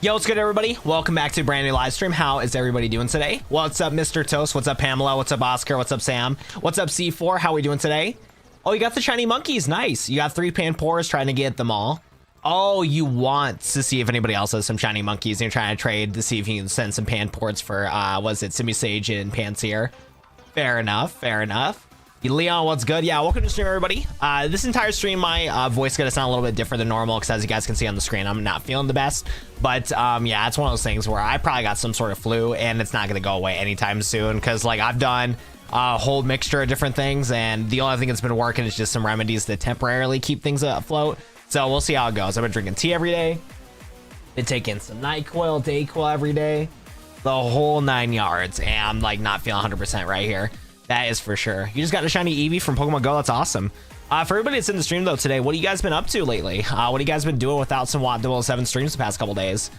Yo, what's good, everybody? Welcome back to a brand new live stream. How is everybody doing today? What's up, Mr. Toast? What's up, Pamela? What's up, Oscar? What's up, Sam? What's up, C4? How are we doing today? Oh, you got the shiny monkeys. Nice. You got 3 pan pours trying to get them all. Oh, you want to see if anybody else has some shiny monkeys and you're trying to trade to see if you can send some pan ports for, was it Simusage and Panseer? Fair enough. Fair enough. Leon, what's good? Yeah, welcome to the stream, everybody. This entire stream, my voice is gonna sound a little bit different than normal because, as you guys can see on the screen, I'm not feeling the best. But yeah, it's one of those things where I probably got some sort of flu, and it's not gonna go away anytime soon. Because like I've done a whole mixture of different things, and the only thing that's been working is just some remedies to temporarily keep things afloat. So we'll see how it goes. I've been drinking tea every day. Been taking some NyQuil, DayQuil every day, the whole 9 yards, and I'm like not feeling 100% right here. That is for sure. You just got a shiny Eevee from Pokemon Go. That's awesome. For everybody that's in the stream though today, what have you guys been up to lately? What have you guys been doing without some Watt 007 streams the past couple days?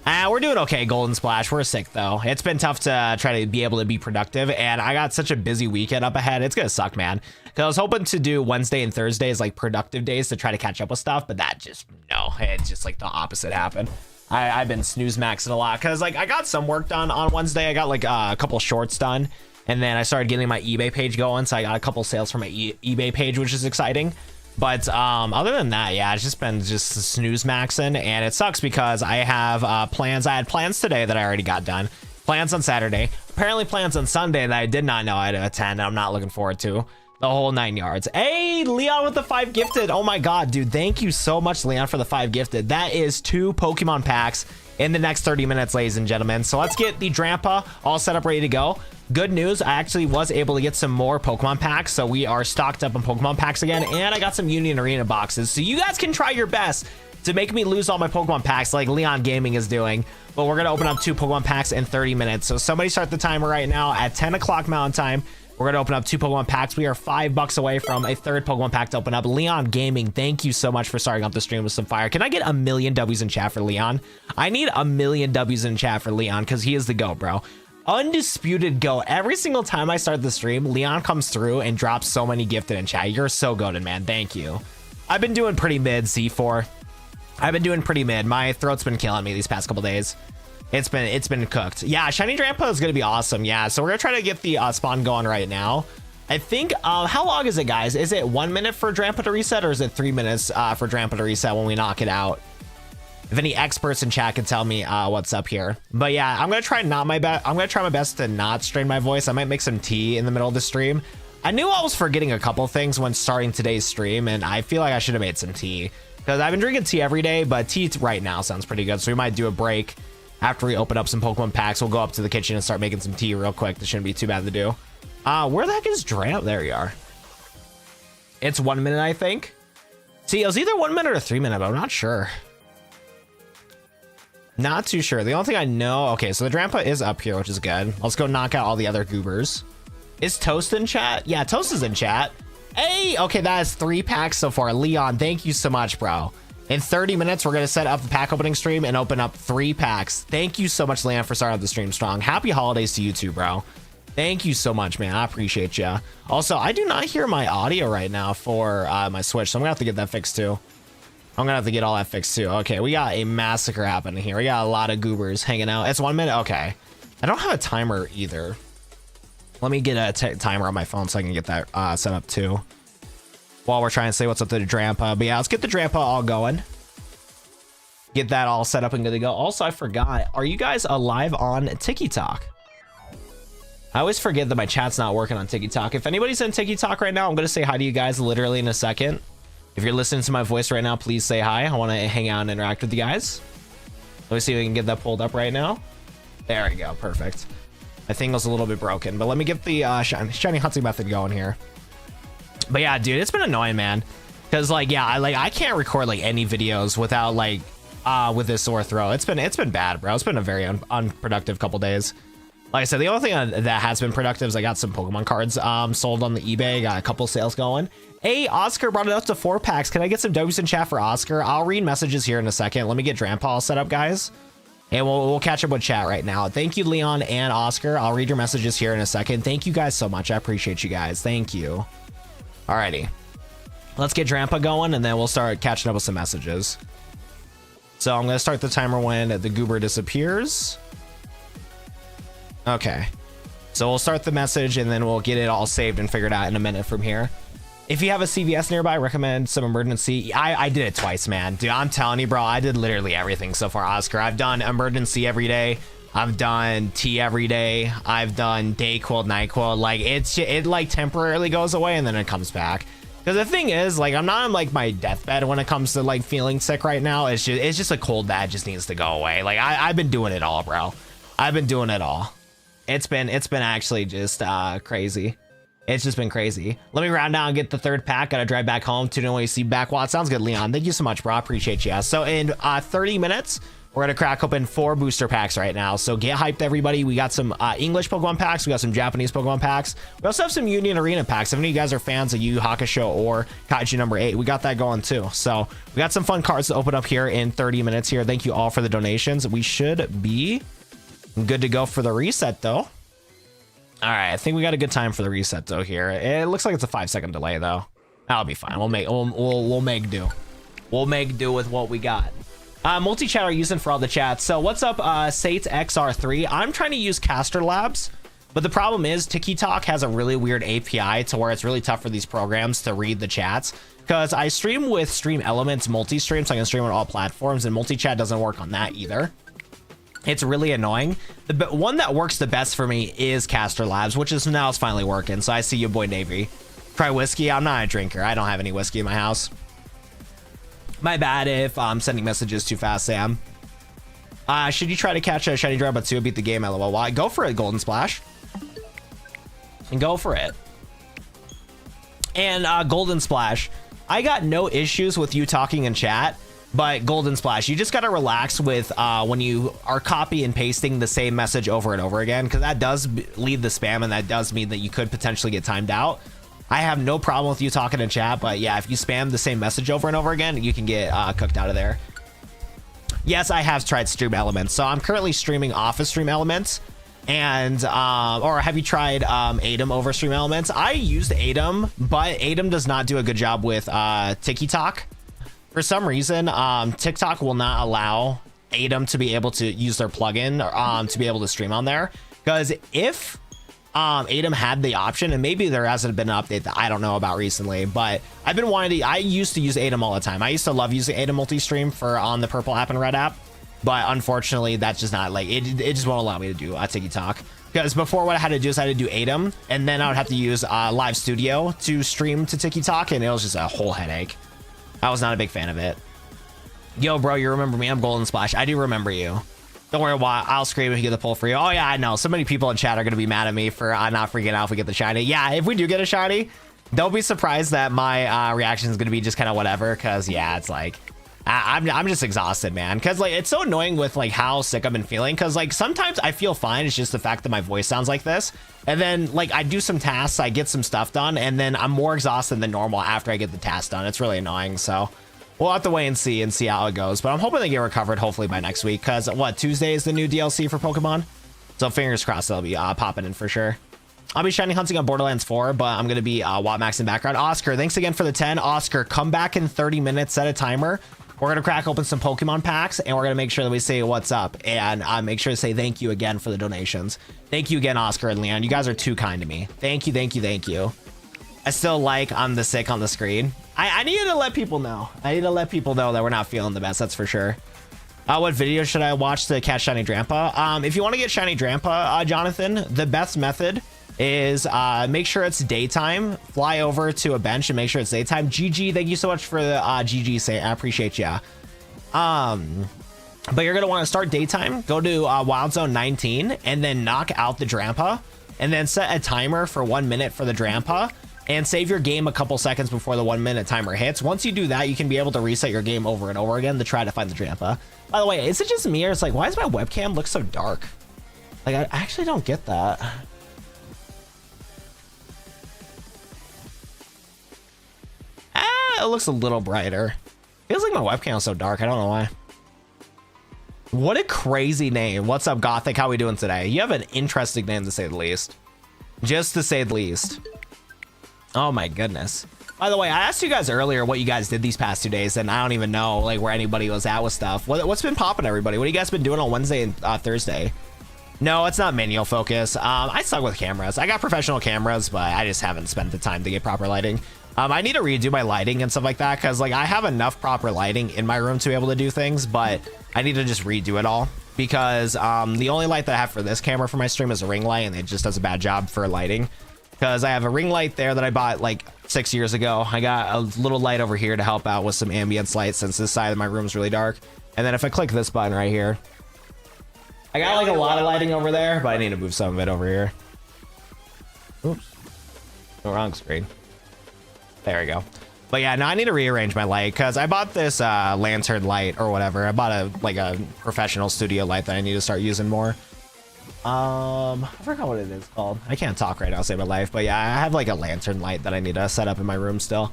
We're doing okay, Golden Splash. We're sick though. It's been tough to try to be able to be productive, and I got such a busy weekend up ahead. It's gonna suck, man. Because I was hoping to do Wednesday and Thursday as like productive days to try to catch up with stuff, but that just, no, it's just like the opposite happened. I've been snooze maxing a lot because like I got some work done on Wednesday. I got like a couple shorts done. And then I started getting my eBay page going, so I got a couple sales from my eBay page, which is exciting. But other than that, yeah, it's just been just snooze maxing, and it sucks because I have plans. I had plans today that I already got done. Plans on Saturday. Apparently plans on Sunday that I did not know I had to attend, and I'm not looking forward to. The whole 9 yards. Hey, Leon with the 5 gifted. Oh my god, dude. Thank you so much, Leon, for the 5 gifted. That is 2 Pokemon packs in the next 30 minutes, ladies and gentlemen. So let's get the Drampa all set up, ready to go. Good news, I actually was able to get some more Pokemon packs, so we are stocked up on Pokemon packs again, and I got some Union Arena boxes, so you guys can try your best to make me lose all my Pokemon packs like Leon Gaming is doing. But we're gonna open up 2 Pokemon packs in 30 minutes, so somebody start the timer right now at 10 o'clock Mountain Time. We're gonna open up 2 Pokemon packs. We are $5 away from a 3rd Pokemon pack to open up. Leon Gaming, thank you so much for starting up the stream with some fire. Can I get 1,000,000 W's in chat for Leon? I need 1,000,000 W's in chat for Leon because he is the GOAT, bro. Undisputed GOAT. Every single time I start the stream, Leon comes through and drops so many gifted in chat. You're so goated, man. Thank you. I've been doing pretty mid, C4. I've been doing pretty mid. My throat's been killing me these past couple days. It's been cooked. Yeah, shiny Drampa is gonna be awesome. Yeah, so we're gonna try to get the spawn going right now. I think how long is it, guys? Is it 1 minute for Drampa to reset, or is it 3 minutes for Drampa to reset when we knock it out? If any experts in chat can tell me what's up here. But yeah, I'm gonna try my best to not strain my voice. I might make some tea in the middle of the stream. I knew I was forgetting a couple things when starting today's stream, and I feel like I should have made some tea because I've been drinking tea every day, but tea right now sounds pretty good. So we might do a break after we open up some Pokemon packs. We'll go up to the kitchen and start making some tea real quick. This shouldn't be too bad to do. Where the heck is Drampa? There you are. It's 1 minute, I think. See, it was either 1 minute or 3 minutes, but I'm not sure. Not too sure. The only thing I know, okay, so the Drampa is up here, which is good. Let's go knock out all the other goobers. Is Toast in chat? Yeah, Toast is in chat. Hey, okay, that is 3 packs so far. Leon, thank you so much, bro. In 30 minutes, we're gonna set up the pack opening stream and open up 3 packs. Thank you so much, Leon, for starting up the stream strong. Happy holidays to you too, bro. Thank you so much, man. I appreciate you. Also, I do not hear my audio right now for my Switch, so I'm gonna have to get that fixed too. I'm gonna have to get all that fixed too. Okay, we got a massacre happening here. We got a lot of goobers hanging out. It's 1 minute. Okay, I don't have a timer either. Let me get a timer on my phone so I can get that set up too, while we're trying to say what's up to the Drampa. But yeah, let's get the Drampa all going. Get that all set up and good to go. Also, I forgot, are you guys alive on TikTok? I always forget that my chat's not working on TikTok. If anybody's in TikTok right now, I'm gonna say hi to you guys literally in a second. If you're listening to my voice right now, please say hi. I want to hang out and interact with you guys. Let me see if we can get that pulled up right now. There we go. Perfect. My thing was a little bit broken, but let me get the shiny hunting method going here. But yeah, dude, it's been annoying, man. Because like, yeah, I can't record like any videos without like with this sore throat. It's been bad, bro. It's been a very unproductive couple days. Like I said, the only thing that has been productive is I got some Pokemon cards sold on the eBay. Got a couple sales going. Hey, Oscar brought it up to 4 packs. Can I get some W's in chat for Oscar? I'll read messages here in a second. Let me get Drampa all set up, guys. And we'll catch up with chat right now. Thank you, Leon and Oscar. I'll read your messages here in a second. Thank you guys so much. I appreciate you guys. Thank you. Alrighty. Let's get Drampa going, and then we'll start catching up with some messages. So I'm gonna start the timer when the goober disappears. Okay. So we'll start the message and then we'll get it all saved and figured out in a minute from here. If you have a CVS nearby, recommend some emergency. I did it twice, man. Dude, I'm telling you, bro, I did literally everything so far, Oscar. I've done emergency every day. I've done tea every day. I've done Dayquil, NyQuil. Like it like temporarily goes away and then it comes back. Because the thing is, like, I'm not on like my deathbed when it comes to like feeling sick right now. It's just a cold that just needs to go away. Like I've been doing it all, bro. I've been doing it all. It's been actually just crazy. It's just been crazy. Let me round down and get the third pack. Gotta drive back home. Tune in when you see back. Watch. Sounds good, Leon. Thank you so much, bro. I appreciate you. So in 30 minutes, we're gonna crack open 4 booster packs right now. So get hyped, everybody. We got some English Pokemon packs. We got some Japanese Pokemon packs. We also have some Union Arena packs. If any of you guys are fans of Yu Yu Hakusho or Kaiju number 8, we got that going too. So we got some fun cards to open up here in 30 minutes here. Thank you all for the donations. We should be good to go for the reset though. All right, I think we got a good time for the reset though here. It looks like it's a 5-second delay though. That'll be fine. We'll make do. We'll make do with what we got. Multi-chat are using for all the chats. So what's up, Sate XR3? I'm trying to use Caster Labs, but the problem is TikTok has a really weird API to where it's really tough for these programs to read the chats. Because I stream with Stream Elements multi-stream, so I can stream on all platforms, and multi-chat doesn't work on that either. It's really annoying. The one that works the best for me is Caster Labs, which is now it's finally working. So I see you, boy Navy. Try whiskey. I'm not a drinker. I don't have any whiskey in my house. My bad if I'm sending messages too fast, Sam. Should you try to catch a shiny Drampa 2 beat the game? LOL. Why? Go for it, Golden Splash. And go for it. And Golden Splash. I got no issues with you talking in chat. But Golden Splash, you just got to relax with when you are copy and pasting the same message over and over again, because that does lead the spam, and that does mean that you could potentially get timed out. I have no problem with you talking in chat, but yeah, if you spam the same message over and over again, you can get cooked out of there. Yes, I have tried Stream Elements. So I'm currently streaming off of Stream Elements. And or have you tried ADEM over Stream Elements? I used ADEM, but ADEM does not do a good job with TikTok. For some reason, TikTok will not allow ADEM to be able to use their plugin to be able to stream on there. Because if ADEM had the option, and maybe there hasn't been an update that I don't know about recently, but I've been wanting to, I used to use ADEM all the time. I used to love using ADEM multi-stream for on the purple app and red app, but unfortunately that's just not like, it just won't allow me to do TikTok. Because before what I had to do is I had to do ADEM, and then I would have to use Live Studio to stream to TikTok, and it was just a whole headache. I was not a big fan of it. Yo, bro, you remember me? I'm Golden Splash. I do remember you. Don't worry, I'll scream if you get the pull for you. Oh, yeah, I know. So many people in chat are going to be mad at me for not freaking out if we get the shiny. Yeah, if we do get a shiny, don't be surprised that my reaction is going to be just kind of whatever. Because, yeah, it's like, I'm just exhausted, man. Because, like, it's so annoying with, like, how sick I've been feeling. Because, like, sometimes I feel fine. It's just the fact that my voice sounds like this. And then, like, I do some tasks, I get some stuff done, and then I'm more exhausted than normal after I get the task done. It's really annoying. So we'll have to wait and see how it goes. But I'm hoping they get recovered hopefully by next week. Because, what, Tuesday is the new DLC for Pokemon? So fingers crossed they'll be popping in for sure. I'll be shiny hunting on Borderlands 4, but I'm going to be Wattmax in background. Oscar, thanks again for the 10. Oscar, come back in 30 minutes, set a timer. We're going to crack open some Pokemon packs, and we're going to make sure that we say what's up, and make sure to say thank you again for the donations. Thank you again, Oscar and Leon. You guys are too kind to me. Thank you, thank you, thank you. I still like I'm the sick on the screen. I need to let people know. I need to let people know that we're not feeling the best, that's for sure. What video should I watch to catch Shiny Drampa? If you want to get Shiny Drampa, Jonathan, the best method is make sure it's daytime, fly over to a bench and make sure it's daytime. GG, thank you so much for the GG say, I appreciate ya. But you're gonna want to start daytime, go to Wild Zone 19 and then knock out the Drampa, and then set a timer for 1 minute for the Drampa and save your game a couple seconds before the 1 minute timer hits. Once you do that, you can be able to reset your game over and over again to try to find the Drampa. By the way, is it just me, or it's like, why does my webcam look so dark? Like, I actually don't get that. It looks a little brighter. Feels like my webcam is so dark. I don't know why. What a crazy name. What's up, Gothic? How we doing today? You have an interesting name, to say the least. Just to say the least. Oh my goodness. By the way, I asked you guys earlier what you guys did these past 2 days, and I don't even know like where anybody was at with stuff. What's been popping, everybody? What have you guys been doing on Wednesday and Thursday? No, it's not manual focus. I suck with cameras. I got professional cameras, but I just haven't spent the time to get proper lighting. I need to redo my lighting and stuff like that, because like I have enough proper lighting in my room to be able to do things, but I need to just redo it all, because the only light that I have for this camera for my stream is a ring light, and it just does a bad job for lighting. Because I have a ring light there that I bought like 6 years ago. I got a little light over here to help out with some ambience light, since this side of my room is really dark. And then if I click this button right here, I got like a lot of lighting over there, but I need to move some of it over here. Oops. No, wrong screen. There we go. But yeah, now I need to rearrange my light, because I bought this lantern light or whatever. I bought a professional studio light that I need to start using more. I forgot what it is called. I can't talk right now, save my life. But yeah, I have like a lantern light that I need to set up in my room still.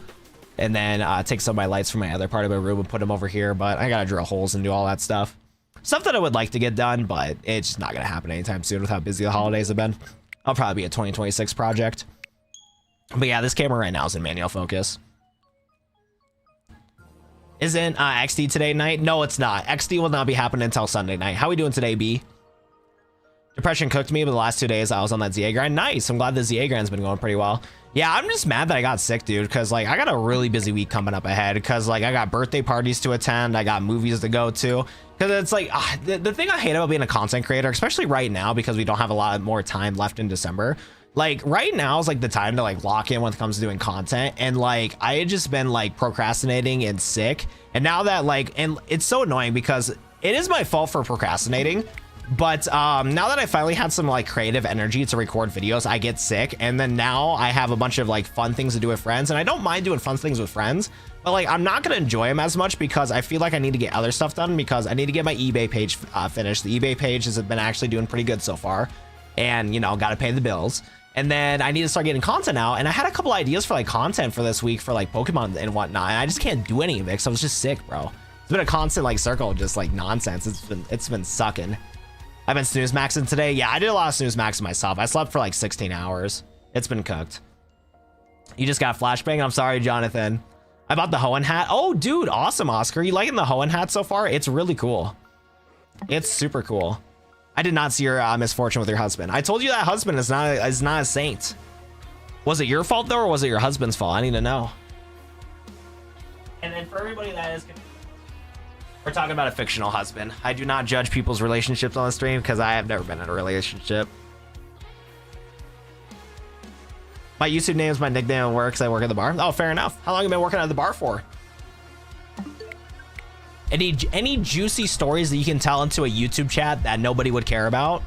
And then take some of my lights from my other part of my room and put them over here. But I gotta drill holes and do all that stuff. Stuff that I would like to get done, but it's just not gonna happen anytime soon with how busy the holidays have been. I'll probably be a 2026 project. But yeah, this camera right now is in manual focus. Isn't XD today night? No, it's not. XD will not be happening until Sunday night. How we doing today, B? Depression cooked me, but the last 2 days I was on that ZA grind. Nice. I'm glad the ZA grind's been going pretty well. Yeah, I'm just mad that I got sick, dude, because like I got a really busy week coming up ahead, because like I got birthday parties to attend, I got movies to go to, because it's like the thing I hate about being a content creator, especially right now, because we don't have a lot more time left in December. Like right now is like the time to like lock in when it comes to doing content, and like I had just been like procrastinating and sick, and now that like, and it's so annoying because it is my fault for procrastinating. But now that I finally had some like creative energy to record videos, I get sick, and then now I have a bunch of like fun things to do with friends, and I don't mind doing fun things with friends, but like I'm not gonna enjoy them as much, because I feel like I need to get other stuff done, because I need to get my eBay page finished. The eBay page has been actually doing pretty good so far, and you know, gotta pay the bills. And then I need to start getting content out, and I had a couple ideas for like content for this week for like Pokemon and whatnot, and I just can't do any of it because I was just sick, bro. It's been a constant like circle of just like nonsense. It's been sucking. I've been snooze maxing today. Yeah, I did a lot of snooze maxing myself. I slept for like 16 hours. It's been cooked. You just got flashbang? I'm sorry, Jonathan. I bought the Hoenn hat. Oh, dude, awesome, Oscar. You liking the Hoenn hat so far? It's really cool. It's super cool. I did not see your misfortune with your husband. I told you that husband is not a saint. Was it your fault though, or was it your husband's fault? I need to know. And then for everybody that is, we're talking about a fictional husband. I do not judge people's relationships on the stream, because I have never been in a relationship. My YouTube name is my nickname at work, because I work at the bar. Oh, fair enough. How long have you been working at the bar for? Any juicy stories that you can tell into a YouTube chat that nobody would care about?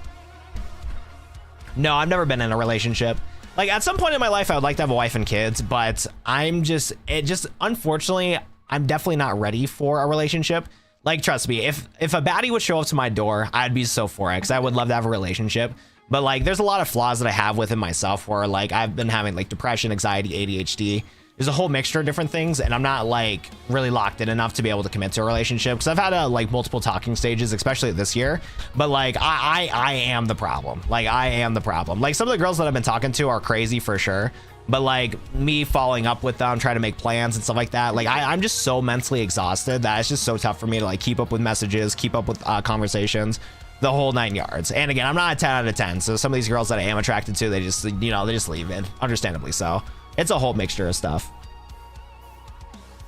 No, I've never been in a relationship. Like at some point in my life, I would like to have a wife and kids, but unfortunately, I'm definitely not ready for a relationship. Like, trust me, if a baddie would show up to my door, I'd be so for it, because I would love to have a relationship. But like, there's a lot of flaws that I have within myself, where like I've been having like depression, anxiety, ADHD. There's a whole mixture of different things, and I'm not like really locked in enough to be able to commit to a relationship, because I've had like multiple talking stages, especially this year. But like I am the problem. Like I am the problem. Like some of the girls that I've been talking to are crazy for sure, but like me following up with them, trying to make plans and stuff like that, like I'm just so mentally exhausted that it's just so tough for me to like keep up with messages, keep up with conversations, the whole 9 yards. And again, I'm not a 10 out of 10, so some of these girls that I am attracted to, they just, you know, they just leave it, understandably so. It's a whole mixture of stuff.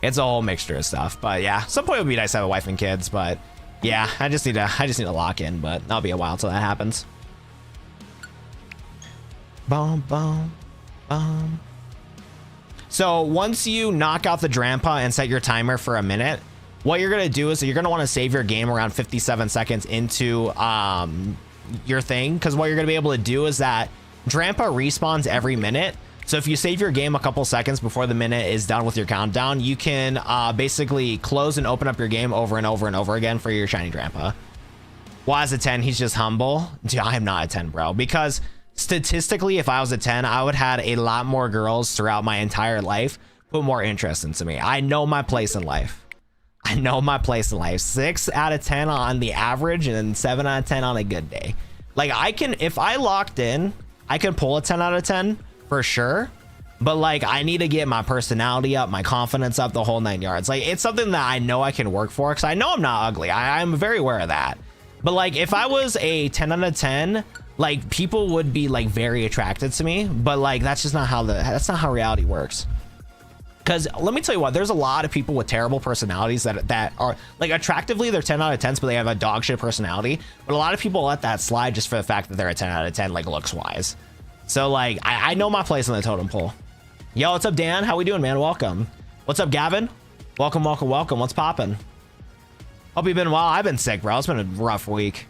It's a whole mixture of stuff. But yeah, some point it would be nice to have a wife and kids, but yeah, I just need to lock in, but that'll be a while till that happens. Boom, boom, boom. So once you knock out the Drampa and set your timer for a minute, what you're gonna do is you're gonna want to save your game around 57 seconds into your thing, because what you're gonna be able to do is that Drampa respawns every minute. So if you save your game a couple seconds before the minute is done with your countdown, you can basically close and open up your game over and over and over again for your shiny Drampa. Why is a 10? He's just humble. Dude, I am not a 10, bro, because statistically, if I was a 10, I would have had a lot more girls throughout my entire life put more interest into me. I know my place in life. I know my place in life. 6 out of 10 on the average, and then 7 out of 10 on a good day. Like I can, if I locked in, I can pull a 10 out of 10 for sure. but like I need to get my personality up, my confidence up, the whole 9 yards. Like it's something that I know I can work for because I know I'm not ugly. I'm very aware of that. But like if I was a 10 out of 10, like people would be like very attracted to me, but like that's just not how that's not how reality works. Because let me tell you what, there's a lot of people with terrible personalities that are like attractively they're 10 out of 10s, but they have a dog shit personality. But a lot of people let that slide just for the fact that they're a 10 out of 10, like looks wise. So like I know my place in the totem pole. Yo, what's up, Dan? How we doing, man? Welcome. What's up, Gavin? Welcome, welcome, welcome. What's poppin'? Hope you've been well. I've been sick, bro. It's been a rough week.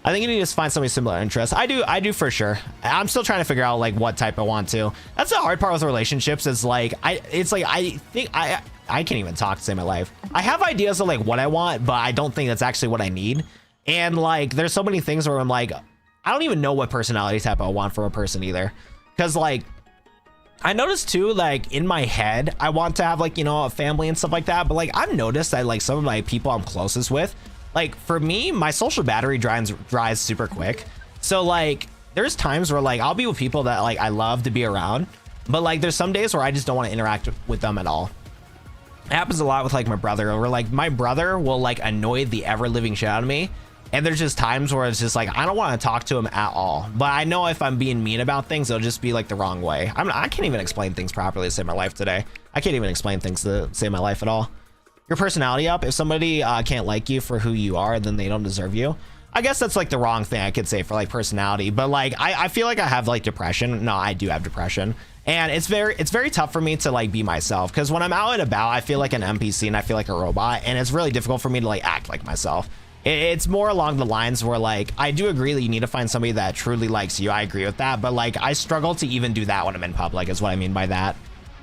I think you need to find somebody similar interests. I do for sure. I'm still trying to figure out like what type I want to. That's the hard part with relationships is like I think I can't even talk to save my life. I have ideas of like what I want, but I don't think that's actually what I need. And like there's so many things where I'm like, I don't even know what personality type I want from a person either. Cause like I noticed too, like in my head, I want to have like, you know, a family and stuff like that. But like I've noticed that like some of my people I'm closest with, like for me, my social battery dries super quick. So like there's times where like I'll be with people that like I love to be around, but like there's some days where I just don't want to interact with them at all. It happens a lot with like my brother, where like my brother will like annoy the ever living shit out of me. And there's just times where it's just like I don't want to talk to him at all. But I know if I'm being mean about things, it'll just be like the wrong way. I can't even explain things properly to save my life today. I can't even explain things to save my life at all. Your personality up. If somebody can't like you for who you are, then they don't deserve you. I guess that's like the wrong thing I could say for like personality. But like I feel like I have like depression. No, I do have depression. And it's very tough for me to like be myself, because when I'm out and about, I feel like an NPC and I feel like a robot, and it's really difficult for me to like act like myself. It's more along the lines where like I do agree that you need to find somebody that truly likes you. I agree with that, but like I struggle to even do that when I'm in public is what I mean by that.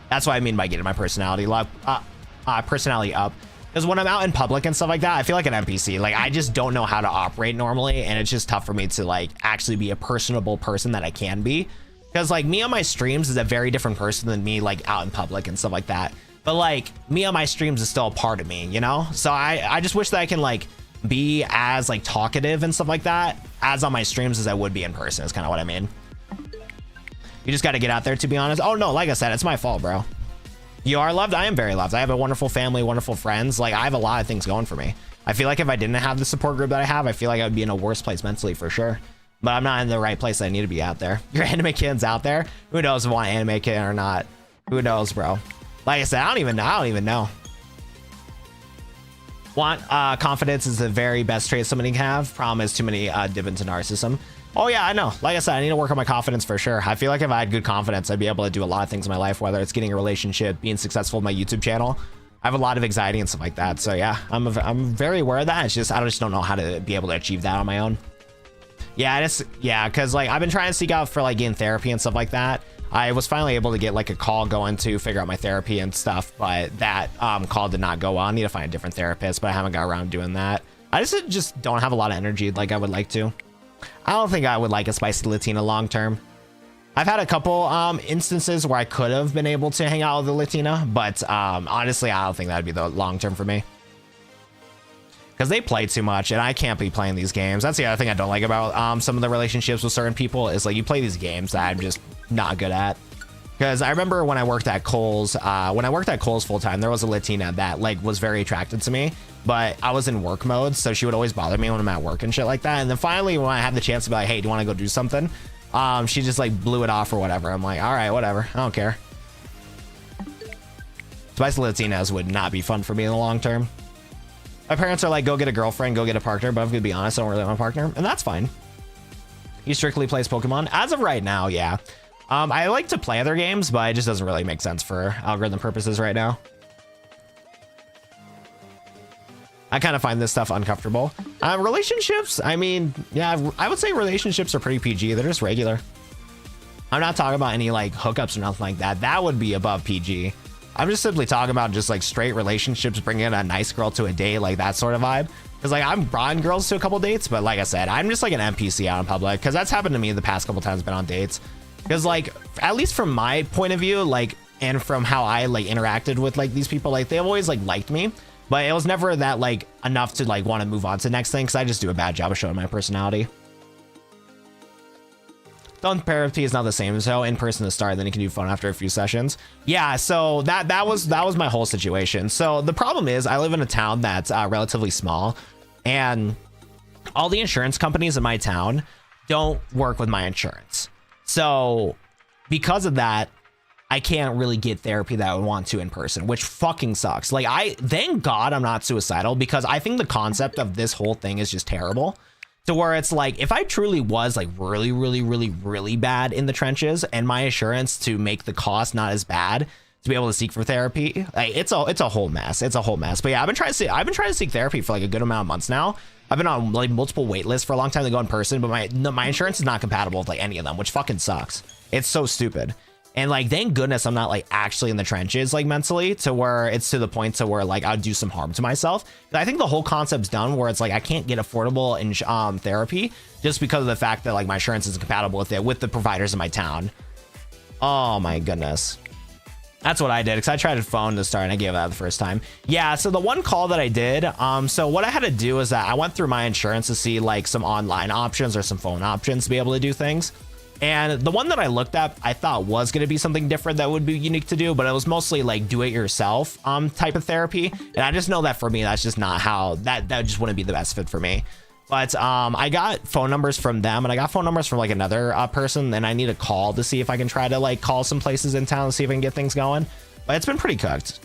That's what I mean by getting my personality up. Because when I'm out in public and stuff like that, I feel like an NPC. Like I just don't know how to operate normally, and it's just tough for me to like actually be a personable person that I can be. Because like me on my streams is a very different person than me like out in public and stuff like that. But like me on my streams is still a part of me, you know? So I just wish that I can like be as like talkative and stuff like that as on my streams as I would be in person is kind of what I mean. You just got to get out there, to be honest. Oh no, like I said, it's my fault, bro. You are loved. I am very loved. I have a wonderful family, wonderful friends. Like I have a lot of things going for me. I feel like if I didn't have the support group that I have, I feel like I would be in a worse place mentally for sure. But I'm not in the right place that I need to be out there. Your anime kid's out there. Who knows if I want anime kid or not? Who knows, bro? Like I said, I don't even know. Confidence is the very best trait somebody can have. Problem is too many dip into narcissism. Oh yeah, I know. Like I said, I need to work on my confidence for sure. I feel like if I had good confidence, I'd be able to do a lot of things in my life, whether it's getting a relationship, being successful in my YouTube channel. I have a lot of anxiety and stuff like that. So yeah, I'm very aware of that. It's just, I just don't know how to be able to achieve that on my own. Yeah, because like I've been trying to seek out for like getting therapy and stuff like that. I was finally able to get like a call going to figure out my therapy and stuff, but that call did not go well. I need to find a different therapist, but I haven't got around doing that. I just don't have a lot of energy like I would like to. I don't think I would like a spicy Latina long term. I've had a couple instances where I could have been able to hang out with a Latina, but honestly, I don't think that'd be the long term for me. Because they play too much, and I can't be playing these games. That's the other thing I don't like about some of the relationships with certain people is like you play these games that I'm just not good at. Because I remember when I worked at Kohl's, full time, there was a Latina that like was very attracted to me, but I was in work mode, so she would always bother me when I'm at work and shit like that. And then finally, when I had the chance to be like, hey, do you want to go do something? She just like blew it off or whatever. I'm like, all right, whatever. I don't care. Spicy Latinas would not be fun for me in the long term. My parents are like, go get a girlfriend, go get a partner, but I'm gonna be honest, I don't really want a partner, and that's fine. He strictly plays Pokemon. As of right now, yeah. I like to play other games, but it just doesn't really make sense for algorithm purposes right now. I kind of find this stuff uncomfortable. Relationships, I mean, yeah, I would say relationships are pretty PG. They're just regular. I'm not talking about any like hookups or nothing like that. That would be above PG. I'm just simply talking about just like straight relationships, bringing a nice girl to a date, like that sort of vibe. Because like I've brought girls to a couple dates, but like I said, I'm just like an NPC out in public, because that's happened to me the past couple times I've been on dates. Because like, at least from my point of view, like, and from how I like interacted with like these people, like they've always like liked me, but it was never that like enough to like want to move on to the next thing, because I just do a bad job of showing my personality. phone therapy is not the same. So in person to start, then you can do phone after a few sessions. Yeah, so that was my whole situation. So the problem is I live in a town that's relatively small, and all the insurance companies in my town don't work with my insurance. So because of that, I can't really get therapy that I would want to in person, which fucking sucks. Like, thank God I'm not suicidal, because I think the concept of this whole thing is just terrible. To where it's like, if I truly was like really, really, really, really bad in the trenches, and my insurance to make the cost not as bad to be able to seek for therapy, like, it's a whole mess. It's a whole mess. But yeah, I've been trying to seek therapy for like a good amount of months now. I've been on like multiple wait lists for a long time to go in person, but my insurance is not compatible with like any of them, which fucking sucks. It's so stupid. And like, thank goodness I'm not like actually in the trenches, like mentally, to where it's to the point to where like I'd do some harm to myself. But I think the whole concept's done where it's like I can't get affordable therapy just because of the fact that like my insurance isn't compatible with it, with the providers in my town. Oh my goodness. That's what I did, because I tried a phone to start and I gave that the first time. Yeah, so the one call that I did, so what I had to do is that I went through my insurance to see like some online options or some phone options to be able to do things. And the one that I looked at, I thought was going to be something different that would be unique to do, but it was mostly like do it yourself type of therapy. And I just know that for me, that's just not how that just wouldn't be the best fit for me. But I got phone numbers from them, and I got phone numbers from like another person, and I need a call to see if I can try to like call some places in town and see if I can get things going. But it's been pretty cooked.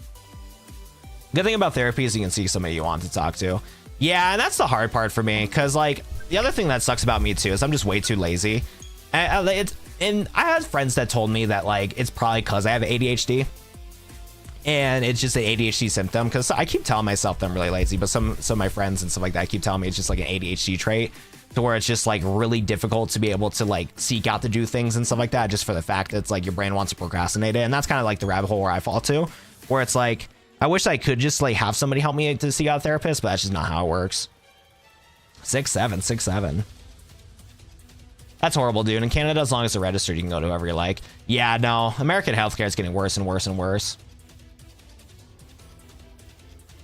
Good thing about therapy is you can see somebody you want to talk to. Yeah, and that's the hard part for me, because like the other thing that sucks about me too is I'm just way too lazy. And I had friends that told me that like it's probably because I have ADHD, and it's just an ADHD symptom, because I keep telling myself that I'm really lazy, but some of my friends and stuff like that keep telling me it's just like an ADHD trait, to where it's just like really difficult to be able to like seek out to do things and stuff like that, just for the fact that it's like your brain wants to procrastinate it. And that's kind of like the rabbit hole where I fall to, where it's like I wish I could just like have somebody help me to seek out a therapist, but that's just not how it works. 6'7". That's horrible, dude. In Canada, as long as it's registered, you can go to whoever you like. Yeah, no, American healthcare is getting worse and worse and worse.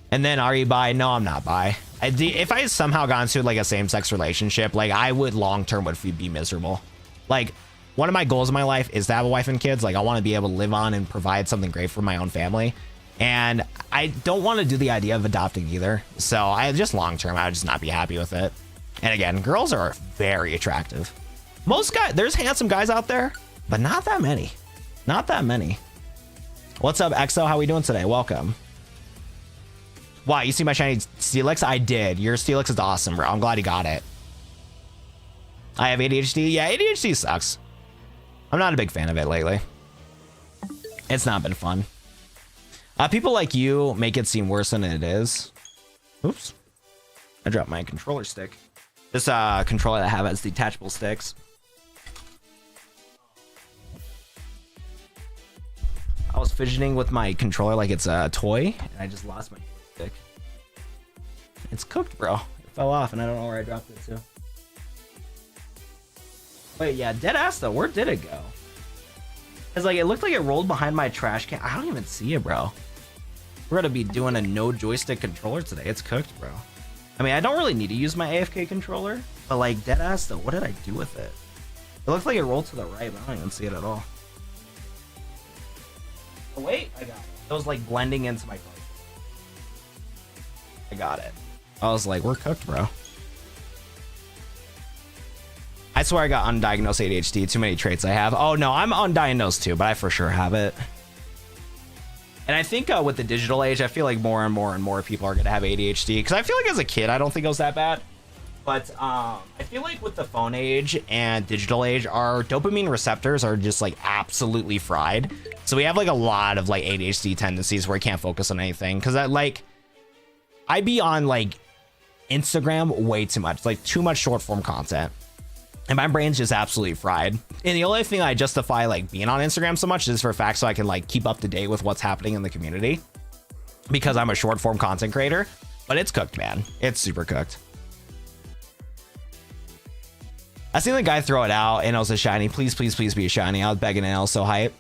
And then, are you bi? No, I'm not bi. If I somehow got into like a same-sex relationship, like I would long-term would be miserable. Like, one of my goals in my life is to have a wife and kids. Like, I want to be able to live on and provide something great for my own family. And I don't want to do the idea of adopting either. So I just long-term, I would just not be happy with it. And again, girls are very attractive. Most guys, there's handsome guys out there, but not that many. Not that many. What's up, EXO? How we doing today? Welcome. Wow, you see my shiny Steelix? I did. Your Steelix is awesome, bro. I'm glad you got it. I have ADHD. Yeah, ADHD sucks. I'm not a big fan of it lately. It's not been fun. People like you make it seem worse than it is. Oops. I dropped my controller stick. This controller that I have has detachable sticks. I was fidgeting with my controller like it's a toy, and I just lost my stick. It's cooked, bro. It fell off, and I don't know where I dropped it to. Wait, yeah, dead ass though. Where did it go? It's like it looked like it rolled behind my trash can. I don't even see it, bro. We're gonna be doing a no joystick controller today. It's cooked, bro. I mean, I don't really need to use my AFK controller, but like dead ass though, what did I do with it? It looks like it rolled to the right, but I don't even see it at all. Oh wait, I got it. It was like blending into my card. I got it. I was like, we're cooked, bro. I swear I got undiagnosed ADHD. Too many traits I have. Oh no, I'm undiagnosed too, but I for sure have it. And I think with the digital age, I feel like more and more people are going to have ADHD. Because I feel like as a kid, I don't think it was that bad. But I feel like with the phone age and digital age, our dopamine receptors are just like absolutely fried. So we have like a lot of like ADHD tendencies where I can't focus on anything. Because I be on like Instagram way too much. Like too much short form content. And my brain's just absolutely fried. And the only thing I justify like being on Instagram so much is for a fact so I can like keep up to date with what's happening in the community. Because I'm a short form content creator. But it's cooked, man. It's super cooked. I seen the guy throw it out and it was a shiny. Please, please, please be a shiny. I was begging and I was so hype.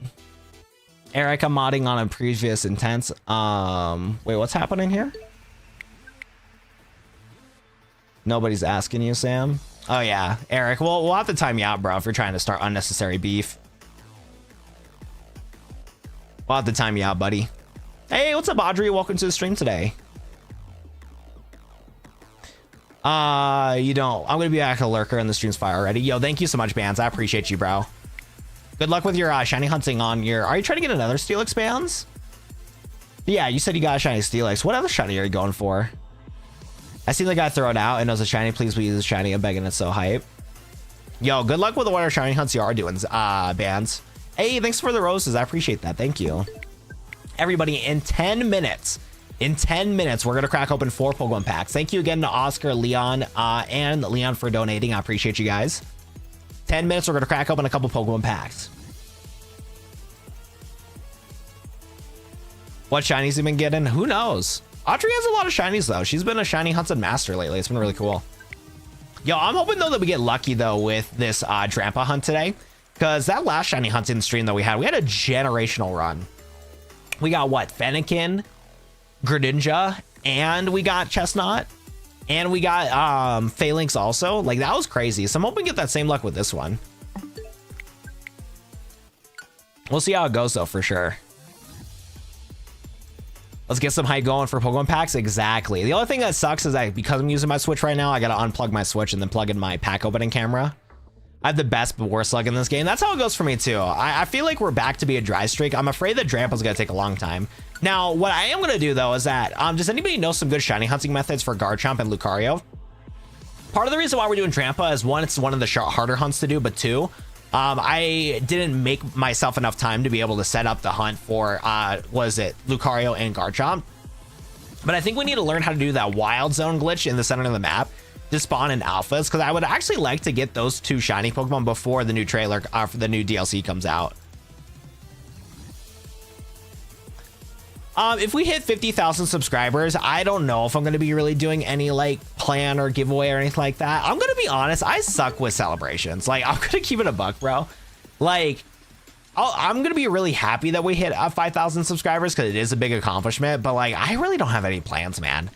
Eric, I'm modding on a previous intense. Wait, what's happening here? Nobody's asking you, Sam. Oh yeah, Eric. Well, we'll have to time you out, bro, if you're trying to start unnecessary beef. We'll have to time you out, buddy. Hey, what's up, Audrey? Welcome to the stream today. You don't. I'm gonna be back a lurker in the stream's fire already. Yo, thank you so much, Bands. I appreciate you, bro. Good luck with your shiny hunting on your. Are you trying to get another Steelix, Bands? Yeah, you said you got a shiny Steelix. What other shiny are you going for? I seen the guy throw it out and it was a shiny. Please use a shiny. I'm begging. It's so hype. Yo, good luck with whatever shiny hunts you are doing, Bands. Hey, thanks for the roses. I appreciate that. Thank you. Everybody, in 10 minutes, we're gonna crack open 4 Pokemon packs. Thank you again to Oscar, Leon, and Leon for donating. I appreciate you guys. 10 minutes, we're gonna crack open a couple Pokemon packs. What shinies have been getting? Who knows? Audrey has a lot of shinies though. She's been a shiny hunted master lately. It's been really cool. Yo, I'm hoping though that we get lucky though with this Drampa hunt today, because that last shiny hunting stream that we had a generational run. We got what? Fennekin, Greninja, and we got Chestnut, and we got Phalanx also. Like, that was crazy. So I'm hoping to get that same luck with this one. We'll see how it goes though, for sure. Let's get some hype going for Pokemon packs. Exactly. The only thing that sucks is that because I'm using my Switch right now, I gotta unplug my Switch and then plug in my pack opening camera. I have the best but worst luck in this game. That's how it goes for me too. I feel like we're back to be a dry streak. I'm afraid that Drampa's gonna take a long time. Now, what I am gonna do though is that, does anybody know some good shiny hunting methods for Garchomp and Lucario? Part of the reason why we're doing Drampa is one, it's one of the harder hunts to do, but two, I didn't make myself enough time to be able to set up the hunt for, Lucario and Garchomp. But I think we need to learn how to do that wild zone glitch in the center of the map to spawn in alphas, because I would actually like to get those 2 shiny Pokemon before the new trailer for the new DLC comes out. If we hit 50,000 subscribers, I don't know if I'm going to be really doing any like plan or giveaway or anything like that. I'm going to be honest, I suck with celebrations. Like, I'm going to keep it a buck, bro. Like, I'm going to be really happy that we hit 5,000 subscribers because it is a big accomplishment, but like, I really don't have any plans, man.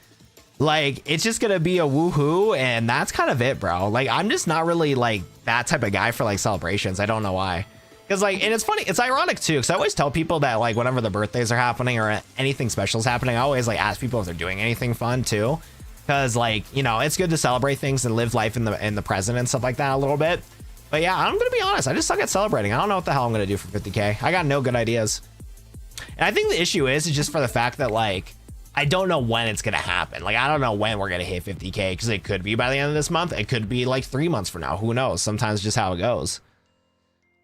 Like, it's just going to be a woohoo, and that's kind of it, bro. Like, I'm just not really like that type of guy for like celebrations. I don't know why. Because like, and it's funny, it's ironic too, because I always tell people that like whenever the birthdays are happening or anything special is happening, I always like ask people if they're doing anything fun too. Because like, you know, it's good to celebrate things and live life in the present and stuff like that a little bit. But yeah, I'm gonna be honest, I just suck at celebrating. I don't know what the hell I'm gonna do for 50K. I got no good ideas. And I think the issue is just for the fact that like, I don't know when it's gonna happen. Like, I don't know when we're gonna hit 50K, because it could be by the end of this month. It could be like 3 months from now. Who knows? Sometimes just how it goes.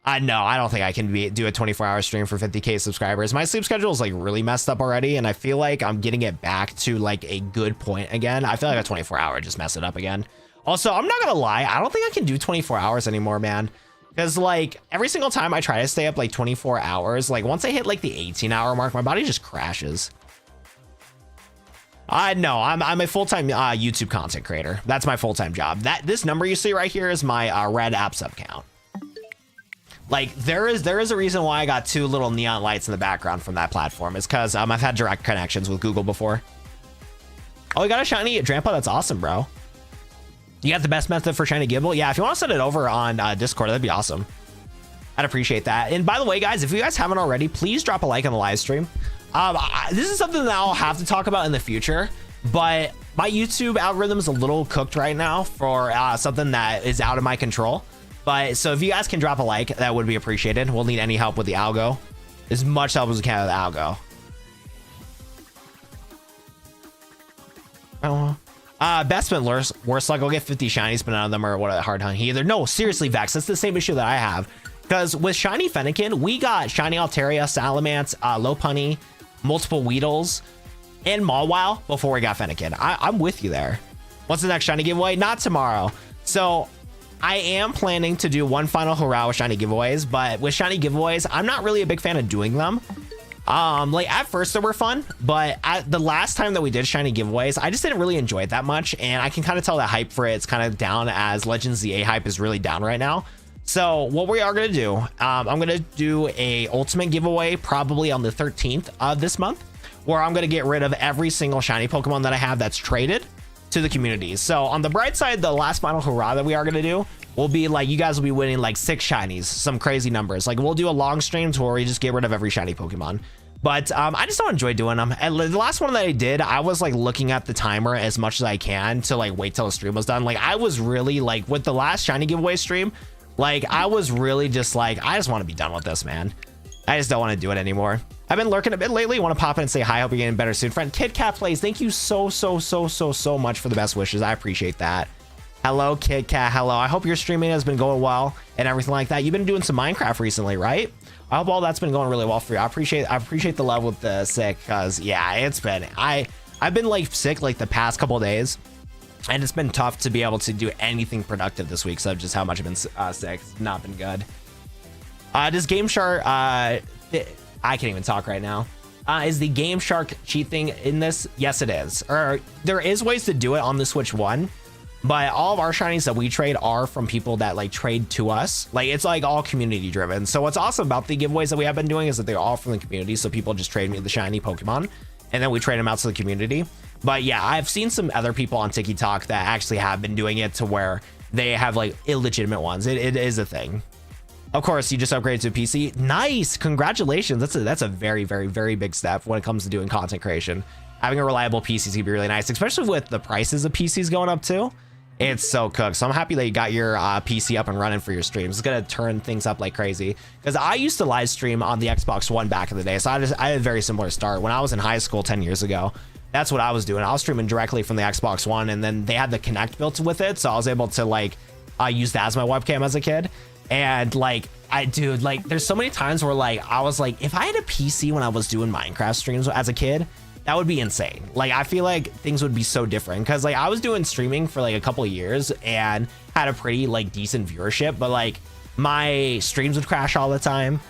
No, I don't think I can do a 24-hour stream for 50K subscribers. My sleep schedule is like really messed up already, and I feel like I'm getting it back to like a good point again. I feel like a 24-hour just mess it up again. Also, I'm not gonna lie, I don't think I can do 24 hours anymore, man. Because like every single time I try to stay up like 24 hours, like once I hit like the 18-hour mark, my body just crashes. No, I'm a full-time YouTube content creator. That's my full-time job. This number you see right here is my red app sub count. Like, there is a reason why I got 2 little neon lights in the background from that platform. It's because I've had direct connections with Google before. Oh, we got a shiny Drampa. That's awesome, bro. You got the best method for shiny giveaway? Yeah, if you want to send it over on Discord, that'd be awesome. I'd appreciate that. And by the way, guys, if you guys haven't already, please drop a like on the live stream. This is something that I'll have to talk about in the future, but my YouTube algorithm is a little cooked right now for something that is out of my control. But so if you guys can drop a like, that would be appreciated. We'll need any help with the algo. As much help as we can with the algo. Best but worst luck. I'll get 50 shinies, but none of them are what a hard hunt either. No, seriously, Vex. That's the same issue that I have. Because with shiny Fennekin, we got shiny Altaria, Salamence, Lopunny, multiple Weedles, and Mawile before we got Fennekin. I'm with you there. What's the next shiny giveaway? Not tomorrow. So I am planning to do one final hurrah with shiny giveaways, but with shiny giveaways, I'm not really a big fan of doing them. Like at first they were fun, but at the last time that we did shiny giveaways, I just didn't really enjoy it that much, and I can kind of tell that hype for it's kind of down, as Legends ZA hype is really down right now. So what we are going to do, I'm going to do a ultimate giveaway probably on the 13th of this month, where I'm going to get rid of every single shiny Pokemon that I have that's traded. to the community. So on the bright side, the last final hurrah that we are going to do will be like, you guys will be winning like 6 shinies, some crazy numbers. Like we'll do a long stream to where we just get rid of every shiny Pokemon. But I just don't enjoy doing them. And the last one that I did, I was like looking at the timer as much as I can to like wait till the stream was done. Like I was really like with the last shiny giveaway stream, like I was really just like, I just want to be done with this, man. I just don't want to do it anymore. I've been lurking a bit lately. Want to pop in and say hi. Hope you're getting better soon, friend. Kid Cat Plays, thank you so much for the best wishes. I appreciate that. Hello, Kid Cat. Hello. I hope your streaming has been going well and everything like that. You've been doing some Minecraft recently, right? I hope all that's been going really well for you. I appreciate the love with the sick, because yeah, it's been I've been like sick like the past couple of days, and it's been tough to be able to do anything productive this week. So just how much I've been sick. It's not been good. Does Game Shark I can't even talk right now. Is the Game Shark cheat thing in this? Yes, it is. Or there is ways to do it on the Switch 1. But all of our shinies that we trade are from people that like trade to us. Like it's like all community driven. So what's awesome about the giveaways that we have been doing is that they're all from the community. So people just trade me the shiny Pokemon and then we trade them out to the community. But yeah, I've seen some other people on TikTok that actually have been doing it to where they have like illegitimate ones. It is a thing. Of course, you just upgraded to a PC. Nice. Congratulations. That's a very big step when it comes to doing content creation. Having a reliable PC is gonna be really nice, especially with the prices of PCs going up too. It's so cooked. So I'm happy that you got your PC up and running for your streams. It's gonna turn things up like crazy, because I used to live stream on the Xbox One back in the day. So I had a very similar start when I was in high school 10 years ago. That's what I was doing. I was streaming directly from the Xbox One, and then they had the Kinect built with it, so I was able to like use that as my webcam as a kid. And like there's so many times where like I was like, if I had a PC when I was doing Minecraft streams as a kid, that would be insane. Like I feel like things would be so different, because like I was doing streaming for like a couple of years and had a pretty like decent viewership, but like my streams would crash all the time.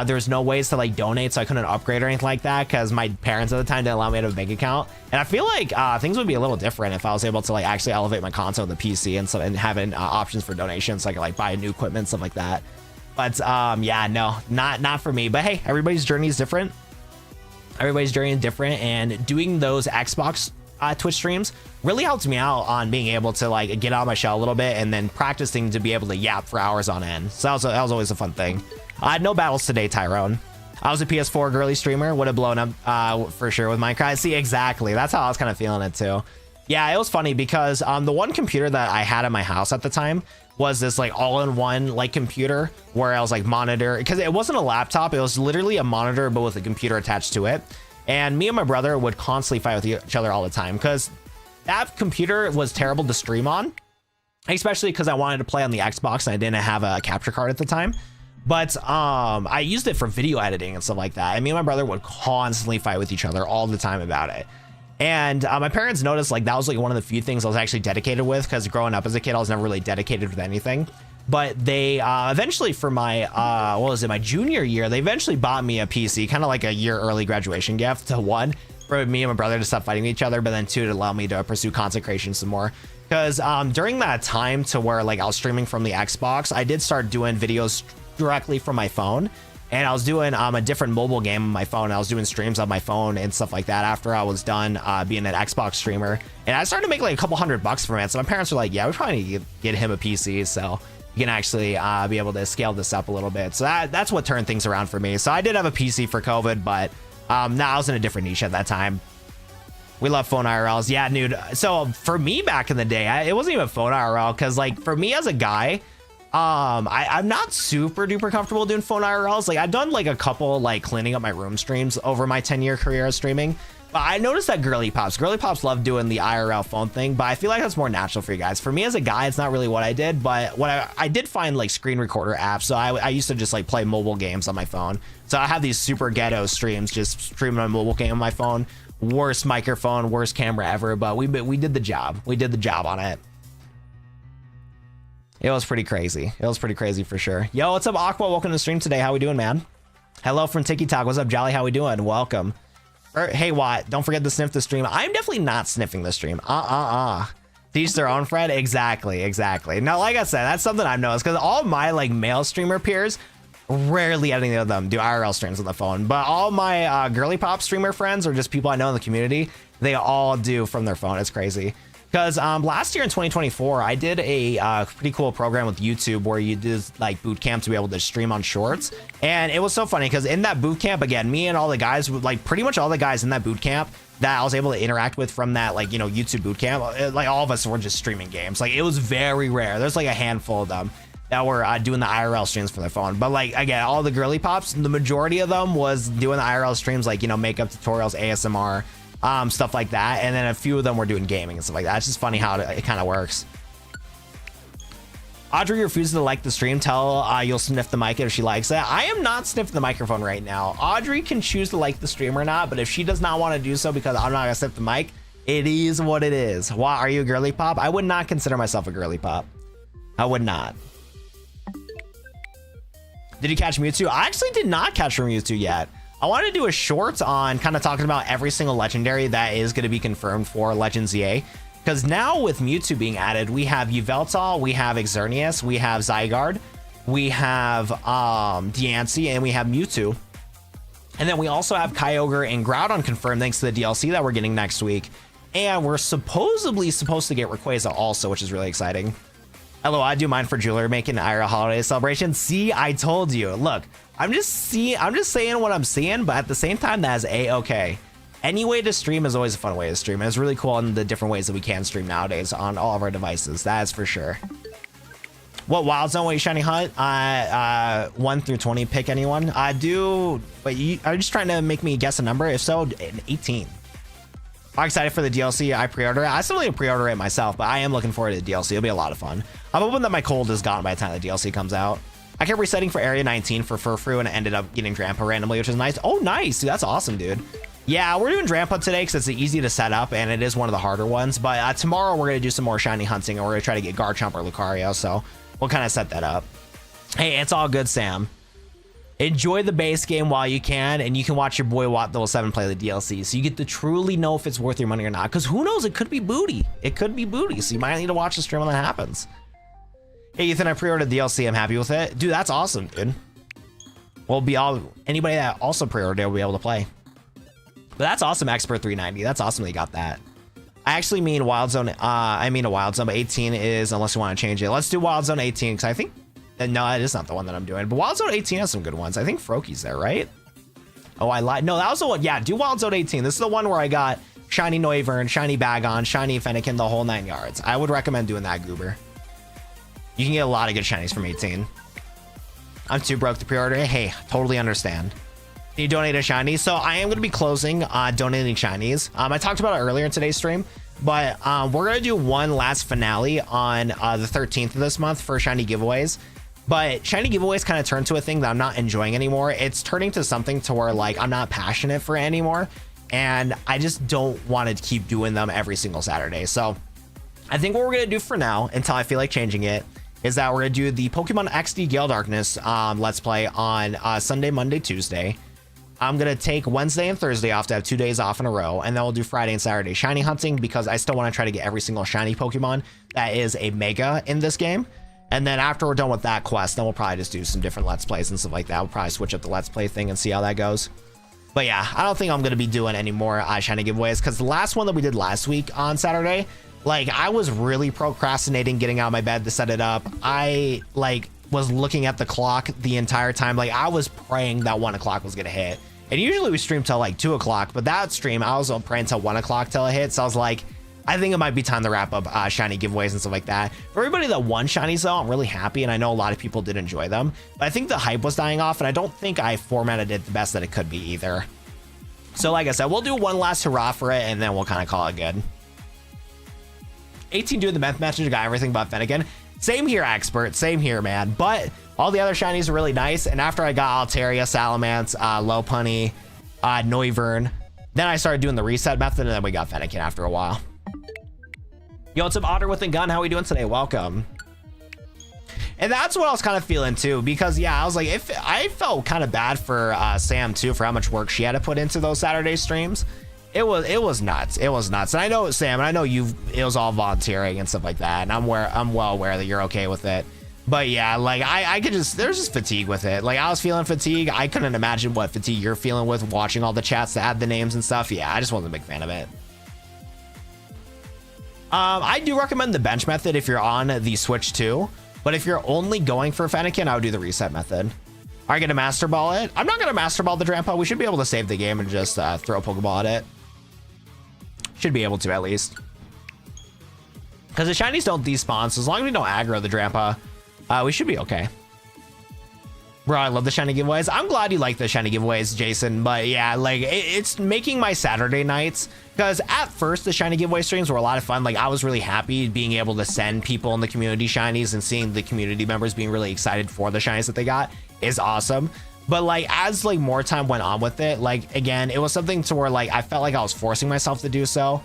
There's no ways to like donate, so I couldn't upgrade or anything like that, because my parents at the time didn't allow me to have a bank account. And I feel like things would be a little different if I was able to like actually elevate my console with the PC and so, and having options for donations, so I could like buy new equipment, stuff like that. But yeah, no, not for me. But hey, everybody's journey is different. Everybody's journey is different, and doing those Xbox Twitch streams really helped me out on being able to like get out of my shell a little bit, and then practicing to be able to yap for hours on end. So that was always a fun thing. I had no battles today, Tyrone. I was a PS4 girly streamer, would have blown up for sure with Minecraft. See, exactly. That's how I was kind of feeling it too. Yeah, it was funny because the one computer that I had at my house at the time was this like all-in-one like computer where I was like monitor, because it wasn't a laptop, it was literally a monitor but with a computer attached to it. And me and my brother would constantly fight with each other all the time, because that computer was terrible to stream on, especially because I wanted to play on the Xbox and I didn't have a capture card at the time. But I used it for video editing and stuff like that, and me and my brother would constantly fight with each other all the time about it. And my parents noticed like that was like one of the few things I was actually dedicated with, because growing up as a kid I was never really dedicated with anything. But they eventually, for my my junior year, they eventually bought me a PC, kind of like a year early graduation gift, to one, for me and my brother to stop fighting each other, but then two, to allow me to pursue content creation some more. Because during that time to where like I was streaming from the Xbox, I did start doing videos directly from my phone. And I was doing a different mobile game on my phone. I was doing streams on my phone and stuff like that after I was done being an Xbox streamer. And I started to make like a couple $100 from it. So my parents were like, yeah, we probably need to get him a PC so you can actually be able to scale this up a little bit. So that's what turned things around for me. So I did have a PC for COVID, but now I was in a different niche at that time. We love phone IRLs. Yeah, dude. So for me back in the day, it wasn't even phone IRL, because like for me as a guy, I'm not super duper comfortable doing phone IRLs. Like I've done like a couple like cleaning up my room streams over my 10-year career of streaming, but I noticed that girly pops love doing the IRL phone thing, but I feel like that's more natural for you guys. For me as a guy, it's not really what I did, but what I did find like screen recorder apps. So I used to just like play mobile games on my phone. So I have these super ghetto streams, just streaming a mobile game on my phone. Worst microphone, worst camera ever, but we did the job. We did the job on it. It was pretty crazy. It was pretty crazy for sure. Yo, what's up, Aqua? Welcome to the stream today. How we doing, man? Hello from TikTok. What's up, Jolly? How we doing? Welcome. Hey, Watt, don't forget to sniff the stream. I'm definitely not sniffing the stream. Teach their own, Fred. Exactly. Now, like I said, that's something I've noticed, because all my like male streamer peers, rarely any of them do IRL streams on the phone, but all my girly pop streamer friends, or just people I know in the community, They all do from their phone. It's crazy. Because last year in 2024, I did a pretty cool program with YouTube where you did like boot camp to be able to stream on shorts. And it was so funny because in that boot camp, again, me and all the guys, like pretty much all the guys in that boot camp that I was able to interact with from that, like, you know, YouTube boot camp, like all of us were just streaming games. Like it was very rare. There's like a handful of them that were doing the IRL streams for their phone. But like, again, all the girly pops, the majority of them was doing the IRL streams, like, you know, makeup tutorials, ASMR, stuff like that. And then a few of them were doing gaming and stuff like that. It's just funny how it kind of works. Audrey refuses to like the stream. Tell you'll sniff the mic if she likes it. I am not sniffing the microphone right now. Audrey can choose to like the stream or not, but if she does not want to do so because I'm not gonna sniff the mic, it is what it is. Why are you a girly pop? I would not consider myself a girly pop. I would not. Did you catch Mewtwo? I actually did not catch Mewtwo yet. I wanted to do a short on kind of talking about every single legendary that is going to be confirmed for Legends EA. Because now with Mewtwo being added, we have Yveltal, we have Xerneas, we have Zygarde, we have Diancie, and we have Mewtwo. And then we also have Kyogre and Groudon confirmed thanks to the DLC that we're getting next week. And we're supposedly supposed to get Rayquaza also, which is really exciting. Hello, I do mine for jewelry making IRL holiday celebration. See, I told you. Look, I'm just saying what I'm seeing, but at the same time, that is a-okay. Any way to stream is always a fun way to stream. It's really cool in the different ways that we can stream nowadays on all of our devices. That is for sure. What wild zone will you shiny hunt? 1 through 20, pick anyone. I do, but you are just trying to make me guess a number. If so, 18. I'm excited for the DLC. I pre-order it. I still need to pre-order it myself, but I am looking forward to the DLC. It'll be a lot of fun. I'm hoping that my cold is gone by the time the DLC comes out. I kept resetting for Area 19 for Furfrou and it ended up getting Drampa randomly, which is nice. Oh, nice. Dude, that's awesome, dude. Yeah, we're doing Drampa today because it's easy to set up and it is one of the harder ones. But tomorrow we're going to do some more shiny hunting and we're going to try to get Garchomp or Lucario. So we'll kind of set that up. Hey, it's all good, Sam. Enjoy the base game while you can, and you can watch your boy Watt07 play the DLC, so you get to truly know if it's worth your money or not. Because who knows, it could be booty. It could be booty, so you might need to watch the stream when that happens. Hey, Ethan, I pre-ordered the DLC. I'm happy with it. Dude, that's awesome, dude. Anybody that also pre-ordered it will be able to play. But that's awesome, Expert 390. That's awesome that you got that. I actually mean Wild Zone. I mean a Wild Zone, but 18 is, unless you want to change it. Let's do Wild Zone 18, because I think... No, it is not the one that I'm doing. But Wild Zone 18 has some good ones. I think Froakie's there, right? Oh, I lied. No, that was the one. Yeah, do Wild Zone 18. This is the one where I got Shiny Noivern, Shiny Bagon, Shiny Fennekin, the whole 9 yards. I would recommend doing that, Goober. You can get a lot of good shinies from 18. I'm too broke to pre-order. Hey, totally understand. Can you donate a shiny? So I am going to be closing donating shinies. I talked about it earlier in today's stream, but we're going to do one last finale on the 13th of this month for shiny giveaways. But shiny giveaways kind of turned to a thing that I'm not enjoying anymore. It's turning to something to where like I'm not passionate for it anymore. And I just don't want to keep doing them every single Saturday. So I think what we're going to do for now, until I feel like changing it, is that we're going to do the Pokemon XD Gale Darkness Let's Play on Sunday, Monday, Tuesday. I'm going to take Wednesday and Thursday off to have 2 days off in a row. And then we'll do Friday and Saturday shiny hunting because I still want to try to get every single shiny Pokemon that is a mega in this game. And then after we're done with that quest, then we'll probably just do some different Let's Plays and stuff like that. We'll probably switch up the Let's Play thing and see how that goes. But yeah, I don't think I'm going to be doing any more shiny giveaways because the last one that we did last week on Saturday, like I was really procrastinating getting out of my bed to set it up. I like was looking at the clock the entire time. Like I was praying that 1 o'clock was going to hit. And usually we stream till like 2 o'clock, but that stream I was praying till 1 o'clock till it hit. So I was like, I think it might be time to wrap up shiny giveaways and stuff like that. For everybody that won shinies though, I'm really happy. And I know a lot of people did enjoy them, but I think the hype was dying off and I don't think I formatted it the best that it could be either. So like I said, we'll do one last hurrah for it and then we'll kind of call it good. 18 doing the meth message, got everything but Fennekin. Same here, Expert. Same here, man. But all the other shinies are really nice. And after I got Altaria, Salamence, Lopunny, Noivern, then I started doing the reset method and then we got Fennekin after a while. Yo, what's up, Otter with a Gun? How are we doing today? Welcome. And that's what I was kind of feeling too, because yeah, I was like, I felt kind of bad for Sam too, for how much work she had to put into those Saturday streams. It was nuts. It was nuts. And I know, Sam, and I know it was all volunteering and stuff like that. And I'm well aware that you're okay with it. But yeah, like I could there's just fatigue with it. Like I was feeling fatigue. I couldn't imagine what fatigue you're feeling with watching all the chats that had the names and stuff. Yeah, I just wasn't a big fan of it. I do recommend the bench method if you're on the Switch too, but if you're only going for Fennekin, I would do the reset method. Are you gonna Master Ball it? I'm not gonna Master Ball the Drampa. We should be able to save the game and just throw a Pokeball at it. Should be able to at least. Because the shinies don't despawn, so as long as we don't aggro the Drampa, we should be okay. Bro, I love the shiny giveaways. I'm glad you like the shiny giveaways, Jason. But yeah, like it's making my Saturday nights. Because at first, the shiny giveaway streams were a lot of fun. Like I was really happy being able to send people in the community shinies and seeing the community members being really excited for the shinies that they got is awesome. But like as like more time went on with it, like again, it was something to where like I felt like I was forcing myself to do so.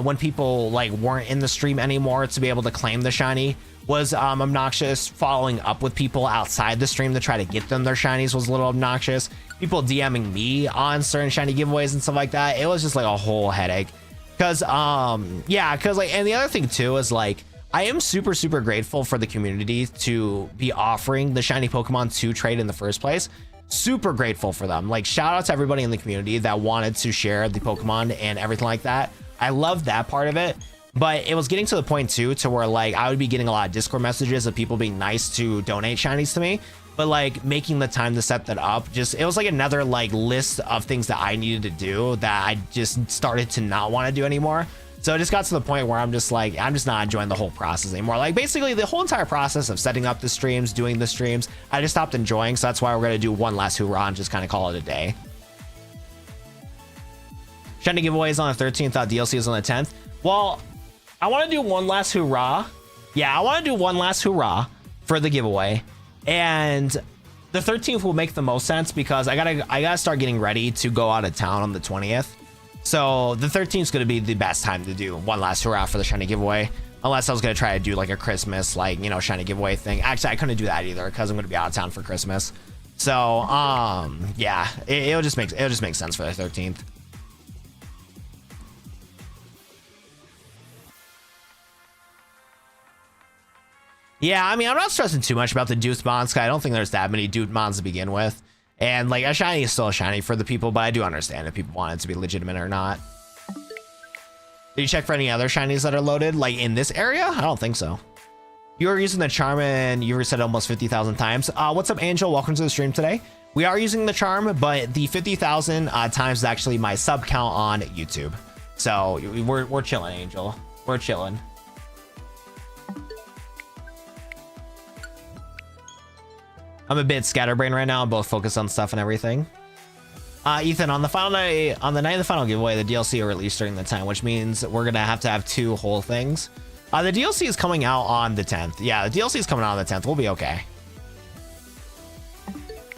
When people like weren't in the stream anymore to be able to claim the shiny was obnoxious. Following up with people outside the stream to try to get them their shinies was a little obnoxious. People DMing me on certain shiny giveaways and stuff like that. It was just like a whole headache. Cause yeah, cause like, and the other thing too is like, I am super, super grateful for the community to be offering the shiny Pokemon to trade in the first place. Super grateful for them. Like shout out to everybody in the community that wanted to share the Pokemon and everything like that. I love that part of it. But it was getting to the point too to where like I would be getting a lot of Discord messages of people being nice to donate shinies to me, but like making the time to set that up, just it was like another like list of things that I needed to do that I just started to not want to do anymore. So it just got to the point where I'm just like, I'm just not enjoying the whole process anymore. Like basically the whole entire process of setting up the streams, doing the streams, I just stopped enjoying. So that's why we're going to do one last hoorah and just kind of call it a day. Shiny giveaways on the 13th, DLC is on the 10th. Well, I want to do one last hoorah. Yeah, I want to do one last hoorah for the giveaway. And the 13th will make the most sense because I gotta start getting ready to go out of town on the 20th. So the 13th is going to be the best time to do one last hurrah for the shiny giveaway. Unless I was going to try to do like a Christmas, like, you know, shiny giveaway thing. Actually, I couldn't do that either because I'm going to be out of town for Christmas. So, yeah, it'll just make sense for the 13th. Yeah, I mean, I'm not stressing too much about the Deuce Mons. I don't think there's that many Deuce Mons to begin with. And like a shiny is still a shiny for the people, but I do understand if people want it to be legitimate or not. Did you check for any other shinies that are loaded like in this area? I don't think so. You are using the charm and you reset almost 50,000 times. What's up, Angel? Welcome to the stream today. We are using the charm, but the 50,000 times is actually my sub count on YouTube. So we're chilling, Angel. We're chilling. I'm a bit scatterbrained right now. I'm both focused on stuff and everything. Ethan, on the night of the final giveaway, the DLC are released during the time, which means we're gonna have to have two whole things. The DLC is coming out on the 10th. Yeah, the DLC is coming out on the 10th. We'll be okay.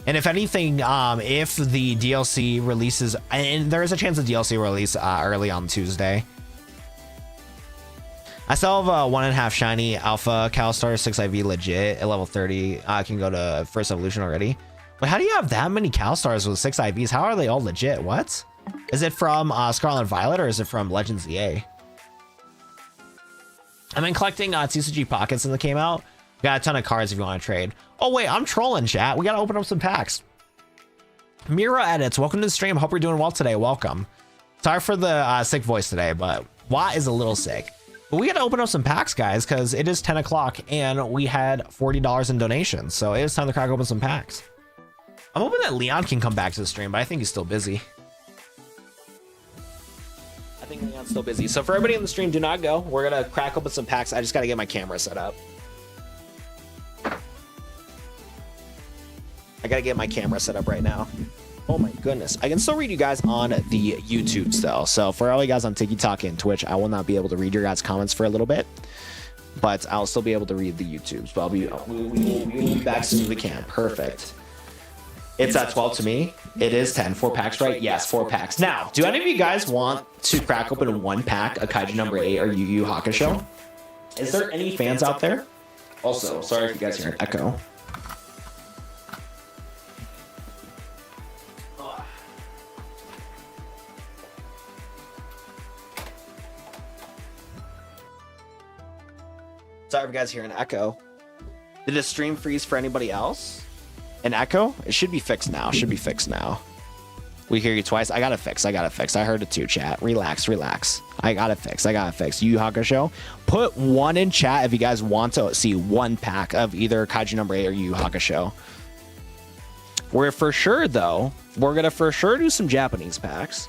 And if anything, if the DLC releases, and there is a chance the DLC will release early on Tuesday. I still have a 1.5 shiny alpha Calstar 6 IV legit at level 30. I can go to first evolution already. But how do you have that many Calstars with 6 IVs? How are they all legit? What? Is it from Scarlet Violet or is it from Legends EA? I've been collecting TCG Pockets since it came out. Got a ton of cards if you want to trade. Oh wait, I'm trolling, chat. We got to open up some packs. Mira Edits, welcome to the stream. Hope you're doing well today. Welcome. Sorry for the sick voice today, but Watt is a little sick. But we got to open up some packs, guys, because it is 10 o'clock and we had $40 in donations. So it is time to crack open some packs. I'm hoping that Leon can come back to the stream, but I think he's still busy. I think Leon's still busy. So for everybody in the stream, do not go. We're going to crack open some packs. I just got to get my camera set up. I got to get my camera set up right now. Oh my goodness. I can still read you guys on the YouTube still. So for all you guys on TikTok and Twitch, I will not be able to read your guys' comments for a little bit, but I'll still be able to read the YouTubes. But we'll be back soon as we can. Perfect. It's at 12 to me. It is 10. 4 packs, right? Yes, 4 packs. Now, do any of you guys want to crack open one pack of Kaiju number 8 or Yu Yu Hakusho? Is there any fans out there? Also, sorry if you guys hear an echo. Sorry if you guys hear an echo. Did the stream freeze for anybody else? An echo? It should be fixed now. Should be fixed now. We hear you twice. I gotta fix. I heard it too, chat. Relax. I gotta fix. Yu Yu Hakusho. Put one in chat if you guys want to see one pack of either Kaiju number 8 or Yu Yu Hakusho. We're for sure, though, we're gonna for sure do some Japanese packs.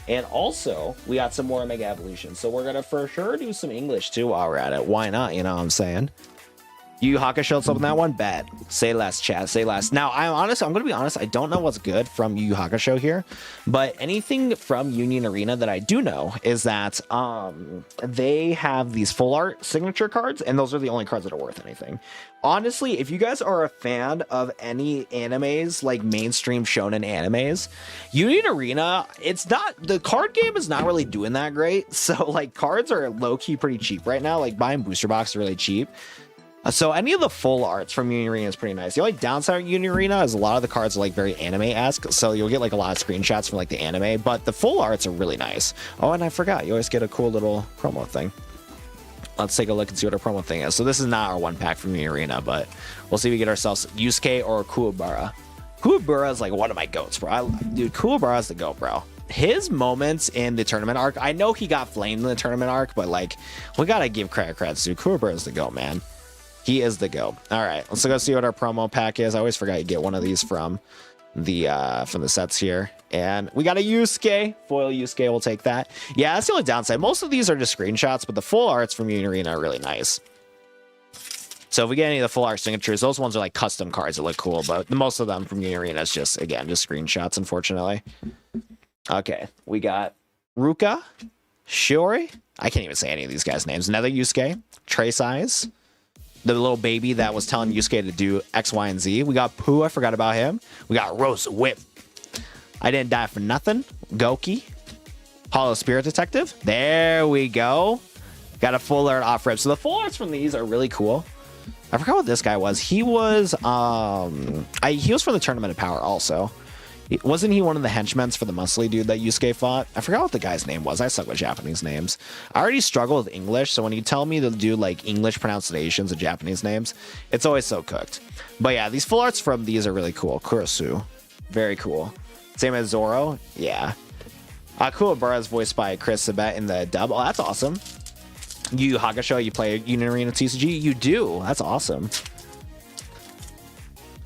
And also, we got some more Omega Evolution. So we're gonna for sure do some English too while we're at it. Why not? You know what I'm saying? Yu Yu Hakusho up in that one? Bad. Say less, chat. Say less. Now, I'm going to be honest. I don't know what's good from Yu Yu Hakusho here. But anything from Union Arena that I do know is that they have these full art signature cards. And those are the only cards that are worth anything. Honestly, if you guys are a fan of any animes, like mainstream shonen animes, Union Arena, it's not, the card game is not really doing that great. So, like, cards are low-key pretty cheap right now. Like, buying booster box is really cheap. So any of the full arts from Union Arena is pretty nice. The only downside of Union Arena is a lot of the cards are like very anime-esque, so you'll get like a lot of screenshots from like the anime, but the full arts are really nice. Oh, and I forgot, you always get a cool little promo thing. Let's take a look and see what our promo thing is. So this is not our one pack from Union Arena, but we'll see if we get ourselves Yusuke or Kuwabara. Kuwabara is like one of my goats, bro. Dude, Kuwabara is the goat, bro. His moments in the tournament arc, I know he got flamed in the tournament arc, but like, we gotta give credit, dude. Kuwabara is the goat, man. He is the go. All right, let's go see what our promo pack is. I always forgot you get one of these from the sets here. And we got a Yusuke. Foil Yusuke, we'll take that. Yeah, that's the only downside. Most of these are just screenshots, but the full arts from Union Arena are really nice. So if we get any of the full art signatures, those ones are like custom cards that look cool, but most of them from Union Arena is just, again, just screenshots, unfortunately. Okay, we got Ruka, Shiori. I can't even say any of these guys' names. Another Yusuke, Trace Eyes. The little baby that was telling Yusuke to do X, Y, and Z. We got Pooh. I forgot about him. We got Rose Whip. I didn't die for nothing. Goki. Hollow Spirit Detective. There we go. Got a full art off rip. So the full arts from these are really cool. I forgot what this guy was. He was he was from the Tournament of Power also. Wasn't he one of the henchmen for the muscly dude that Yusuke fought? I forgot what the guy's name was. I suck with Japanese names. I already struggle with English, so when you tell me to do like English pronunciations of Japanese names, it's always so cooked. But yeah, these full arts from these are really cool. Kurosu, very cool. Same as Zoro, yeah. Kuwabara is voiced by Chris Sabat in the dub. Oh, that's awesome. Yu Yu Hakusho, you play Union Arena TCG? You do. That's awesome.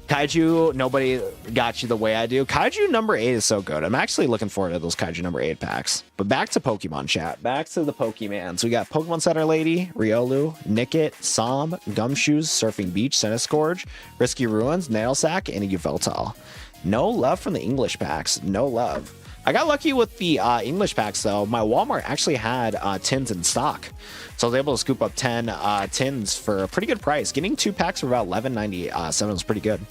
Kaiju, nobody got you the way I do. Kaiju number 8 is so good. I'm actually looking forward to those Kaiju number 8 packs. But back to Pokemon chat. Back to the Pokemans. We got Pokemon Center Lady, Riolu, Nickit, Som, Gumshoes, Surfing Beach, Centiscourge, Risky Ruins, Nailsack, and a Yveltal. No love from the English packs. No love. I got lucky with the English packs, though. My Walmart actually had tins in stock. So I was able to scoop up 10 tins for a pretty good price. Getting 2 packs for about $11.97 was pretty good.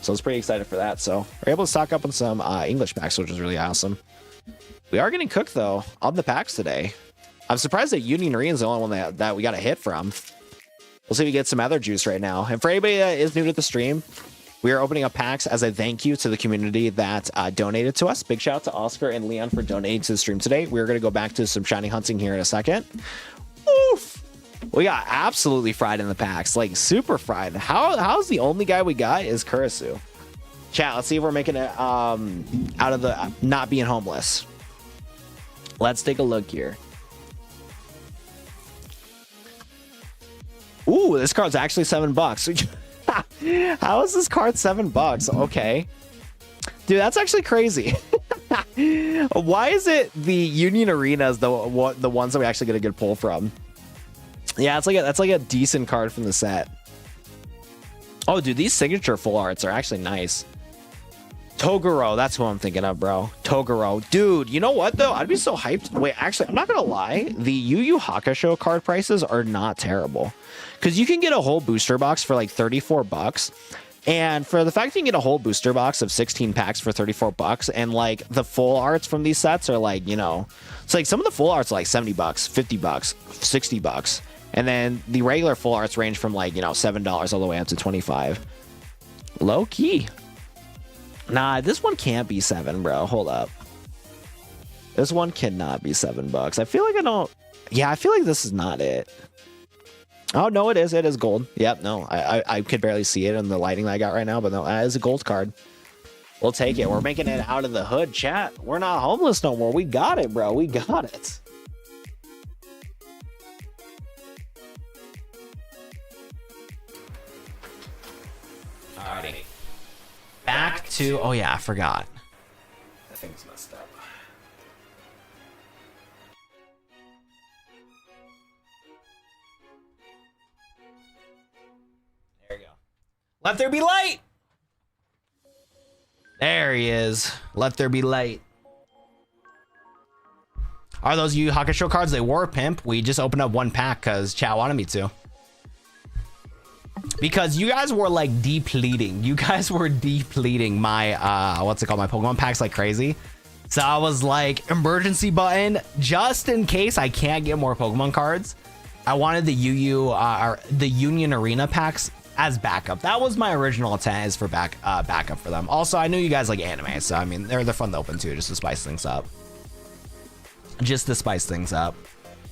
So I was pretty excited for that. So we're able to stock up on some English packs, which is really awesome. We are getting cooked, though, on the packs today. I'm surprised that Union Arena is the only one that we got a hit from. We'll see if we get some other juice right now. And for anybody that is new to the stream, we are opening up packs as a thank you to the community that donated to us. Big shout out to Oscar and Leon for donating to the stream today. We're going to go back to some shiny hunting here in a second. Oof! We got absolutely fried in the packs, like super fried. How's the only guy we got is Kurisu. Chat, let's see if we're making it out of the not being homeless. Let's take a look here. Ooh, this card's actually $7. How is this card $7? Okay, dude, that's actually crazy. Why is it the Union Arena is the ones that we actually get a good pull from? Yeah, that's like a decent card from the set. Oh, dude, these signature full arts are actually nice. Toguro, that's who I'm thinking of, bro. Toguro. Dude, you know what, though? I'd be so hyped. Wait, actually, I'm not going to lie. The Yu Yu Hakusho card prices are not terrible. Because you can get a whole booster box for like $34. And for the fact that you can get a whole booster box of 16 packs for $34, and like the full arts from these sets are like, you know, it's like some of the full arts are like $70, $50, $60. And then the regular full arts range from like, you know, $7 all the way up to $25. Low key. Nah, this one can't be $7, bro. Hold up. This one cannot be $7. I feel like I don't. Yeah, I feel like this is not it. Oh, no, it is. It is gold. Yep, no. I could barely see it in the lighting that I got right now, but no, it is a gold card. We'll take it. We're making it out of the hood, chat. We're not homeless no more. We got it, bro. We got it. Alrighty. Back to... Oh, yeah, I forgot. That thing's messed up. There you go. Let there be light! There he is. Let there be light. Are those Yu Yu Hakusho cards? They were, pimp. We just opened up one pack because chat wanted me to. Because you guys were like depleting. You guys were depleting my, what's it called? My Pokemon packs like crazy. So I was like, emergency button, just in case I can't get more Pokemon cards. I wanted the the Union Arena packs as backup. That was my original intent, is for backup for them. Also, I knew you guys like anime, so I mean, they're fun to open too, just to spice things up. Just to spice things up.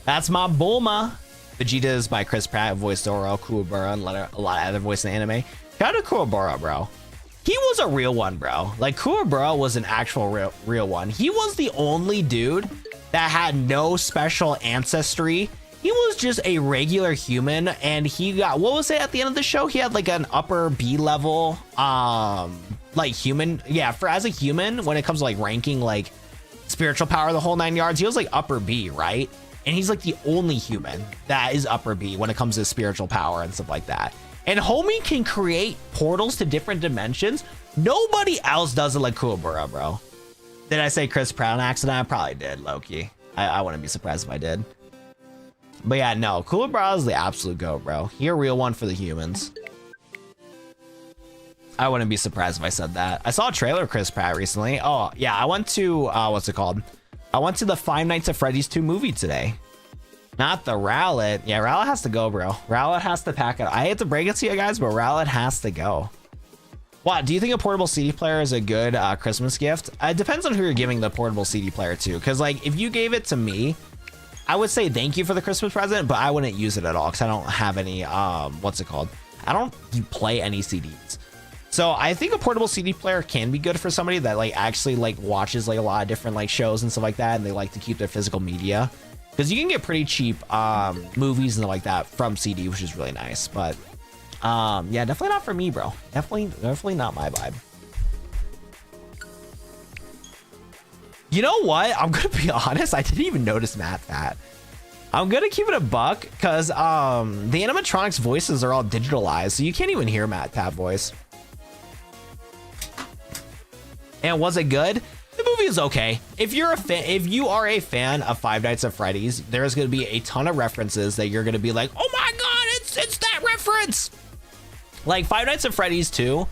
That's my Bulma. Vegeta is by Chris Pratt, voiced Oro, Kuwabara, and a lot of other voices in anime. Shout out to Kuwabara, bro. He was a real one, bro. Like, Kuwabara was an actual real one. He was the only dude that had no special ancestry. He was just a regular human, and he got, what was it at the end of the show? He had like an upper B level, like human. Yeah, for as a human, when it comes to like ranking, like spiritual power, the whole 9 yards, he was like upper B, right? And he's like the only human that is upper B when it comes to spiritual power and stuff like that. And homie can create portals to different dimensions. Nobody else does it like Kuwabara, bro. Did I say Chris Pratt on accident? I probably did, low-key. I wouldn't be surprised if I did. But yeah, no, Kuwabara is the absolute GOAT, bro. He a real one for the humans. I wouldn't be surprised if I said that. I saw a trailer of Chris Pratt recently. Oh, yeah, I went to, what's it called? I went to the Five Nights at Freddy's 2 movie today. Not the Rowlet. Yeah, Rowlet has to go, bro. Rowlet has to pack it. I hate to break it to you guys, but Rowlet has to go. What, do you think a portable CD player is a good Christmas gift? It depends on who you're giving the portable CD player to. Because, like, if you gave it to me, I would say thank you for the Christmas present, but I wouldn't use it at all because I don't have any, what's it called? I don't play any CDs. So I think a portable CD player can be good for somebody that like actually like watches like a lot of different like shows and stuff like that, and they like to keep their physical media, because you can get pretty cheap movies and stuff like that from CD, which is really nice. But yeah, definitely not for me, bro. Definitely not my vibe. You know what? I'm gonna be honest. I didn't even notice Matt Pat. I'm gonna keep it a buck because the animatronics voices are all digitalized, so you can't even hear Matt Pat voice. And was it good? The movie is okay. If you're a fan, if you are a fan of Five Nights at Freddy's, there's gonna be a ton of references that you're gonna be like, oh my god, it's that reference. Like Five Nights at Freddy's 2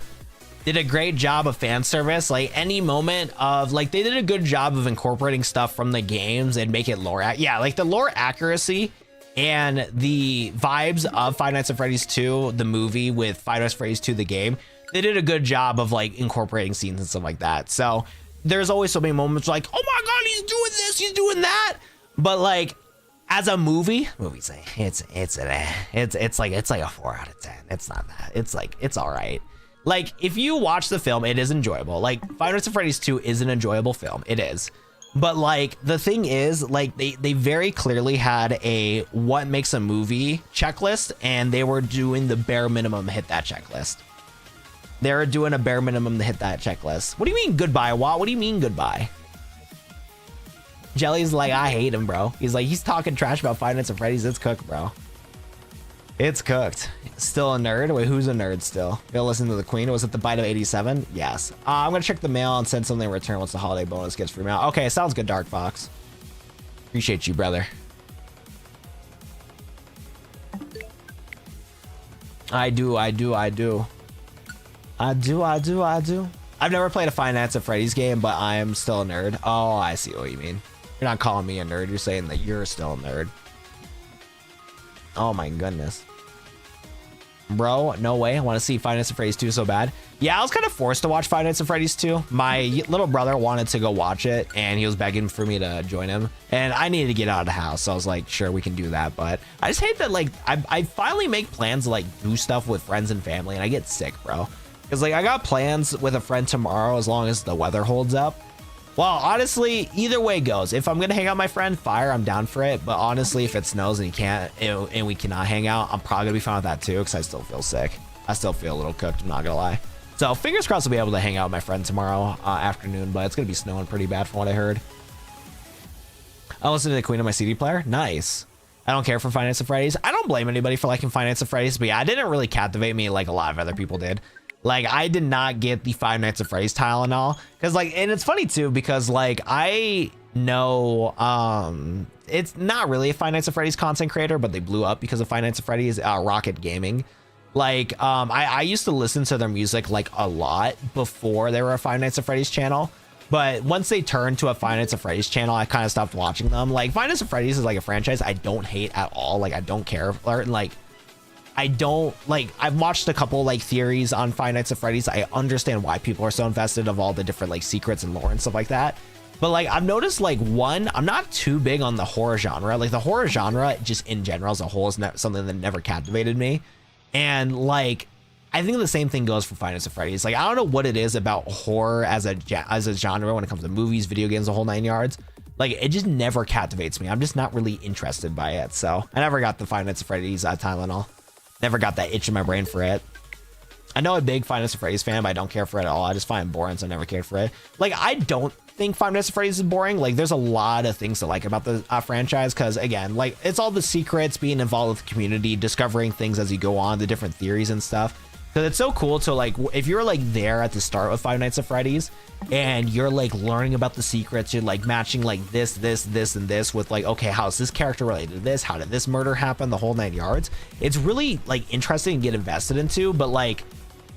did a great job of fan service. Like any moment of like, they did a good job of incorporating stuff from the games and make it lore. Yeah, like the lore accuracy and the vibes of Five Nights at Freddy's 2, the movie, with Five Nights at Freddy's 2, the game. They did a good job of like incorporating scenes and stuff like that. So there's always so many moments like, oh my god, he's doing this, he's doing that. But like as a movie, it's like a 4 out of 10. It's not that. It's like, it's all right. Like if you watch the film, it is enjoyable. Like Five Nights at Freddy's 2 is an enjoyable film. It is. But like the thing is, like they very clearly had a what makes a movie checklist, and they were doing the bare minimum to hit that checklist. They're doing a bare minimum to hit that checklist. What do you mean goodbye, Wat? What do you mean goodbye? Jelly's like, I hate him, bro. He's like, he's talking trash about Five Nights at Freddy's. It's cooked, bro. It's cooked. Still a nerd? Wait, who's a nerd still? You'll listen to the Queen. Was it the bite of 87? Yes. I'm going to check the mail and send something in return once the holiday bonus gets free mail. Okay, sounds good, Dark Fox. Appreciate you, brother. I do. I've never played a Five Nights at Freddy's game, but I am still a nerd. Oh, I see what you mean. You're not calling me a nerd. You're saying that you're still a nerd. Oh my goodness. Bro, no way. I want to see Five Nights at Freddy's 2 so bad. Yeah, I was kind of forced to watch Five Nights at Freddy's 2. My little brother wanted to go watch it, and he was begging for me to join him. And I needed to get out of the house, so I was like, sure, we can do that. But I just hate that, like, I finally make plans to, like, do stuff with friends and family, and I get sick, bro. Because like I got plans with a friend tomorrow as long as the weather holds up. Well, honestly, either way goes. If I'm gonna hang out with my friend, fire, I'm down for it. But honestly, if it snows and he can't, and we cannot hang out, I'm probably gonna be fine with that too, because I still feel sick. I still feel a little cooked, I'm not gonna lie. So fingers crossed I'll be able to hang out with my friend tomorrow afternoon, but it's gonna be snowing pretty bad from what I heard. I listen to the Queen of my CD player. Nice. I don't care for Five Nights at Freddy's. I don't blame anybody for liking Five Nights at Freddy's, but yeah, it didn't really captivate me like a lot of other people did. Like, I did not get the Five Nights at Freddy's tile and all. Because, like, and it's funny, too, because, like, I know, it's not really a Five Nights at Freddy's content creator, but they blew up because of Five Nights at Freddy's, Rocket Gaming. Like, I used to listen to their music, like, a lot before they were a Five Nights at Freddy's channel. But once they turned to a Five Nights at Freddy's channel, I kind of stopped watching them. Like, Five Nights at Freddy's is, like, a franchise I don't hate at all. Like, I don't care. Or, like, I don't like, I've watched a couple like theories on Five Nights at Freddy's. I understand why people are so invested of all the different like secrets and lore and stuff like that. But like, I've noticed like one, I'm not too big on the horror genre. Like the horror genre just in general as a whole is something that never captivated me. And like, I think the same thing goes for Five Nights at Freddy's. Like, I don't know what it is about horror as a genre when it comes to movies, video games, the whole 9 yards. Like, it just never captivates me. I'm just not really interested by it. So I never got the Five Nights at Freddy's Tylenol. Never got that itch in my brain for it. I know I'm a big Five Nights at Freddy's fan, but I don't care for it at all. I just find it boring, so I never cared for it. Like, I don't think Five Nights at Freddy's is boring. Like, there's a lot of things to like about the franchise, because, again, like, it's all the secrets, being involved with the community, discovering things as you go on, the different theories and stuff. Because it's so cool to, like, if you're, like, there at the start of Five Nights at Freddy's, and you're, like, learning about the secrets, you're, like, matching, like, this, and this with, like, okay, how's this character related to this? How did this murder happen? The whole 9 yards. It's really, like, interesting to get invested into, but, like,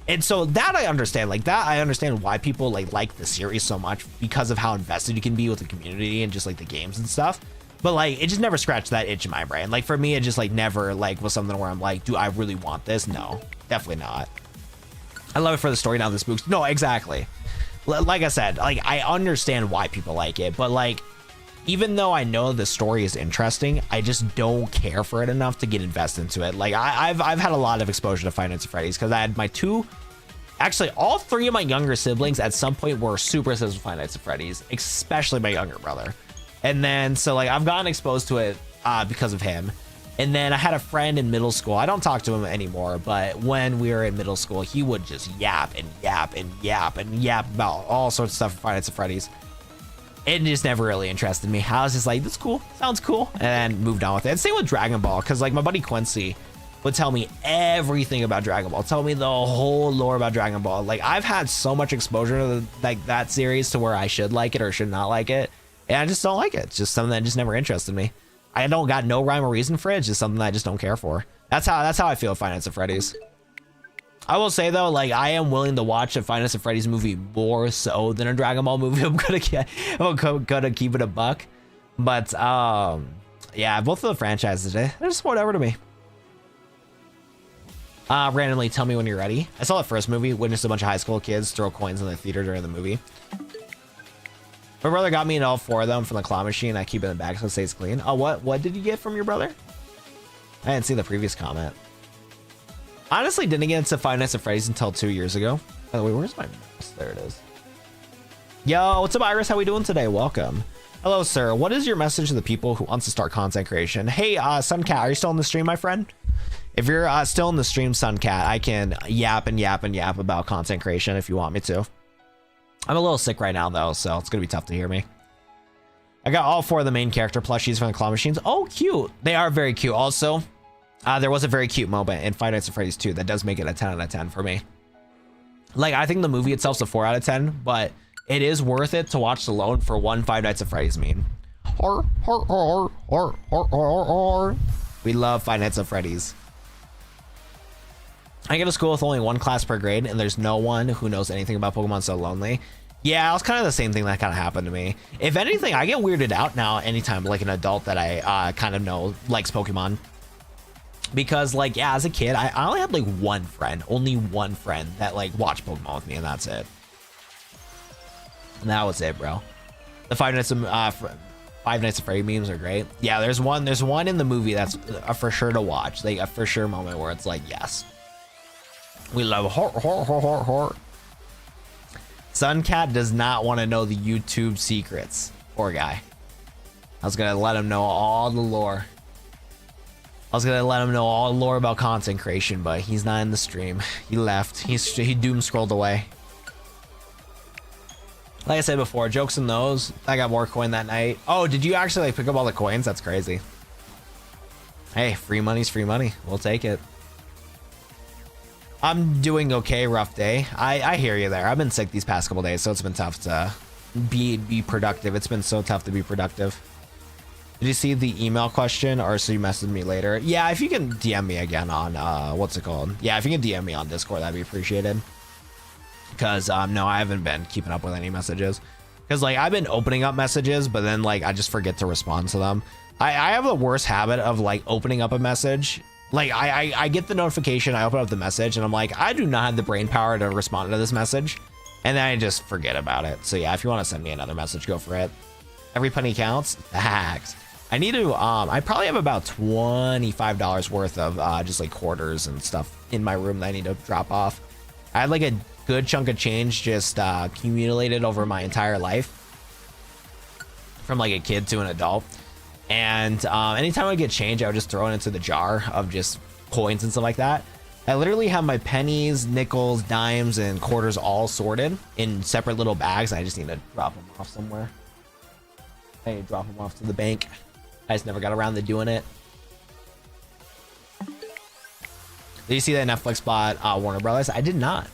and so that I understand. Like, that I understand why people, like the series so much, because of how invested you can be with the community and just, like, the games and stuff. But, like, it just never scratched that itch in my brain. Like, for me, it just, like, never, like, was something where I'm like, do I really want this? No. Definitely not. I love it for the story, now the spooks. No, exactly. Like I said, like, I understand why people like it, but like, even though I know the story is interesting, I just don't care for it enough to get invested into it. Like, I've had a lot of exposure to Five Nights at Freddy's because I had my actually all three of my younger siblings at some point were super obsessed with Five Nights at Freddy's, especially my younger brother. And then, so like, I've gotten exposed to it because of him. And then I had a friend in middle school. I don't talk to him anymore, but when we were in middle school, he would just yap and yap and yap and yap about all sorts of stuff for Five Nights at Freddy's. It just never really interested me. I was just like, that's cool, sounds cool, and moved on with it. And same with Dragon Ball, because like my buddy Quincy would tell me everything about Dragon Ball, tell me the whole lore about Dragon Ball. Like, I've had so much exposure to like that series to where I should like it or should not like it, and I just don't like it. It's just something that just never interested me. I don't got no rhyme or reason for it. It's just something that I just don't care for. That's how I feel with Five Nights at Freddy's. I will say though, like, I am willing to watch a Five Nights at Freddy's movie more so than a Dragon Ball movie. I'm gonna keep it a buck. But yeah, both of the franchises, they're just whatever to me. Randomly tell me when you're ready. I saw the first movie, witnessed a bunch of high school kids throw coins in the theater during the movie. My brother got me in all 4 of them from the claw machine. I keep it in the bag so it stays clean. Oh, what did you get from your brother? I didn't see the previous comment. Honestly, didn't get into Five Nights at Freddy's until 2 years ago. By the way, where's my mouse? There it is. Yo, what's up, Iris? How we doing today? Welcome. Hello, sir. What is your message to the people who wants to start content creation? Hey, Suncat, are you still in the stream, my friend? If you're still in the stream, Suncat, I can yap and yap and yap about content creation if you want me to. I'm a little sick right now, though, so it's going to be tough to hear me. I got all 4 of the main character plushies from the claw machines. Oh, cute. They are very cute. Also, there was a very cute moment in Five Nights at Freddy's 2 that does make it a 10 out of 10 for me. Like, I think the movie itself's a 4 out of 10, but it is worth it to watch alone for one Five Nights at Freddy's meme. We love Five Nights at Freddy's. I go to school with only 1 class per grade, and there's no one who knows anything about Pokemon So Lonely. Yeah, it was kind of the same thing that kind of happened to me. If anything, I get weirded out now anytime like an adult that I kind of know likes Pokemon. Because like, yeah, as a kid, I only had like only one friend that like watched Pokemon with me, and that's it. And that was it, bro. The Five Nights at Freddy memes are great. Yeah, there's one in the movie that's for sure to watch. Like a for sure moment where it's like, yes. We love horror. Suncat does not want to know the YouTube secrets. Poor guy. I was gonna let him know all the lore. I was gonna let him know all the lore about content creation, but he's not in the stream. He left. He doom scrolled away. Like I said before, jokes on those. I got more coin that night. Oh, did you actually like pick up all the coins? That's crazy. Hey, free money's free money. We'll take it. I'm doing okay. Rough day. I hear you there. I've been sick these past couple days, so it's been tough to be productive. It's been so tough to be productive. Did you see the email question, or so you messaged me later? Yeah, if you can DM me again on what's it called? Yeah, if you can DM me on Discord, that'd be appreciated. Because no, I haven't been keeping up with any messages. Because like I've been opening up messages, but then like I just forget to respond to them. I have the worst habit of like opening up a message. Like I get the notification, I open up the message, and I'm like, I do not have the brain power to respond to this message, and then I just forget about it. So yeah, if you want to send me another message, go for it. Every penny counts. Facts. I need to I probably have about $25 worth of just like quarters and stuff in my room that I need to drop off. I had like a good chunk of change just accumulated over my entire life, from like a kid to an adult. And anytime I get change, I would just throw it into the jar of just coins and stuff like that. I literally have my pennies, nickels, dimes, and quarters all sorted in separate little bags. I just need to drop them off somewhere. I need to drop them off to the bank. I just never got around to doing it. Did you see that Netflix bought Warner Brothers? I did not.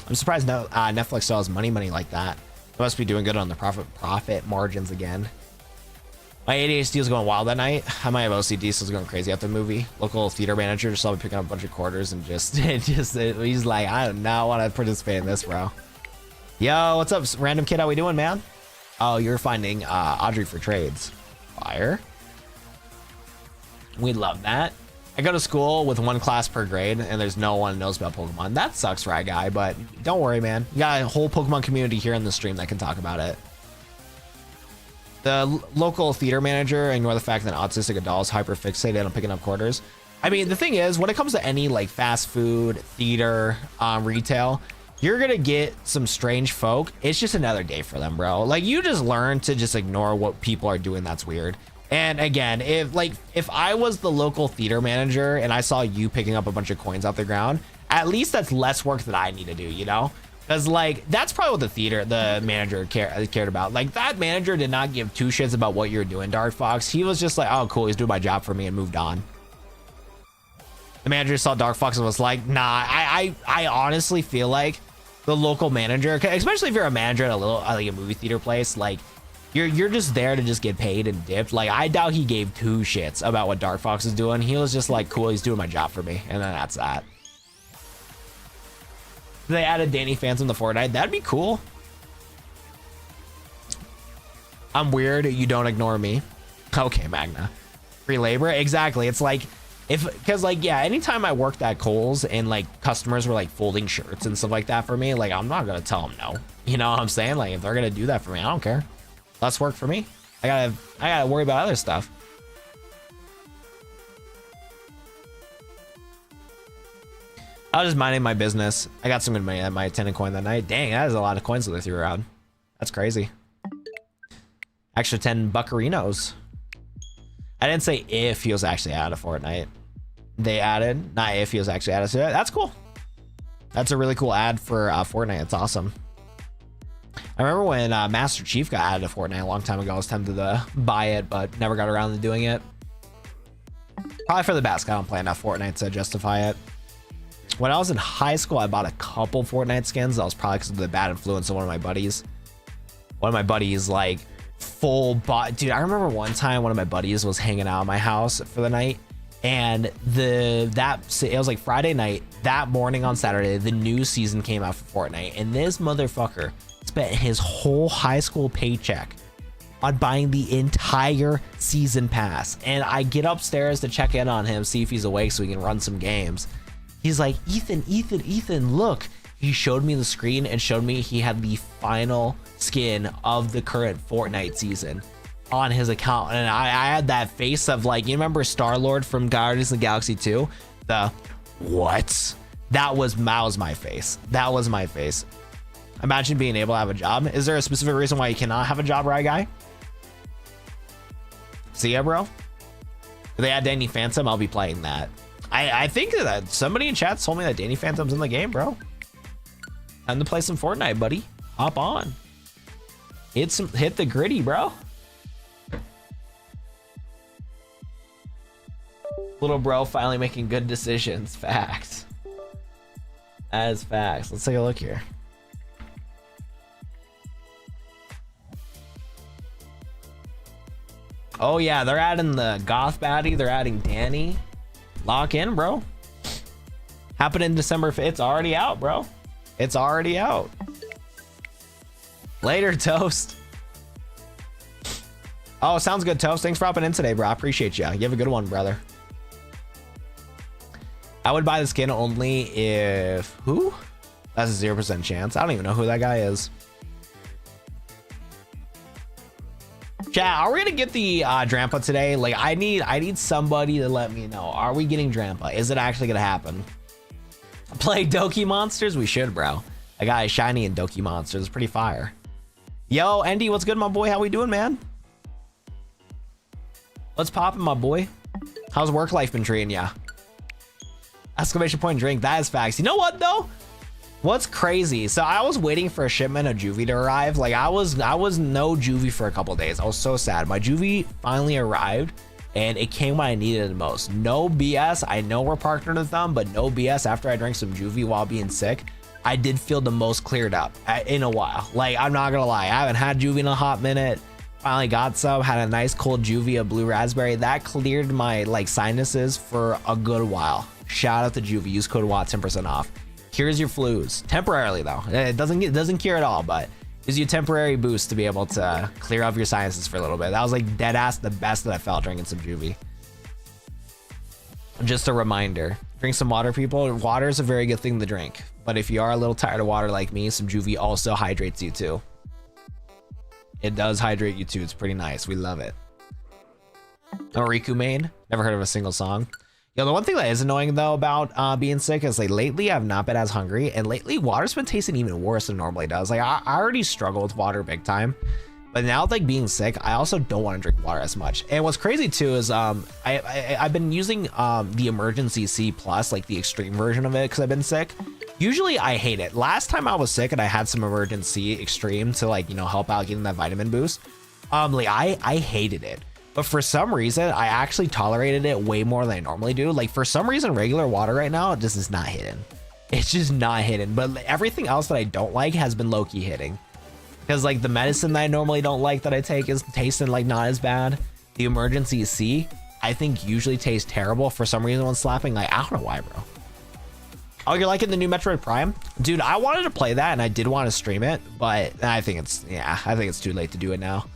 I'm surprised no Netflix still has money like that. It must be doing good on the profit margins again. My ADHD was going wild that night. I might have OCD, so I was going crazy after the movie. Local theater manager just saw me picking up a bunch of quarters and he's like, I do not want to participate in this, bro. Yo, what's up, random kid? How we doing, man? Oh, you're finding Audrey for trades. Fire. We love that. I go to school with one class per grade, and there's no one who knows about Pokemon. That sucks, right, guy? But don't worry, man. You got a whole Pokemon community here in the stream that can talk about it. The local theater manager ignore the fact that an autistic adult is hyper fixated on picking up quarters. I mean, the thing is, when it comes to any like fast food, theater, retail, you're gonna get some strange folk. It's just another day for them, bro. Like, you just learn to just ignore what people are doing that's weird. And again, if I was the local theater manager and I saw you picking up a bunch of coins off the ground, at least that's less work that I need to do, you know? Because like that's probably what the manager cared about. Like, that manager did not give two shits about what you're doing, Dark Fox. He was just like, oh cool, he's doing my job for me, and moved on. The manager saw Dark Fox and was like, nah. I honestly feel like the local manager, especially if you're a manager at a little like a movie theater place, like you're just there to just get paid and dipped. Like, I doubt he gave two shits about what Dark Fox is doing. He was just like, cool, he's doing my job for me, and then that's that. They added Danny Phantom to Fortnite. That'd be cool. I'm weird. You don't ignore me. Okay, Magna. Free labor. Exactly. It's like, because like, yeah, anytime I worked at Kohl's and like customers were like folding shirts and stuff like that for me, like, I'm not going to tell them no. You know what I'm saying? Like, if they're going to do that for me, I don't care. Less work for me. I gotta worry about other stuff. I was just minding my business. I got some good money at my attendant coin that night. Dang, that is a lot of coins that they threw around. That's crazy. Extra 10 buccarinos. I didn't say if he was actually out of Fortnite. They added, not if he was actually added to it. That's cool. That's a really cool ad for Fortnite. It's awesome. I remember when Master Chief got added to Fortnite a long time ago. I was tempted to buy it, but never got around to doing it. Probably for the best. I don't play enough Fortnite to justify it. When I was in high school, I bought a couple Fortnite skins. That was probably because of the bad influence of one of my buddies. One of my buddies, like, full bought. Dude, I remember one time one of my buddies was hanging out at my house for the night, and it was like Friday night. That morning on Saturday, the new season came out for Fortnite, and this motherfucker spent his whole high school paycheck on buying the entire season pass. And I get upstairs to check in on him, see if he's awake so we can run some games. He's like, Ethan, look. He showed me the screen and showed me he had the final skin of the current Fortnite season on his account. And I had that face of, like, you remember Star-Lord from Guardians of the Galaxy 2? The what? That was my face. That was my face. Imagine being able to have a job. Is there a specific reason why you cannot have a job, right, guy? See ya, bro? If they add Danny Phantom, I'll be playing that. I think that somebody in chat told me that Danny Phantom's in the game, bro. Time to play some Fortnite, buddy. Hop on. Hit the gritty, bro. Little bro finally making good decisions. Facts. That is facts. Let's take a look here. Oh yeah, they're adding the goth baddie. They're adding Danny. Lock in, bro. Happening December 5th. It's already out, bro. It's already out. Later, Toast. Oh, sounds good, Toast. Thanks for hopping in today, bro. I appreciate you. You have a good one, brother. I would buy the skin only if... Who? That's a 0% chance. I don't even know who that guy is. Chat, are we gonna get the Drampa today? Like, I need somebody to let me know. Are we getting Drampa? Is it actually gonna happen? Play Doki Monsters? We should, bro. I got a shiny in Doki Monsters. It's pretty fire. Yo, Andy, what's good, my boy? How we doing, man? What's poppin', my boy? How's work life been treating ya? Exclamation point drink. That is facts. You know what though? What's crazy? So I was waiting for a shipment of juvie to arrive. Like I was no juvie for a couple days. I was so sad. My juvie finally arrived and it came when I needed it the most. No BS. I know we're partnered with them, but no BS. After I drank some juvie while being sick, I did feel the most cleared up in a while. Like I'm not gonna lie, I haven't had juvie in a hot minute. Finally got some, had a nice cold juvie of blue raspberry. That cleared my like sinuses for a good while. Shout out to juvie. Use code WATT 10% off. Cures your flus temporarily though. It doesn't cure it all, but gives you a temporary boost to be able to clear off your sinuses for a little bit. That was like dead ass the best that I felt drinking some juvie. Just a reminder, drink some water, people. Water is a very good thing to drink, but if you are a little tired of water like me, some juvie also hydrates you too. It does hydrate you too. It's pretty nice. We love it. No Riku main. Never heard of a single song. Yo, the one thing that is annoying though about being sick is like lately I've not been as hungry, and lately water's been tasting even worse than it normally does. Like I already struggle with water big time, but now like being sick, I also don't want to drink water as much. And what's crazy too is I've been using the emergency C plus, like the extreme version of it, because I've been sick. Usually I hate it. Last time I was sick and I had some emergency extreme to like, you know, help out getting that vitamin boost. Like I hated it. But for some reason, I actually tolerated it way more than I normally do. Like for some reason, regular water right now just is not hitting. It's just not hitting. But everything else that I don't like has been low-key hitting. Because like the medicine that I normally don't like that I take is tasting like not as bad. The emergency C, I think usually tastes terrible for some reason when slapping. Like I don't know why, bro. Oh, you're liking the new Metroid Prime? Dude, I wanted to play that and I did want to stream it, but I think it's too late to do it now.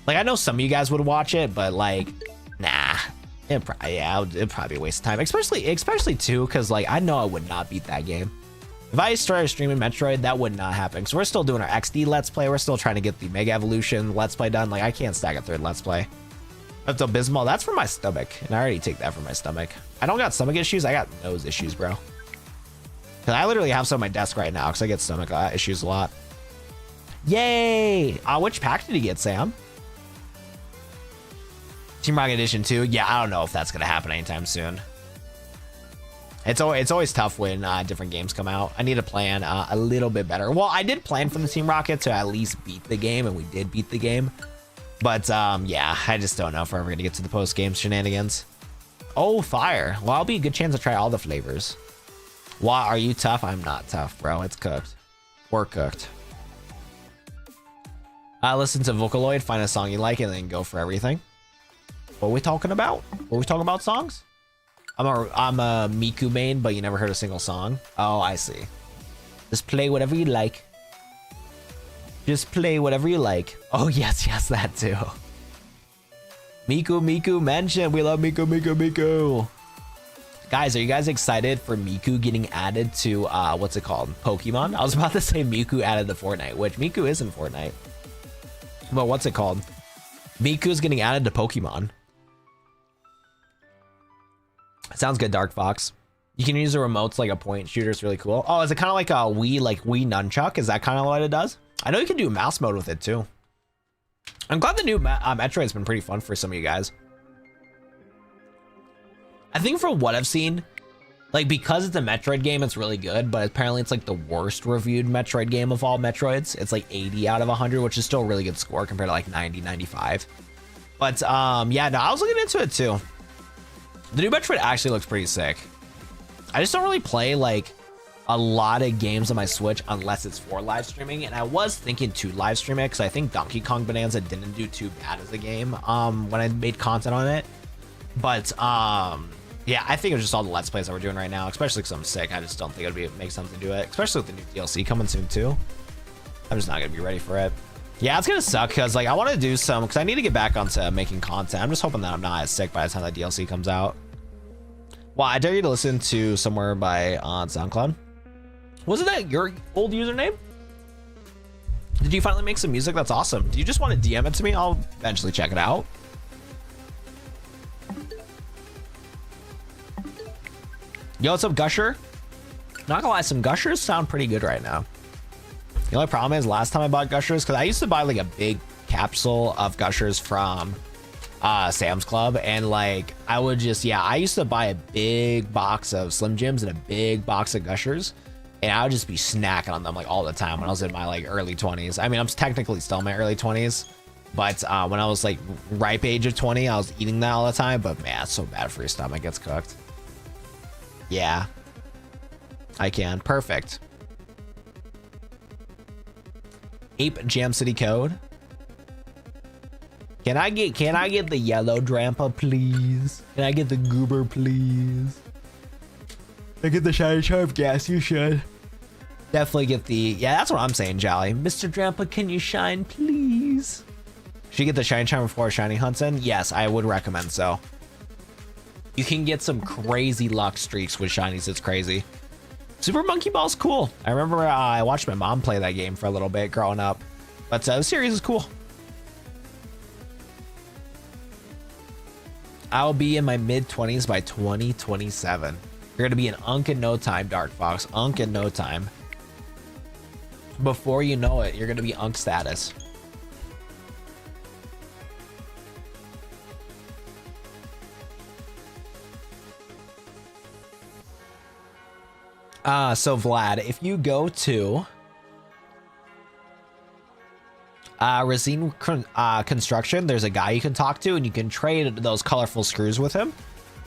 Like, I know some of you guys would watch it, but like, nah, it'd probably be a waste of time. Especially too, because like, I know I would not beat that game. If I started streaming Metroid, that would not happen. Because we're still doing our XD Let's Play. We're still trying to get the Mega Evolution Let's Play done. Like, I can't stack a third Let's Play. That's abysmal. That's for my stomach. And I already take that for my stomach. I don't got stomach issues. I got nose issues, bro. Because I literally have some on my desk right now because I get stomach issues a lot. Yay! Which pack did you get, Sam? Team Rocket Edition 2? Yeah, I don't know if that's going to happen anytime soon. It's always tough when different games come out. I need to plan a little bit better. Well, I did plan for the Team Rocket to at least beat the game, and we did beat the game. But yeah, I just don't know if we're ever going to get to the post-game shenanigans. Oh, fire. Well, I'll be a good chance to try all the flavors. Why are you tough? I'm not tough, bro. It's cooked. We're cooked. Listen to Vocaloid, find a song you like, and then go for everything. What are we talking about? Were we talking about songs? I'm a Miku main, but you never heard a single song. Oh, I see. Just play whatever you like. Just play whatever you like. Oh, yes, that too. Miku mention. We love Miku. Guys, are you guys excited for Miku getting added to, what's it called? Pokemon? I was about to say Miku added to Fortnite, which Miku is in Fortnite. But what's it called? Miku's getting added to Pokemon. Sounds good, Dark Fox. You can use the remotes like a point shooter. It's really cool. Oh, is it kind of like a Wii nunchuck? Is that kind of what it does? I know you can do mouse mode with it too. I'm glad the new Metroid's been pretty fun for some of you guys. I think from what I've seen, like because it's a Metroid game, it's really good, but apparently it's like the worst reviewed Metroid game of all Metroids. It's like 80 out of 100, which is still a really good score compared to like 90, 95. But yeah, no, I was looking into it too. The new Metroid actually looks pretty sick. I just don't really play like a lot of games on my Switch unless it's for live streaming, and I was thinking to live stream it because I think Donkey Kong Bonanza didn't do too bad as a game when I made content on it. But yeah, I think it was just all the Let's Plays that we're doing right now, especially because I'm sick. I just don't think it'd make something to do it, especially with the new DLC coming soon too. I'm just not gonna be ready for it. Yeah, it's gonna suck because like I want to do some, because I need to get back onto making content. I'm just hoping that I'm not as sick by the time that DLC comes out. Well, I dare you to listen to Somewhere by on SoundCloud. Wasn't that your old username? Did you finally make some music? That's awesome. Do you just want to DM it to me? I'll eventually check it out. Yo, what's up, Gusher? Not gonna lie, some Gushers sound pretty good right now. The only problem is last time I bought Gushers, because I used to buy like a big capsule of Gushers from Sam's Club, and like I would just, yeah, I used to buy a big box of Slim Jims and a big box of Gushers, and I would just be snacking on them like all the time when I was in my like early 20s. I mean, I'm technically still in my early 20s, but when I was like ripe age of 20, I was eating that all the time. But man, it's so bad for your stomach. It gets cooked. Yeah, I can. Perfect. Ape Jam City Code. Can I get the yellow Drampa, please? Can I get the goober, please? I get the shiny charm. Yes, you should. Definitely get the, yeah, that's what I'm saying, Jolly. Mr. Drampa, can you shine, please? Should you get the shiny charm before shiny hunts in? Yes, I would recommend so. You can get some crazy luck streaks with shinies. It's crazy. Super Monkey Ball's cool. I remember I watched my mom play that game for a little bit growing up, but the series is cool. I'll be in my mid-20s by 2027. You're gonna be an unk in no time, Dark Fox. Unk in no time. Before you know it, you're gonna be unk status. So Vlad, if you go to Racine Construction, there's a guy you can talk to, and you can trade those colorful screws with him,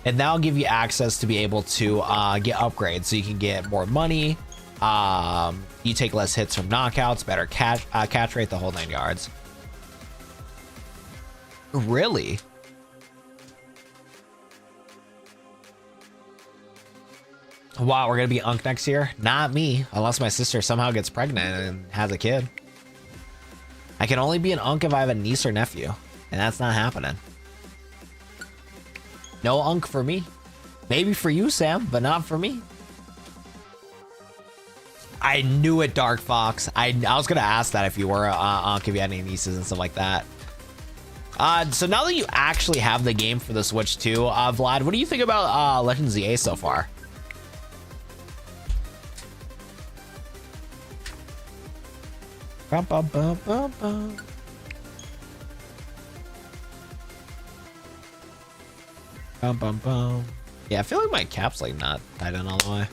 and that'll give you access to be able to get upgrades, so you can get more money. You take less hits from knockouts, better catch rate, the whole 9 yards. Really? Wow, we're gonna be unk next year? Not me, unless my sister somehow gets pregnant and has a kid. I can only be an unk if I have a niece or nephew, and that's not happening. No unk for me. Maybe for you, Sam, but not for me. I knew it, Dark Fox. I was gonna ask that if you were unk, if you had any nieces and stuff like that. So now that you actually have the game for the Switch too, Vlad, what do you think about Legends of the Ace so far? Bum, bum, bum, bum, bum. Bum, bum, bum. Yeah, I feel like my cap's like not tied in all the way.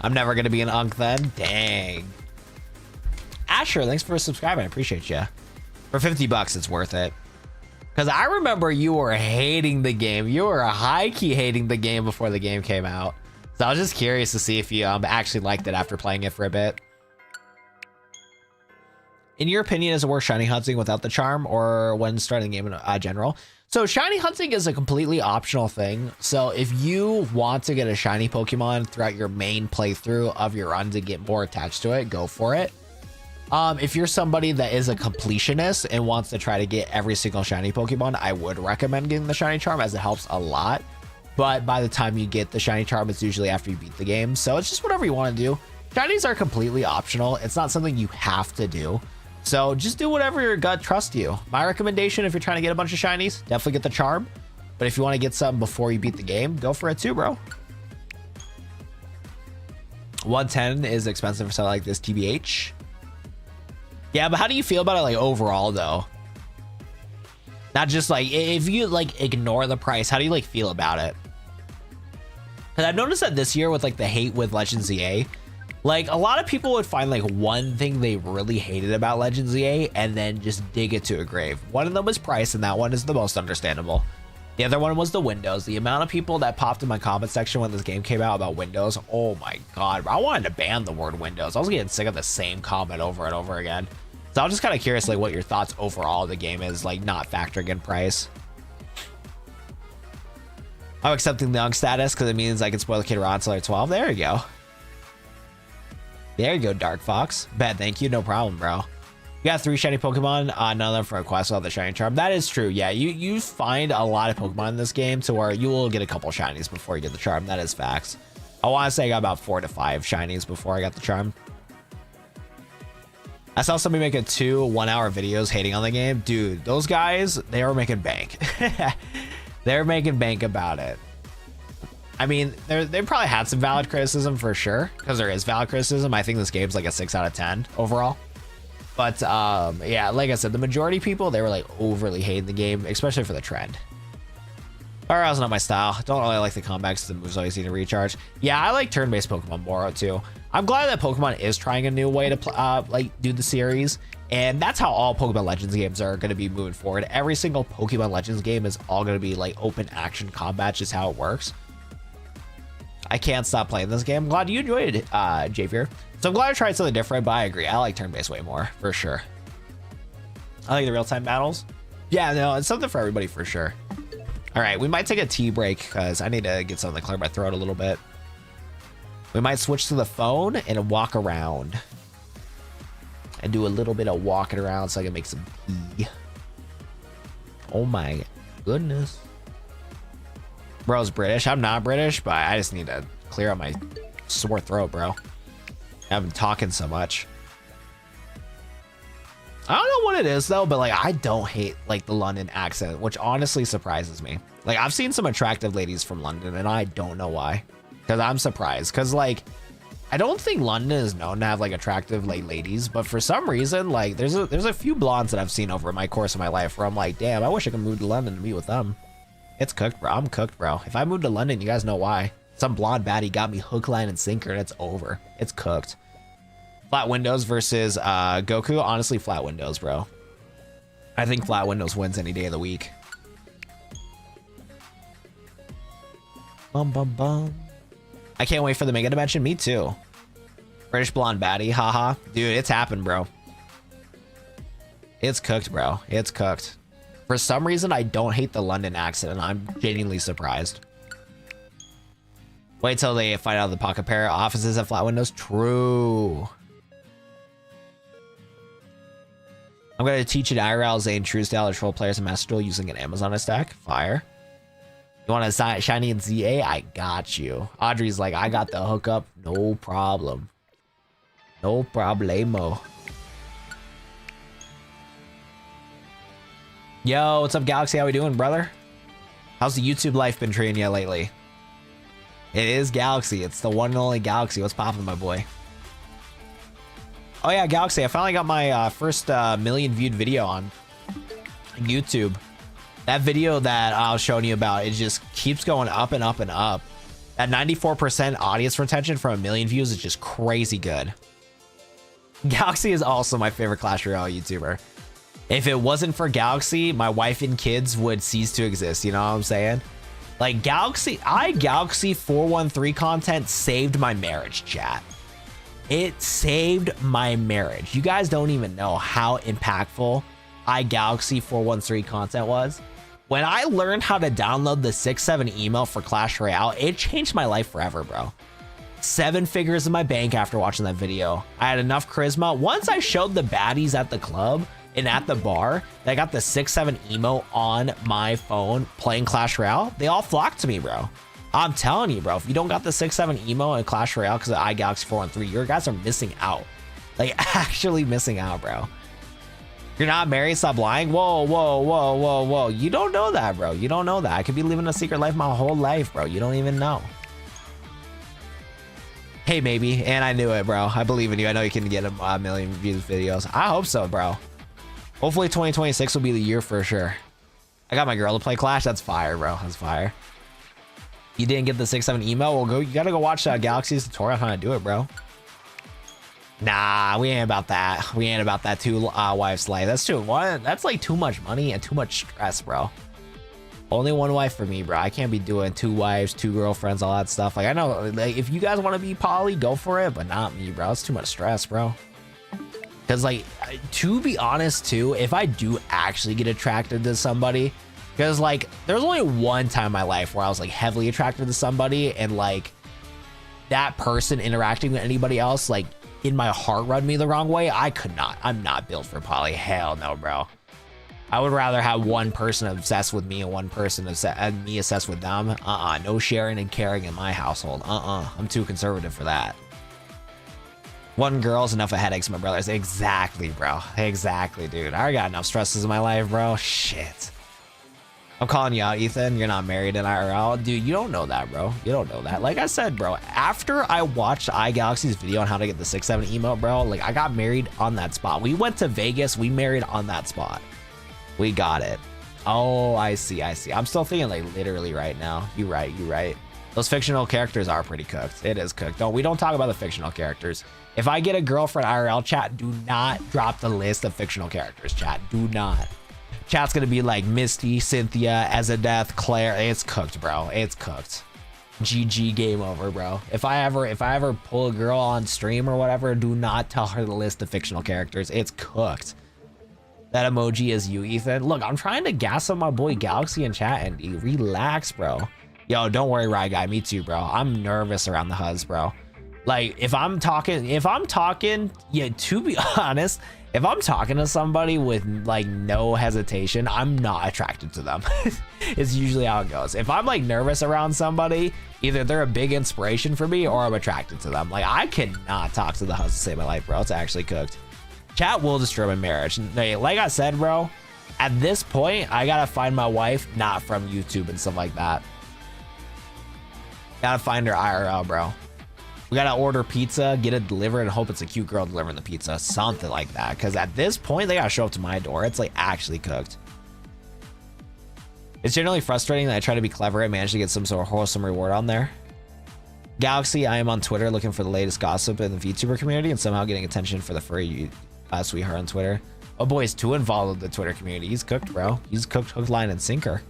I'm never gonna be an unk then. Dang. Asher, thanks for subscribing. I appreciate you. For 50 bucks, it's worth it. Because I remember you were hating the game. You were high-key hating the game before the game came out. So I was just curious to see if you actually liked it after playing it for a bit. In your opinion, is it worth shiny hunting without the charm, or when starting the game in general? So shiny hunting is a completely optional thing. So if you want to get a shiny Pokemon throughout your main playthrough of your run to get more attached to it, go for it. If you're somebody that is a completionist and wants to try to get every single shiny Pokemon, I would recommend getting the shiny charm, as it helps a lot. But by the time you get the shiny charm, it's usually after you beat the game. So it's just whatever you want to do. Shinies are completely optional. It's not something you have to do. So just do whatever your gut trusts you. My recommendation, if you're trying to get a bunch of shinies, definitely get the charm. But if you want to get some before you beat the game, go for it too, bro. 110 is expensive for something like this, TBH. Yeah, but how do you feel about it, like, overall, though? Not just, like, if you, like, ignore the price, how do you, like, feel about it? Because I've noticed that this year with, like, the hate with Legends EA, like, a lot of people would find, like, one thing they really hated about Legends EA and then just dig it to a grave. One of them was price, and that one is the most understandable. The other one was the Windows. The amount of people that popped in my comment section when this game came out about Windows, oh my god, I wanted to ban the word Windows. I was getting sick of the same comment over and over again. So I'm just kind of curious, like, what your thoughts overall of the game is, like, not factoring in price. I'm accepting the young status because it means I can spoil the kid around until they're 12. There you go. There you go, Dark Fox. Bet, thank you. No problem, bro. You got 3 shiny Pokemon, none of them for a quest without the shiny charm. That is true. Yeah, you find a lot of Pokemon in this game to where you will get a couple shinies before you get the charm. That is facts. I want to say I got about 4 to 5 shinies before I got the charm. I saw somebody making 2 1-hour videos hating on the game. Dude, those guys, they were making bank. They're making bank about it. I mean, they probably had some valid criticism for sure, because there is valid criticism. I think this game's like a 6 out of 10 overall. But yeah, like I said, the majority of people, they were like overly hating the game, especially for the trend. RL's not my style. Don't really like the combat because the moves always need to recharge. Yeah, I like turn-based Pokemon more too. I'm glad that Pokemon is trying a new way to like do the series, and that's how all Pokemon Legends games are going to be moving forward. Every single Pokemon Legends game is all going to be like open action combat, just how it works. I can't stop playing this game. I'm glad you enjoyed it, Javier. So I'm glad I tried something different, but I agree. I like turn-based way more, for sure. I like the real-time battles. Yeah, no, it's something for everybody, for sure. All right, we might take a tea break because I need to get something to clear my throat a little bit. We might switch to the phone and walk around. And do a little bit of walking around so I can make some tea. Oh my goodness. Bro's British. I'm not British, but I just need to clear up my sore throat, bro. I've been talking so much. I don't know what it is though, but like I don't hate like the London accent, which honestly surprises me. Like I've seen some attractive ladies from London and I don't know why. Because I'm surprised. Because like I don't think London is known to have like attractive like ladies, but for some reason like there's a few blondes that I've seen over my course of my life where I'm like, damn, I wish I could move to London to be with them. It's cooked, bro. I'm cooked, bro. If I move to London, you guys know why. Some blonde baddie got me hook, line, and sinker, and it's over. It's cooked. Flat Windows versus Goku. Honestly, Flat Windows, bro. I think Flat Windows wins any day of the week. Bum, bum, bum. I can't wait for the Mega Dimension. Me too. British blonde baddie. Haha. Dude, it's happened, bro. It's cooked, bro. It's cooked. For some reason, I don't hate the London accent, and I'm genuinely surprised. Wait till they find out the pocket pair offices have flat windows. True. I'm going to teach an IRL Zane Truesdale to troll players in Master Duel using an Amazon stack. Fire. You want a shiny in ZA? I got you. Audrey's like, I got the hookup. No problem. No problemo. Yo, what's up, Galaxy? How we doing, brother? How's the YouTube life been treating you lately? It is Galaxy. It's the one and only Galaxy. What's poppin', my boy? Oh yeah, Galaxy. I finally got my first million viewed video on YouTube. That video that I was showing you about, it just keeps going up and up and up. That 94% audience retention from 1 million views is just crazy good. Galaxy is also my favorite Clash Royale YouTuber. If it wasn't for Galaxy, my wife and kids would cease to exist. You know what I'm saying? Like Galaxy 413 content saved my marriage, chat. It saved my marriage. You guys don't even know how impactful Galaxy 413 content was. When I learned how to download the 6-7 email for Clash Royale, it changed my life forever, bro. 7 figures in my bank after watching that video. I had enough charisma. Once I showed the baddies at the club and at the bar that I got the 6-7 emo on my phone playing Clash Royale, they all flocked to me, bro. I'm telling you, bro, if you don't got the 6-7 emo in Clash Royale because of iGalaxy 413, you guys are missing out. Like, actually missing out, bro. You're not married, stop lying. Whoa, whoa, whoa, whoa, whoa. You don't know that, bro. You don't know that. I could be living a secret life my whole life, bro. You don't even know. Hey, maybe. And I knew it, bro. I believe in you. I know you can get a million views videos. I hope so, bro. Hopefully 2026 will be the year for sure. I got my girl to play Clash. That's fire, bro. That's fire. You didn't get the 6-7 email? Well, go. You gotta go watch Galaxy's tutorial on how to do it, bro. Nah, we ain't about that. We ain't about that two wives life. That's too one. That's like too much money and too much stress, bro. Only one wife for me, bro. I can't be doing 2 wives, 2 girlfriends, all that stuff. Like, I know, like, if you guys want to be poly, go for it, but not me, bro. It's too much stress, bro. Because, like, to be honest, too, if I do actually get attracted to somebody, because, like, there's only one time in my life where I was, like, heavily attracted to somebody, and, like, that person interacting with anybody else, like, in my heart rubbed me the wrong way. I could not. I'm not built for poly. Hell no, bro. I would rather have one person obsessed with me and one person and me obsessed with them. No sharing and caring in my household. I'm too conservative for that. One girl's enough of headaches, my brothers. Exactly, bro. Exactly, dude. I already got enough stresses in my life, bro. Shit. I'm calling you out, Ethan. You're not married in IRL. Dude, you don't know that, bro. You don't know that. Like I said, bro, after I watched iGalaxy's video on how to get the 6-7 emote, bro, like I got married on that spot. We went to Vegas. We married on that spot. We got it. Oh, I see. I see. I'm still thinking like literally right now. You're right. You're right. Those fictional characters are pretty cooked. It is cooked. We don't talk about the fictional characters. If I get a girlfriend IRL, chat, do not drop the list of fictional characters, chat. Do not. Chat's going to be like Misty, Cynthia, Ezadeth, Claire. It's cooked, bro. It's cooked. GG, game over, bro. If I ever pull a girl on stream or whatever, do not tell her the list of fictional characters. It's cooked. That emoji is you, Ethan. Look, I'm trying to gas up my boy Galaxy in chat, and relax, bro. Yo, don't worry, Rye Guy. Me too, bro. I'm nervous around the huzz, bro. Like, if I'm talking, yeah, to be honest, if I'm talking to somebody with like no hesitation, I'm not attracted to them. It's usually how it goes. If I'm like nervous around somebody, either they're a big inspiration for me or I'm attracted to them. Like, I cannot talk to the huzz to save my life, bro. It's actually cooked. Chat will destroy my marriage. Like I said, bro, at this point, I gotta find my wife not from YouTube and stuff like that. Gotta find her IRL, bro. We gotta order pizza, get it delivered, and hope it's a cute girl delivering the pizza. Something like that. Because at this point, they gotta show up to my door. It's like actually cooked. It's generally frustrating that I try to be clever and manage to get some sort of wholesome reward on there. Galaxy, I am on Twitter looking for the latest gossip in the VTuber community and somehow getting attention for the furry sweetheart on Twitter. Oh boy, he's too involved with the Twitter community. He's cooked, bro. He's cooked hook, line, and sinker.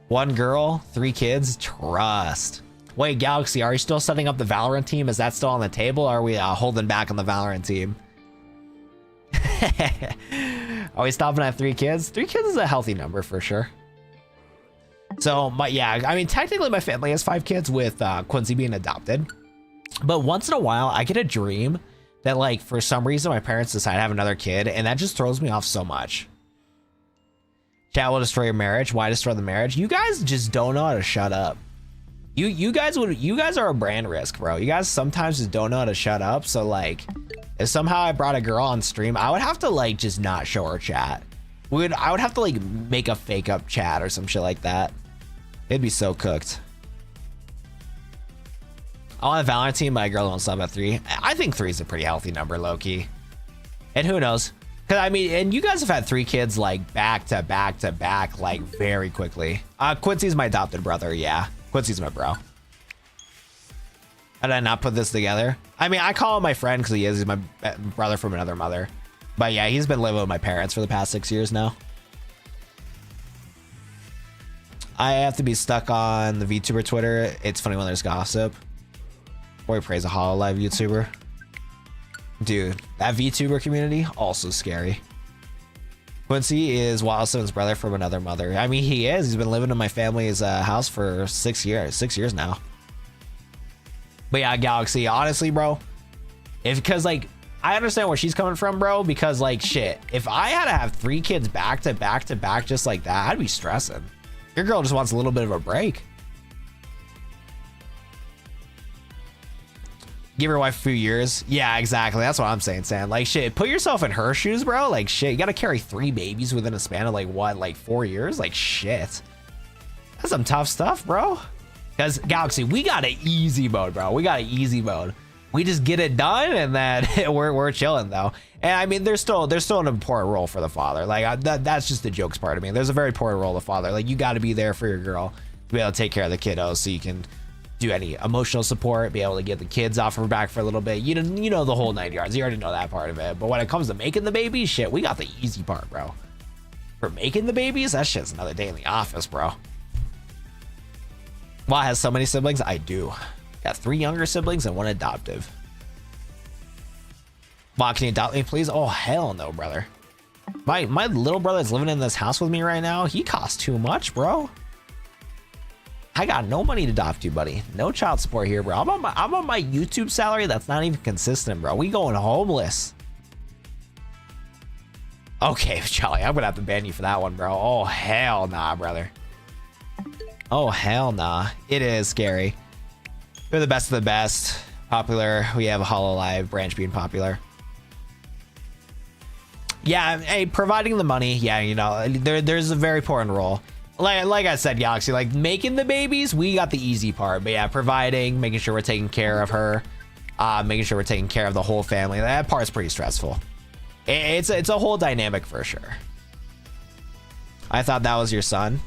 1 girl, 3 kids. Trust. Wait, Galaxy, are you still setting up the Valorant team? Is that still on the table? Or are we holding back on the Valorant team? Are we stopping at 3 kids? 3 kids is a healthy number for sure. So, yeah, I mean, technically my family has 5 kids with Quincy being adopted. But once in a while, I get a dream that, like, for some reason, my parents decide to have another kid, and that just throws me off so much. Chat will destroy your marriage. Why destroy the marriage? You guys just don't know how to shut up. You guys are a brand risk, bro. You guys sometimes just don't know how to shut up. So, like, if somehow I brought a girl on stream, I would have to, like, just not show her chat. I would have to, like, make a fake up chat or some shit like that. It'd be so cooked. I want a Valorant team, but a girl won't sub at 3. I think 3 is a pretty healthy number, low-key. And who knows? Because, I mean, and you guys have had 3 kids, like, back to back to back, like, very quickly. Quincy's my adopted brother, yeah. Quincy's my bro. How did I not put this together? I mean, I call him my friend because he's my brother from another mother. But, yeah, he's been living with my parents for the past 6 years now. I have to be stuck on the VTuber Twitter. It's funny when there's gossip. Or he praise a HoloLive YouTuber. Dude, that VTuber community, also scary. Quincy is Wildson's brother from another mother. I mean, he is. He's been living in my family's house for 6 years. 6 years now. But yeah, Galaxy, honestly, bro. Because, like, I understand where she's coming from, bro. Because, like, shit. If I had to have 3 kids back to back to back just like that, I'd be stressing. Your girl just wants a little bit of a break. Give her wife a few years. Yeah, exactly. That's what I'm saying, Sam. Like, shit, put yourself in her shoes, bro. Like, shit, you gotta carry 3 babies within a span of, like, what, like 4 years? Like, shit. That's some tough stuff, bro. Because Galaxy, we got an easy mode, bro. We got an easy mode. We just get it done, and then we're chilling though. And I mean, there's still an important role for the father. Like that's just the jokes part of me. There's a very important role of the father. Like you got to be there for your girl to be able to take care of the kiddos, so you can do any emotional support, be able to get the kids off her back for a little bit. You know the whole 9 yards. You already know that part of it. But when it comes to making the babies, shit, we got the easy part, bro. For making the babies, that shit's another day in the office, bro. Well, has so many siblings? I do. Got 3 younger siblings and 1 adoptive. Wow, can you adopt me, please? Oh, hell no, brother. My little brother is living in this house with me right now. He costs too much, bro. I got no money to adopt you, buddy. No child support here, bro. I'm on my YouTube salary that's not even consistent, bro. We going homeless. Okay, Charlie, I'm gonna have to ban you for that one, bro. Oh, hell nah, brother. Oh, hell nah. It is scary. We're the best of the best. Popular. We have a Hololive branch being popular. Yeah, hey, providing the money. Yeah, you know, there's a very important role. Like I said, Galaxy, like making the babies, we got the easy part. But yeah, providing, making sure we're taking care of her, making sure we're taking care of the whole family. That part's pretty stressful. It's a whole dynamic for sure. I thought that was your son.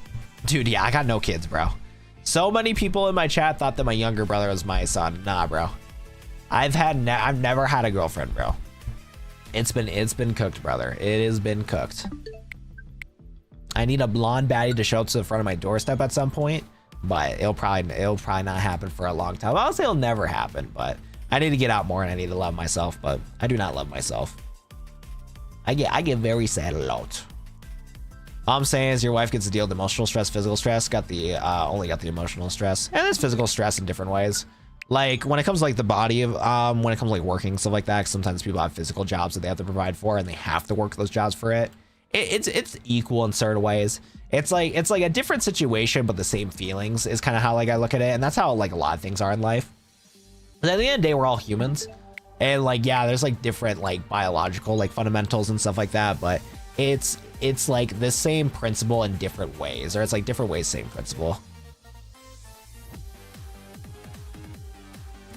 Dude, yeah, I got no kids, bro. So many people in my chat thought that my younger brother was my son. Nah, bro. I've never had a girlfriend, bro. It's been cooked, brother. It has been cooked. I need a blonde baddie to show up to the front of my doorstep at some point, but it'll probably not happen for a long time. I'll say it'll never happen, but I need to get out more and I need to love myself, but I do not love myself. I get very sad a lot. All I'm saying is your wife gets to deal with emotional stress, physical stress. Only got the emotional stress, and there's physical stress in different ways. Like when it comes to like the body of when it comes to like working stuff like that, sometimes people have physical jobs that they have to provide for, and they have to work those jobs for it. It's equal in certain ways. It's like a different situation, but the same feelings is kind of how like I look at it, and that's how like a lot of things are in life. But at the end of the day, we're all humans, and like yeah, there's like different like biological like fundamentals and stuff like that, but it's like the same principle in different ways, or it's like different ways, same principle.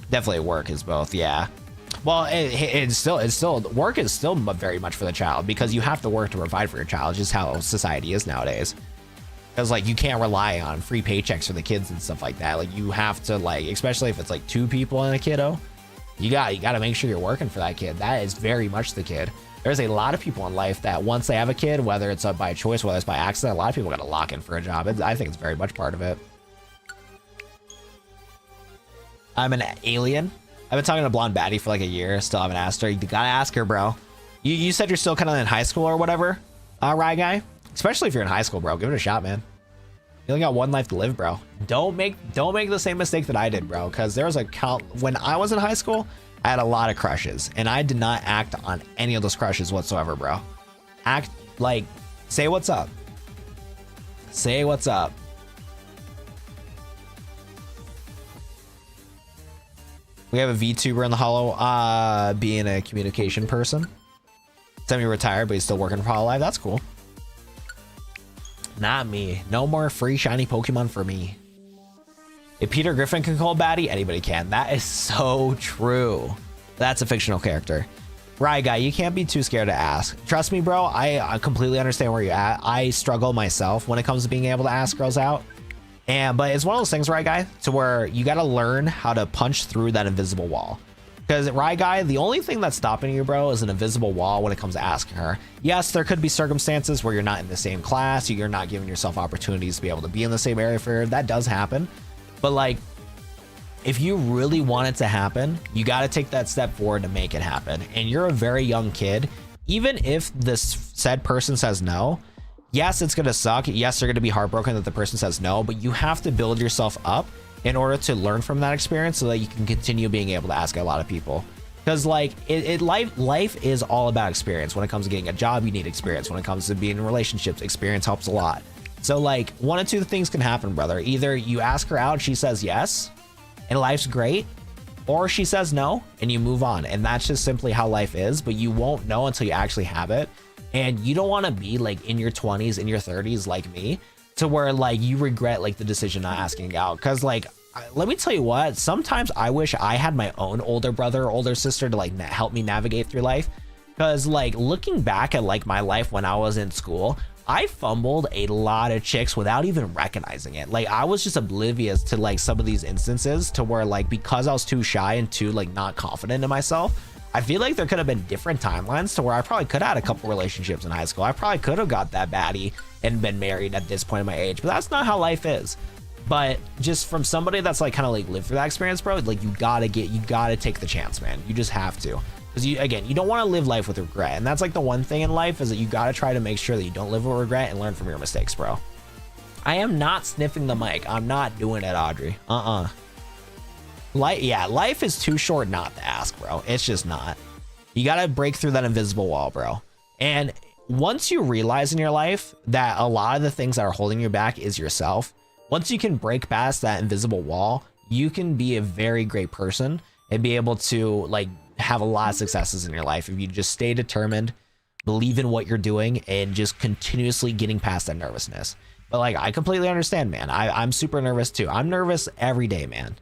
Definitely work is both, yeah. Well, it's still work is still very much for the child, because you have to work to provide for your child. It's just how society is nowadays. Because like you can't rely on free paychecks for the kids and stuff like that. Like you have to, like, especially if it's like 2 people and a kiddo, you got to make sure you're working for that kid. That is very much the kid. There's a lot of people in life that once they have a kid, whether it's by choice, whether it's by accident, a lot of people got to lock in for a job. I think it's very much part of it. I'm an alien. I've been talking to Blonde Baddie for like a year. Still haven't asked her. You gotta ask her, bro. You said you're still kind of in high school or whatever, Rye Guy. Especially if you're in high school, bro. Give it a shot, man. You only got 1 life to live, bro. Don't make the same mistake that I did, bro. Because there was a count when I was in high school. I had a lot of crushes, and I did not act on any of those crushes whatsoever, bro. Act like, say what's up. Say what's up. We have a VTuber in the Hollow, being a communication person. Semi-retired, but he's still working for Hololive. That's cool. Not me. No more free shiny Pokemon for me. If Peter Griffin can call Baddie, anybody can. That is so true. That's a fictional character. Right, guy, you can't be too scared to ask. Trust me, bro. I completely understand where you're at. I struggle myself when it comes to being able to ask girls out. But it's one of those things, right, guy, to where you got to learn how to punch through that invisible wall. Because, right, guy, the only thing that's stopping you, bro, is an invisible wall when it comes to asking her. Yes, there could be circumstances where you're not in the same class, you're not giving yourself opportunities to be able to be in the same area for her. That does happen. But, like, if you really want it to happen, you got to take that step forward to make it happen. And you're a very young kid. Even if this said person says no, yes, it's going to suck. Yes, they're going to be heartbroken that the person says no, but you have to build yourself up in order to learn from that experience so that you can continue being able to ask a lot of people. Because like life is all about experience. When it comes to getting a job, you need experience. When it comes to being in relationships, experience helps a lot. So like 1 of 2 things can happen, brother. Either you ask her out, she says yes, and life's great, or she says no and you move on. And that's just simply how life is, but you won't know until you actually have it. And you don't want to be like in your 20s, in your 30s like me, to where like you regret like the decision not asking out. Because like let me tell you what, sometimes I wish I had my own older brother or older sister to like help me navigate through life. Because like looking back at like my life when I was in school, I fumbled a lot of chicks without even recognizing it. Like I was just oblivious to like some of these instances to where like, because I was too shy and too like not confident in myself, I feel like there could have been different timelines to where I probably could have had a couple relationships in high school. I probably could have got that baddie and been married at this point in my age, but that's not how life is. But just from somebody that's like kind of like lived through that experience, bro, like you gotta take the chance, man. You just have to. Because you don't want to live life with regret. And that's like the one thing in life is that you got to try to make sure that you don't live with regret and learn from your mistakes, bro. I am not sniffing the mic. I'm not doing it, Audrey. Life is too short not to ask, bro. It's just not. You got to break through that invisible wall, bro. And once you realize in your life that a lot of the things that are holding you back is yourself, once you can break past that invisible wall, you can be a very great person and be able to like have a lot of successes in your life if you just stay determined, believe in what you're doing, and just continuously getting past that nervousness. But like, I completely understand, man. I'm super nervous too. I'm nervous every day, man.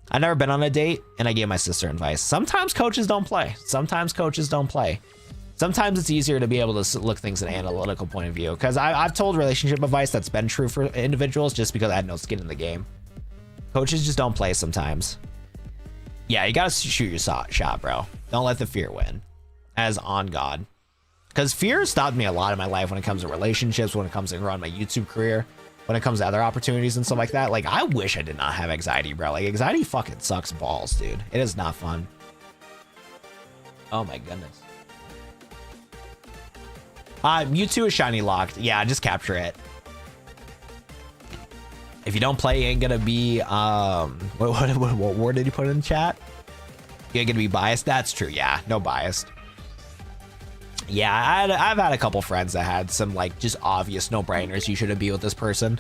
I've never been on a date, and I gave my sister advice. Sometimes coaches don't play. Sometimes it's easier to be able to look things in an analytical point of view, because I've told relationship advice that's been true for individuals just because I had no skin in the game. Coaches just don't play sometimes. Yeah, you gotta shoot your shot, bro. Don't let the fear win. As on God. Because fear stopped me a lot in my life when it comes to relationships, when it comes to growing my YouTube career, when it comes to other opportunities and stuff like that. Like, I wish I did not have anxiety, bro. Like, anxiety fucking sucks balls, dude. It is not fun. Oh my goodness. Mewtwo is shiny locked. Yeah, just capture it. If you don't play, you ain't gonna be, what word did you put in the chat? You ain't gonna be biased? That's true, yeah, no biased. Yeah, I've had a couple friends that had some, like, just obvious no-brainers. You shouldn't be with this person.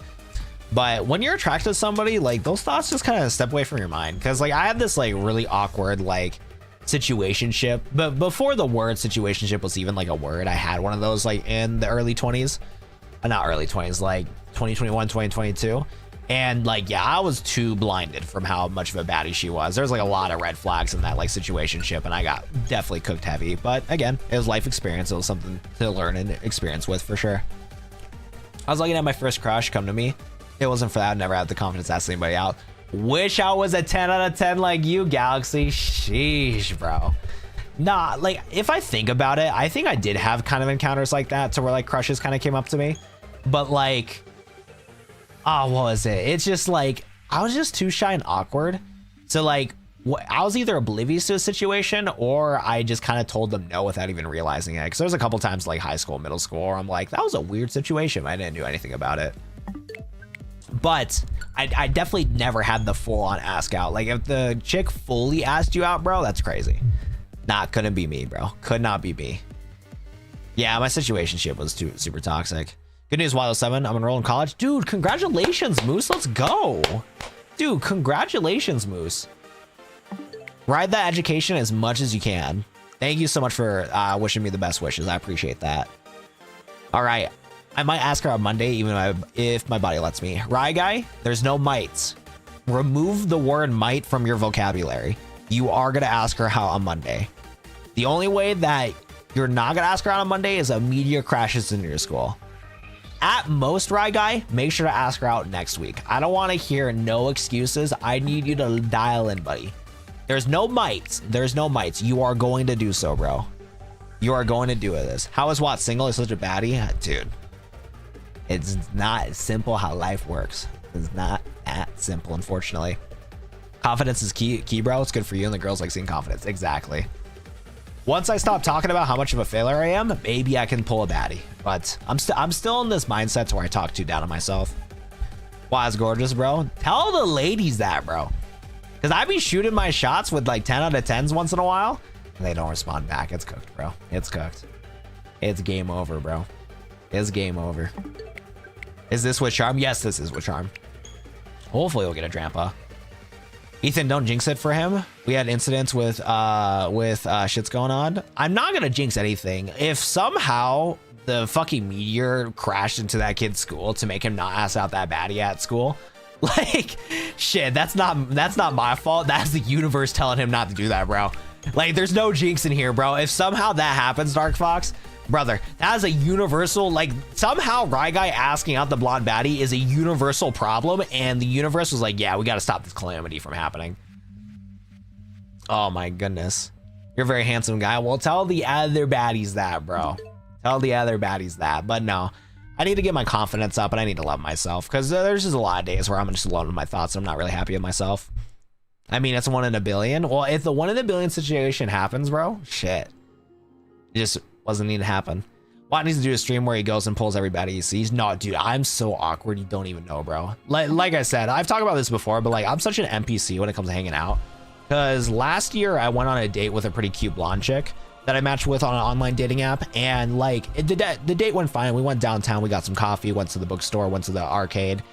But when you're attracted to somebody, like, those thoughts just kind of step away from your mind. Because, like, I had this, like, really awkward, like, situationship. But before the word situationship was even, like, a word, I had one of those, like, in the early 20s. Not early 20s, like, 2021, 2022. And like, yeah, I was too blinded from how much of a baddie she was. There's like a lot of red flags in that like situationship, and I got definitely cooked heavy. But again, it was life experience. It was something to learn and experience with for sure. I was looking at my first crush come to me. It wasn't for that. I never had the confidence to ask anybody out. Wish I was a 10 out of 10 like you, Galaxy. Sheesh, bro. Nah, like if I think about it, I think I did have kind of encounters like that to where like crushes kind of came up to me. But like, oh, what was it? It's just like, I was just too shy and awkward. So like, I was either oblivious to a situation or I just kind of told them no without even realizing it. Because there was a couple times like high school, middle school, where I'm like, that was a weird situation. I didn't do anything about it. But I definitely never had the full on ask out. Like if the chick fully asked you out, bro, that's crazy. Nah, couldn't be me, bro. Could not be me. Yeah, my situationship was too super toxic. Good news, Wild 7. I'm enrolled in college. Dude, congratulations, Moose. Let's go. Dude, congratulations, Moose. Ride that education as much as you can. Thank you so much for wishing me the best wishes. I appreciate that. All right. I might ask her on Monday, even if my body lets me. Rye guy, there's no mites. Remove the word might from your vocabulary. You are going to ask her out on Monday. The only way that you're not going to ask her out on Monday is a meteor crashes into your school. At most, Rye Guy, make sure to ask her out next week. I don't want to hear no excuses. I need you to dial in, buddy. There's no mites. There's no mites. You are going to do so, bro. You are going to do this. How is Watt single? Is such a baddie? Dude, it's not simple how life works. It's not that simple, unfortunately. Confidence is key, bro. It's good for you, and the girls like seeing confidence. Exactly. Once I stop talking about how much of a failure I am, maybe I can pull a baddie. But I'm still in this mindset to where I talk too down on myself. Wow, it's gorgeous, bro. Tell the ladies that, bro. Because I be shooting my shots with like 10 out of 10s once in a while, and they don't respond back. It's cooked, bro. It's cooked. It's game over, bro. It's game over. Is this with charm? Yes, this is with charm. Hopefully we'll get a Drampa. Ethan, don't jinx it for him. We had incidents with shits going on. I'm not gonna jinx anything. If somehow the fucking meteor crashed into that kid's school to make him not ask out that baddie at school, Like, shit, that's not my fault. That's the universe telling him not to do that, bro. Like, there's no jinx in here, bro. If somehow that happens, Dark Fox, brother, that is a universal, like, somehow Guy asking out the blonde baddie is a universal problem, and the universe was like, yeah, we got to stop this calamity from happening. Oh my goodness. You're a very handsome guy. Well, tell the other baddies that, bro. Tell the other baddies that. But no, I need to get my confidence up, and I need to love myself, because there's just a lot of days where I'm just alone with my thoughts, and I'm not really happy with myself. I mean, it's 1 in a billion. Well, if the 1 in a billion situation happens, bro, shit. It just wasn't need to happen. Watt needs to do a stream where he goes and pulls everybody he sees. No, dude, I'm so awkward. You don't even know, bro. Like I said, I've talked about this before, but like, I'm such an NPC when it comes to hanging out. Because last year I went on a date with a pretty cute blonde chick that I matched with on an online dating app, and like the date went fine. We went downtown, we got some coffee, went to the bookstore, went to the arcade,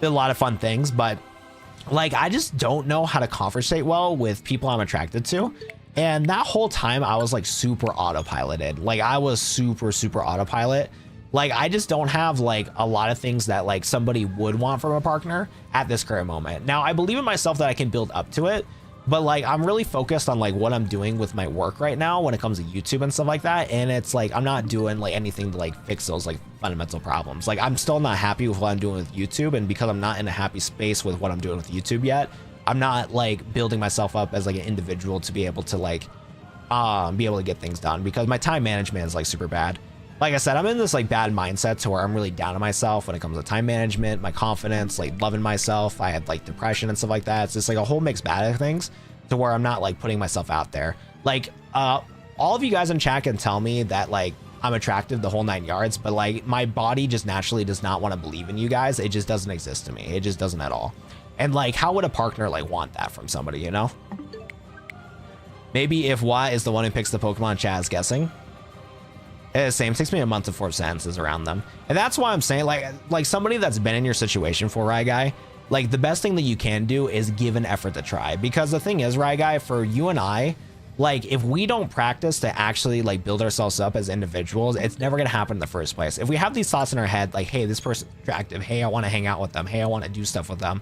did a lot of fun things, but like, I just don't know how to conversate well with people I'm attracted to. And that whole time I was like super autopiloted. Like, I was super autopilot. Like, I just don't have like a lot of things that like somebody would want from a partner at this current moment. Now, I believe in myself that I can build up to it, but like, I'm really focused on like what I'm doing with my work right now when it comes to YouTube and stuff like that. And it's like, I'm not doing like anything to like fix those like fundamental problems. Like, I'm still not happy with what I'm doing with YouTube. And because I'm not in a happy space with what I'm doing with YouTube yet, I'm not like building myself up as like an individual to be able to like, be able to get things done, because my time management is like super bad. Like I said, I'm in this like bad mindset to where I'm really down on myself when it comes to time management, my confidence, like loving myself. I had like depression and stuff like that. It's just like a whole mixed bag of things to where I'm not like putting myself out there. Like, all of you guys in chat can tell me that like I'm attractive the whole 9 yards, but like my body just naturally does not want to believe in you guys. It just doesn't exist to me. It just doesn't at all. And like, how would a partner like want that from somebody, you know? Maybe if Watt is the one who picks the Pokemon, chat is guessing. It's the same. It takes me a month to form sentences around them. And that's why I'm saying like somebody that's been in your situation for Guy, like the best thing that you can do is give an effort to try. Because the thing is, Guy, for you and I, like if we don't practice to actually like build ourselves up as individuals, it's never going to happen in the first place. If we have these thoughts in our head, like, hey, this person's attractive. Hey, I want to hang out with them. Hey, I want to do stuff with them.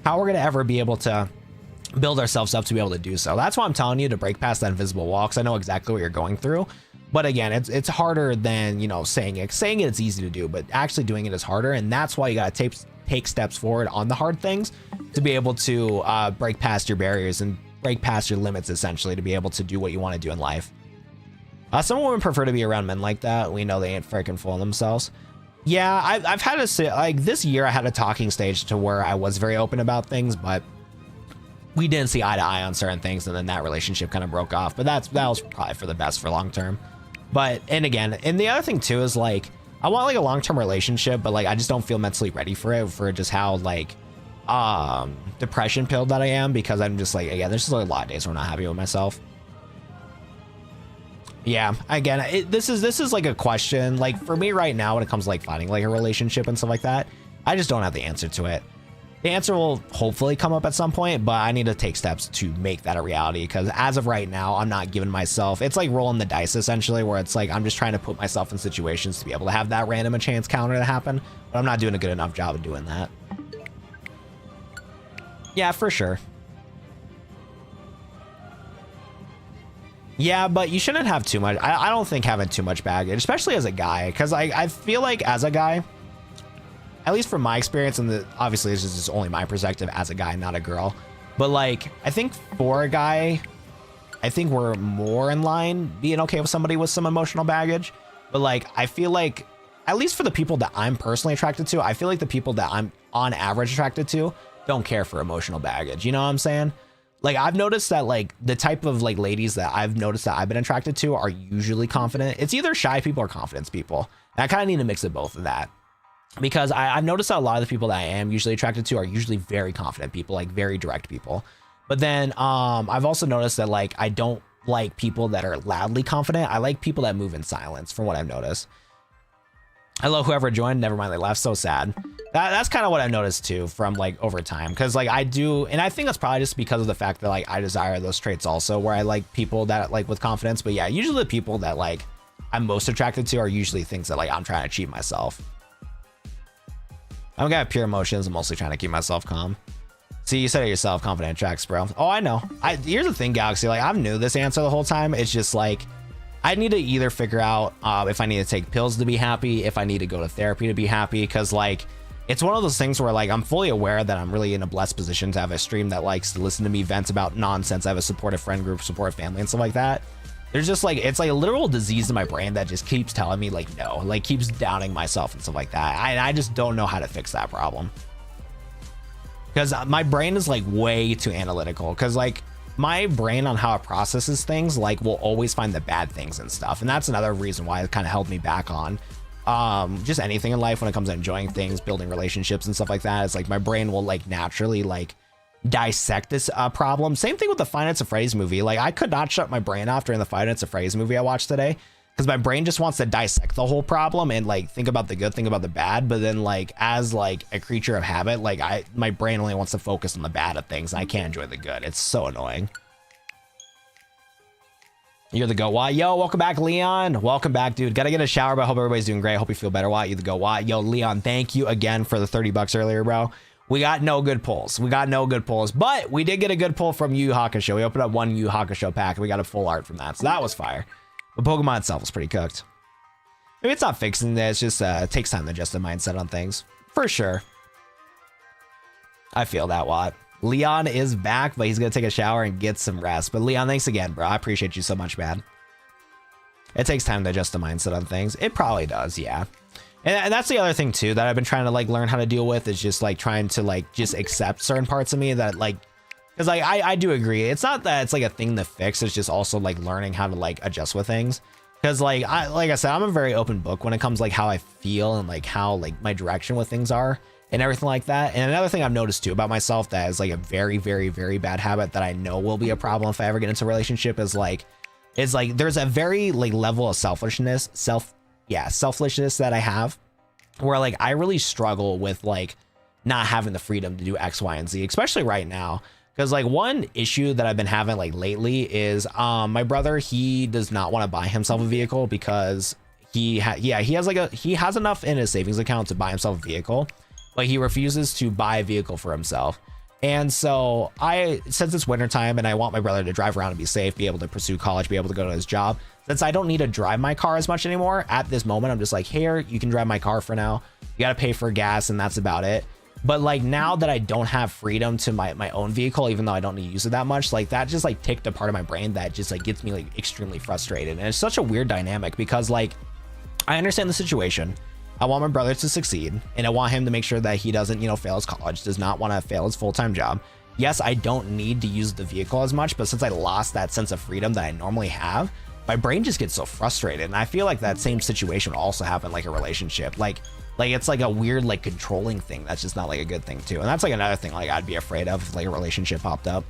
How we're going to ever be able to build ourselves up to be able to do so? That's why I'm telling you to break past that invisible wall, because I know exactly what you're going through. But again, it's harder than, you know, saying it. Saying it's easy to do, but actually doing it is harder. And that's why you got to take steps forward on the hard things to be able to break past your barriers and break past your limits, essentially, to be able to do what you want to do in life. Some women prefer to be around men like that. We know they ain't freaking fooling themselves. Yeah, I've had to like this year I had a talking stage to where I was very open about things, but we didn't see eye to eye on certain things, and then that relationship kind of broke off. But that was probably for the best for long term. But, and again, and the other thing too is like, I want like a long-term relationship, but like, I just don't feel mentally ready for it, for just how like, depression pilled that I am, because I'm just like, again, there's just a lot of days where I'm not happy with myself. Yeah, again, this is like a question, like for me right now, when it comes to like finding like a relationship and stuff like that, I just don't have the answer to it. The answer will hopefully come up at some point, but I need to take steps to make that a reality, because as of right now, I'm not giving myself, it's like rolling the dice essentially, where it's like I'm just trying to put myself in situations to be able to have that random a chance counter to happen, but I'm not doing a good enough job of doing that. Yeah, for sure. Yeah, but you shouldn't have too much. I don't think having too much baggage, especially as a guy, because I feel like as a guy, at least from my experience, and obviously this is just only my perspective as a guy, not a girl, but like, I think for a guy, I think we're more in line being okay with somebody with some emotional baggage. But like, I feel like, at least for the people that I'm personally attracted to, I feel like the people that I'm on average attracted to don't care for emotional baggage. You know what I'm saying? Like, I've noticed that like the type of like ladies that I've noticed that I've been attracted to are usually confident. It's either shy people or confidence people. And I kind of need to mix of both of that. Because I've noticed that a lot of the people that I am usually attracted to are usually very confident people, like very direct people. But then I've also noticed that like I don't like people that are loudly confident. I like people that move in silence, from what I've noticed. Hello, whoever joined. Never mind, they left. So sad. That's kind of what I've noticed too from like over time. Because like I do, and I think that's probably just because of the fact that like I desire those traits also, where I like people that like with confidence. But yeah, usually the people that like I'm most attracted to are usually things that like I'm trying to achieve myself. I'm gonna have pure emotions. I'm mostly trying to keep myself calm. See, you said it yourself, confident tracks, bro. Oh, I know. Here's the thing, Galaxy. Like, I've knew this answer the whole time. It's just like, I need to either figure out if I need to take pills to be happy, if I need to go to therapy to be happy, because like, it's one of those things where like I'm fully aware that I'm really in a blessed position to have a stream that likes to listen to me vent about nonsense. I have a supportive friend group, supportive family, and stuff like that. There's just like, it's like a literal disease in my brain that just keeps telling me like no, like keeps downing myself and stuff like that. I just don't know how to fix that problem, because my brain is like way too analytical, because like my brain on how it processes things like will always find the bad things and stuff. And that's another reason why it kind of held me back on just anything in life when it comes to enjoying things, building relationships and stuff like that. It's like my brain will like naturally like dissect this problem. Same thing with the Five Nights at Freddy's movie. Like I could not shut my brain off during the Five Nights at Freddy's movie I watched today, because my brain just wants to dissect the whole problem and like think about the good, think about the bad. But then like as like a creature of habit, like my brain only wants to focus on the bad of things, and I can't enjoy the good. It's so annoying. You're the goat. Why? Yo, welcome back, Leon. Welcome back, dude. Gotta get a shower, but I hope everybody's doing great. Hope you feel better. Why? You the goat. Why? Yo, Leon, thank you again for the 30 bucks earlier, bro. We got no good pulls. But we did get a good pull from Yu Yu Hakusho. We opened up one Yu Yu Hakusho pack, and we got a full art from that, so that was fire. But Pokemon itself was pretty cooked. Maybe it's not fixing it. It's just it takes time to adjust the mindset on things, for sure. I feel that, Watt. Leon is back, but he's gonna take a shower and get some rest. But Leon, thanks again, bro. I appreciate you so much, man. It takes time to adjust the mindset on things. It probably does, yeah. And that's the other thing too that I've been trying to like learn how to deal with, is just like trying to like just accept certain parts of me that like, because like I do agree, it's not that it's like a thing to fix, it's just also like learning how to like adjust with things. Because like I said, I'm a very open book when it comes like how I feel and like how like my direction with things are and everything like that. And another thing I've noticed too about myself that is like a very, very, very bad habit that I know will be a problem if I ever get into a relationship is like there's a very like level of selfishness that I have, where like I really struggle with like not having the freedom to do X, Y, and Z, especially right now. Because like one issue that I've been having like lately is my brother, he does not want to buy himself a vehicle because he has enough in his savings account to buy himself a vehicle, but he refuses to buy a vehicle for himself. And so since it's wintertime and I want my brother to drive around and be safe, be able to pursue college, be able to go to his job, since I don't need to drive my car as much anymore at this moment, I'm just like, here, you can drive my car for now. You got to pay for gas and that's about it. But like now that I don't have freedom to my own vehicle, even though I don't need to use it that much, like that just like ticked a part of my brain that just like gets me like extremely frustrated. And it's such a weird dynamic because like I understand the situation. I want my brother to succeed and I want him to make sure that he doesn't, fail his college, does not want to fail his full-time job. Yes, I don't need to use the vehicle as much, but since I lost that sense of freedom that I normally have, my brain just gets so frustrated. And I feel like that same situation would also happen like a relationship. Like it's like a weird like controlling thing that's just not like a good thing too. And that's like another thing like I'd be afraid of if like a relationship popped up.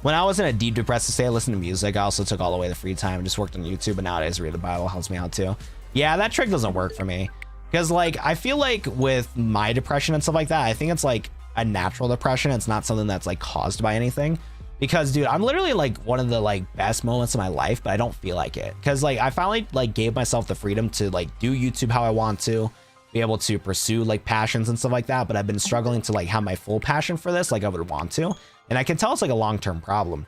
When I was in a deep depressive state, I listened to music. I also took all away the free time and just worked on YouTube, but nowadays read the Bible helps me out too. Yeah, that trick doesn't work for me. Because like I feel like with my depression and stuff like that, I think it's like a natural depression. It's not something that's like caused by anything. Because dude, I'm literally like one of the like best moments of my life, but I don't feel like it. Because like I finally like gave myself the freedom to like do YouTube how I want to, be able to pursue like passions and stuff like that. But I've been struggling to like have my full passion for this like I would want to. And I can tell it's like a long-term problem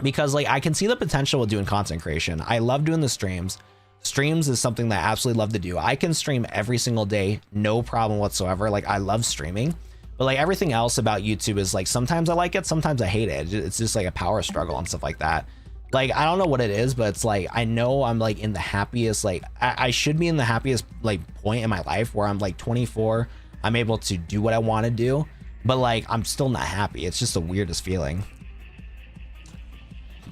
because like I can see the potential with doing content creation. I love doing the streams. Streams is something that I absolutely love to do. I can stream every single day, no problem whatsoever. Like I love streaming, but like everything else about YouTube is like, sometimes I like it, sometimes I hate it. It's just like a power struggle and stuff like that. Like, I don't know what it is, but it's like, I know I'm like in the happiest, like I should be in the happiest like point in my life where I'm like 24. I'm able to do what I want to do. But like, I'm still not happy. It's just the weirdest feeling.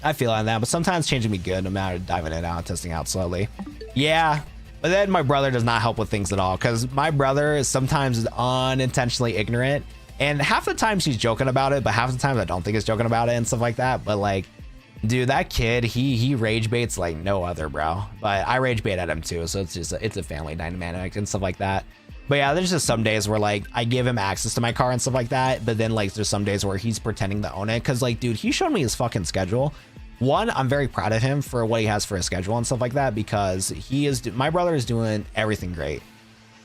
I feel like that, but sometimes changing me good no matter diving it out, testing out slowly. Yeah, but then my brother does not help with things at all because my brother is sometimes unintentionally ignorant. And half the time she's joking about it, but half the time I don't think he's joking about it and stuff like that. But like, dude, that kid, he rage baits like no other, bro. But I rage bait at him too. So it's just, it's a family dynamic and stuff like that. But yeah, there's just some days where like I give him access to my car and stuff like that. But then like there's some days where he's pretending to own it. Cause like, dude, he showed me his fucking schedule. One, I'm very proud of him for what he has for his schedule and stuff like that, because my brother is doing everything great.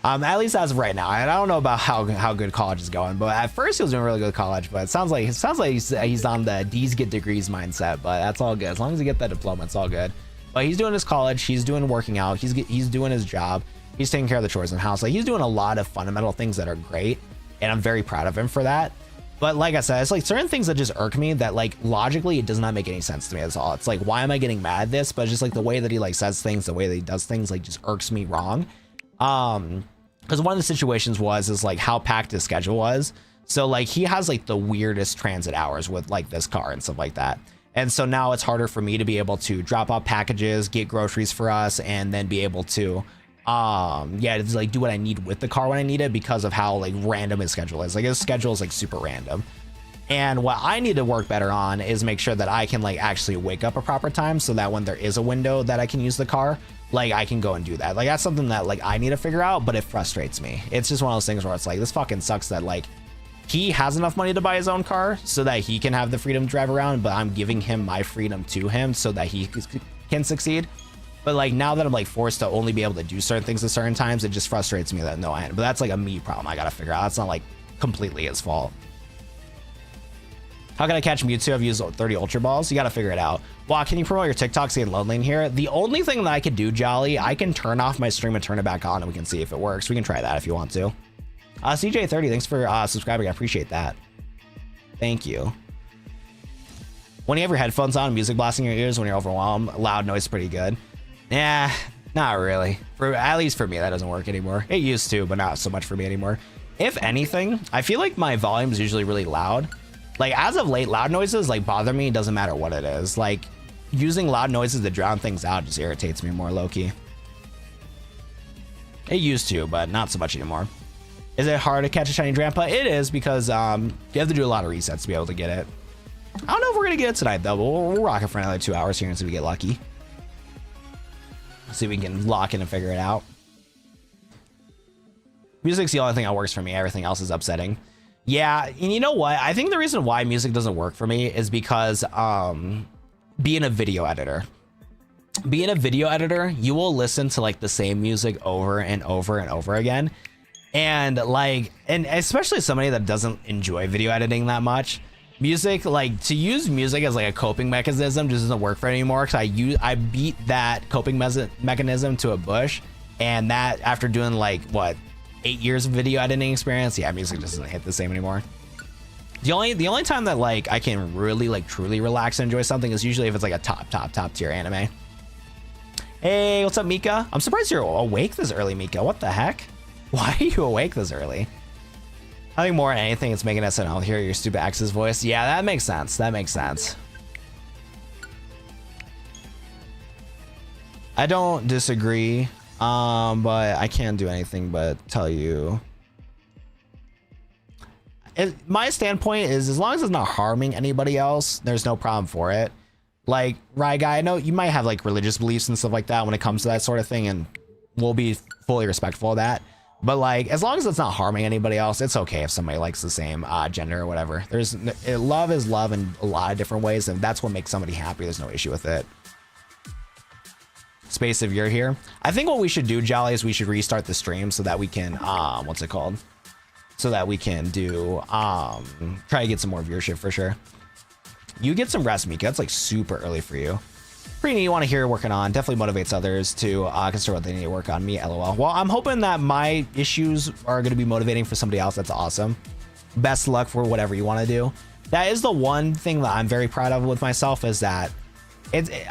At least as of right now. I don't know about how good college is going, but at first he was doing really good college. But it sounds like he's on the D's get degrees mindset. But that's all good as long as he get that diploma. It's all good. But he's doing his college. He's doing working out. He's doing his job. He's taking care of the chores in the house. Like he's doing a lot of fundamental things that are great, and I'm very proud of him for that. But like I said, it's like certain things that just irk me that like logically it does not make any sense to me at all. It's like, why am I getting mad at this? But it's just like the way that he like says things, the way that he does things like just irks me wrong. Because one of the situations is like how packed his schedule was. So like he has like the weirdest transit hours with like this car and stuff like that. And so now it's harder for me to be able to drop off packages, get groceries for us, and then be able to it's like do what I need with the car when I need it because of how like random his schedule is. Like his schedule is like super random. And what I need to work better on is make sure that I can like actually wake up a proper time so that when there is a window that I can use the car, like I can go and do that. Like that's something that like I need to figure out, but it frustrates me. It's just one of those things where it's like, this fucking sucks that like he has enough money to buy his own car so that he can have the freedom to drive around, but I'm giving him my freedom to him so that he can succeed. But like now that I'm like forced to only be able to do certain things at certain times, it just frustrates me that no end. But that's like a me problem I gotta figure out. That's not like completely his fault. How can I catch Mewtwo? I've used 30 Ultra Balls. You gotta figure it out. Wow, can you promote your TikTok saying Lonely in here? The only thing that I could do, Jolly, I can turn off my stream and turn it back on and we can see if it works. We can try that if you want to. CJ30, thanks for subscribing. I appreciate that. Thank you. When you have your headphones on, music blasting in your ears when you're overwhelmed, loud noise is pretty good. Yeah, not really. At least for me, that doesn't work anymore. It used to, but not so much for me anymore. If anything, I feel like my volume is usually really loud. Like as of late, loud noises like bother me. It doesn't matter what it is. Like using loud noises to drown things out just irritates me more low-key. It used to, but not so much anymore. Is it hard to catch a shiny Drampa? It is because you have to do a lot of resets to be able to get it. I don't know if we're gonna get it tonight though, but we'll rock it for another 2 hours here until we get lucky. See if we can lock in and figure it out. Music's the only thing that works for me. Everything else is upsetting. Yeah, and you know what? I think the reason why music doesn't work for me is because being a video editor. Being a video editor, you will listen to like the same music over and over and over again. And like, and especially somebody that doesn't enjoy video editing that much, music, like to use music as like a coping mechanism just doesn't work for me anymore, because I beat that coping mechanism to a bush, and that after doing like what 8 years of video editing experience, yeah, music just doesn't hit the same anymore. The only time that like I can really like truly relax and enjoy something is usually if it's like a top tier anime. Hey, what's up, Mika? I'm surprised you're awake this early, Mika. What the heck? Why are you awake this early? I think more than anything, it's making SNL hear your stupid ex's voice. Yeah, that makes sense. That makes sense. I don't disagree, but I can't do anything but tell you. My standpoint is, as long as it's not harming anybody else, there's no problem for it. Like, right, guy, I know you might have like religious beliefs and stuff like that when it comes to that sort of thing, and we'll be fully respectful of that. But like, as long as it's not harming anybody else, it's okay if somebody likes the same gender or whatever. Love is love in a lot of different ways, and that's what makes somebody happy. There's no issue with it. Space, if you're here, I think what we should do, Jolly, is we should restart the stream so that we can what's it called? So that we can do try to get some more viewership for sure. You get some rest, Mika. That's like super early for you. Pretty neat. You want to hear you're working on. Definitely motivates others to consider what they need to work on. Me, LOL. Well, I'm hoping that my issues are going to be motivating for somebody else. That's awesome. Best luck for whatever you want to do. That is the one thing that I'm very proud of with myself, is that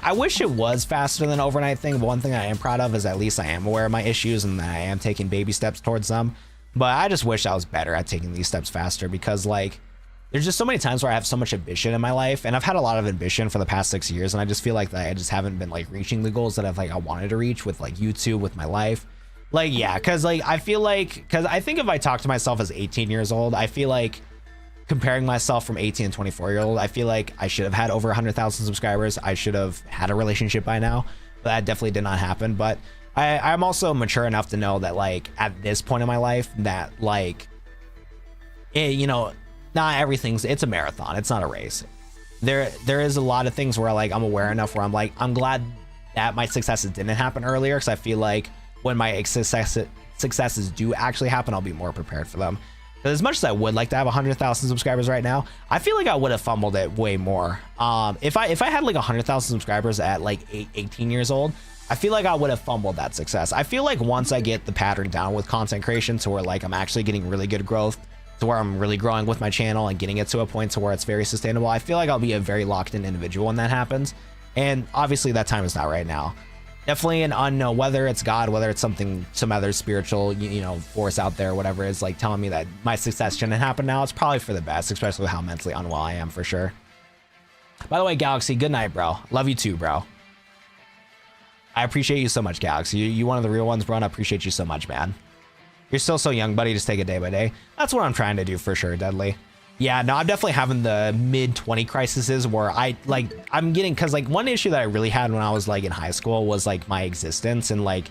I wish it was faster than an overnight thing. But one thing I am proud of is at least I am aware of my issues and that I am taking baby steps towards them. But I just wish I was better at taking these steps faster, because like, there's just so many times where I have so much ambition in my life, and I've had a lot of ambition for the past 6 years, and I just feel like that I just haven't been like reaching the goals that I wanted to reach with like YouTube, with my life. Like, yeah, because like I feel like, because I think if I talk to myself as 18 years old, I feel like comparing myself from 18 and 24-year-old, I feel like I should have had over 100,000 subscribers. I should have had a relationship by now, but that definitely did not happen. But I'm also mature enough to know that like at this point in my life that like, you know, not everything's, it's a marathon, it's not a race. There is a lot of things where like I'm aware enough where I'm like, I'm glad that my successes didn't happen earlier, because I feel like when my successes do actually happen, I'll be more prepared for them. But as much as I would like to have 100,000 subscribers right now, I feel like I would have fumbled it way more. If I had like 100,000 subscribers at like 18 years old, I feel like I would have fumbled that success. I feel like once I get the pattern down with content creation to where like I'm actually getting really good growth, to where I'm really growing with my channel and getting it to a point to where it's very sustainable, I feel like I'll be a very locked in individual when that happens. And obviously that time is not right now. Definitely an unknown, whether it's God, whether it's some other spiritual, you know, force out there, whatever is like telling me that my success shouldn't happen now. It's probably for the best, especially with how mentally unwell I am for sure. By the way, Galaxy, good night, bro. Love you too, bro. I appreciate you so much, Galaxy. You one of the real ones, bro, and I appreciate you so much, man. You're still so young, buddy. Just take it day by day. That's what I'm trying to do for sure, Deadly. Yeah, no, I'm definitely having the mid-20 crises where I'm getting, because like one issue that I really had when I was like in high school was like my existence and like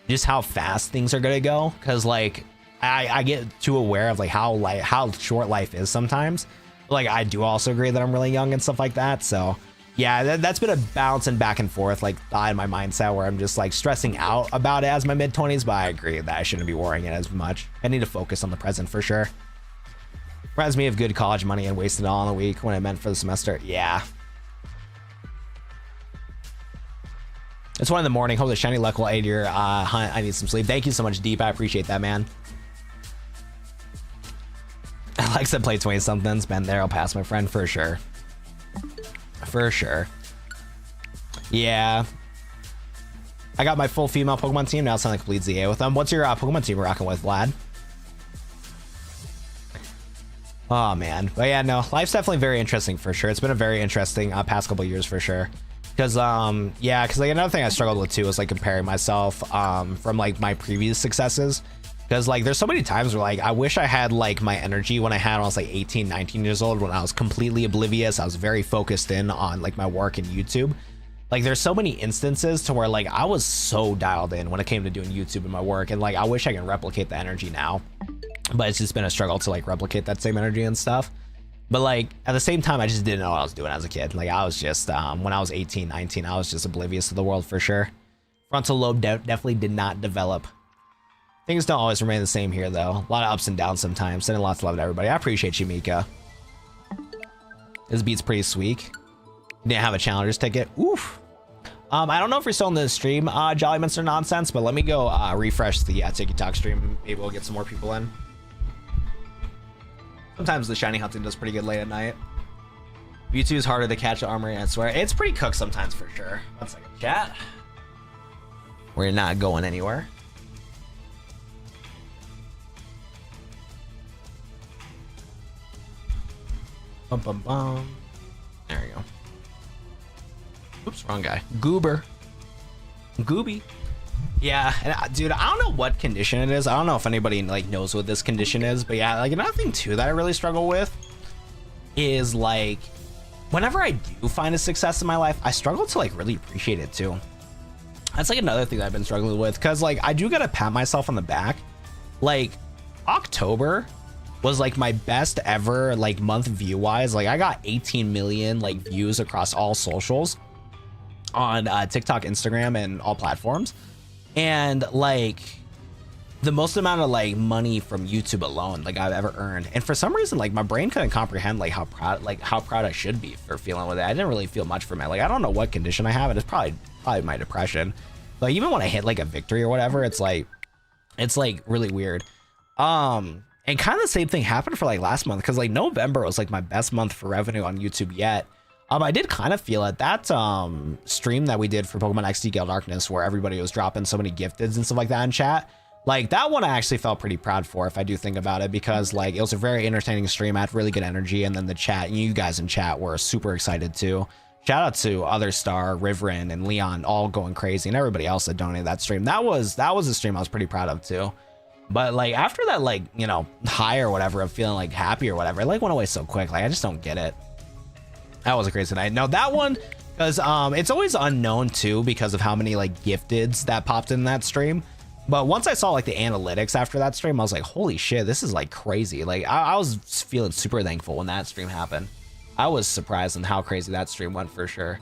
just how fast things are gonna go. Because like I get too aware of like how short life is sometimes. Like I do also agree that I'm really young and stuff like that. So yeah, that's been a bouncing back and forth like thought in my mindset where I'm just like stressing out about it as my mid-20s, but I agree that I shouldn't be worrying it as much. I need to focus on the present for sure. Reminds me of good college money and wasted it all in a week when I meant for the semester. Yeah. It's 1 in the morning. Hope the shiny luck will aid your hunt. I need some sleep. Thank you so much, Deep. I appreciate that, man. Alexa play 20 somethings. Been there. I'll pass my friend for sure. For sure. Yeah. I got my full female Pokemon team. Now it's not like complete ZA with them. What's your Pokemon team you're rocking with, Vlad? Oh man, but yeah, no, life's definitely very interesting for sure. It's been a very interesting past couple years for sure. Because yeah, because like another thing I struggled with too is like comparing myself from like my previous successes. Because like there's so many times where like I wish I had like my energy when I was like 18, 19 years old, when I was completely oblivious. I was very focused in on like my work and YouTube. Like there's so many instances to where like I was so dialed in when it came to doing YouTube and my work, and like I wish I can replicate the energy now. But it's just been a struggle to like replicate that same energy and stuff. But like at the same time, I just didn't know what I was doing as a kid. Like I was just when I was 18, 19, I was just oblivious to the world for sure. Frontal lobe definitely did not develop. Things don't always remain the same here though. A lot of ups and downs sometimes. Sending lots of love to everybody. I appreciate you, Mika. This beat's pretty sweet. Didn't have a challenger's ticket. Oof. I don't know if you're still in the stream, Jolly Mr. Nonsense, but let me go refresh the TikTok stream. Maybe we'll get some more people in. Sometimes the shiny hunting does pretty good late at night. Mewtwo is harder to catch the armory, I swear. It's pretty cooked sometimes for sure. 1 second, chat. We're not going anywhere. Bum, bum, bum. There we go. Oops, wrong guy. Goober. Gooby. Yeah, and dude, I don't know what condition it is. I don't know if anybody like knows what this condition is, but yeah, like another thing too that I really struggle with is like whenever I do find a success in my life, I struggle to like really appreciate it too. That's like another thing that I've been struggling with, because like I do gotta pat myself on the back. Like October was like my best ever like month view wise. Like I got 18 million like views across all socials on TikTok, Instagram, and all platforms. And like the most amount of like money from YouTube alone like I've ever earned. And for some reason like my brain couldn't comprehend like how proud I should be for feeling with it. I didn't really feel much from it. Like I don't know what condition I have, and it's probably my depression. Like even when I hit like a victory or whatever, it's like really weird. And kind of the same thing happened for like last month, because like November was like my best month for revenue on YouTube yet. I did kind of feel it that stream that we did for Pokemon XD Gale Darkness, where everybody was dropping so many gifteds and stuff like that in chat. Like that one I actually felt pretty proud for, if I do think about it, because like it was a very entertaining stream. I had really good energy, and then the chat, you guys in chat were super excited too. Shout out to Other Star, Riverin, and Leon, all going crazy, and everybody else that donated that stream. That was a stream I was pretty proud of too. But like after that, like, you know, high or whatever of feeling like happy or whatever, it like went away so quick. Like I just don't get it. That was a crazy night. No, that one, because it's always unknown too, because of how many like gifteds that popped in that stream. But once I saw like the analytics after that stream, I was like, holy shit, this is like crazy. Like I was feeling super thankful when that stream happened. I was surprised on how crazy that stream went for sure.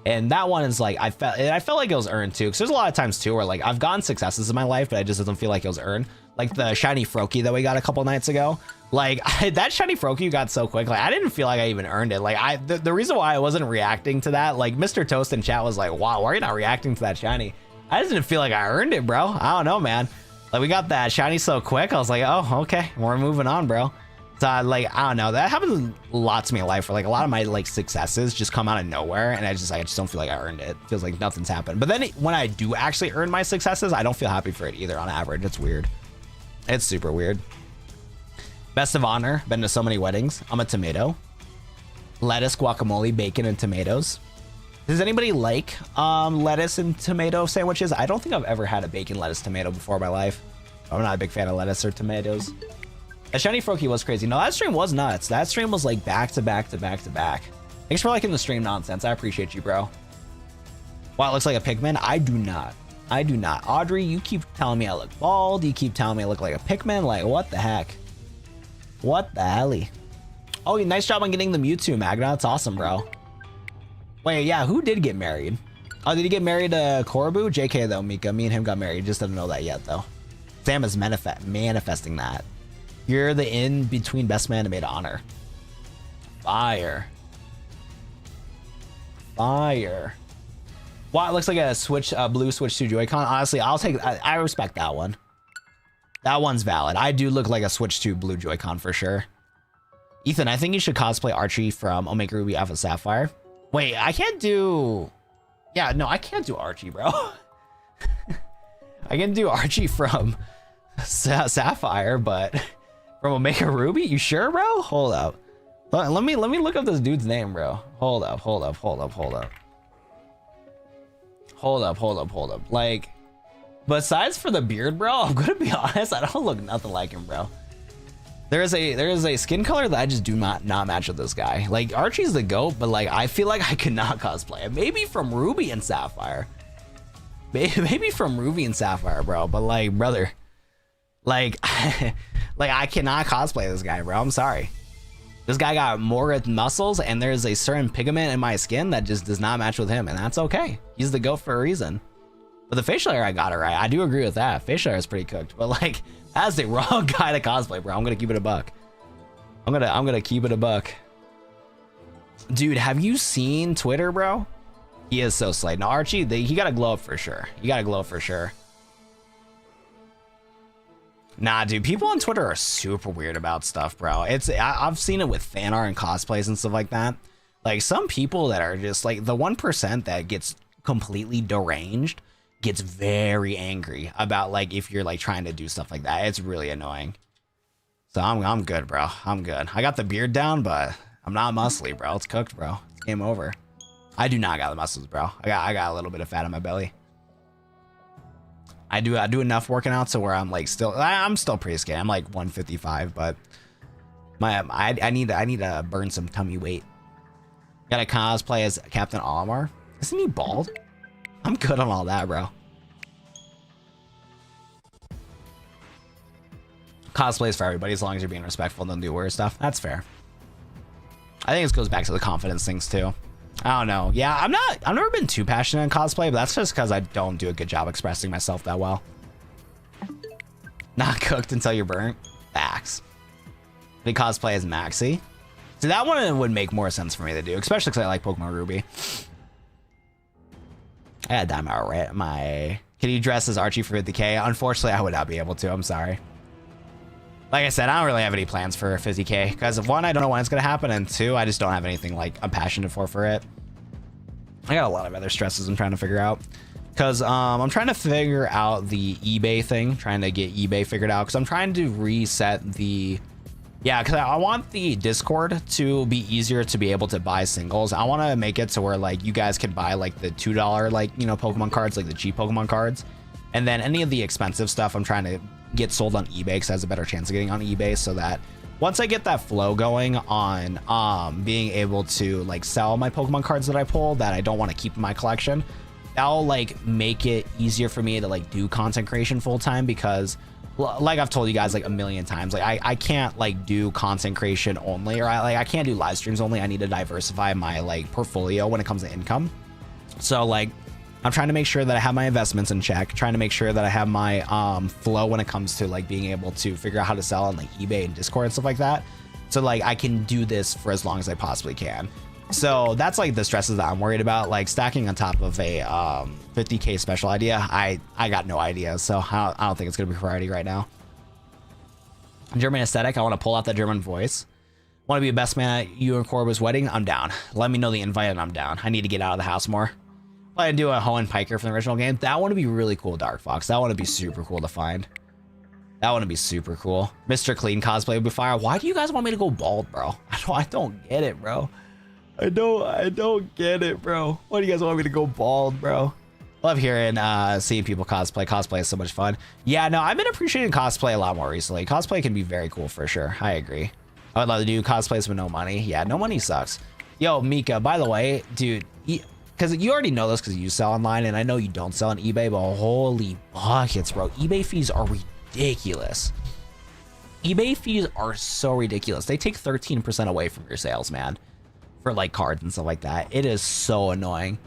And that one is like, I felt like it was earned too. Cause there's a lot of times too where like I've gotten successes in my life, but it just doesn't feel like it was earned. Like the shiny Froakie that we got a couple nights ago. Like that shiny Froakie got so quick. Like I didn't feel like I even earned it. Like the reason why I wasn't reacting to that, like Mr. Toast in chat was like, wow, why are you not reacting to that shiny? I just didn't feel like I earned it, bro. I don't know, man. Like we got that shiny so quick. I was like, oh, okay, we're moving on, bro. So like, I don't know, that happens a lot to me in life where like a lot of my like successes just come out of nowhere and I just don't feel like I earned it. It feels like nothing's happened. But then when I do actually earn my successes, I don't feel happy for it either on average. It's weird. It's super weird. Best of honor, been to so many weddings. I'm a tomato. Lettuce, guacamole, bacon, and tomatoes. Does anybody like lettuce and tomato sandwiches? I don't think I've ever had a bacon, lettuce, tomato before in my life. I'm not a big fan of lettuce or tomatoes. The shiny Froakie was crazy. No, that stream was nuts. That stream was like back to back to back to back. Thanks for liking the stream nonsense. I appreciate you, bro. Wow, it looks like a Pikmin. I do not. I do not. Audrey, you keep telling me I look bald. You keep telling me I look like a Pikmin. Like, what the heck? What the helly? Oh, nice job on getting the Mewtwo, Magna. That's awesome, bro. Wait, yeah, who did get married? Oh, did he get married to Korobu? JK, though, Mika. Me and him got married. Just doesn't know that yet, though. Sam is manifesting that. You're the in-between best man to maid honor. Fire. Fire. Wow, it looks like a Switch, blue Switch 2 Joy-Con. Honestly, I'll take. I respect that one. That one's valid. I do look like a Switch 2 blue Joy-Con for sure. Ethan, I think you should cosplay Archie from Omega Ruby Alpha Sapphire. Wait, I can't do. Yeah, no, I can't do Archie, bro. I can do Archie from Sapphire, but from Omega Ruby, you sure, bro? Hold up. Let me look up this dude's name, bro. Hold up. Like, besides for the beard, bro, I'm gonna be honest, I don't look nothing like him, bro. There is a skin color that I just do not match with this guy. Like, Archie's the GOAT, but like I feel like I could not cosplay it. Maybe from Ruby and Sapphire. Maybe from Ruby and Sapphire, bro. But like, brother, like, like I cannot cosplay this guy, bro. I'm sorry. This guy got more muscles, and there's a certain pigment in my skin that just does not match with him, and that's okay. He's the GOAT for a reason. But the facial hair, I got it right. I do agree with that. Facial hair is pretty cooked, but like, that's the wrong guy to cosplay, bro. I'm gonna keep it a buck. I'm gonna keep it a buck. Dude, have you seen Twitter, bro? He is so slight. Now, Archie, he got to glow up for sure. You got to glow up for sure. Nah, dude, people on Twitter are super weird about stuff, bro. I've seen it with fan art and cosplays and stuff like that. Like, some people that are just like the 1% that gets completely deranged gets very angry about like if you're like trying to do stuff like that. It's really annoying. So I'm good, bro. I'm good. I got the beard down, but I'm not muscly, bro. It's cooked, bro. It's game over. I do not got the muscles, bro. I got a little bit of fat on my belly. I do enough working out to where I'm like I'm still pretty skinny. I'm like 155, but I need to burn some tummy weight. Gotta cosplay as Captain Olimar. Isn't he bald? I'm good on all that, bro. Cosplays for everybody as long as you're being respectful and don't do weird stuff. That's fair. I think this goes back to the confidence things too. I don't know. Yeah, I've never been too passionate in cosplay, but that's just because I don't do a good job expressing myself that well. Not cooked until you're burnt. Facts. They cosplay as Maxie. So that one would make more sense for me to do, especially because I like Pokemon Ruby. I gotta dye my can you dress as Archie for 50k? Unfortunately, I would not be able to. I'm sorry. Like I said, I don't really have any plans for 50k because one, I don't know when it's gonna happen, and two, I just don't have anything like I'm passionate for it. I got a lot of other stresses I'm trying to figure out because I'm trying to figure out the eBay thing, trying to get eBay figured out because I'm trying to reset the because I want the Discord to be easier to be able to buy singles. I want to make it to where like you guys can buy like the $2 like Pokemon cards, like the cheap Pokemon cards, and then any of the expensive stuff I'm trying to get sold on eBay because it has a better chance of getting on eBay, so that once I get that flow going on being able to like sell my Pokemon cards that I pull that I don't want to keep in my collection, that'll like make it easier for me to like do content creation full time because like I've told you guys like a million times, like I can't like do content creation only, or I can't do live streams only. I need to diversify my like portfolio when it comes to income. So like, I'm trying to make sure that I have my investments in check, trying to make sure that I have my flow when it comes to like being able to figure out how to sell on like eBay and Discord and stuff like that. So like I can do this for as long as I possibly can. So that's like the stresses that I'm worried about, like stacking on top of a 50K special idea. I got no idea. So I don't think it's going to be a priority right now. German aesthetic. I want to pull out that German voice. Want to be a best man at you and Corba's wedding? I'm down. Let me know the invite and I'm down. I need to get out of the house more. I do a Hoenn Piker from the original game. That one would be really cool, Dark Fox. That one would be super cool to find. That one would be super cool. Mr. Clean cosplay would be fire. Why do you guys want me to go bald, bro? I don't get it, bro. I don't get it, bro. Why do you guys want me to go bald, bro? Love hearing, seeing people cosplay. Cosplay is so much fun. Yeah, no, I've been appreciating cosplay a lot more recently. Cosplay can be very cool for sure. I agree. I would love to do cosplays with no money. Yeah, no money sucks. Yo, Mika, by the way, dude, because you already know this because you sell online, and I know you don't sell on eBay, but holy buckets, bro. eBay fees are ridiculous. eBay fees are so ridiculous. They take 13% away from your sales, man, for like cards and stuff like that. It is so annoying.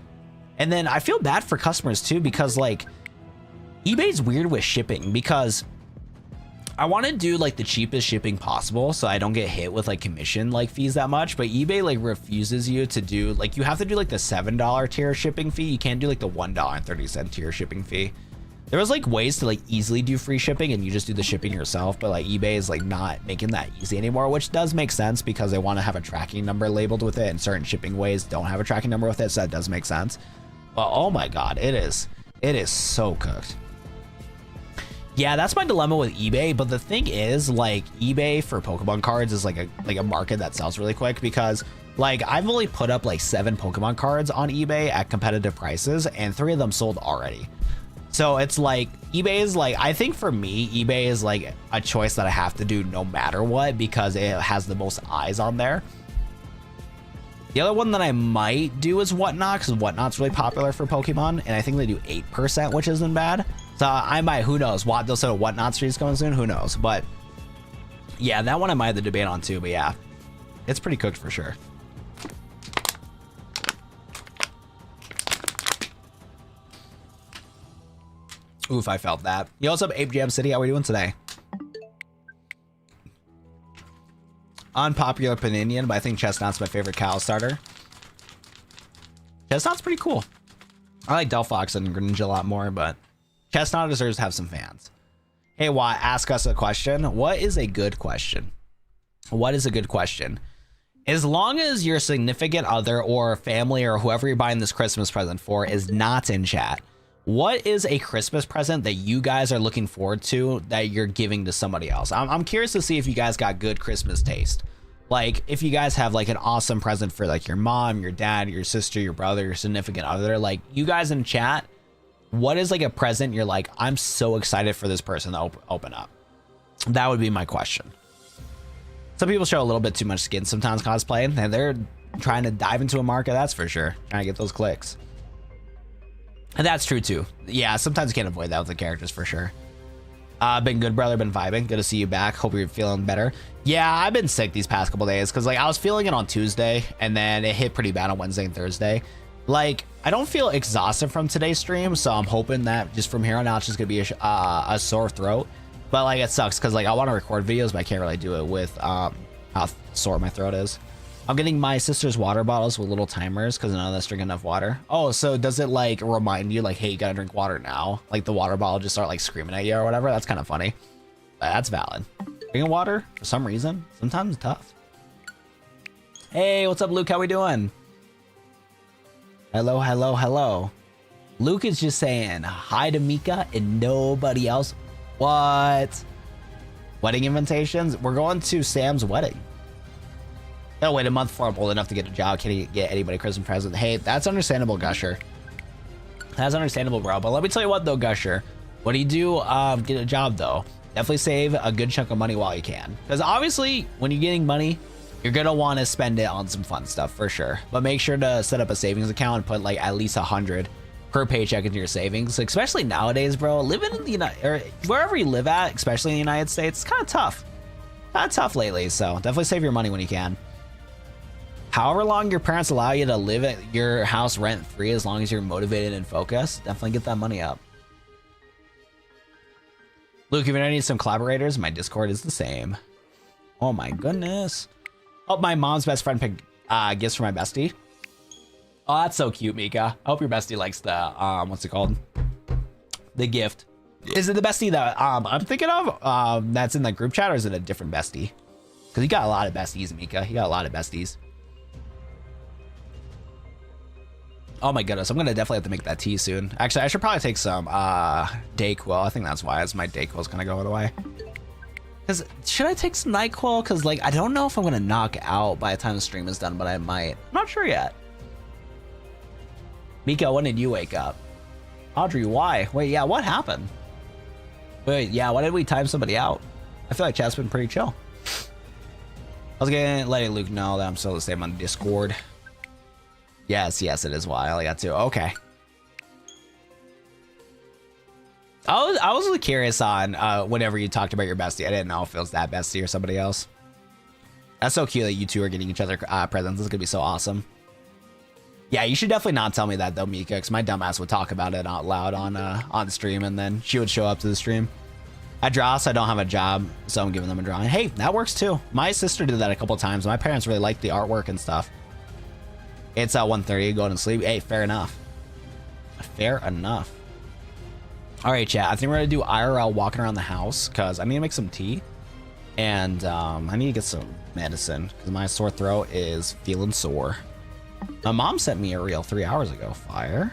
And then I feel bad for customers too, because like eBay's weird with shipping, because I want to do like the cheapest shipping possible so I don't get hit with like commission like fees that much, but eBay like refuses you to do, like, you have to do like the $7 tier shipping fee. You can't do like the $1.30 tier shipping fee. There was like ways to like easily do free shipping and you just do the shipping yourself, but like eBay is like not making that easy anymore, which does make sense because they want to have a tracking number labeled with it, and certain shipping ways don't have a tracking number with it, so that does make sense. But oh my god, it is so cooked. Yeah, that's my dilemma with eBay, but the thing is, like, eBay for Pokemon cards is like a market that sells really quick, because like I've only put up like 7 Pokemon cards on eBay at competitive prices, and 3 of them sold already. So it's like eBay is like, I think for me, eBay is like a choice that I have to do no matter what, because it has the most eyes on there. The other one that I might do is Whatnot, because Whatnot's really popular for Pokemon, and I think they do 8%, which isn't bad. So I might, who knows, they'll set a Whatnot series coming soon, who knows. But yeah, that one I might have the debate on too, but yeah, it's pretty cooked for sure. Oof, I felt that. Yo, what's up, Ape Jam City? How are we doing today? Unpopular opinion, but I think Chestnut's my favorite cow starter. Chestnut's pretty cool. I like Delphox and Greninja a lot more, but Chestnut deserves to have some fans. Hey, Watt, ask us a question. What is a good question? What is a good question? As long as your significant other or family or whoever you're buying this Christmas present for is not in chat, what is a Christmas present that you guys are looking forward to that you're giving to somebody else? I'm curious to see if you guys got good Christmas taste. Like, if you guys have like an awesome present for like your mom, your dad, your sister, your brother, your significant other, like you guys in chat, what is like a present you're like, I'm so excited for this person to open up? That would be my question. Some people show a little bit too much skin sometimes cosplaying, and they're trying to dive into a market, that's for sure. Trying to get those clicks. And that's true too. Yeah, sometimes you can't avoid that with the characters for sure. Been good, brother. Been vibing. Good to see you back. Hope you're feeling better. Yeah, I've been sick these past couple days because like I was feeling it on Tuesday and then it hit pretty bad on Wednesday and Thursday. Like, I don't feel exhausted from today's stream, so I'm hoping that just from here on out it's just gonna be a sore throat. But like, it sucks because like I want to record videos, but I can't really do it with how sore my throat is. I'm getting my sister's water bottles with little timers because none of us drink enough water. Oh, so does it like remind you like, hey, you gotta drink water now? Like the water bottle just start like screaming at you or whatever? That's kind of funny. That's valid. Drinking water for some reason, sometimes it's tough. Hey, what's up, Luke? How we doing? Hello, hello, hello. Luke is just saying hi to Mika and nobody else. What? Wedding invitations? We're going to Sam's wedding. Gotta wait a month before I'm old enough to get a job. Can't get anybody a Christmas present. Hey, that's understandable, Gusher. That's understandable, bro. But let me tell you what, though, Gusher. When you do get a job, though, definitely save a good chunk of money while you can. Because obviously, when you're getting money, you're going to want to spend it on some fun stuff, for sure. But make sure to set up a savings account and put, like, at least 100 per paycheck into your savings. Especially nowadays, bro. Living in the or wherever you live at, especially in the United States, it's kind of tough. Kind of tough lately, so definitely save your money when you can. However long your parents allow you to live at your house rent free, as long as you're motivated and focused, definitely get that money up. Luke, if you need some collaborators, my Discord is the same. Oh my goodness. Oh, my mom's best friend picked gifts for my bestie. Oh, that's so cute, Mika. I hope your bestie likes the, what's it called? The gift. Is it the bestie that I'm thinking of that's in the group chat, or is it a different bestie? Because you got a lot of besties, Mika. You got a lot of besties. Oh my goodness, I'm gonna definitely have to make that tea soon. Actually, I should probably take some Dayquil. I think that's why, as my Dayquil's gonna go away. Because should I take some NyQuil? Because like I don't know if I'm gonna knock out by the time the stream is done, but I might. I'm not sure yet. Mika, when did you wake up? Audrey, why? Wait, yeah, what happened? Wait, yeah, why did we time somebody out? I feel like chat's been pretty chill. I was gonna let Luke know that I'm still the same on Discord. Yes, it is wild. I got to. Okay. I was really curious on whenever you talked about your bestie. I didn't know if it was that bestie or somebody else. That's so cute that you two are getting each other presents. This is gonna be so awesome. Yeah, you should definitely not tell me that though, Mika, because my dumbass would talk about it out loud on stream, and then she would show up to the stream. At Dross, I don't have a job, so I'm giving them a drawing. Hey, that works too. My sister did that a couple times. My parents really liked the artwork and stuff. It's 1:30, going to sleep. Hey, fair enough. Fair enough. All right, chat. I think we're gonna do IRL walking around the house because I need to make some tea, and I need to get some medicine because my sore throat is feeling sore. My mom sent me a reel 3 hours ago. Fire.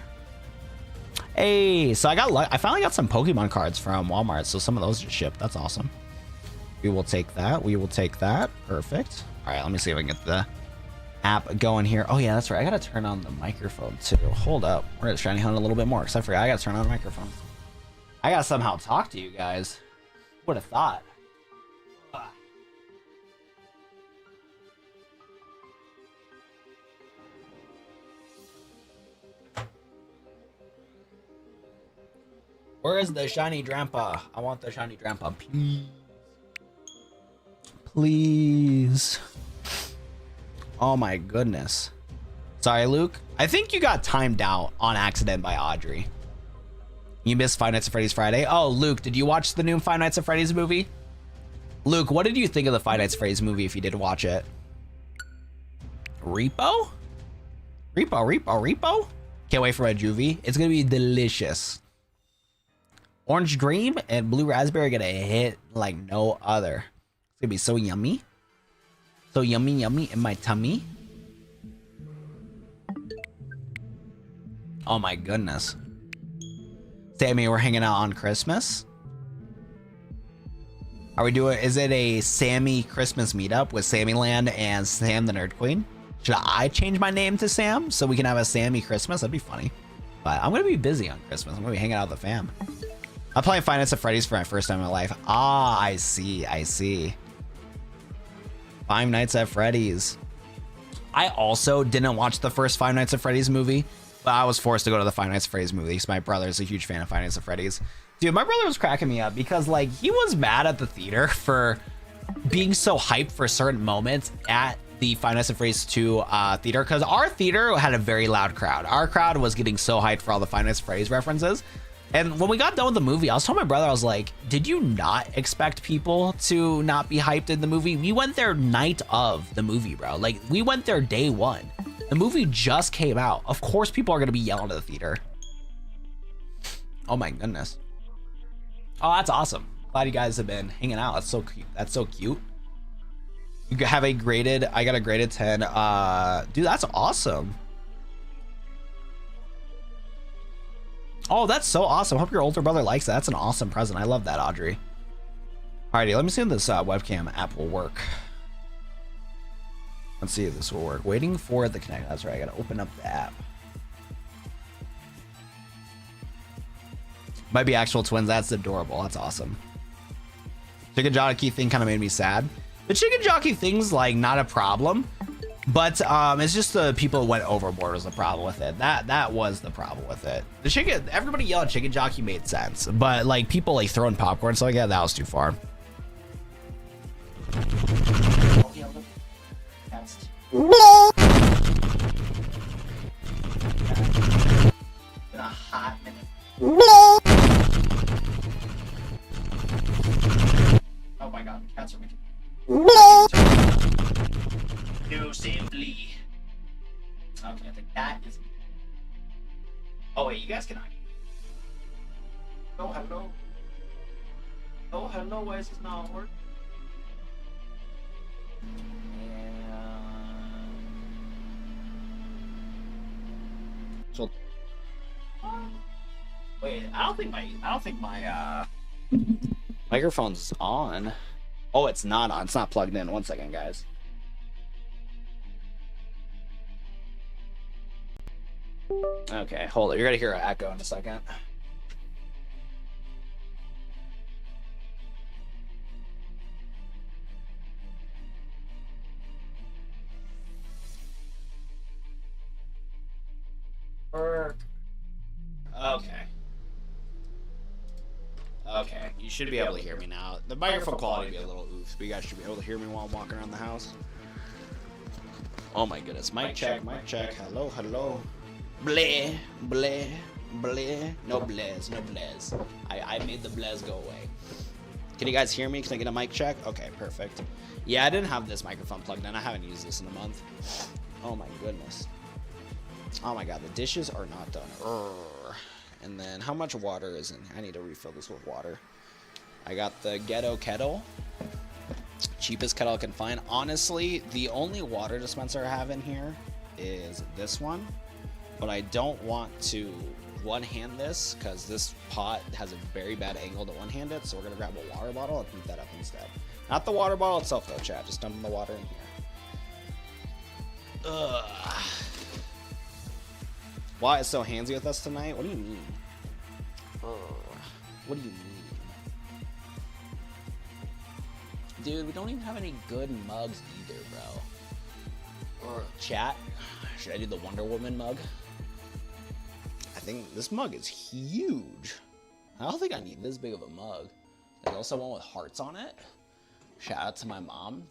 Hey, so I finally got some Pokemon cards from Walmart, so some of those just shipped. That's awesome. We will take that. We will take that. Perfect. All right, let me see if I can get the app going here. Oh yeah, that's right. I gotta turn on the microphone too. Hold up. We're gonna shiny hunt a little bit more because I forgot I gotta turn on the microphone. I gotta somehow talk to you guys. Would have thought. Where is the shiny Drampa? I want the shiny Drampa, please. Please. Oh my goodness. Sorry, Luke. I think you got timed out on accident by Audrey. You missed Five Nights at Freddy's Friday. Oh, Luke, did you watch the new Five Nights at Freddy's movie? Luke, what did you think of the Five Nights at Freddy's movie if you did watch it? Repo? Repo? Can't wait for my juvie. It's gonna be delicious. Orange Dream and Blue Raspberry are gonna hit like no other. It's gonna be so yummy. So yummy in my tummy. Oh my goodness. Sammy, we're hanging out on Christmas. Are we doing, is it a Sammy Christmas meetup with Sammyland and Sam the Nerd Queen? Should I change my name to Sam so we can have a Sammy Christmas? That'd be funny. But I'm gonna be busy on Christmas. I'm gonna be hanging out with the fam. I'm playing Five Nights at Freddy's for my first time in my life. Ah, I see. Five Nights at Freddy's. I also didn't watch the first Five Nights at Freddy's movie, but I was forced to go to the Five Nights at Freddy's movie because my brother's a huge fan of Five Nights at Freddy's. Dude, my brother was cracking me up because like he was mad at the theater for being so hyped for certain moments at the Five Nights at Freddy's 2 theater, because our theater had a very loud crowd. Our crowd was getting so hyped for all the Five Nights at Freddy's references. And when we got done with the movie, I was telling my brother, I was like, did you not expect people to not be hyped in the movie? We went there night of the movie, bro. Like, we went there day one. The movie just came out. Of course, people are going to be yelling at the theater. Oh my goodness. Oh, that's awesome. Glad you guys have been hanging out. That's so cute. That's so cute. You have a graded, I got a graded 10. Dude, that's awesome. Oh, that's so awesome. Hope your older brother likes that. That's an awesome present. I love that, Audrey. Alrighty, let me see if this webcam app will work. Let's see if this will work. Waiting for the connect. That's right. I gotta open up the app. Might be actual twins. That's adorable. That's awesome. Chicken jockey thing kind of made me sad. The chicken jockey thing's like not a problem, but it's just the people who went overboard was the problem with it. That was the problem with it. The chicken, everybody yelling chicken jockey made sense, but like people like throwing popcorn, so like yeah, that was too far. In a hot minute. Oh my god, the cats are making. No, simply. Okay, I think that is. Oh wait, you guys cannot. Oh hello. Oh hello, why is this not working? So. Wait, I don't think my microphone's on. Oh, it's not on. It's not plugged in. 1 second, guys. Okay, hold it. You're gonna hear an echo in a second. Okay. Okay, you should be able to hear me now. The microphone quality will be a little oof, but you guys should be able to hear me while I'm walking around the house. Oh my goodness. Mic check, mic check. Hello, hello. Bleh, bleh, bleh. No blez, no blez. I made the blez go away. Can you guys hear me? Can I get a mic check? Okay, perfect. Yeah, I didn't have this microphone plugged in. I haven't used this in a month. Oh my goodness. Oh my god, the dishes are not done. Urgh. And then how much water is in? I need to refill this with water. I got the ghetto kettle. Cheapest kettle I can find. Honestly, the only water dispenser I have in here is this one. But I don't want to one-hand this because this pot has a very bad angle to one-hand it. So we're going to grab a water bottle and heat that up instead. Not the water bottle itself though, chat. Just dumping the water in here. Ugh. Why is so handsy with us tonight? What do you mean? What do you mean? Dude, we don't even have any good mugs either, bro. Chat, should I do the Wonder Woman mug? I think this mug is huge. I don't think I need this big of a mug. There's also one with hearts on it. Shout out to my mom.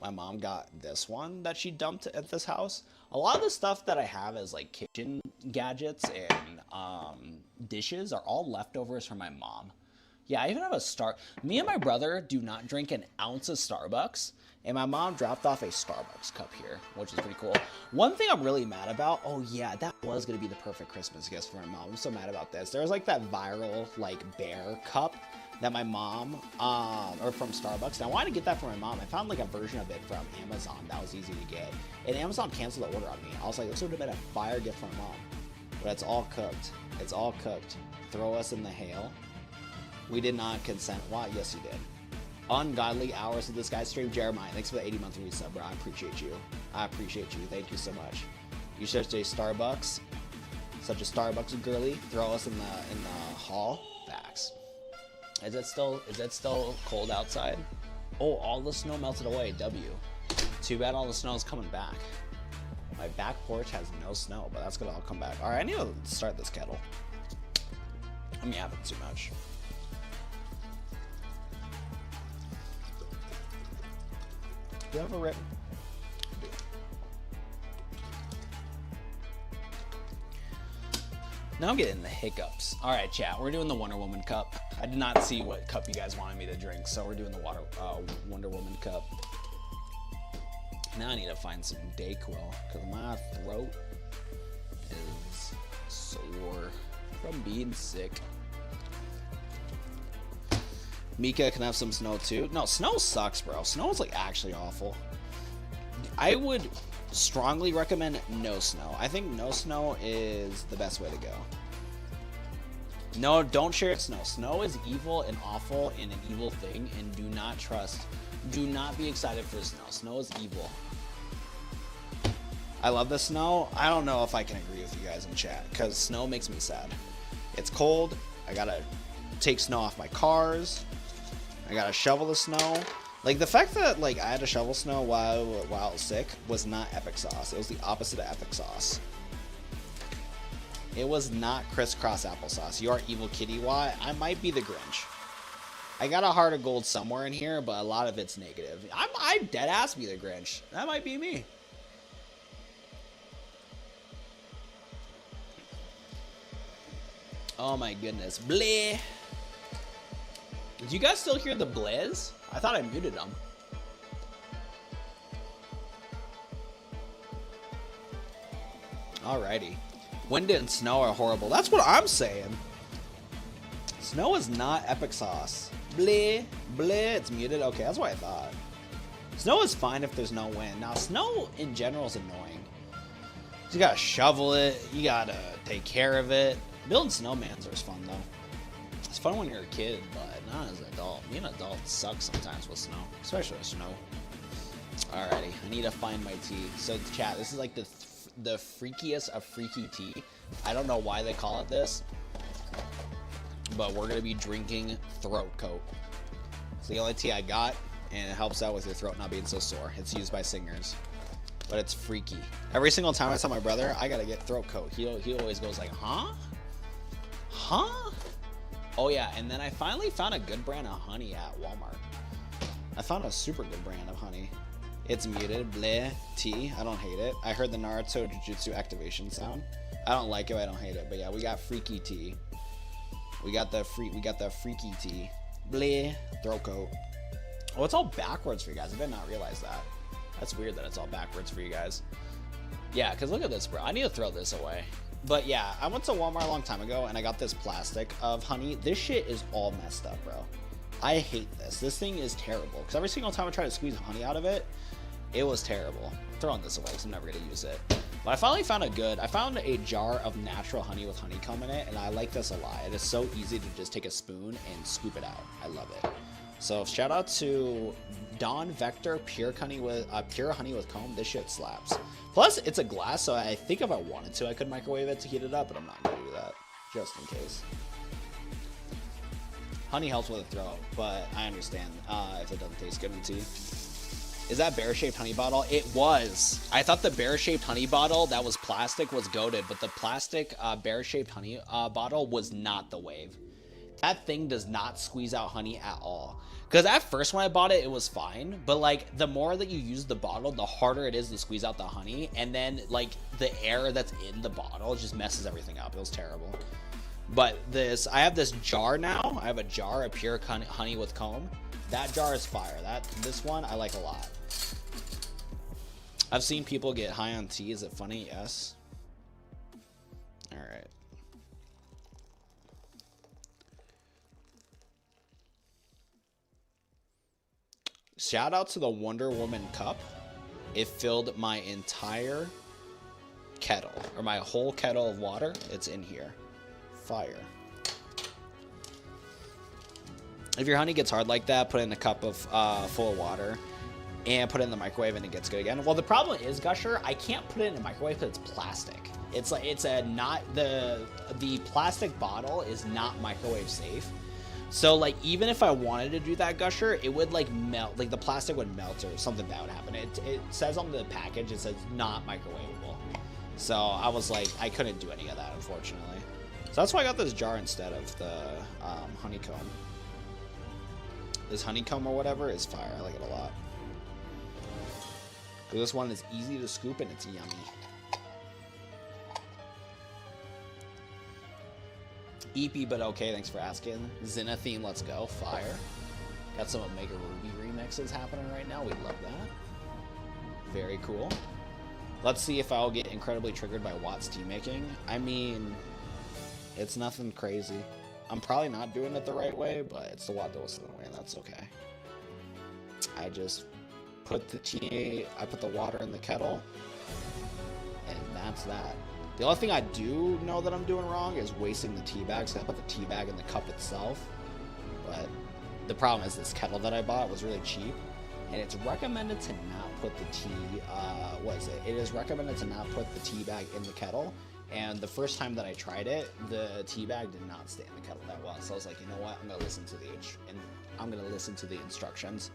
My mom got this one that she dumped at this house. A lot of the stuff that I have as like kitchen gadgets and dishes are all leftovers from my mom. Yeah, I even have me and my brother do not drink an ounce of Starbucks, and my mom dropped off a Starbucks cup here, which is pretty cool. One thing I'm really mad about, oh yeah, that was gonna be the perfect Christmas gift for my mom. I'm so mad about this. There was like that viral like bear cup that my mom, or from Starbucks. And I wanted to get that for my mom. I found like a version of it from Amazon that was easy to get. And Amazon canceled the order on me. I was like, this would have been a fire gift for my mom. But it's all cooked. It's all cooked. Throw us in the hail. We did not consent. Why? Yes, you did. Ungodly hours of this guy's stream. Jeremiah, thanks for the 80-month resub, bro. I appreciate you. I appreciate you. Thank you so much. You such a Starbucks. Such a Starbucks girly. Throw us in the hall. Facts. Is it still cold outside? Oh, all the snow melted away. W. Too bad all the snow is coming back. My back porch has no snow, but that's gonna all come back. All right, I need to start this kettle. I'm yapping too much. Do you have a rip? Now I'm getting the hiccups. All right, chat. We're doing the Wonder Woman cup. I did not see what cup you guys wanted me to drink, so we're doing the Wonder Woman cup. Now I need to find some Dayquil because my throat is sore from being sick. Mika can have some snow too. No, snow sucks, bro. Snow is like actually awful. I would strongly recommend no snow. I think no snow is the best way to go. No, don't share snow. Snow is evil and awful and an evil thing, and do not be excited for snow. Snow is evil. I love the snow. I don't know if I can agree with you guys in chat because snow makes me sad. It's cold. I gotta take snow off my cars. I gotta shovel the snow. Like the fact that like I had to shovel snow while I was sick was not epic sauce. It was the opposite of epic sauce. It was not crisscross applesauce. You are evil kitty. Why? I might be the Grinch. I got a heart of gold somewhere in here, but a lot of it's negative. I dead ass be the Grinch. That might be me. Oh my goodness. Bleh. Did you guys still hear the blizz? I thought I muted them. Alrighty. Wind and snow are horrible. That's what I'm saying. Snow is not epic sauce. Bleh. Bleh. It's muted. Okay, that's what I thought. Snow is fine if there's no wind. Now, snow in general is annoying. You gotta shovel it. You gotta take care of it. Building snowmans is fun, though. It's fun when you're a kid, but not as an adult. Being an adult sucks sometimes with snow, especially with snow. Alrighty, I need to find my tea. So, chat, this is like the freakiest of freaky tea. I don't know why they call it this, but we're gonna be drinking throat coat. It's the only tea I got, and it helps out with your throat not being so sore. It's used by singers, but it's freaky. Every single time I tell my brother I gotta get throat coat, he always goes like, huh? Huh? Oh yeah, and then I finally found a good brand of honey at Walmart. I found a super good brand of honey. It's muted, bleh, tea. I don't hate it. I heard the Naruto Jujutsu activation sound. I don't like it, I don't hate it. But yeah, we got freaky tea. We got the freaky tea. Bleh, throat coat. Oh, it's all backwards for you guys. I did not realize that. That's weird that it's all backwards for you guys. Yeah, because look at this, bro. I need to throw this away. But yeah, I went to Walmart a long time ago and I got this plastic of honey. This shit is all messed up, bro. I hate this. This thing is terrible. Because every single time I try to squeeze honey out of it, it was terrible. I'm throwing this away because I'm never going to use it. But I finally found I found a jar of natural honey with honeycomb in it, and I like this a lot. It is so easy to just take a spoon and scoop it out. I love it. So shout out to Dawn Vector Pure Honey with comb. This shit slaps. Plus, it's a glass, so I think if I wanted to, I could microwave it to heat it up, but I'm not going to do that, just in case. Honey helps with the throat, but I understand if it doesn't taste good in tea. Is that bear-shaped honey bottle? It was. I thought the bear-shaped honey bottle that was plastic was goated, but the plastic bear-shaped honey bottle was not the wave. That thing does not squeeze out honey at all. Because at first when I bought it, it was fine. But like the more that you use the bottle, the harder it is to squeeze out the honey. And then like the air that's in the bottle just messes everything up. It was terrible. But I have this jar now. I have a jar of pure honey with comb. That jar is fire. This one I like a lot. I've seen people get high on tea. Is it funny? Yes. All right. Shout out to the Wonder Woman cup. It filled my entire kettle, or my whole kettle of water. It's in here. Fire. If your honey gets hard like that, put it in a cup of full of water and put it in the microwave and it gets good again. Well, the problem is, Gusher, I can't put it in the microwave because it's plastic. It's like the plastic bottle is not microwave safe. So like even if I wanted to do that, Gusher, it would like melt, like the plastic would melt or something bad would happen. It says on the package, it says not microwavable. So I was like, I couldn't do any of that, unfortunately. So that's why I got this jar instead of the honeycomb. This honeycomb or whatever is fire. I like it a lot. This one is easy to scoop and it's yummy. EP, but okay, thanks for asking. Zenna theme, let's go. Fire. Got some Omega Ruby remixes happening right now. We love that. Very cool. Let's see if I'll get incredibly triggered by Watt's tea making. I mean, it's nothing crazy. I'm probably not doing it the right way, but it's the Watt Wilson way, and that's okay. I just put the tea, I put the water in the kettle, and that's that. The only thing I do know that I'm doing wrong is wasting the tea bag, so I put the tea bag in the cup itself. But the problem is this kettle that I bought was really cheap, and it's recommended to not put the tea, It is recommended to not put the tea bag in the kettle. And the first time that I tried it, the tea bag did not stay in the kettle that well. So I was like, you know what? I'm gonna listen to the instructions.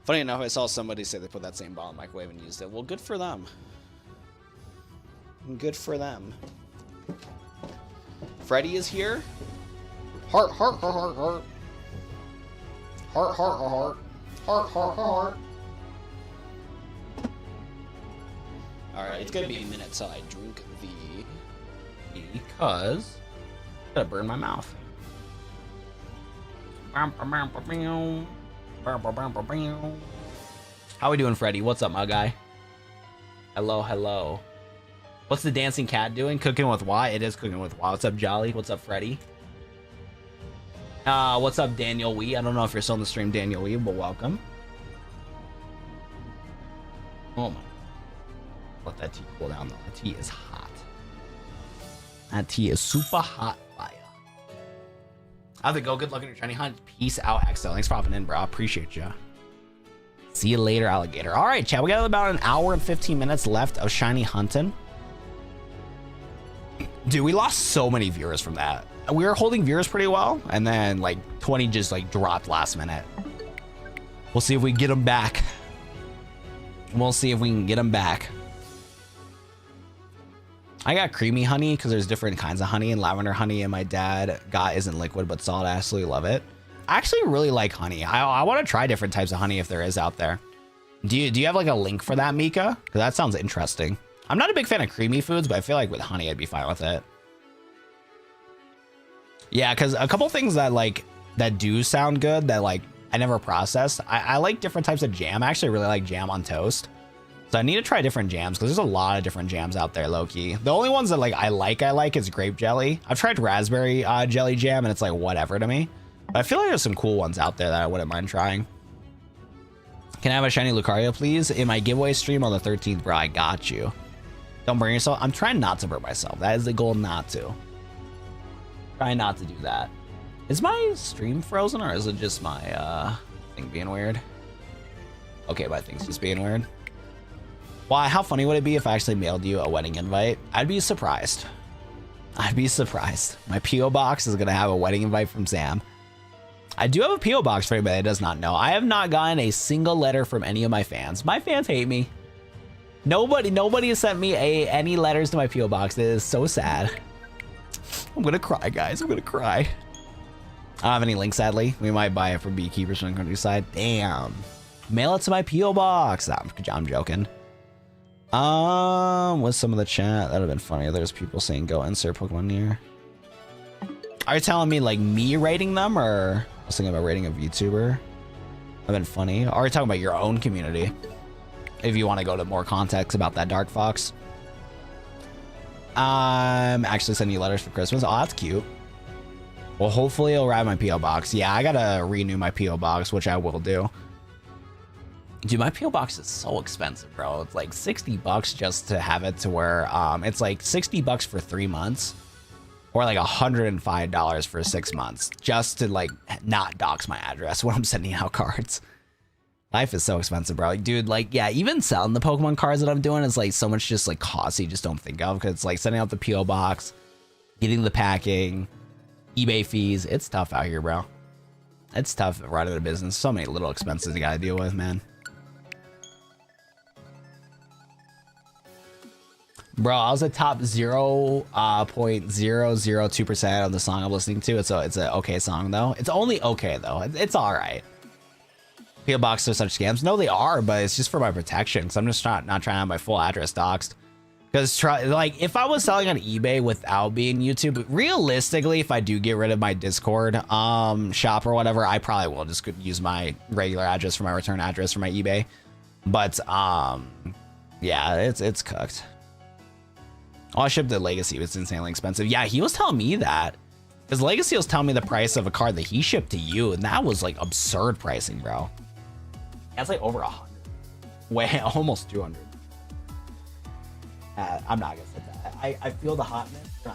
Funny enough, I saw somebody say they put that same bottle in the microwave and used it. Well, good for them. Good for them. Freddy is here. Heart, heart, heart, heart, heart. Heart, heart, heart, heart. Heart, heart, heart, heart. Alright, it's gonna be a minute till I drink the because I gotta burn my mouth. How we doing, Freddy? What's up, my guy? Hello, hello. What's the dancing cat doing? Cooking with what? It is cooking with what. What's up, Jolly? What's up, Freddy? What's up, Daniel Wee? I don't know if you're still on the stream, Daniel Wee, but welcome. Oh my. Let that tea cool down though. That tea is hot. That tea is super hot fire. How's it go? Good luck on your shiny hunt. Peace out, Axel. Thanks for popping in, bro. Appreciate you. See you later, alligator. All right, chat. We got about an hour and 15 minutes left of shiny hunting. Dude, we lost so many viewers from that. We were holding viewers pretty well, and then like 20 just like dropped last minute. We'll see if we get them back. We'll see if we can get them back. I got creamy honey because there's different kinds of honey, and lavender honey and my dad got isn't liquid but solid. I absolutely love it. I actually really like honey. I want to try different types of honey if there is out there. Do you have like a link for that, Mika? Because that sounds interesting. I'm not a big fan of creamy foods, but I feel like with honey I'd be fine with it. Yeah, because a couple things that do sound good that like I never processed. I like different types of jam. I actually really like jam on toast. So I need to try different jams because there's a lot of different jams out there, low-key. The only ones that like I like is grape jelly. I've tried raspberry jelly jam and it's like whatever to me. But I feel like there's some cool ones out there that I wouldn't mind trying. Can I have a shiny Lucario, please? In my giveaway stream on the 13th, bro, I got you. Don't burn yourself. I'm trying not to burn myself. That is the goal, not to. Try not to do that. Is my stream frozen or is it just my thing being weird? Okay, my thing's just being weird. Why? How funny would it be if I actually mailed you a wedding invite? I'd be surprised. I'd be surprised. My P.O. box is gonna have a wedding invite from Sam. I do have a P.O. box for anybody that does not know. I have not gotten a single letter from any of my fans. My fans hate me. Nobody has sent me any letters to my P.O. box. It is so sad. I'm gonna cry, guys. I'm gonna cry. I don't have any links, sadly. We might buy it from Beekeepers from the Countryside. Damn. Mail it to my P.O. box. Nah, I'm joking. With some of the chat, that'd have been funny. There's people saying go insert Pokemon near. Are you telling me like me rating them, or I was thinking about rating a VTuber? That'd been funny. Or are you talking about your own community? If you want to go to more context about that Dark Fox. I'm actually sending you letters for Christmas. Oh, that's cute. Well, hopefully it'll arrive my P.O. box. Yeah, I gotta renew my P.O. box, which I will do. Dude, my P.O. box is so expensive, bro. It's like 60 bucks just to have it to where it's like 60 bucks for 3 months or like $105 for 6 months just to like not dox my address when I'm sending out cards. Life is so expensive, bro. Like, dude, like, yeah, even selling the Pokemon cards that I'm doing is like so much just like cost you just don't think of, because it's like sending out the P.O. box, getting the packing, eBay fees. It's tough out here, bro. It's tough running a business. So many little expenses you gotta deal with, man. Bro, I was at top 0.002% of the song I'm listening to. It's an okay song though. It's only okay though. It's all right. P.O. boxes are such scams. No, they are, but it's just for my protection. Because I'm just not trying to have my full address doxed. Because like if I was selling on eBay without being YouTube, realistically, if I do get rid of my Discord shop or whatever, I probably will just use my regular address for my return address for my eBay. But yeah, it's cooked. Oh, I shipped the Legacy. It's insanely expensive. Yeah, he was telling me that. Because Legacy was telling me the price of a card that he shipped to you, and that was like absurd pricing, bro. That's like over 100. Way almost 200. I'm not gonna say that. I feel the hotness. I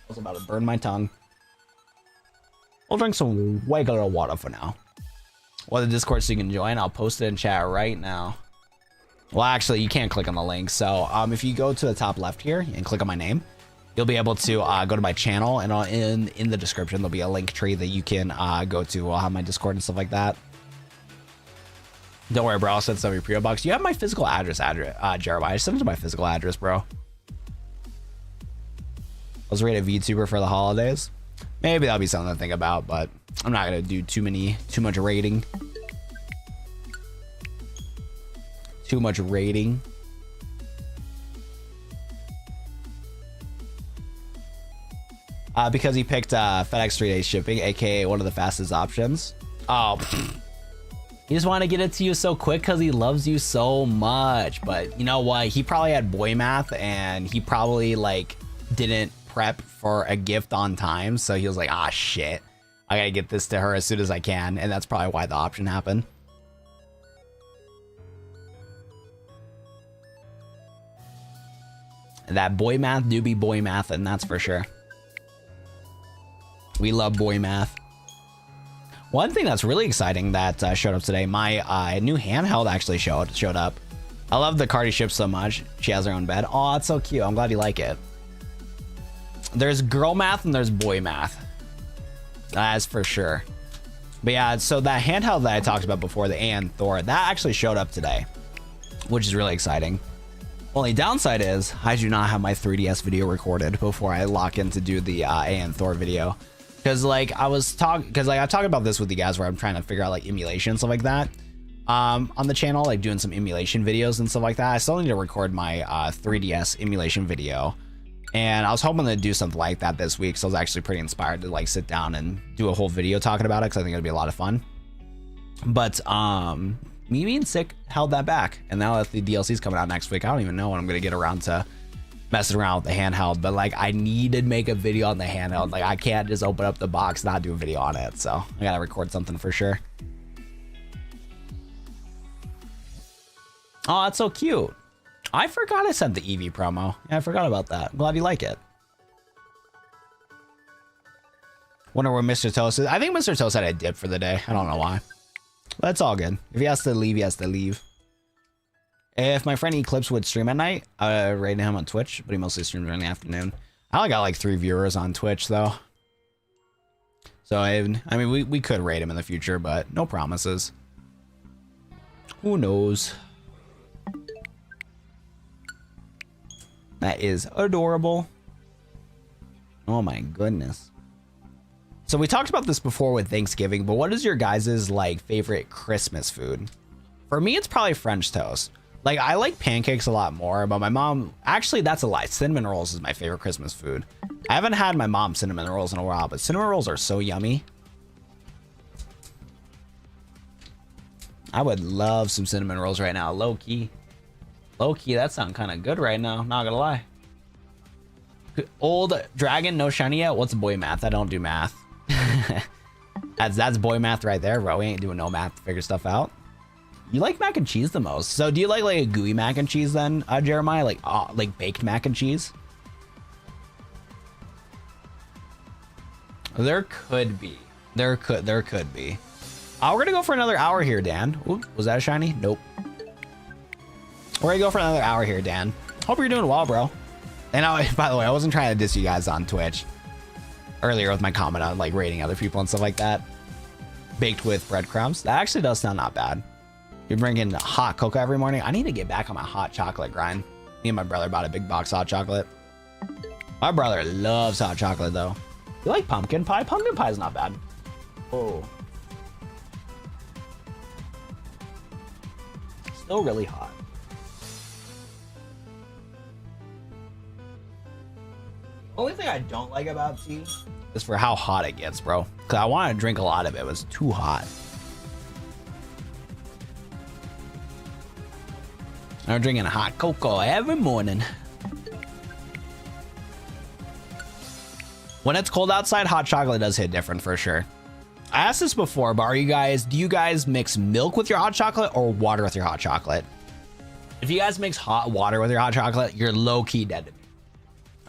was about to burn my tongue. We'll drink some regular water for now. Well, the Discord so you can join. I'll post it in chat right now. Well, actually, you can't click on the link. So if you go to the top left here and click on my name, you'll be able to go to my channel, and in the description there'll be a link tree that you can go to. I'll have my Discord and stuff like that. Don't worry, bro. I'll send some of your P.O. box. You have my physical address, Jeremiah. I sent it to my physical address, bro. I was rated VTuber for the holidays. Maybe that'll be something to think about, but I'm not gonna do too much rating. Too much rating. Because he picked FedEx 3-day shipping, aka one of the fastest options. Oh, he just wanted to get it to you so quick because he loves you so much. But you know what? He probably had boy math, and he probably like didn't prep for a gift on time. So he was like, ah, shit, I gotta get this to her as soon as I can. And that's probably why the option happened. That boy math do be boy math, and that's for sure. We love boy math. One thing that's really exciting that showed up today, my new handheld actually showed up. I love the Cardi ship so much. She has her own bed. Oh, it's so cute. I'm glad you like it. There's girl math and there's boy math. That's for sure. But yeah, so that handheld that I talked about before, the AN Thor, that actually showed up today, which is really exciting. Only downside is I do not have my 3DS video recorded before I lock in to do the AN Thor video. Because like I've talked about this with you guys where I'm trying to figure out like emulation and stuff like that on the channel, like doing some emulation videos and stuff like that. I still need to record my 3DS emulation video, and I was hoping to do something like that this week. So I was actually pretty inspired to like sit down and do a whole video talking about it because I think it'd be a lot of fun. But me being sick held that back, and now that the DLC's coming out next week, I don't even know when I'm gonna get around to messing around with the handheld. But like I need to make a video on the handheld. Like I can't just open up the box and not do a video on it, so I gotta record something for sure. Oh, that's so cute. I forgot I sent the Eevee promo. Yeah, I forgot about that. I'm glad you like it. Wonder where Mr. Toast is. I think Mr. Toast had a dip for the day. I don't know why. But it's all good. If he has to leave, he has to leave. If my friend Eclipse would stream at night, I would rate him on Twitch, but he mostly streams during the afternoon. I only got like 3 viewers on Twitch though. So I mean, we could rate him in the future, but no promises. Who knows? That is adorable. Oh my goodness. So we talked about this before with Thanksgiving, but what is your guys' like favorite Christmas food? For me, it's probably French toast. Like I like pancakes a lot more, but my mom, actually that's a lie. Cinnamon rolls is my favorite Christmas food. I haven't had my mom's cinnamon rolls in a while, but cinnamon rolls are so yummy. I would love some cinnamon rolls right now, low key. Low key, that sounds kind of good right now, not gonna lie. Old dragon, no shiny yet? What's boy math? I don't do math. That's boy math right there, bro. We ain't doing no math to figure stuff out. You like mac and cheese the most. So do you like a gooey mac and cheese then, Jeremiah? Like baked mac and cheese? There could be. There could be. We're gonna go for another hour here, Dan. Ooh, was that a shiny? Nope. We're gonna go for another hour here, Dan. Hope you're doing well, bro. And by the way, I wasn't trying to diss you guys on Twitch earlier with my comment on like rating other people and stuff like that. Baked with breadcrumbs. That actually does sound not bad. You're bringing hot cocoa every morning. I need to get back on my hot chocolate grind. Me and my brother bought a big box of hot chocolate. My brother loves hot chocolate though. You like pumpkin pie? Pumpkin pie is not bad. Oh. Still really hot. Only thing I don't like about tea is for how hot it gets, bro. Cause I want to drink a lot of it. It was too hot. I'm drinking hot cocoa every morning. When it's cold outside, hot chocolate does hit different for sure. I asked this before, but do you guys mix milk with your hot chocolate or water with your hot chocolate? If you guys mix hot water with your hot chocolate, you're low-key dead to me.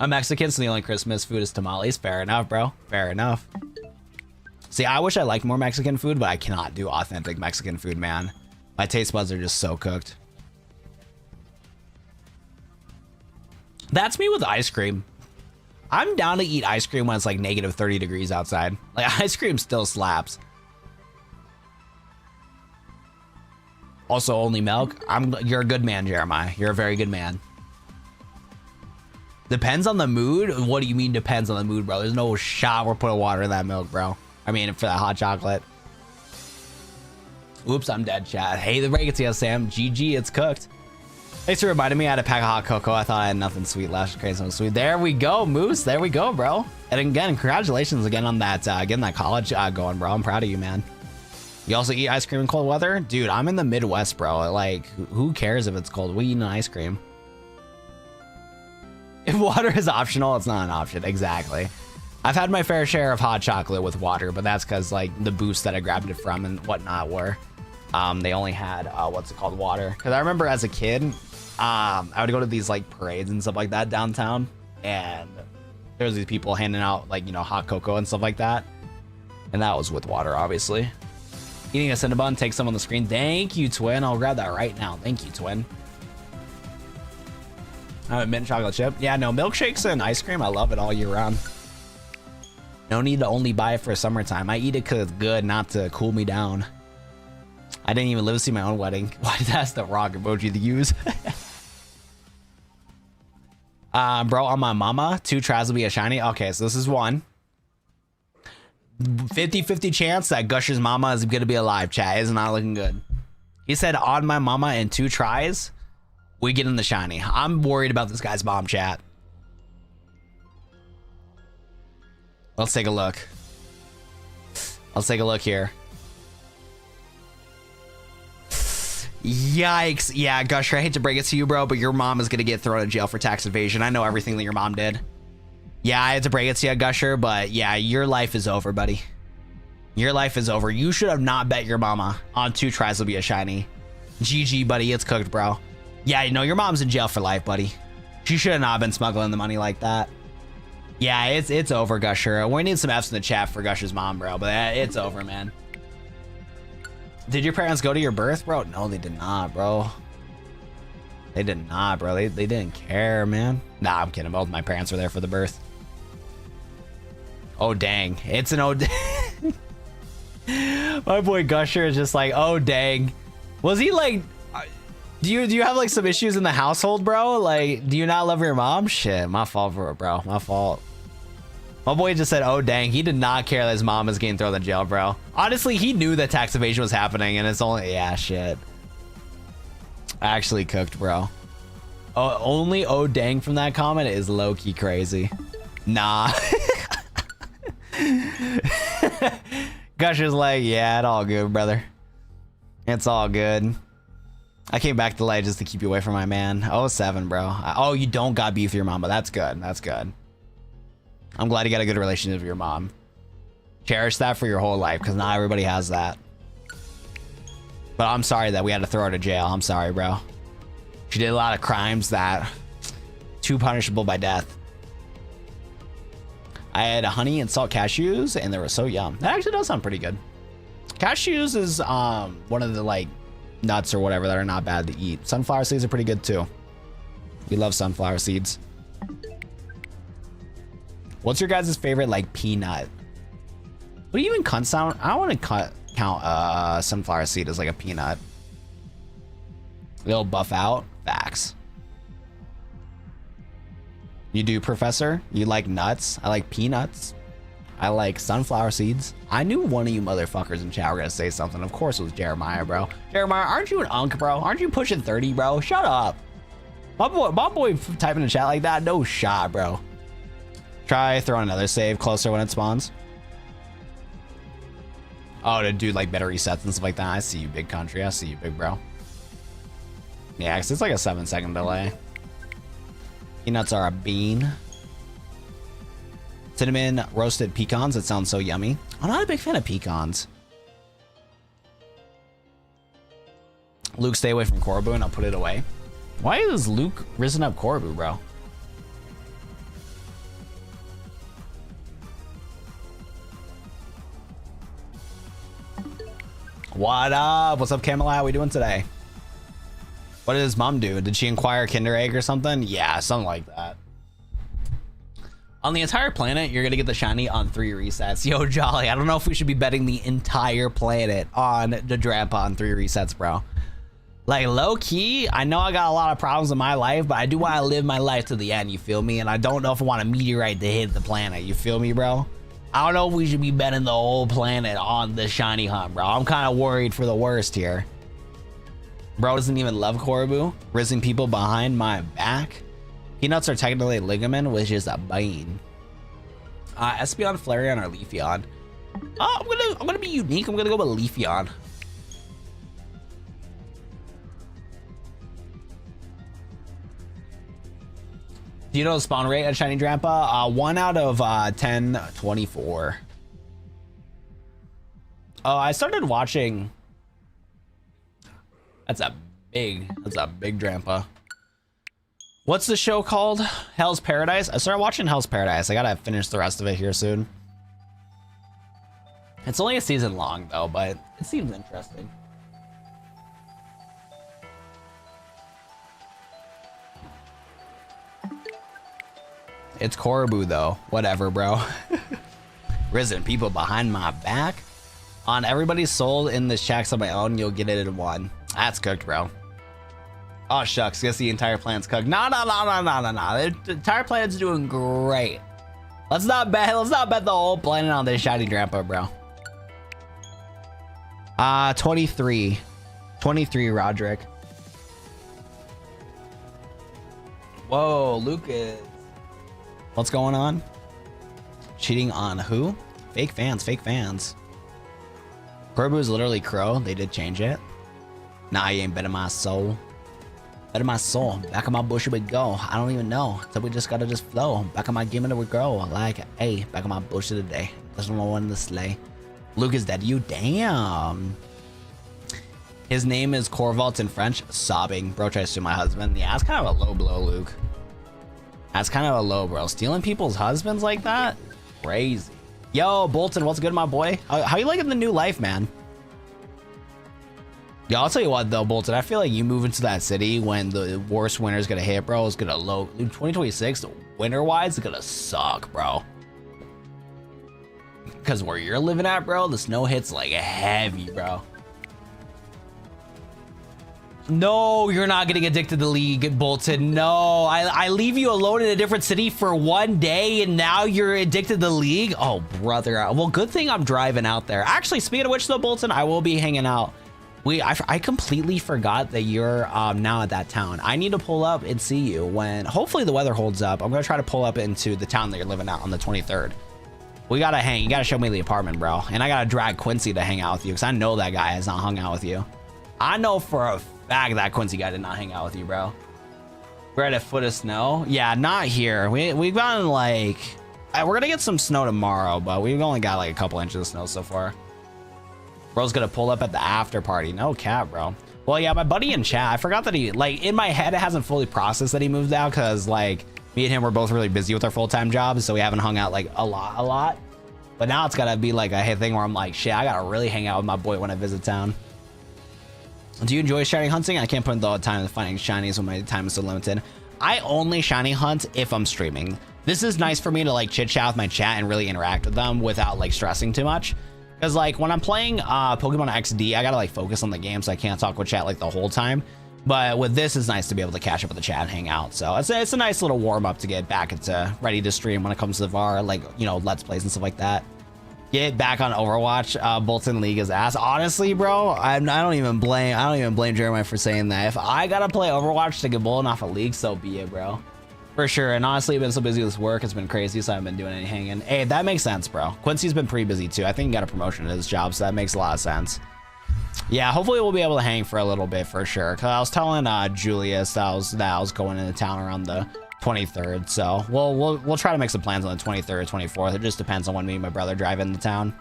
I'm Mexican, so the only Christmas food is tamales. Fair enough, bro. Fair enough. See, I wish I liked more Mexican food, but I cannot do authentic Mexican food, man. My taste buds are just so cooked. That's me with ice cream. I'm down to eat ice cream when it's like negative 30 degrees outside. Like ice cream still slaps. Also only milk. You're a good man, Jeremiah. You're a very good man. Depends on the mood. What do you mean depends on the mood, bro? There's no shot we're putting water in that milk, bro. I mean, for that hot chocolate. Oops, I'm dead, chat. Hey, the break it's Sam. GG, it's cooked. Thanks for reminding me I had a pack of hot cocoa. I thought I had nothing sweet. Last crazy something sweet. There we go, Moose. There we go, bro. And again, congratulations again on that, getting that college going, bro. I'm proud of you, man. You also eat ice cream in cold weather? Dude, I'm in the Midwest, bro. Like, who cares if it's cold? We eat an ice cream. If water is optional, it's not an option. Exactly. I've had my fair share of hot chocolate with water, but that's because, like, the booths that I grabbed it from and whatnot were, they only had, what's it called, water. Because I remember as a kid, I would go to these like parades and stuff like that downtown, and there was these people handing out like, you know, hot cocoa and stuff like that, and that was with water, obviously. Eating a Cinnabon, take some on the screen. Thank you, Twin. I'll grab that right now. Thank you, Twin. I have a mint chocolate chip. Yeah, no, milkshakes and ice cream, I love it all year round. No need to only buy it for summertime. I eat it because it's good, not to cool me down. I didn't even live to see my own wedding. Why that's the wrong emoji to use? Bro, on my mama, 2 tries will be a shiny. Okay, so this is 1. 50-50 chance that Gush's mama is gonna be alive, chat. Is not looking good. He said on my mama in 2 tries, we get in the shiny. I'm worried about this guy's mom, chat. Let's take a look. Let's take a look here. Yikes. Yeah, Gusher, I hate to break it to you, bro, but your mom is gonna get thrown in jail for tax evasion. I know everything that your mom did. Yeah, I had to break it to you, Gusher, but yeah, your life is over, buddy. Your life is over. You should have not bet your mama on 2 tries will be a shiny. GG, buddy. It's cooked, bro. Yeah, you know, your mom's in jail for life, buddy. She should have not been smuggling the money like that. Yeah, it's over, Gusher. We need some F's in the chat for Gusher's mom, bro, but it's over, man. Did your parents go to your birth, bro? No, they did not, bro. They did not, bro. They didn't care, man. Nah, I'm kidding. Both my parents were there for the birth. Oh, dang. It's an oh, dang. My boy Gusher is just like, oh, dang. Was he like... Do you have like some issues in the household, bro? Like, do you not love your mom? Shit, my fault for it, bro. My fault. My boy just said, oh, dang. He did not care that his mom is getting thrown in jail, bro. Honestly, he knew that tax evasion was happening, and it's only... Yeah, shit. Actually cooked, bro. Oh, only oh, dang from that comment is low-key crazy. Nah. Gusher's like, yeah, it's all good, brother. It's all good. I came back to light just to keep you away from my man. Oh, 7, bro. Oh, you don't got beef with your mom, but that's good. That's good. I'm glad you got a good relationship with your mom. Cherish that for your whole life, because not everybody has that. But I'm sorry that we had to throw her to jail. I'm sorry, bro. She did a lot of crimes that too punishable by death. I had honey and salt cashews, and they were so yum. That actually does sound pretty good. Cashews is one of the like nuts or whatever that are not bad to eat. Sunflower seeds are pretty good too. We love sunflower seeds. What's your guys' favorite like peanut? What do you even cunt sound? I don't want to count sunflower seed as like a peanut. They'll buff out. Facts. You do, Professor? You like nuts? I like peanuts. I like sunflower seeds. I knew one of you motherfuckers in chat were gonna say something. Of course it was Jeremiah, bro. Jeremiah, aren't you an unk, bro? Aren't you pushing 30, bro? Shut up. My boy typing in chat like that, no shot, bro. Try throwing another save closer when it spawns. Oh, to do like better resets and stuff like that. I see you, big country. I see you, big bro. Yeah, because it's like a 7-second delay. Peanuts are a bean. Cinnamon roasted pecans. That sounds so yummy. I'm not a big fan of pecans. Luke, stay away from Korobu and I'll put it away. Why is Luke risen up Korobu, bro? What up? What's up, Camilla? How we doing today? What did his mom do? Did she inquire Kinder Egg or something? Yeah, something like that. On the entire planet, you're gonna get the shiny on 3 resets. Yo, Jolly, I don't know if we should be betting the entire planet on the Drampa on 3 resets, bro. Like, low key, I know I got a lot of problems in my life, but I do want to live my life to the end, you feel me? And I don't know if I want a meteorite to hit the planet, you feel me, bro? I don't know if we should be betting the whole planet on the shiny hunt, bro. I'm kind of worried for the worst here. Bro doesn't even love Korobu. Risen people behind my back. Peanuts are technically ligament, which is a bane. Espeon, Flareon, or Leafeon. I'm gonna be unique. I'm gonna go with Leafeon. Do you know the spawn rate at Shiny Drampa? 1 out of 10, 24. Oh, I started watching. That's a big Drampa. What's the show called? Hell's Paradise? I started watching Hell's Paradise. I gotta finish the rest of it here soon. It's only a season long though, but it seems interesting. It's Korobu though. Whatever, bro. Risen people behind my back. On everybody's soul in this checks on my own, you'll get it in 1. That's cooked, bro. Oh shucks, guess the entire planet's cooked. No. The entire planet's doing great. Let's not bet the whole planet on this Shiny Drampa, bro. 23. 23, Roderick. Whoa, Lucas. What's going on? Cheating on who? Fake fans. Korobu is literally Crow. They did change it. Nah, you ain't better my soul. Better my soul. Back of my bush it would go. I don't even know. So we just gotta just flow. Back of my gimmick it would grow. Like, hey, back of my bush of the day. There's no one in the sleigh. Luke is dead. You damn. His name is Corvault in French. Sobbing. Bro tries to sue my husband. Yeah, that's kind of a low blow, Luke. That's kind of a low, bro. Stealing people's husbands like that? Crazy. Yo, Bolton, what's good, my boy? How you liking the new life, man? Yo, I'll tell you what, though, Bolton. I feel like you move into that city when the worst winter's gonna hit, bro. It's gonna low. 2026, winter-wise, it's gonna suck, bro. Because where you're living at, bro, the snow hits like heavy, bro. No, you're not getting addicted to League, Bolton. No, I leave you alone in a different city for 1 day and now you're addicted to League? Oh, brother. Well, good thing I'm driving out there. Actually, speaking of which, though, Bolton, I will be hanging out. I completely forgot that you're now at that town. I need to pull up and see you when hopefully the weather holds up. I'm going to try to pull up into the town that you're living at on the 23rd. We got to hang. You got to show me the apartment, bro. And I got to drag Quincy to hang out with you because I know that guy has not hung out with you. I know for a fact that Quincy guy did not hang out with you, bro. We're at a foot of snow. Yeah, not here. We've gotten like, we're going to get some snow tomorrow, but we've only got like a couple inches of snow so far. Bro's gonna pull up at the after party. No cap, bro. Well, yeah, my buddy in chat, I forgot that he, like, in my head, it hasn't fully processed that he moved out because, like, me and him were both really busy with our full-time jobs, so we haven't hung out, like, a lot. But now it's gotta be, like, a thing where I'm like, shit, I gotta really hang out with my boy when I visit town. Do you enjoy shiny hunting? I can't put in the time into finding shinies when my time is so limited. I only shiny hunt if I'm streaming. This is nice for me to, like, chit-chat with my chat and really interact with them without, like, stressing too much. Because, like, when I'm playing Pokemon XD, I gotta, like, focus on the game, so I can't talk with chat, like, the whole time. But with this, it's nice to be able to catch up with the chat and hang out. So it's a nice little warm-up to get back into ready to stream when it comes to the VAR, like, you know, Let's Plays and stuff like that. Get back on Overwatch. Bolton League is ass. Honestly, bro, I don't even blame Jeremiah for saying that. If I gotta play Overwatch to get Bolton off a league, so be it, bro. For sure. And honestly, I've been so busy with work, it's been crazy, so I haven't been doing any hanging. Hey, that makes sense, bro. Quincy's been pretty busy too. I think he got a promotion at his job, so that makes a lot of sense. Yeah, hopefully we'll be able to hang for a little bit for sure. Cause I was telling Julius that I was going into town around the 23rd, so we'll try to make some plans on the 23rd, 24th. It just depends on when me and my brother drive into town.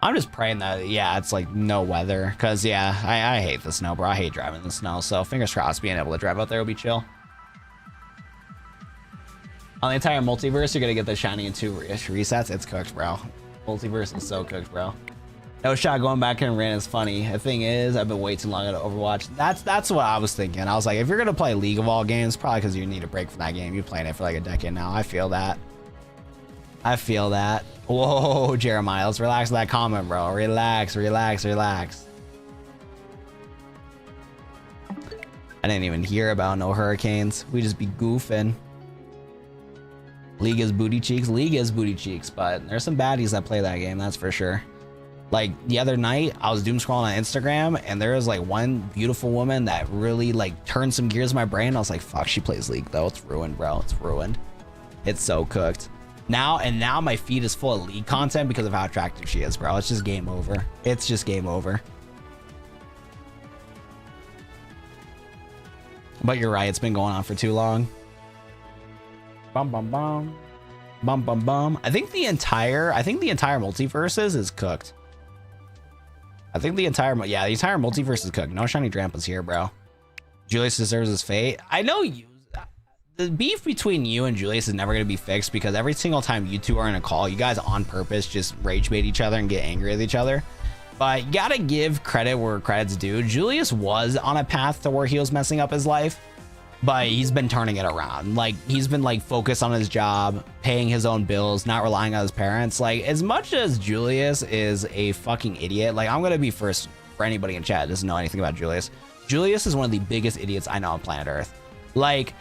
I'm just praying that, yeah, it's like no weather, cause yeah, I hate the snow, bro. I hate driving in the snow, so fingers crossed being able to drive out there will be chill. On the entire multiverse, you're gonna get the shiny in 2 resets. It's cooked, bro. Multiverse is so cooked, bro. No shot going back and ran is funny. The thing is, I've been way too long at Overwatch. That's what I was thinking. I was like, if you're gonna play League of all games, probably because you need a break from that game. You're playing it for like a decade now. I feel that. Whoa, Jeremiah, let's relax with that comment, bro. Relax. I didn't even hear about no hurricanes. We just be goofing. League is booty cheeks, but there's some baddies that play that game, that's for sure. Like the other night, I was doom scrolling on Instagram, and there was like one beautiful woman that really like turned some gears in my brain. I was like, fuck, she plays League though. It's ruined, bro. It's ruined. It's so cooked. Now my feed is full of League content because of how attractive she is, bro. It's just game over. It's just game over. But you're right, it's been going on for too long. Bum bum bum. Bum bum bum. I think the entire multiverse is cooked. I think the entire multiverse is cooked. No shiny Drampa's here, bro. Julius deserves his fate. I know you. The beef between you and Julius is never going to be fixed because every single time you two are in a call, you guys on purpose just rage bait each other and get angry with each other. But you gotta give credit where credit's due. Julius was on a path to where he was messing up his life, but he's been turning it around. Like, he's been like focused on his job, paying his own bills, not relying on his parents. Like, as much as Julius is a fucking idiot, like, I'm gonna be first for anybody in chat that doesn't know anything about Julius. Julius is one of the biggest idiots I know on planet Earth. Like,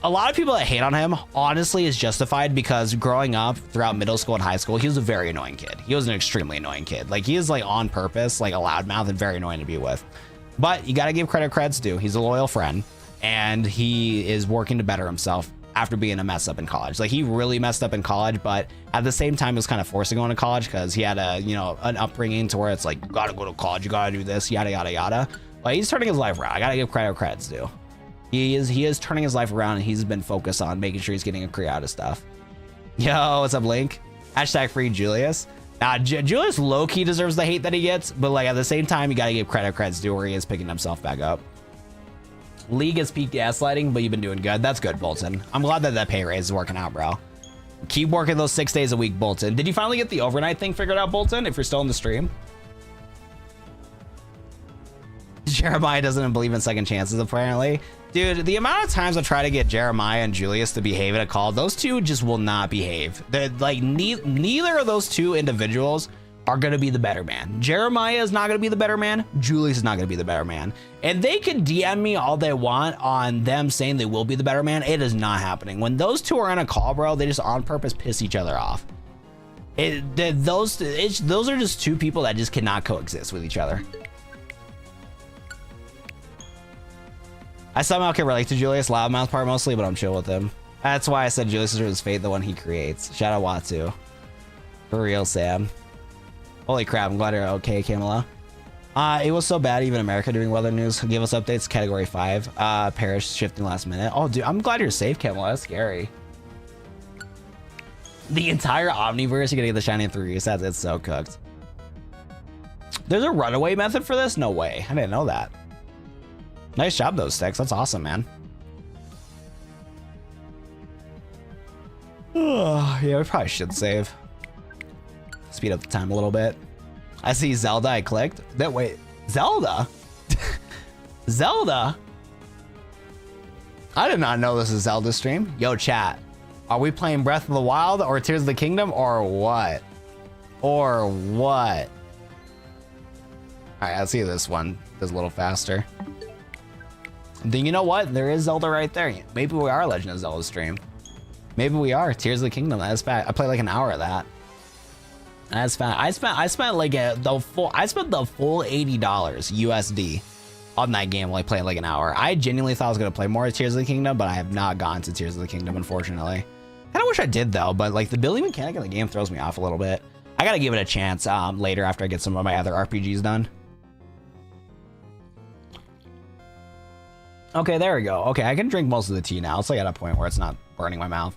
a lot of people that hate on him honestly is justified because growing up throughout middle school and high school, he was a very annoying kid. He was an extremely annoying kid. Like, he is like on purpose, like a loudmouth and very annoying to be with. But you got to give credit where credit's due. He's a loyal friend and he is working to better himself after being a mess up in college. Like, he really messed up in college, but at the same time, he was kind of forced to go into college because he had a, you know, an upbringing to where it's like, you got to go to college, you got to do this, yada, yada, yada. But he's turning his life around. I got to give credit where credit's due. He is turning his life around and he's been focused on making sure he's getting a career out of stuff. Yo, what's up, Link? Hashtag free Julius. Julius low-key deserves the hate that he gets, but like at the same time, you gotta give credit's due where he is picking himself back up. League has peaked gaslighting, but you've been doing good. That's good, Bolton. I'm glad that pay raise is working out, bro. Keep working those 6 days a week, Bolton. Did you finally get the overnight thing figured out, Bolton, if you're still in the stream? Jeremiah doesn't believe in second chances, apparently. Dude, the amount of times I try to get Jeremiah and Julius to behave at a call, those two just will not behave. They're like, neither of those two individuals are going to be the better man. Jeremiah is not going to be the better man. Julius is not going to be the better man. And they can DM me all they want on them saying they will be the better man. It is not happening. When those two are in a call, bro, they just on purpose piss each other off. Those are just two people that just cannot coexist with each other. I somehow can relate to Julius' loudmouth part mostly, but I'm chill with him. That's why I said Julius is his fate, the one he creates. Shout out Watu. For real, Sam. Holy crap, I'm glad you're okay, Kamala. It was so bad, even America doing weather news. Give us updates, category 5. Paris shifting last minute. Oh, dude, I'm glad you're safe, Kamala. That's scary. The entire Omniverse, you're gonna get the shiny 3 resets. It's so cooked. There's a runaway method for this? No way. I didn't know that. Nice job, those sticks. That's awesome, man. Oh, yeah, we probably should save. Speed up the time a little bit. I see Zelda. I clicked. Wait, Zelda? Zelda? I did not know this is Zelda stream. Yo, chat. Are we playing Breath of the Wild or Tears of the Kingdom or what? Or what? All right, let's see this one. Does a little faster. Then you know what? There is Zelda right there. Maybe we are Legend of Zelda stream. Maybe we are. Tears of the Kingdom. That's fat. I played like an hour of that. That's fat. I spent like the full $80 USD on that game while I played like an hour. I genuinely thought I was gonna play more Tears of the Kingdom, but I have not gotten to Tears of the Kingdom, unfortunately. Kind of wish I did though, but like the building mechanic in the game throws me off a little bit. I gotta give it a chance later after I get some of my other RPGs done. Okay, there we go. Okay, I can drink most of the tea now. It's like at a point where it's not burning my mouth.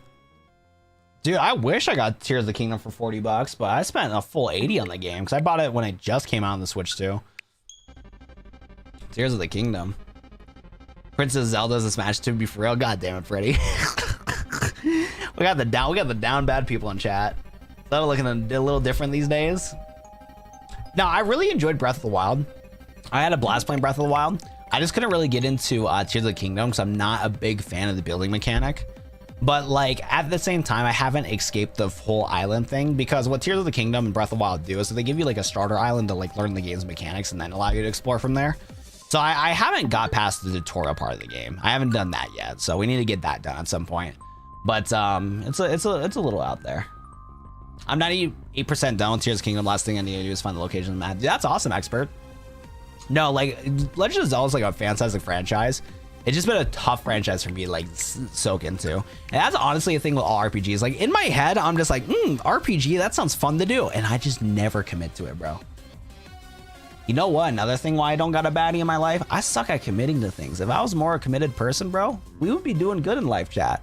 Dude, I wish I got Tears of the Kingdom for $40, but I spent a full 80 on the game because I bought it when it just came out on the Switch too. Tears of the Kingdom. Princess Zelda's a Smash 2, be for real. God damn it, Freddy. we got the down bad people in chat. Is that looking a little different these days? No, I really enjoyed Breath of the Wild. I had a blast playing Breath of the Wild. I just couldn't really get into Tears of the Kingdom because I'm not a big fan of the building mechanic. But like at the same time, I haven't escaped the whole island thing because what Tears of the Kingdom and Breath of the Wild do is they give you like a starter island to like learn the game's mechanics and then allow you to explore from there. So I haven't got past the tutorial part of the game. I haven't done that yet. So we need to get that done at some point. But it's a little out there. I'm 98% done with Tears of the Kingdom. Last thing I need to do is find the location of the map. Dude, that's awesome, expert. No, like, Legend of Zelda is like a fantastic franchise. It's just been a tough franchise for me to like soak into. And that's honestly a thing with all RPGs. Like in my head, I'm just like, RPG, that sounds fun to do. And I just never commit to it, bro. You know what? Another thing why I don't got a baddie in my life, I suck at committing to things. If I was more a committed person, bro, we would be doing good in life chat.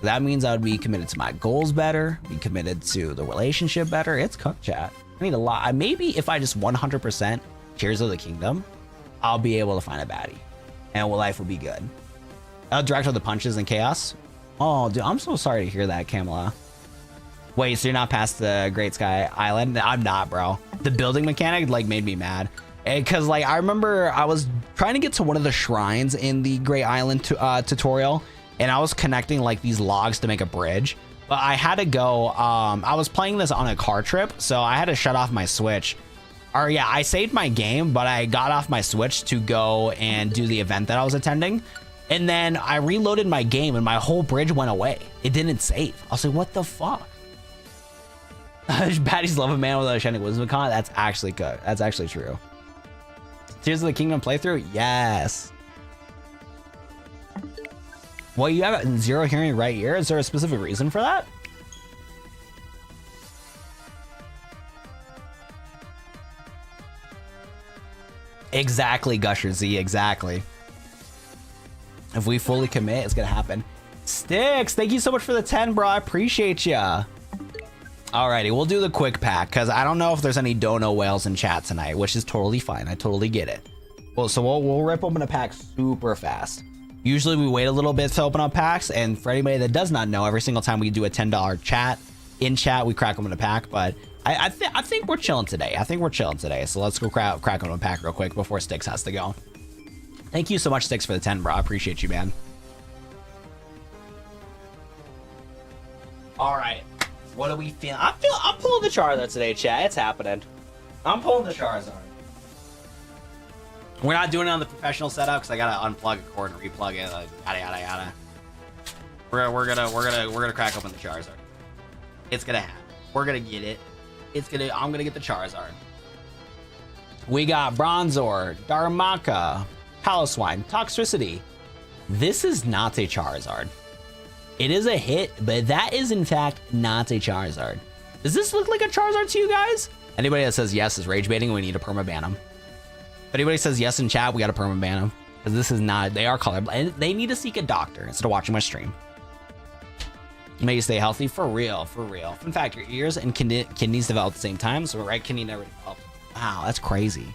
That means I would be committed to my goals better, be committed to the relationship better. It's cooked, chat. I need a lot. Maybe if I just 100% Tears of the Kingdom, I'll be able to find a baddie. And life will be good. Direct with the punches and chaos. Oh, dude, I'm so sorry to hear that, Kamala. Wait, so you're not past the Great Sky Island? I'm not, bro. The building mechanic like made me mad. Because like I remember I was trying to get to one of the shrines in the Great Island tutorial, and I was connecting like these logs to make a bridge. But I had to go. I was playing this on a car trip, so I had to shut off my Switch. Or yeah, I saved my game, but I got off my Switch to go and do the event that I was attending. And then I reloaded my game and my whole bridge went away. It didn't save. I was like, what the fuck? Baddies love a man without a shining wisdom icon. That's actually good. That's actually true. Tears of the Kingdom playthrough? Yes. Well, you have zero hearing right ear. Is there a specific reason for that? Exactly, Gusher Z, exactly. If we fully commit, it's gonna happen. Sticks, thank you so much for the 10, bro. I appreciate ya. Alrighty, we'll do the quick pack because I don't know if there's any dono whales in chat tonight, which is totally fine. I totally get it. Well, so we'll rip open a pack super fast. Usually we wait a little bit to open up packs, and for anybody that does not know, every single time we do a $10 chat, in chat, we crack open a pack, but I think we're chilling today. I think we're chilling today. So let's go crack open a pack real quick before Sticks has to go. Thank you so much, Sticks, for the 10, bro. I appreciate you, man. All right. What do we feel? I'm pulling the Charizard today, chat. It's happening. I'm pulling the Charizard. We're not doing it on the professional setup because I gotta unplug a cord and replug it. Like, yada yada yada. We're gonna crack open the Charizard. It's gonna happen. We're gonna get it. I'm gonna get the Charizard. We got Bronzor, Darmaka, Paloswine, Toxtricity. This is not a Charizard. It is a hit, but that is in fact not a Charizard. Does this look like a Charizard to you guys? Anybody that says yes is rage baiting. We need to permaban them. If anybody says yes in chat, we gotta permaban them. Because this is not, they are colorblind. They need to seek a doctor instead of watching my stream. May you stay healthy, for real, for real. In fact, your ears and kidneys develop at the same time, so right kidney never developed. Wow, that's crazy.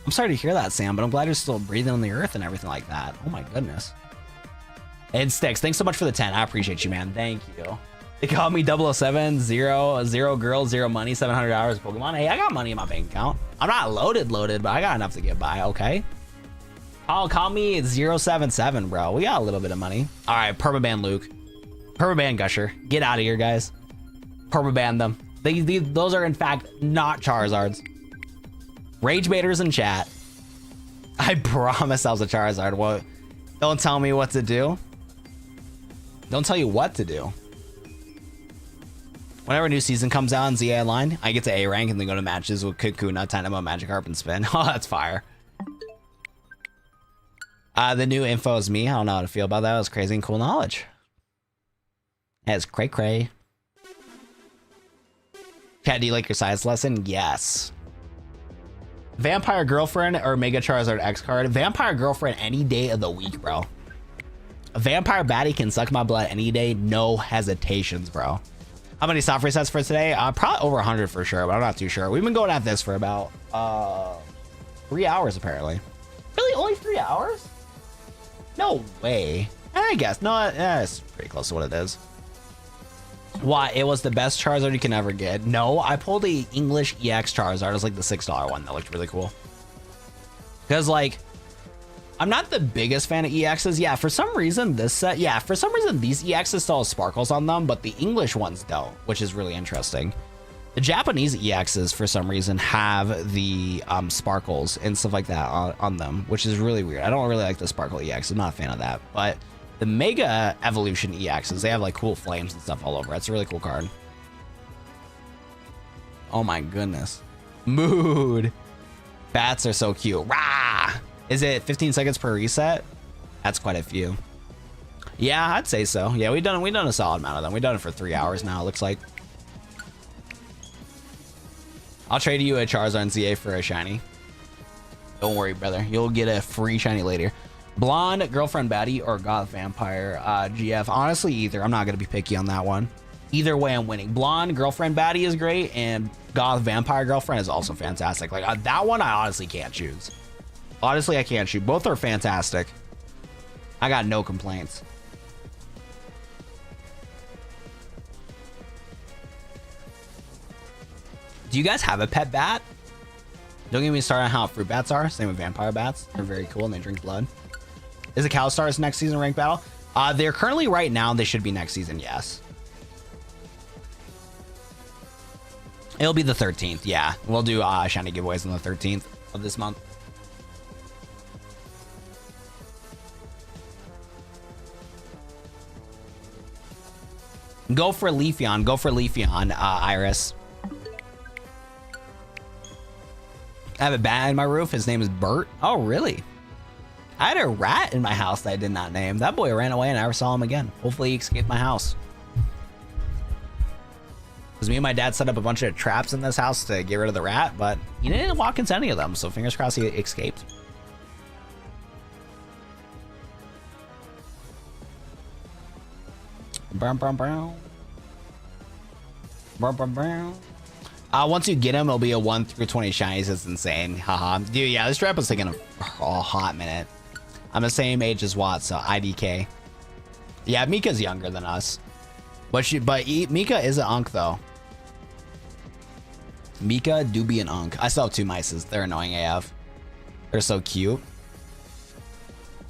I'm sorry to hear that, Sam, but I'm glad you're still breathing on the earth and everything like that. Oh my goodness. And Sticks, thanks so much for the 10. I appreciate you, man. Thank you. They called me 007, zero girl, zero money, 700 hours of Pokemon. Hey, I got money in my bank account. I'm not loaded, but I got enough to get by, okay? Call me 077, bro. We got a little bit of money. All right, permaban Luke. Permaban Gusher. Get out of here, guys. Permaban them. Those are, in fact, not Charizards. Rage baiters in chat. I promise I was a Charizard. What? Don't tell me what to do. Don't tell you what to do. Whenever a new season comes out in ZA Line, I get to A rank and then go to matches with Kakuna, Tynamo, Magikarp, and Spin. Oh, that's fire. The new info is me. I don't know how to feel about that. It was crazy and cool knowledge. It's cray-cray. Cat, do you like your science lesson? Yes. Vampire Girlfriend or Mega Charizard X card? Vampire Girlfriend any day of the week, bro. A Vampire Baddie can suck my blood any day. No hesitations, bro. How many soft resets for today? Probably over 100 for sure, but I'm not too sure. We've been going at this for about 3 hours, apparently. Really? Only 3 hours? No way. I guess. No, it's pretty close to what it is. Why? It was the best Charizard you can ever get. No, I pulled a English EX Charizard. It was like the $6 one that looked really cool. Because, like, I'm not the biggest fan of EXs. Yeah, for some reason, this set, yeah, for some reason, these EXs still have sparkles on them, but the English ones don't, which is really interesting. The Japanese EXs, for some reason, have the sparkles and stuff like that on them, which is really weird. I don't really like the sparkle EX. I'm not a fan of that, but the Mega Evolution EXs, they have like cool flames and stuff all over. It's a really cool card. Oh my goodness. Mood. Bats are so cute. Rah! Is it 15 seconds per reset? That's quite a few. Yeah, I'd say so. Yeah, we've done a solid amount of them. We've done it for 3 hours now, it looks like. I'll trade you a Charizard and ZA for a shiny. Don't worry, brother. You'll get a free shiny later. Blonde, girlfriend baddie, or goth vampire GF? Honestly, either. I'm not going to be picky on that one. Either way, I'm winning. Blonde, girlfriend baddie is great, and goth vampire girlfriend is also fantastic. Like, that one, I honestly can't choose. Honestly, I can't choose. Both are fantastic. I got no complaints. Do you guys have a pet bat? Don't get me started on how fruit bats are. Same with vampire bats. They're very cool and they drink blood. Is the Calstar's next season ranked battle? They're currently right now. They should be next season, yes. It'll be the 13th, yeah. We'll do shiny giveaways on the 13th of this month. Go for Leafeon. Go for Leafeon, Iris. I have a bat in my roof. His name is Bert. Oh, really? I had a rat in my house that I did not name. That boy ran away and I never saw him again. Hopefully he escaped my house. Because me and my dad set up a bunch of traps in this house to get rid of the rat, but he didn't walk into any of them, so fingers crossed he escaped. Once you get him, it'll be a 1 through 20 shinies. It's insane. Haha. Dude, yeah, this Drampa's taking a hot minute. I'm the same age as Watt, so IDK. Yeah, Mika's younger than us. But Mika is an unk, though. Mika do be an unk. I still have 2 mices. They're annoying AF. They're so cute.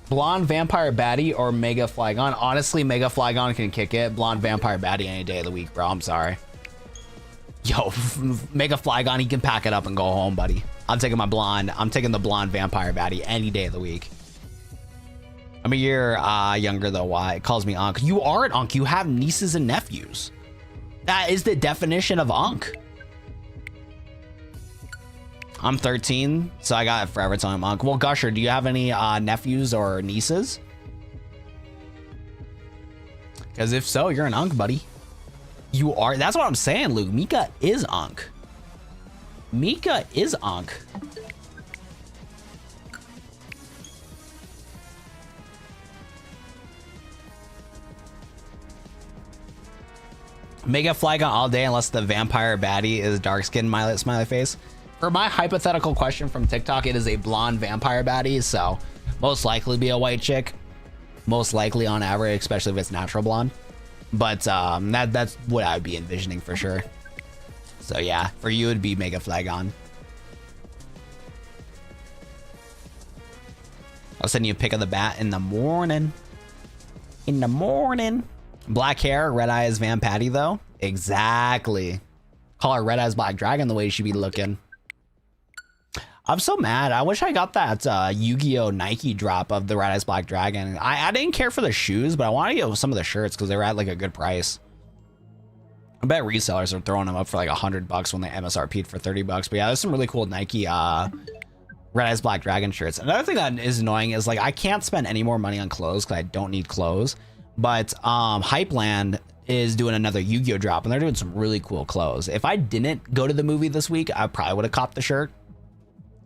Blonde Vampire Baddie or Mega Flygon? Honestly, Mega Flygon can kick it. Blonde Vampire Baddie any day of the week, bro. I'm sorry. Yo, Mega Flygon, he can pack it up and go home, buddy. I'm taking my blonde. I'm taking the blonde Vampire Baddie any day of the week. I'm a year younger, though. Why? It calls me unk. You are an unk. You have nieces and nephews. That is the definition of unk. I'm 13, so I got it forever telling him unk. Well, Gusher, do you have any nephews or nieces? Because if so, you're an unk, buddy. You are. That's what I'm saying, Luke. Mika is unk. Mika is unk. Mega Flygon all day unless the vampire baddie is dark skin smiley face. For my hypothetical question from TikTok, it is a blonde vampire baddie, so most likely be a white chick. Most likely on average, especially if it's natural blonde. But that's what I would be envisioning for sure. So yeah, for you it'd be Mega Flygon. I'll send you a pic of the bat in the morning. In the morning. Black hair, red eyes, Vampatty though. Exactly. Call her Red Eyes Black Dragon the way she be looking. I'm so mad. I wish I got that Yu-Gi-Oh! Nike drop of the Red Eyes Black Dragon. I didn't care for the shoes, but I wanted to get some of the shirts because they were at like a good price. I bet resellers are throwing them up for like $100 when they MSRP'd for $30. But yeah, there's some really cool Nike Red Eyes Black Dragon shirts. Another thing that is annoying is like I can't spend any more money on clothes because I don't need clothes. But Hypeland is doing another Yu-Gi-Oh! Drop and they're doing some really cool clothes. If I didn't go to the movie this week, I probably would have copped the shirt.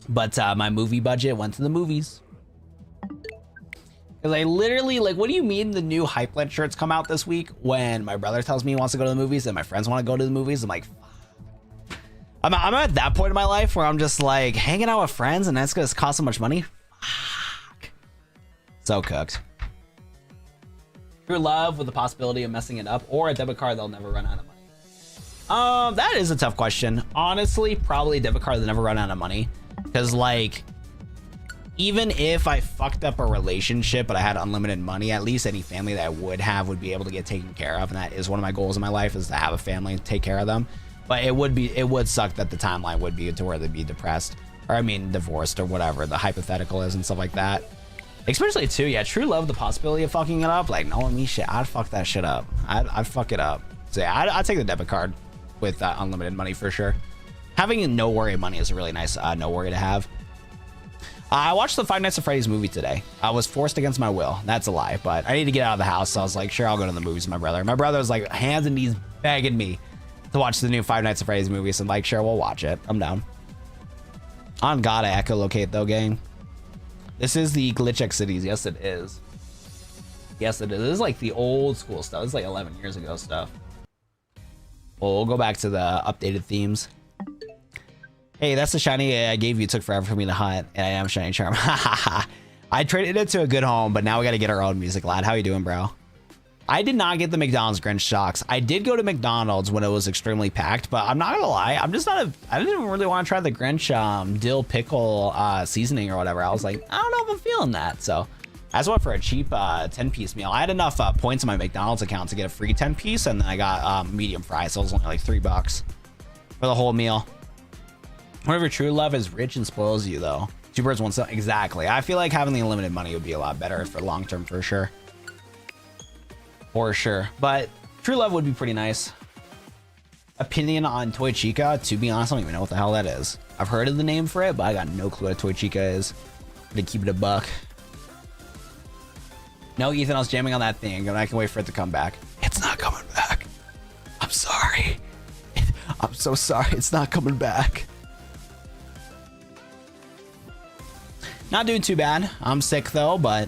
But my movie budget went to the movies. Because I literally, like, what do you mean the new Hypeland shirts come out this week when my brother tells me he wants to go to the movies and my friends want to go to the movies? I'm like, fuck. I'm at that point in my life where I'm just like hanging out with friends and that's going to cost so much money. Fuck. So cooked. True love with the possibility of messing it up or a debit card that'll never run out of money. That is a tough question. Honestly, probably a debit card that'll never run out of money. Because, like, even if I fucked up a relationship but I had unlimited money, at least any family that I would have would be able to get taken care of. And that is one of my goals in my life, is to have a family and take care of them. But it would suck that the timeline would be to where they'd be depressed. Or, I mean, divorced or whatever the hypothetical is and stuff like that. Especially, too, yeah, true love, the possibility of fucking it up. Like, knowing me, shit, I'd fuck that shit up. I'd fuck it up. So, yeah, I'd take the debit card with unlimited money for sure. Having no worry money is a really nice no worry to have. I watched the Five Nights at Freddy's movie today. I was forced against my will. That's a lie, but I need to get out of the house. So I was like, sure, I'll go to the movies with my brother. My brother was like hands and knees begging me to watch the new Five Nights at Freddy's movie. So I'm like, sure, we'll watch it. I'm down. On God, I echolocate though, gang. This is the Glitch X Cities. Yes, it is. Yes, it is. This is like the old school stuff. This is like 11 years ago stuff. Well, we'll go back to the updated themes. Hey, that's the shiny I gave you. It took forever for me to hunt, and I am shiny charm. I traded it to a good home, but now we got to get our own music, lad. How you doing, bro? I did not get the McDonald's Grinch socks. I did go to McDonald's when it was extremely packed, but I'm not gonna lie. I'm just not I didn't really want to try the Grinch dill pickle seasoning or whatever. I was like, I don't know if I'm feeling that. So I just went for a cheap 10-piece meal. I had enough points in my McDonald's account to get a free 10-piece, and then I got medium fries, so it was only like $3 for the whole meal. Whatever, true love is rich and spoils you, though. Two birds, one stone. Exactly. I feel like having the unlimited money would be a lot better for long term, for sure. For sure. But true love would be pretty nice. Opinion on Toy Chica? To be honest, I don't even know what the hell that is. I've heard of the name for it, but I got no clue what a Toy Chica is. I'm gonna keep it a buck. No, Ethan, I was jamming on that thing, and I can wait for it to come back. It's not coming back. I'm sorry. I'm so sorry. It's not coming back. Not doing too bad. I'm sick though, but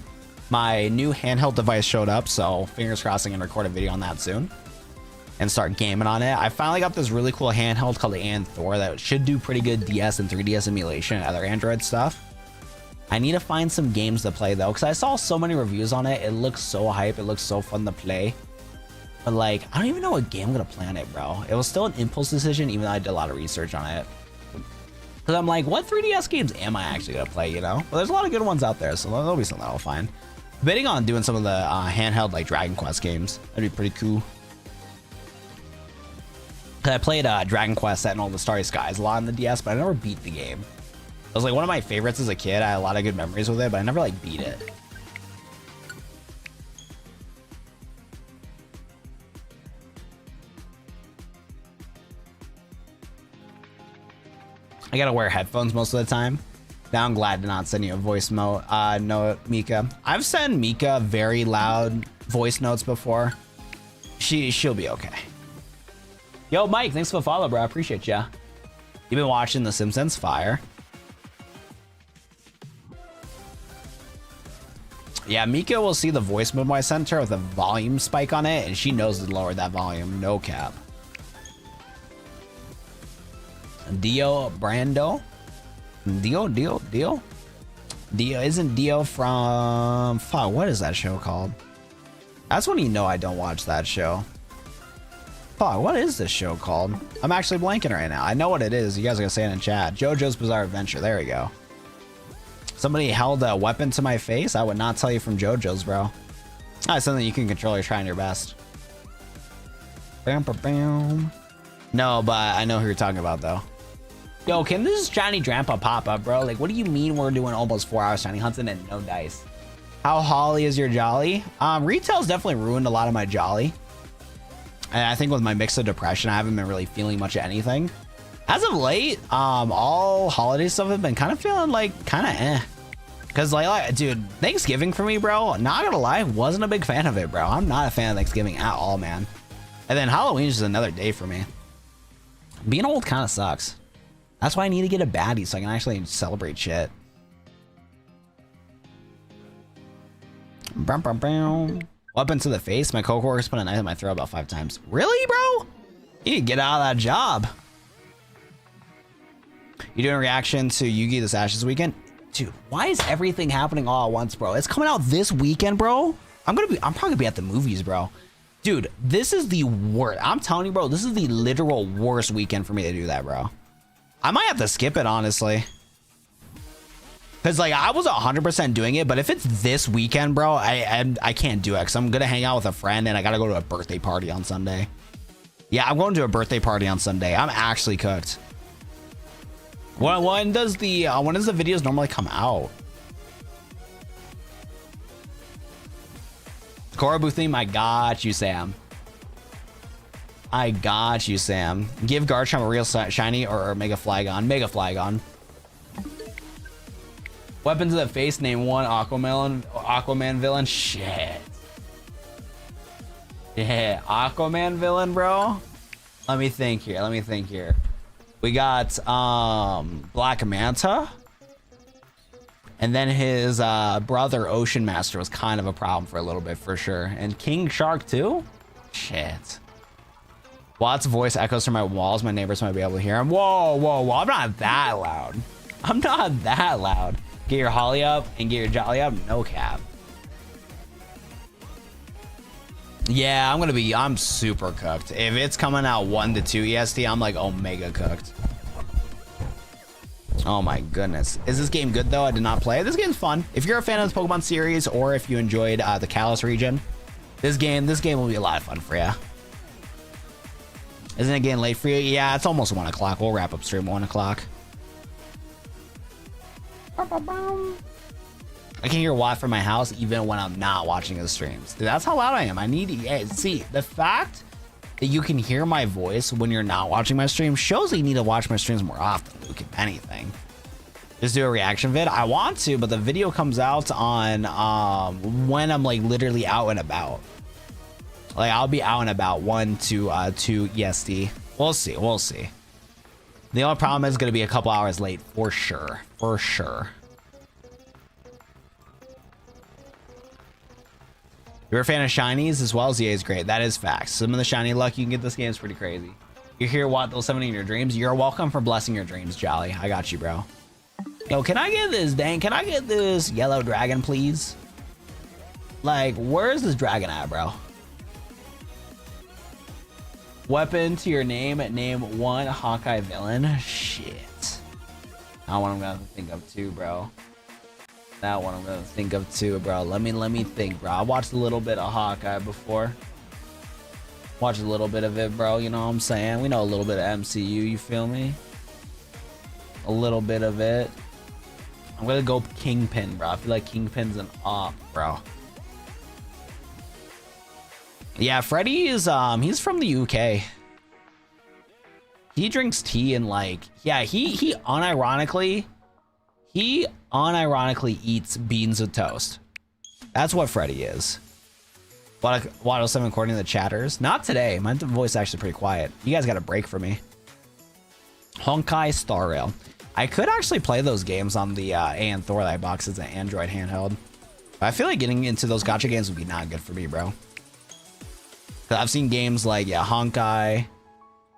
my new handheld device showed up, so fingers crossed I can record a video on that soon and start gaming on it. I finally got this really cool handheld called the Thor that should do pretty good DS and 3DS emulation and other Android stuff. I need to find some games to play though, because I saw so many reviews on it. It looks so hype. It looks so fun to play. But like, I don't even know what game I'm gonna play on it, bro. It was still an impulse decision, even though I did a lot of research on it. Because I'm like, what 3DS games am I actually going to play, you know? Well, there's a lot of good ones out there, so there'll be something I'll find. Bidding on doing some of the handheld, like, Dragon Quest games. That'd be pretty cool. I played Dragon Quest Sentinel of the Starry Skies a lot on the DS, but I never beat the game. It was, like, one of my favorites as a kid. I had a lot of good memories with it, but I never, like, beat it. I gotta wear headphones most of the time. Now I'm glad to not send you a voice note, Mika. I've sent Mika very loud voice notes before. She'll be okay. Yo, Mike, thanks for the follow, bro. I appreciate ya. You've been watching The Simpsons? Fire. Yeah, Mika will see the voice memo I sent her with a volume spike on it, and she knows to lower that volume. No cap. Dio Brando? Dio? Isn't Dio from... Fuck, what is that show called? That's when you know I don't watch that show. Fuck, what is this show called? I'm actually blanking right now. I know what it is. You guys are gonna say it in chat. JoJo's Bizarre Adventure. There we go. Somebody held a weapon to my face? I would not tell you from JoJo's, bro. That's something you can control. You're trying your best. Bam, bam, bam. No, but I know who you're talking about, though. Yo, can this shiny Drampa pop up, bro? Like, what do you mean we're doing almost 4 hours shiny hunting and no dice? How holly is your jolly? Retail's definitely ruined a lot of my jolly. And I think with my mix of depression, I haven't been really feeling much of anything. As of late, all holiday stuff have been kind of feeling like kind of eh. Cause like, dude, Thanksgiving for me, bro, not gonna lie, wasn't a big fan of it, bro. I'm not a fan of Thanksgiving at all, man. And then Halloween is just another day for me. Being old kind of sucks. That's why I need to get a baddie so I can actually celebrate shit. Weapon to the face. My coworkers put a knife in my throat about 5 times. Really, bro? You need to get out of that job. You doing a reaction to Yugi this Ashes weekend? Dude, why is everything happening all at once, bro? It's coming out this weekend, bro. I'm probably gonna be at the movies, bro. Dude, this is the worst. I'm telling you, bro, this is the literal worst weekend for me to do that, bro. I might have to skip it, honestly. Because, like, I was 100% doing it, but if it's this weekend, bro, I can't do it. Because I'm going to hang out with a friend, and I got to go to a birthday party on Sunday. Yeah, I'm going to a birthday party on Sunday. I'm actually cooked. When does the videos normally come out? Korobu theme, I got you, Sam. I got you, Sam. Give Garchomp a real shiny or Mega Flygon. Mega Flygon. Weapon to the face, name one Aquaman villain. Shit. Yeah, Aquaman villain, bro. Let me think here. We got Black Manta. And then his brother Ocean Master was kind of a problem for a little bit for sure. And King Shark too? Shit. Watt's voice echoes through my walls. My neighbors might be able to hear him. Whoa, whoa, whoa. I'm not that loud. I'm not that loud. Get your Holly up and get your Jolly up. No cap. Yeah, I'm super cooked. If it's coming out 1 to 2 EST, I'm like omega cooked. Oh my goodness. Is this game good though? I did not play it. This game's fun. If you're a fan of the Pokemon series or if you enjoyed the Kalos region, this game will be a lot of fun for you. Isn't it getting late for you? Yeah, it's almost 1 o'clock. We'll wrap up stream at 1 o'clock. I can hear Watt from my house even when I'm not watching the streams. Dude, that's how loud I am. I need to see the fact that you can hear my voice when you're not watching my stream shows that you need to watch my streams more often, Luke, if anything. Just do a reaction vid. I want to, but the video comes out on when I'm like literally out and about. Like I'll be out and about 1 to 2 EST. We'll see. The only problem is going to be a couple hours late for sure. You're a fan of shinies as well as EA is great. That is facts. Some of the shiny luck you can get this game is pretty crazy. You hear what those 70 in your dreams? You're welcome for blessing your dreams, Jolly. I got you, bro. Yo, can I get this yellow dragon, please? Like, where's this dragon at, bro? Weapon to your name. Name one Hawkeye villain. Shit. That one I'm gonna think of too, bro. Let me think, bro. I watched a little bit of Hawkeye before. Watched a little bit of it, bro. You know what I'm saying? We know a little bit of MCU, you feel me? A little bit of it. I'm gonna go Kingpin, bro. I feel like Kingpin's an op, bro. Yeah, Freddy is he's from the UK. He drinks tea and like, yeah, he unironically eats beans with toast. That's what Freddy is. Waddle 7 according to the chatters. Not today. My voice is actually pretty quiet. You guys got a break for me. Honkai Star Rail. I could actually play those games on the AN Thorlight box as an Android handheld. But I feel like getting into those gacha games would be not good for me, bro. Cause I've seen games like, yeah, Honkai,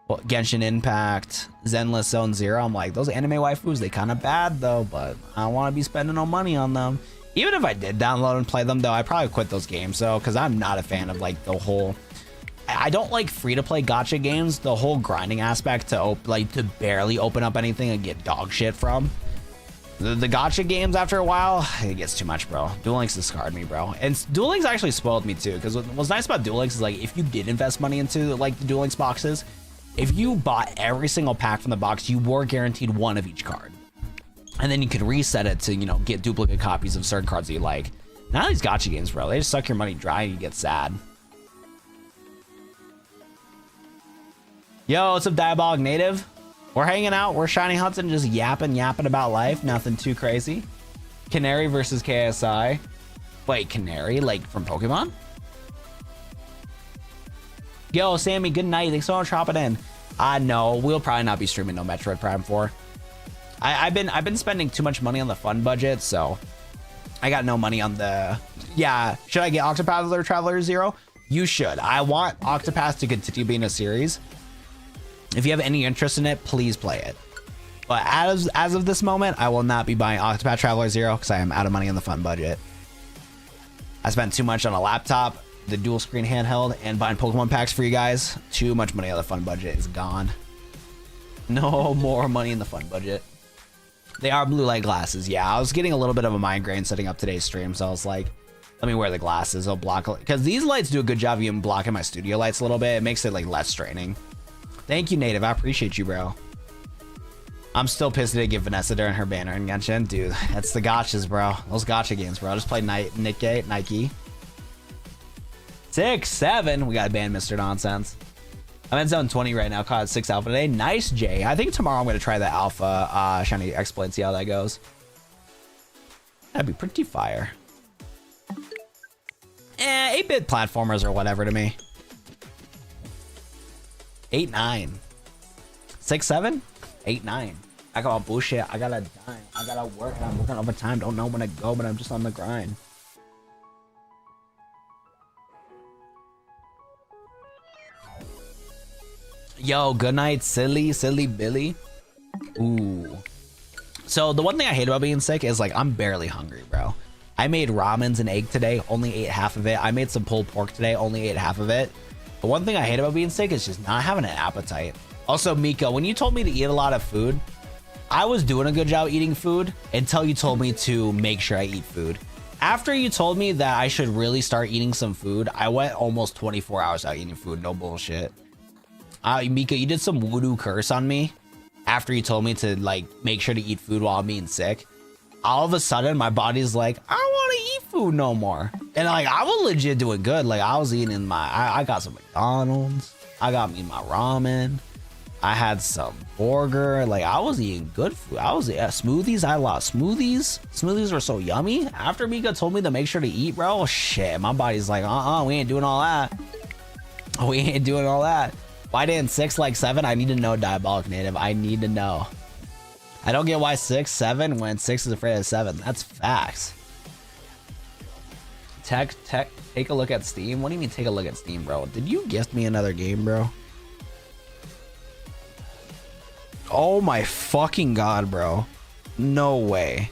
Genshin Impact, Zenless Zone Zero. I'm like, those anime waifus, they kind of bad though, but I don't want to be spending no money on them. Even if I did download and play them though, I'd probably quit those games though, because I'm not a fan of like the whole, I don't like free-to-play gacha games, the whole grinding aspect to barely open up anything and get dog shit from. The gacha games after a while, it gets too much, bro. Duel Links discarded me, bro. And Duel Links actually spoiled me too, because what's nice about Duel Links is like, if you did invest money into like the Duel Links boxes, if you bought every single pack from the box, you were guaranteed one of each card. And then you could reset it to, you know, get duplicate copies of certain cards that you like. None of these gacha games, bro, they just suck your money dry and you get sad. Yo, what's up, Diabolic Native? We're hanging out, we're shiny hunting, just yapping about life. Nothing too crazy. Canary versus KSI. Wait, Canary, like from Pokemon? Yo, Sammy, good night. Thanks so much for hopping in. No, we'll probably not be streaming no Metroid Prime 4. I've been spending too much money on the fun budget, so I got no money on the. Yeah, should I get Octopath or Traveler Zero? You should. I want Octopath to continue being a series. If you have any interest in it, please play it. But as of this moment, I will not be buying Octopath Traveler Zero because I am out of money on the fun budget. I spent too much on a laptop, the dual screen handheld, and buying Pokemon packs for you guys. Too much money on the fun budget is gone. No more money in the fun budget. They are blue light glasses. Yeah, I was getting a little bit of a migraine setting up today's stream, so I was like, let me wear the glasses. I'll block, because these lights do a good job of even blocking my studio lights a little bit. It makes it like less straining. Thank you, Native. I appreciate you, bro. I'm still pissed they give Vanessa during her banner in Genshin. Dude, that's the gotchas, bro. Those gotcha games, bro. Just play Nike. 6, 7. We got to ban Mr. Nonsense. I'm at zone 20 right now. Caught 6 alpha today. Nice, Jay. I think tomorrow I'm going to try the alpha shiny exploit, see how that goes. That'd be pretty fire. 8-bit platformers or whatever to me. 8, 9. 6, 7? 8, 9. I got bullshit. I gotta die. I gotta work. I'm working overtime. Don't know when to go, but I'm just on the grind. Yo, good night, silly Billy. Ooh. So the one thing I hate about being sick is like I'm barely hungry, bro. I made ramens and egg today, only ate half of it. I made some pulled pork today, only ate half of it. The one thing I hate about being sick is just not having an appetite. Also, Miko, when you told me to eat a lot of food, I was doing a good job eating food until you told me to make sure I eat food. After you told me that I should really start eating some food, I went almost 24 hours without eating food. No bullshit. Mika, you did some voodoo curse on me after you told me to like make sure to eat food while I'm being sick. All of a sudden, my body's like, I don't want to eat food no more. And like, I was legit doing good. Like I was eating I got some McDonald's. I got me my ramen. I had some burger. Like I was eating good food. I was smoothies. I lost smoothies. Smoothies were so yummy. After Mika told me to make sure to eat, bro, shit, my body's like, we ain't doing all that. We ain't doing all that. Why didn't 6 like 7? I need to know, Diabolic Native. I need to know. I don't get why 6, 7 when 6 is afraid of 7. That's facts. Take a look at Steam. What do you mean take a look at Steam, bro? Did you gift me another game, bro? Oh my fucking god, bro. No way.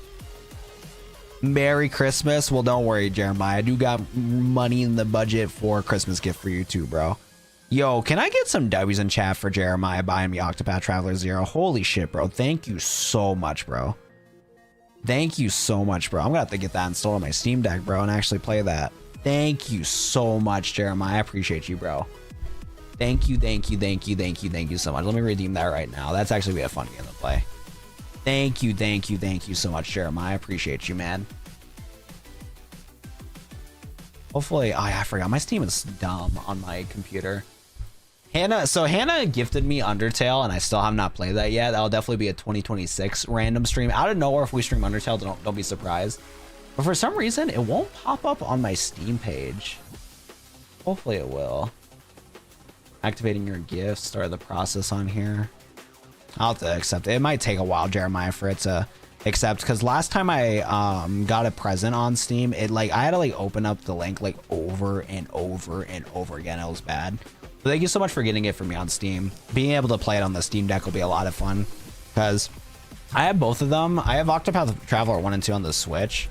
Merry Christmas. Well, don't worry, Jeremiah. I do got money in the budget for a Christmas gift for you too, bro. Yo, can I get some W's in chat for Jeremiah buying me Octopath Traveler 0? Holy shit, bro. Thank you so much, bro. Thank you so much, bro. I'm gonna have to get that installed on my Steam Deck, bro, and actually play that. Thank you so much, Jeremiah. I appreciate you, bro. Thank you so much. Let me redeem that right now. That's actually be a fun game to play. Thank you so much, Jeremiah. I appreciate you, man. Hopefully, I forgot. My Steam is dumb on my computer. Hannah gifted me Undertale, and I still have not played that yet. That'll definitely be a 2026 random stream. Out of nowhere, if we stream Undertale, don't be surprised. But for some reason, it won't pop up on my Steam page. Hopefully it will. Activating your gift, start the process on here. I'll have to accept it. It might take a while, Jeremiah, for it to accept, because last time I got a present on Steam, it like I had to like open up the link like over and over again. It was bad. But thank you so much for getting it for me on Steam. Being able to play it on the Steam Deck will be a lot of fun, because I have both of them. I have Octopath Traveler 1 and 2 on the Switch,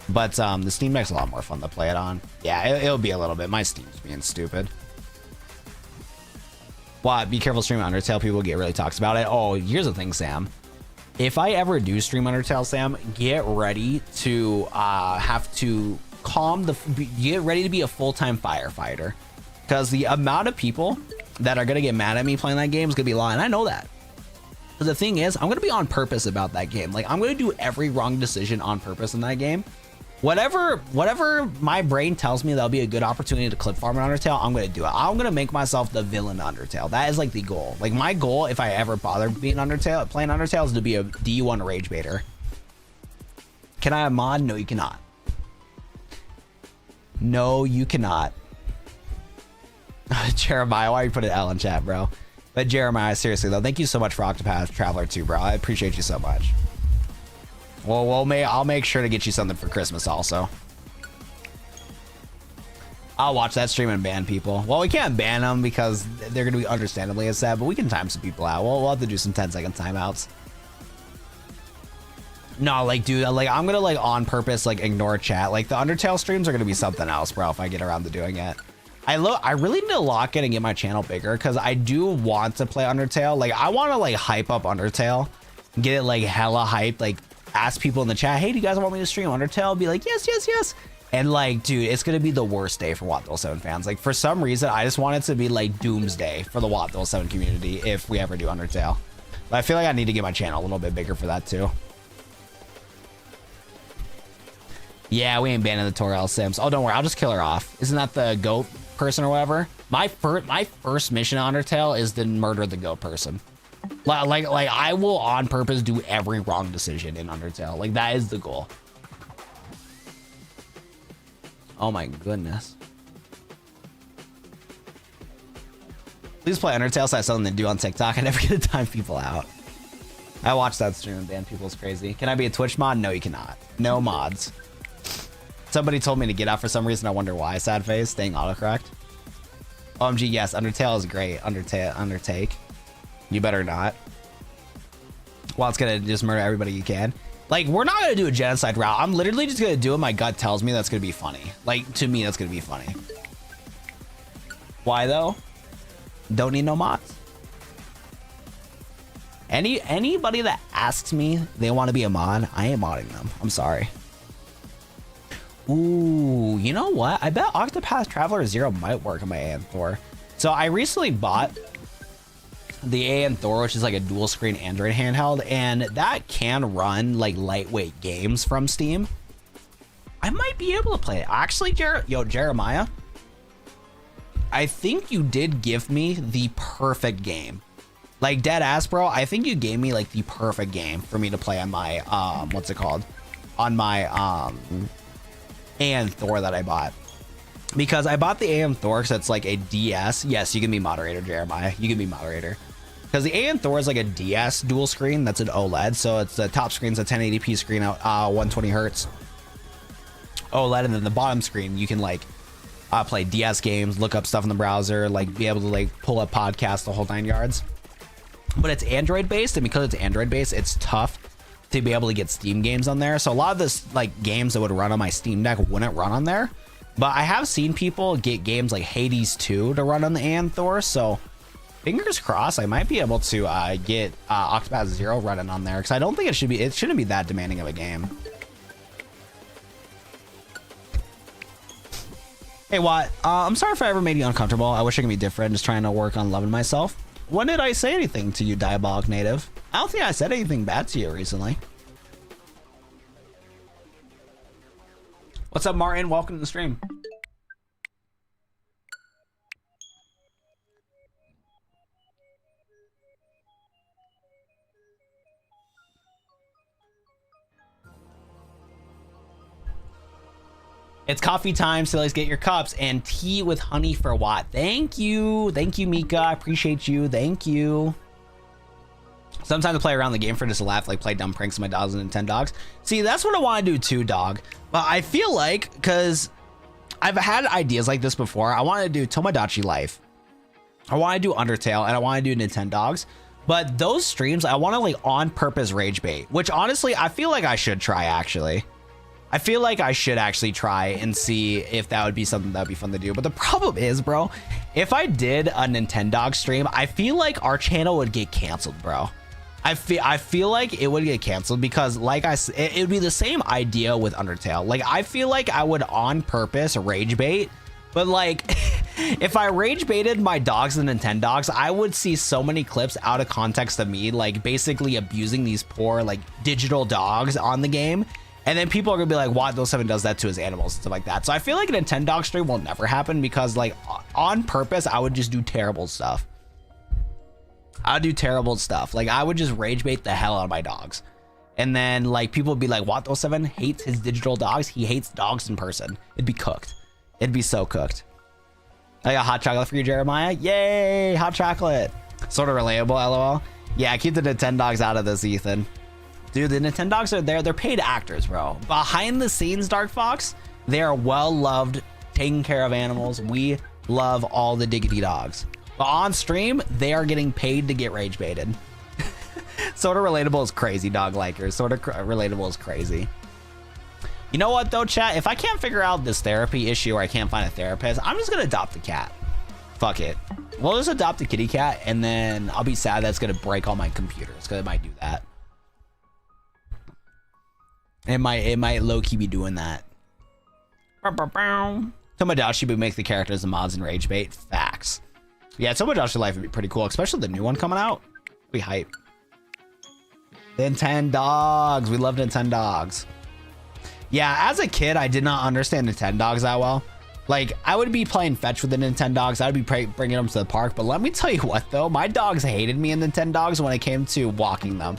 but the Steam Deck's a lot more fun to play it on. Yeah, it'll be a little bit. My Steam's being stupid. Well, be careful streaming Undertale. People get really toxic about it. Oh, here's the thing, Sam. If I ever do stream Undertale, Sam, get ready to have to get ready to be a full-time firefighter, because the amount of people that are gonna get mad at me playing that game is gonna be a lot, and I know that. But the thing is, I'm gonna be on purpose about that game. Like, I'm gonna do every wrong decision on purpose in that game. Whatever my brain tells me that'll be a good opportunity to clip farm in Undertale, I'm gonna do it. I'm gonna make myself the villain in Undertale. That is like the goal. Like, my goal, if I ever bother playing Undertale, is to be a D1 rage baiter. Can I have mod? No, you cannot. No, you cannot. Jeremiah, why are you putting L in chat, bro? But Jeremiah, seriously though, thank you so much for Octopath Traveler 2, bro. I appreciate you so much. Well, I'll make sure to get you something for Christmas also. I'll watch that stream and ban people. Well, we can't ban them because they're going to be understandably upset, but we can time some people out. We'll have to do some 10-second timeouts. No, like, dude, like, I'm going to, like, on purpose, like, ignore chat. Like, the Undertale streams are going to be something else, bro, if I get around to doing it. I really need to lock in and get my channel bigger, because I do want to play Undertale. Like, I want to, like, hype up Undertale, get it, like, hella hyped, like, ask people in the chat, hey, do you guys want me to stream Undertale? Be like, yes. And like, dude, it's gonna be the worst day for Watt 7 fans. Like, for some reason, I just want it to be like doomsday for the Watt 7 community if we ever do Undertale. But I feel like I need to get my channel a little bit bigger for that too. Yeah, we ain't banning the Torel Sims. Oh, don't worry, I'll just kill her off. Isn't that the goat person or whatever, my first mission on Undertale is to murder the goat person. Like I will on purpose do every wrong decision in Undertale. Like that is the goal. Oh my goodness. Please play Undertale so I have something to do on TikTok. I never get to time people out. I watched that stream and ban people is crazy. Can I be a Twitch mod? No, you cannot. No mods. Somebody told me to get out for some reason. I wonder why. Sad face. Staying autocorrect. OMG, yes. Undertale is great. Undertake. You better not. Well, it's gonna just murder everybody you can. Like, we're not gonna do a genocide route. I'm literally just gonna do what my gut tells me that's gonna be funny. Like, to me, that's gonna be funny. Why though? Don't need no mods. Anybody that asks me they want to be a mod, I ain't modding them. I'm sorry. Ooh, you know what? I bet Octopath Traveler 0 might work on my AN Thor. So I recently bought the AN Thor, which is like a dual screen Android handheld, and that can run like lightweight games from Steam. I might be able to play it. Actually, Jeremiah, I think you did give me the perfect game. Like, dead ass, bro, I think you gave me like the perfect game for me to play on my what's it called, on my AN Thor that I bought. Because I bought the AN Thor because it's like a DS. Yes, you can be moderator, Jeremiah. You can be moderator. Because the AN Thor is like a DS dual screen that's an OLED. So it's the top screen's a 1080p screen out 120 hertz OLED, and then the bottom screen you can like play DS games, look up stuff in the browser, like be able to like pull up podcasts, the whole 9 yards. But it's Android based, and because it's Android based, it's tough to be able to get Steam games on there. So a lot of this like games that would run on my Steam Deck wouldn't run on there. But I have seen people get games like Hades 2 to run on the AN Thor. So fingers crossed, I might be able to get Octopath 0 running on there, because I don't think it shouldn't be that demanding of a game. Hey Watt, I'm sorry if I ever made you uncomfortable. I wish I could be different. Just trying to work on loving myself. When did I say anything to you, Diabolic Native? I don't think I said anything bad to you recently. What's up, Martin? Welcome to the stream. It's coffee time, so let's get your cups, and tea with honey for Watt. Thank you. Thank you, Mika. I appreciate you. Thank you. Sometimes I play around the game for just a laugh, like play dumb pranks with my dogs and Nintendo dogs. See, that's what I want to do too, dog. But I feel like, because I've had ideas like this before, I want to do Tomodachi Life. I want to do Undertale, and I want to do Nintendo dogs. But those streams, I want to like on purpose rage bait, which honestly, I feel like I should try actually. I feel like I should actually try and see if that would be something that would be fun to do. But the problem is, bro, if I did a Nintendo stream, I feel like our channel would get canceled, bro. I feel like it would get canceled because, like I said, it would be the same idea with Undertale. Like, I feel like I would on purpose rage bait, but like, if I rage baited my dogs and Nintendo dogs, I would see so many clips out of context of me, like basically abusing these poor like digital dogs on the game. And then people are gonna be like, Watt07 does that to his animals and stuff like that. So I feel like a Nintendo dog stream will never happen because, like, on purpose, I would just do terrible stuff. I'd do terrible stuff. Like, I would just rage bait the hell out of my dogs. And then, like, people would be like, Watt07 hates his digital dogs. He hates dogs in person. It'd be cooked. It'd be so cooked. I got hot chocolate for you, Jeremiah. Yay, hot chocolate. Sort of relatable, LOL. Yeah, keep the Nintendo dogs out of this, Ethan. Dude, the Nintendo dogs are there. They're paid actors, bro. Behind the scenes, Dark Fox, they are well-loved, taking care of animals. We love all the diggity dogs. But on stream, they are getting paid to get rage baited. Sort of relatable is crazy, dog likers. Sort of relatable is crazy. You know what, though, chat? If I can't figure out this therapy issue or I can't find a therapist, I'm just going to adopt a cat. Fuck it. We'll just adopt a kitty cat, and then I'll be sad that's going to break all my computers, because it might do that. It might low-key be doing that. Tomodachi would make the characters the mods and rage bait. Facts. Yeah, Tomodachi Life would be pretty cool, especially the new one coming out. We hype. Nintendo dogs. We love Nintendo dogs. Yeah, as a kid, I did not understand Nintendo dogs that well. Like, I would be playing fetch with the Nintendogs. I would be bringing them to the park. But let me tell you what, though. My dogs hated me in Nintendogs when it came to walking them.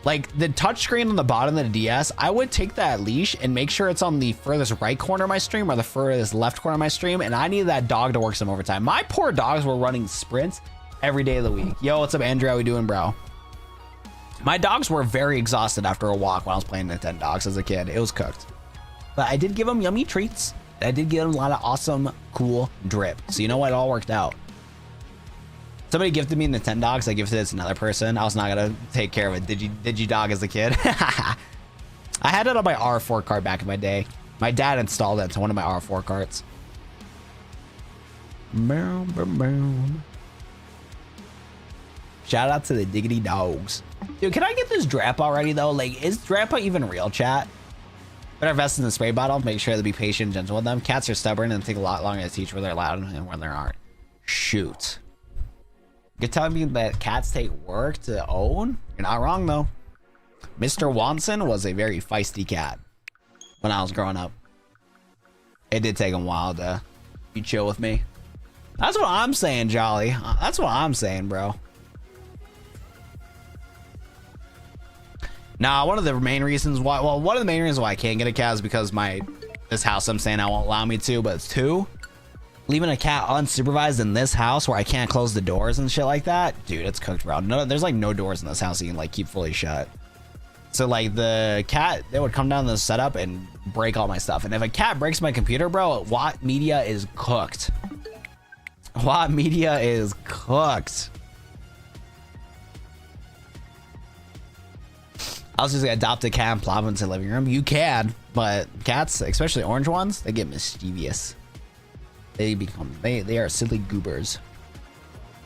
Like, the touchscreen on the bottom of the DS, I would take that leash and make sure it's on the furthest right corner of my stream or the furthest left corner of my stream. And I needed that dog to work some overtime. My poor dogs were running sprints every day of the week. Yo, what's up, Andrew? How we doing, bro? My dogs were very exhausted after a walk when I was playing Nintendogs as a kid. It was cooked. But I did give them yummy treats. I did give them a lot of awesome, cool drip. So you know what? It all worked out. Somebody gifted me Nintendogs. I gifted it to another person. I was not gonna take care of it. Did you dog as a kid? I had it on my R4 cart back in my day. My dad installed it to one of my R4 carts. Boom, boom, boom. Shout out to the diggity dogs. Dude, can I get this Drampa already though? Like, is Drampa even real, chat? Better invest in the spray bottle. Make sure to be patient and gentle with them. Cats are stubborn and take a lot longer to teach where they're loud and when they aren't. Shoot. You're telling me that cats take work to own? You're not wrong, though. Mr. Watson was a very feisty cat when I was growing up. It did take him a while to be chill with me. That's what I'm saying, Jolly. That's what I'm saying, bro. Nah, one of the main reasons why, well, one of the main reasons why I can't get a cat is because this house I'm saying I won't allow me to, but it's two. Leaving a cat unsupervised in this house where I can't close the doors and shit like that, dude, it's cooked, bro. No, there's like no doors in this house you can like keep fully shut. So like the cat, they would come down to the setup and break all my stuff. And if a cat breaks my computer, bro, Watt Media is cooked. Watt Media is cooked. I was just gonna adopt a cat and plop into the living room. You can, but cats, especially orange ones, they get mischievous. They are silly goobers.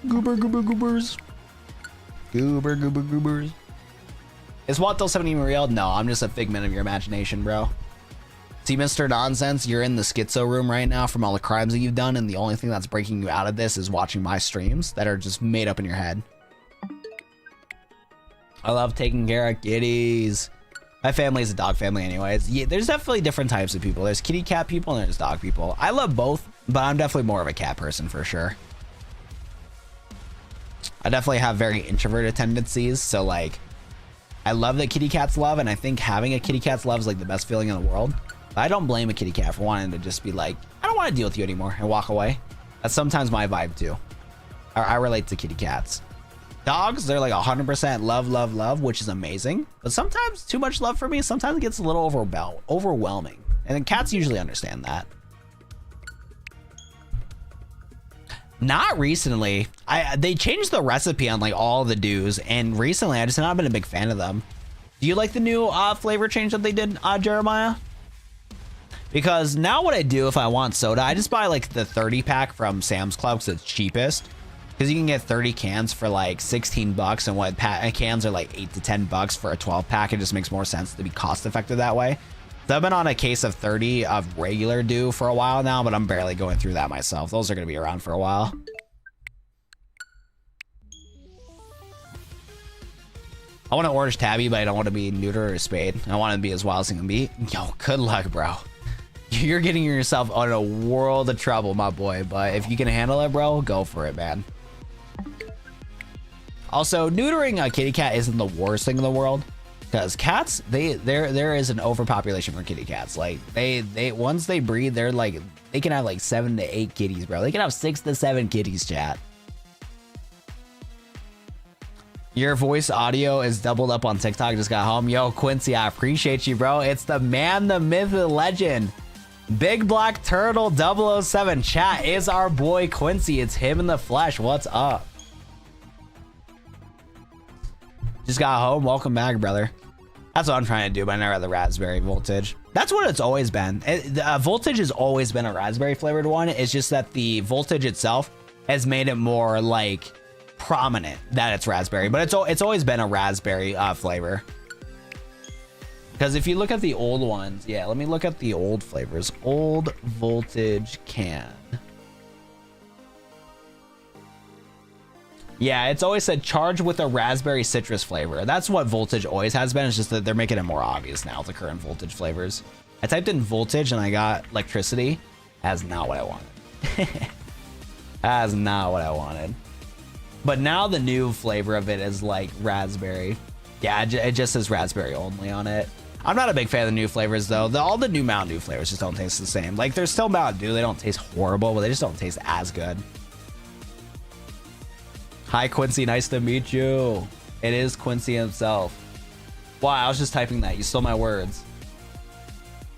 Goobers. Goobers. Is Watt 70 real? No, I'm just a figment of your imagination, bro. See, Mr. Nonsense, you're in the schizo room right now from all the crimes that you've done, and the only thing that's breaking you out of this is watching my streams that are just made up in your head. I love taking care of kitties. My family is a dog family anyways. Yeah, there's definitely different types of people. There's kitty cat people and there's dog people. I love both, but I'm definitely more of a cat person for sure. I definitely have very introverted tendencies. So like, I love that kitty cats love, and I think having a kitty cat's love is like the best feeling in the world. But I don't blame a kitty cat for wanting to just be like, I don't want to deal with you anymore and walk away. That's sometimes my vibe too. I relate to kitty cats. Dogs, they're like 100% love, which is amazing. But sometimes too much love for me, sometimes it gets a little overwhelming. And then cats usually understand that. Not recently. They changed the recipe on like all the dews, and recently I just have not been a big fan of them. Do you like the new flavor change that they did, Jeremiah? Because now what I do if I want soda, I just buy like the 30 pack from Sam's Club because it's cheapest. Because you can get 30 cans for like 16 bucks, and what cans are like 8 to 10 bucks for a 12 pack. It just makes more sense to be cost effective that way. So I've been on a case of 30 of regular dew for a while now, but I'm barely going through that myself. Those are going to be around for a while. I want to orange tabby, but I don't want to be neuter or spayed. I want to be as wild as I can be. Yo, good luck, bro. You're getting yourself out of a world of trouble, my boy. But if you can handle it, bro, go for it, man. Also, neutering a kitty cat isn't the worst thing in the world, because cats, there is an overpopulation for kitty cats. Like they once they breed, they're like, they can have like 7 to 8 kitties, bro. They can have 6 to 7 kitties, chat. Your voice audio is doubled up on TikTok. Just got home. Yo, Quincy, I appreciate you, bro. It's the man, the myth, the legend. Big Black Turtle 007 chat is our boy Quincy. It's him in the flesh. What's up? Just got home. Welcome back, brother. That's what I'm trying to do, but I never had the raspberry voltage. That's what it's always been. Voltage has always been a raspberry flavored one. It's just that the voltage itself has made it more like prominent that it's raspberry, but it's always been a raspberry flavor. Because if you look at the old ones, yeah, let me look at the old flavors. Old voltage can. Yeah, it's always said charged with a raspberry citrus flavor. That's what voltage always has been. It's just that they're making it more obvious now, the current voltage flavors. I typed in voltage and I got electricity. That's not what I wanted. That's not what I wanted. But now the new flavor of it is like raspberry. Yeah, it just says raspberry only on it. I'm not a big fan of the new flavors though. All the new Mountain Dew flavors just don't taste the same. Like there's still Mountain Dew. They don't taste horrible, but they just don't taste as good. Hi Quincy, nice to meet you. It is Quincy himself. Wow, I was just typing that. You stole my words.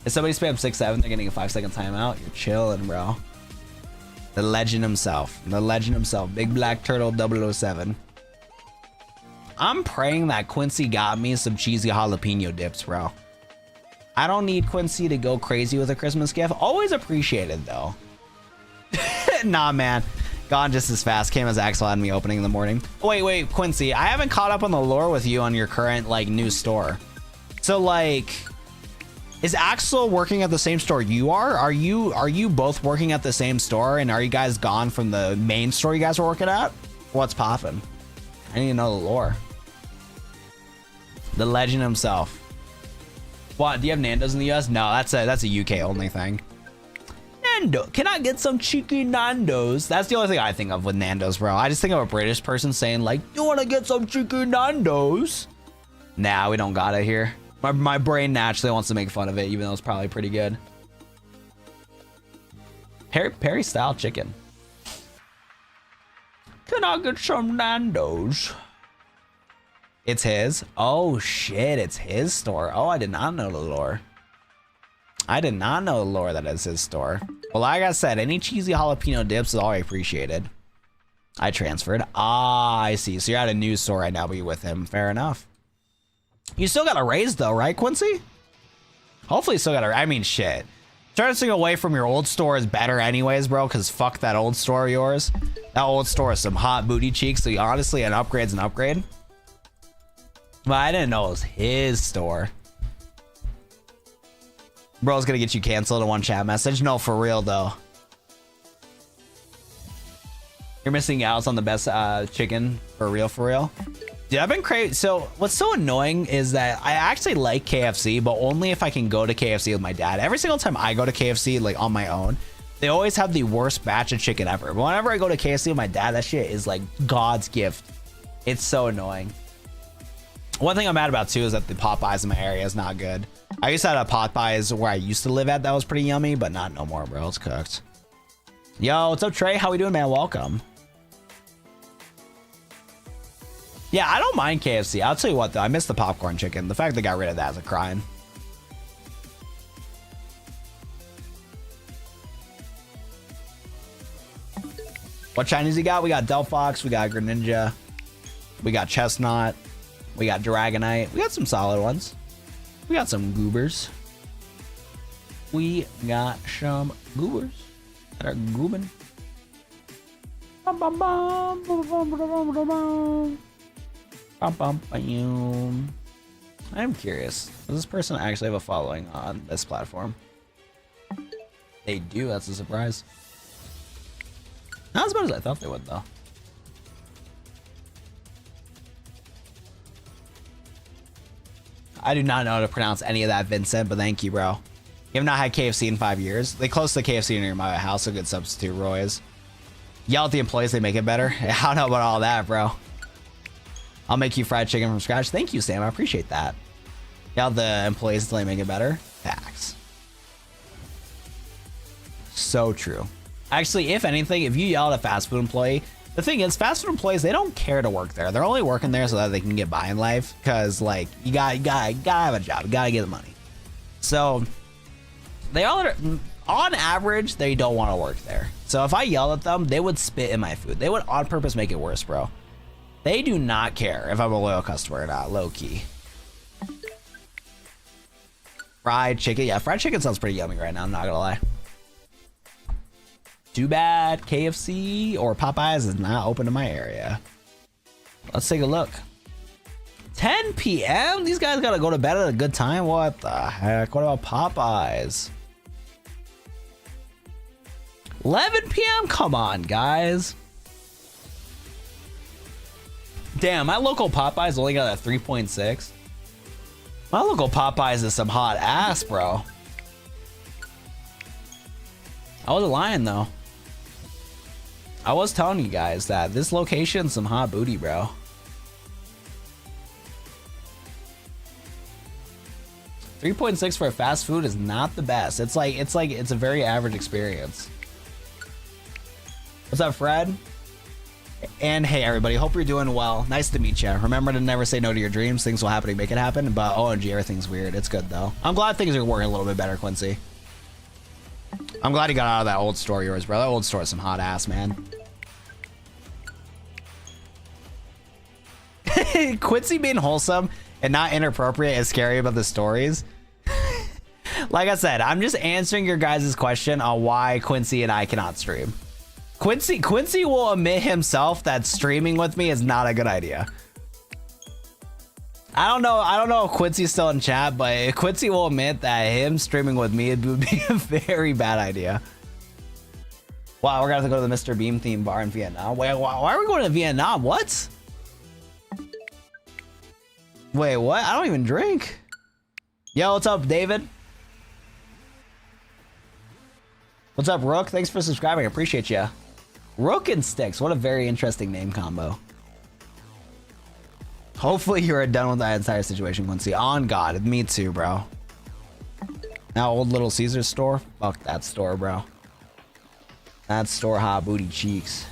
If somebody spams 6-7, they're getting a 5-second timeout. You're chilling, bro. The legend himself. The legend himself. Big Black Turtle 007. I'm praying that Quincy got me some cheesy jalapeno dips, bro. I don't need Quincy to go crazy with a Christmas gift. Always appreciated, though. Nah, man. Gone just as fast. Came as Axel had me opening in the morning. Wait, Quincy. I haven't caught up on the lore with you on your current, like, new store. So, like... Is Axel working at the same store you are? Are you both working at the same store, and are you guys gone from the main store you guys were working at? What's poppin'? I need to know the lore. The legend himself. What? Do you have Nando's in the US? No, that's a UK only thing. Nando, can I get some chicken Nando's? That's the only thing I think of with Nando's, bro. I just think of a British person saying like, "You want to get some chicken Nando's?" Nah, we don't got it here. My brain naturally wants to make fun of it, even though it's probably pretty good. Perry style chicken. Can I get some Nando's? It's his. Oh shit, it's his store. Oh, I did not know the lore. I did not know the lore that it's his store. Well, like I said, any cheesy jalapeno dips is always appreciated. I transferred. Ah, I see. So you're at a news store right now, but you're with him. Fair enough. You still got a raise though, right, Quincy? Hopefully you still got a... I mean, shit. Turning away from your old store is better anyways, bro, because fuck that old store of yours. That old store is some hot booty cheeks, so honestly, an upgrade's an upgrade. But I didn't know it was his store. Bro's gonna get you canceled in one chat message. No, for real, though. You're missing out on the best chicken, for real, for real. Dude, I've been crazy. So what's so annoying is that I actually like KFC, but only if I can go to KFC with my dad. Every single time I go to KFC, like on my own, they always have the worst batch of chicken ever. But whenever I go to KFC with my dad, that shit is like God's gift. It's so annoying. One thing I'm mad about too is that the Popeyes in my area is not good. I used to have a Popeyes where I used to live at that was pretty yummy, but not no more, bro. It's cooked. Yo, what's up, Trey? How we doing, man? Welcome. Yeah, I don't mind KFC. I'll tell you what, though. I miss the popcorn chicken. The fact they got rid of that is a crime. What Chinese you got? We got Delphox. We got Greninja. We got Chestnut. We got Dragonite. We got some solid ones. We got some goobers. We got some goobers that are goobing. I'm curious. Does this person actually have a following on this platform? They do. That's a surprise. Not as much as I thought they would, though. I do not know how to pronounce any of that, Vincent, but thank you, bro. You have not had KFC in 5 years. They closed the KFC near my house. A good substitute, Roy's. Yell at the employees, they make it better. I don't know about all that, bro. I'll make you fried chicken from scratch. Thank you, Sam. I appreciate that. Yell at the employees until they make it better. Facts. So true. Actually, if anything, if you yell at a fast food employee, the thing is, fast food employees, they don't care to work there. They're only working there so that they can get by in life. Because, like, you gotta have a job. You gotta get the money. So, they all are, on average, they don't want to work there. So if I yell at them, they would spit in my food. They would on purpose make it worse, bro. They do not care if I'm a loyal customer or not, low key. Fried chicken. Yeah, fried chicken sounds pretty yummy right now. I'm not gonna lie. Too bad KFC or Popeyes is not open in my area. Let's take a look. 10 p.m.? These guys gotta go to bed at a good time? What the heck? What about Popeyes? 11 p.m.? Come on, guys. Damn, my local Popeyes only got a 3.6. My local Popeyes is some hot ass, bro. I wasn't lying though. I was telling you guys that this location's some hot booty, bro. $3.6 for a fast food is not the best. It's a very average experience. What's up, Fred? And hey, everybody. Hope you're doing well. Nice to meet you. Remember to never say no to your dreams. Things will happen to make it happen. But OMG, everything's weird. It's good though. I'm glad things are working a little bit better, Quincy. I'm glad you got out of that old store of yours, bro. That old store is some hot ass, man. Quincy being wholesome and not inappropriate is scary about the stories. Like I said, I'm just answering your guys' question on why Quincy and I cannot stream. Quincy will admit himself that streaming with me is not a good idea. I don't know if Quincy's still in chat, but Quincy will admit that him streaming with me would be a very bad idea. Wow, we're gonna have to go to the Mr. Beam theme bar in Vietnam. Wait, why are we going to Vietnam? What? Wait, what? I don't even drink. Yo, what's up, David? What's up, Rook? Thanks for subscribing. I appreciate you. Rook and Sticks. What a very interesting name combo. Hopefully you are done with that entire situation, Quincy. On God. Me too, bro. Now, old Little Caesars store? Fuck that store, bro. That store hot booty cheeks.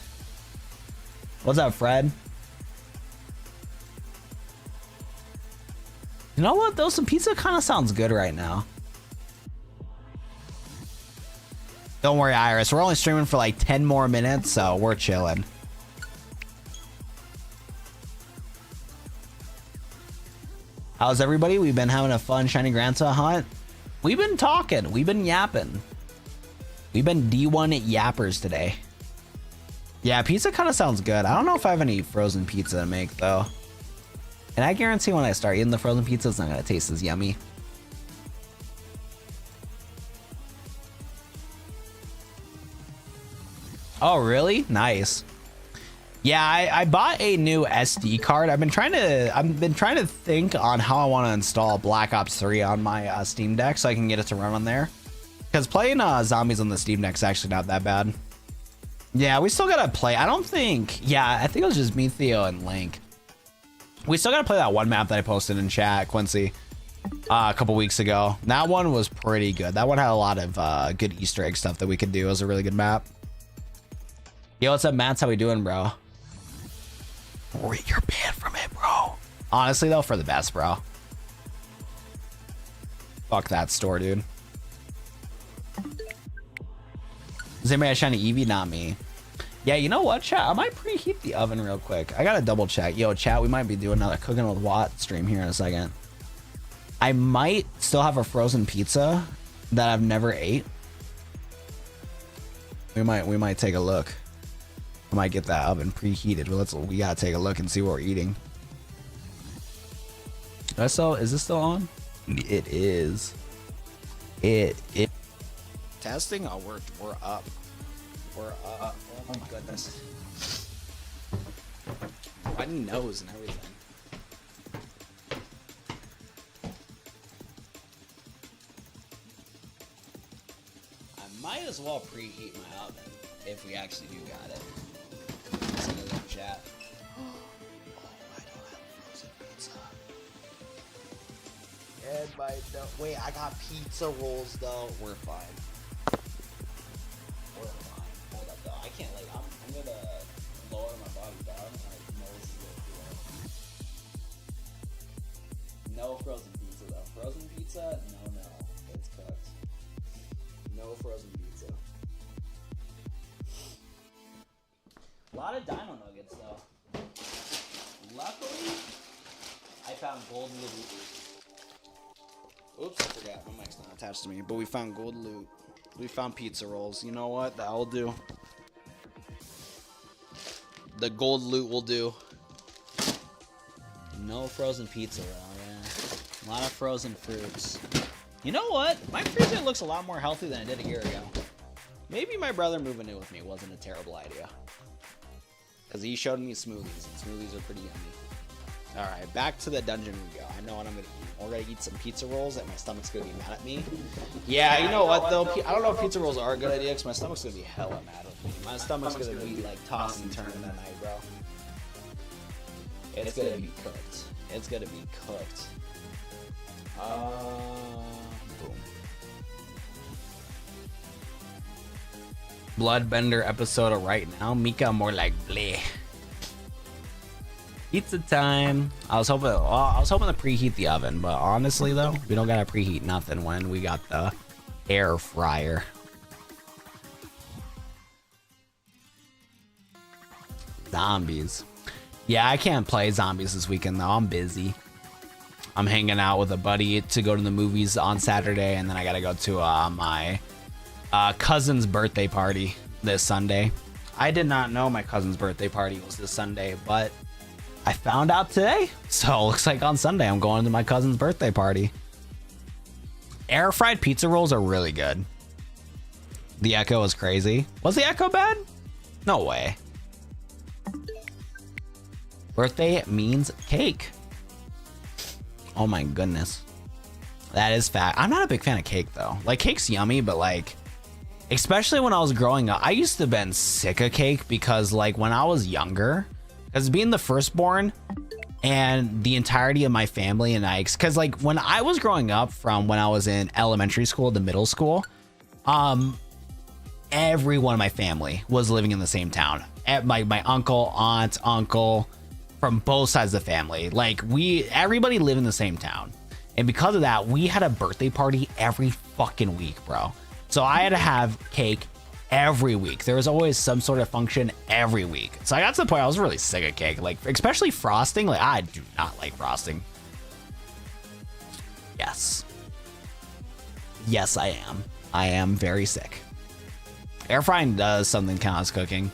What's up, Fred? You know what, though? Some pizza kind of sounds good right now. Don't worry, Iris. We're only streaming for like 10 more minutes, so we're chilling. How's everybody? We've been having a fun Shiny Granta hunt. We've been talking. We've been yapping. We've been D1 yappers today. Yeah, pizza kind of sounds good. I don't know if I have any frozen pizza to make, though. And I guarantee when I start eating the frozen pizza, it's not going to taste as yummy. Oh, really? Nice. Yeah, I bought a new SD card. I've been trying to think on how I want to install Black Ops 3 on my Steam Deck so I can get it to run on there. Because playing zombies on the Steam Deck is actually not that bad. Yeah, we still gotta play. I think it was just me, Theo, and Link. We still gotta play that one map that I posted in chat, Quincy, a couple weeks ago. That one was pretty good. That one had a lot of good Easter egg stuff that we could do. It was a really good map. Yo, what's up, Matt? How we doing, bro? You're banned from it, bro. Honestly, though, for the best, bro. Fuck that store, dude. Does anybody have shiny Eevee? Not me. Yeah, you know what, chat? I might preheat the oven real quick. I gotta double check. Yo, chat, we might be doing another Cooking with Watt stream here in a second. I might still have a frozen pizza that I've never ate. We might take a look. I might get that oven preheated. We gotta take a look and see what we're eating. Is this still on? It is. It. Testing? Oh, we're up. We're up. Oh my goodness. Runny nose and everything. I might as well preheat my oven if we actually do got it. Send it in the chat. Oh, I don't have frozen pizza. Wait, I got pizza rolls though. We're fine. We're fine. Hold up though. I can't I'm gonna lower my body down. I know this is a little too low. No frozen pizza though. Frozen pizza? No. It's cooked. No frozen pizza. A lot of dino nuggets though. Luckily, I found gold loot. Oops, I forgot. My mic's not attached to me. But we found gold loot. We found pizza rolls. You know what? That will do. The gold loot will do. No frozen pizza though, yeah. A lot of frozen fruits. You know what? My freezer looks a lot more healthy than it did a year ago. Maybe my brother moving in with me wasn't a terrible idea. Because he showed me smoothies, and smoothies are pretty yummy. All right, back to the dungeon we go. I know what I'm gonna eat. We're gonna eat some pizza rolls, and my stomach's gonna be mad at me. Yeah, you know what though? I don't know if pizza rolls are a good idea because my stomach's gonna be hella mad at me. My stomach's gonna be like tossing and turning that night, bro. It's gonna be cooked. It's gonna be cooked. Boom. Bloodbender episode of right now. Mika more like bleh. Pizza time. I was hoping to preheat the oven, but honestly though, we don't gotta preheat nothing when we got the air fryer. Zombies. Yeah, I can't play zombies this weekend though. I'm busy. I'm hanging out with a buddy to go to the movies on Saturday, and then I gotta go to my cousin's birthday party this Sunday. I did not know my cousin's birthday party was this Sunday, but I found out today. So it looks like on Sunday I'm going to my cousin's birthday party. Air fried pizza rolls are really good. The echo is crazy. Was the echo bad? No way. Birthday means cake. Oh my goodness. That is fat. I'm not a big fan of cake though. Like cake's yummy, but like, especially when I was growing up, I used to have been sick of cake because like when I was younger, because being the firstborn and the entirety of my family and I, because like when I was growing up from when I was in elementary school to middle school, everyone in my family was living in the same town. My uncle, aunt, uncle, from both sides of the family. Like everybody lived in the same town. And because of that, we had a birthday party every fucking week, bro. So I had to have cake every week. There was always some sort of function every week. So I got to the point I was really sick of cake, like especially frosting. Like I do not like frosting. Yes, I am. I am very sick. Air frying does something count as cooking.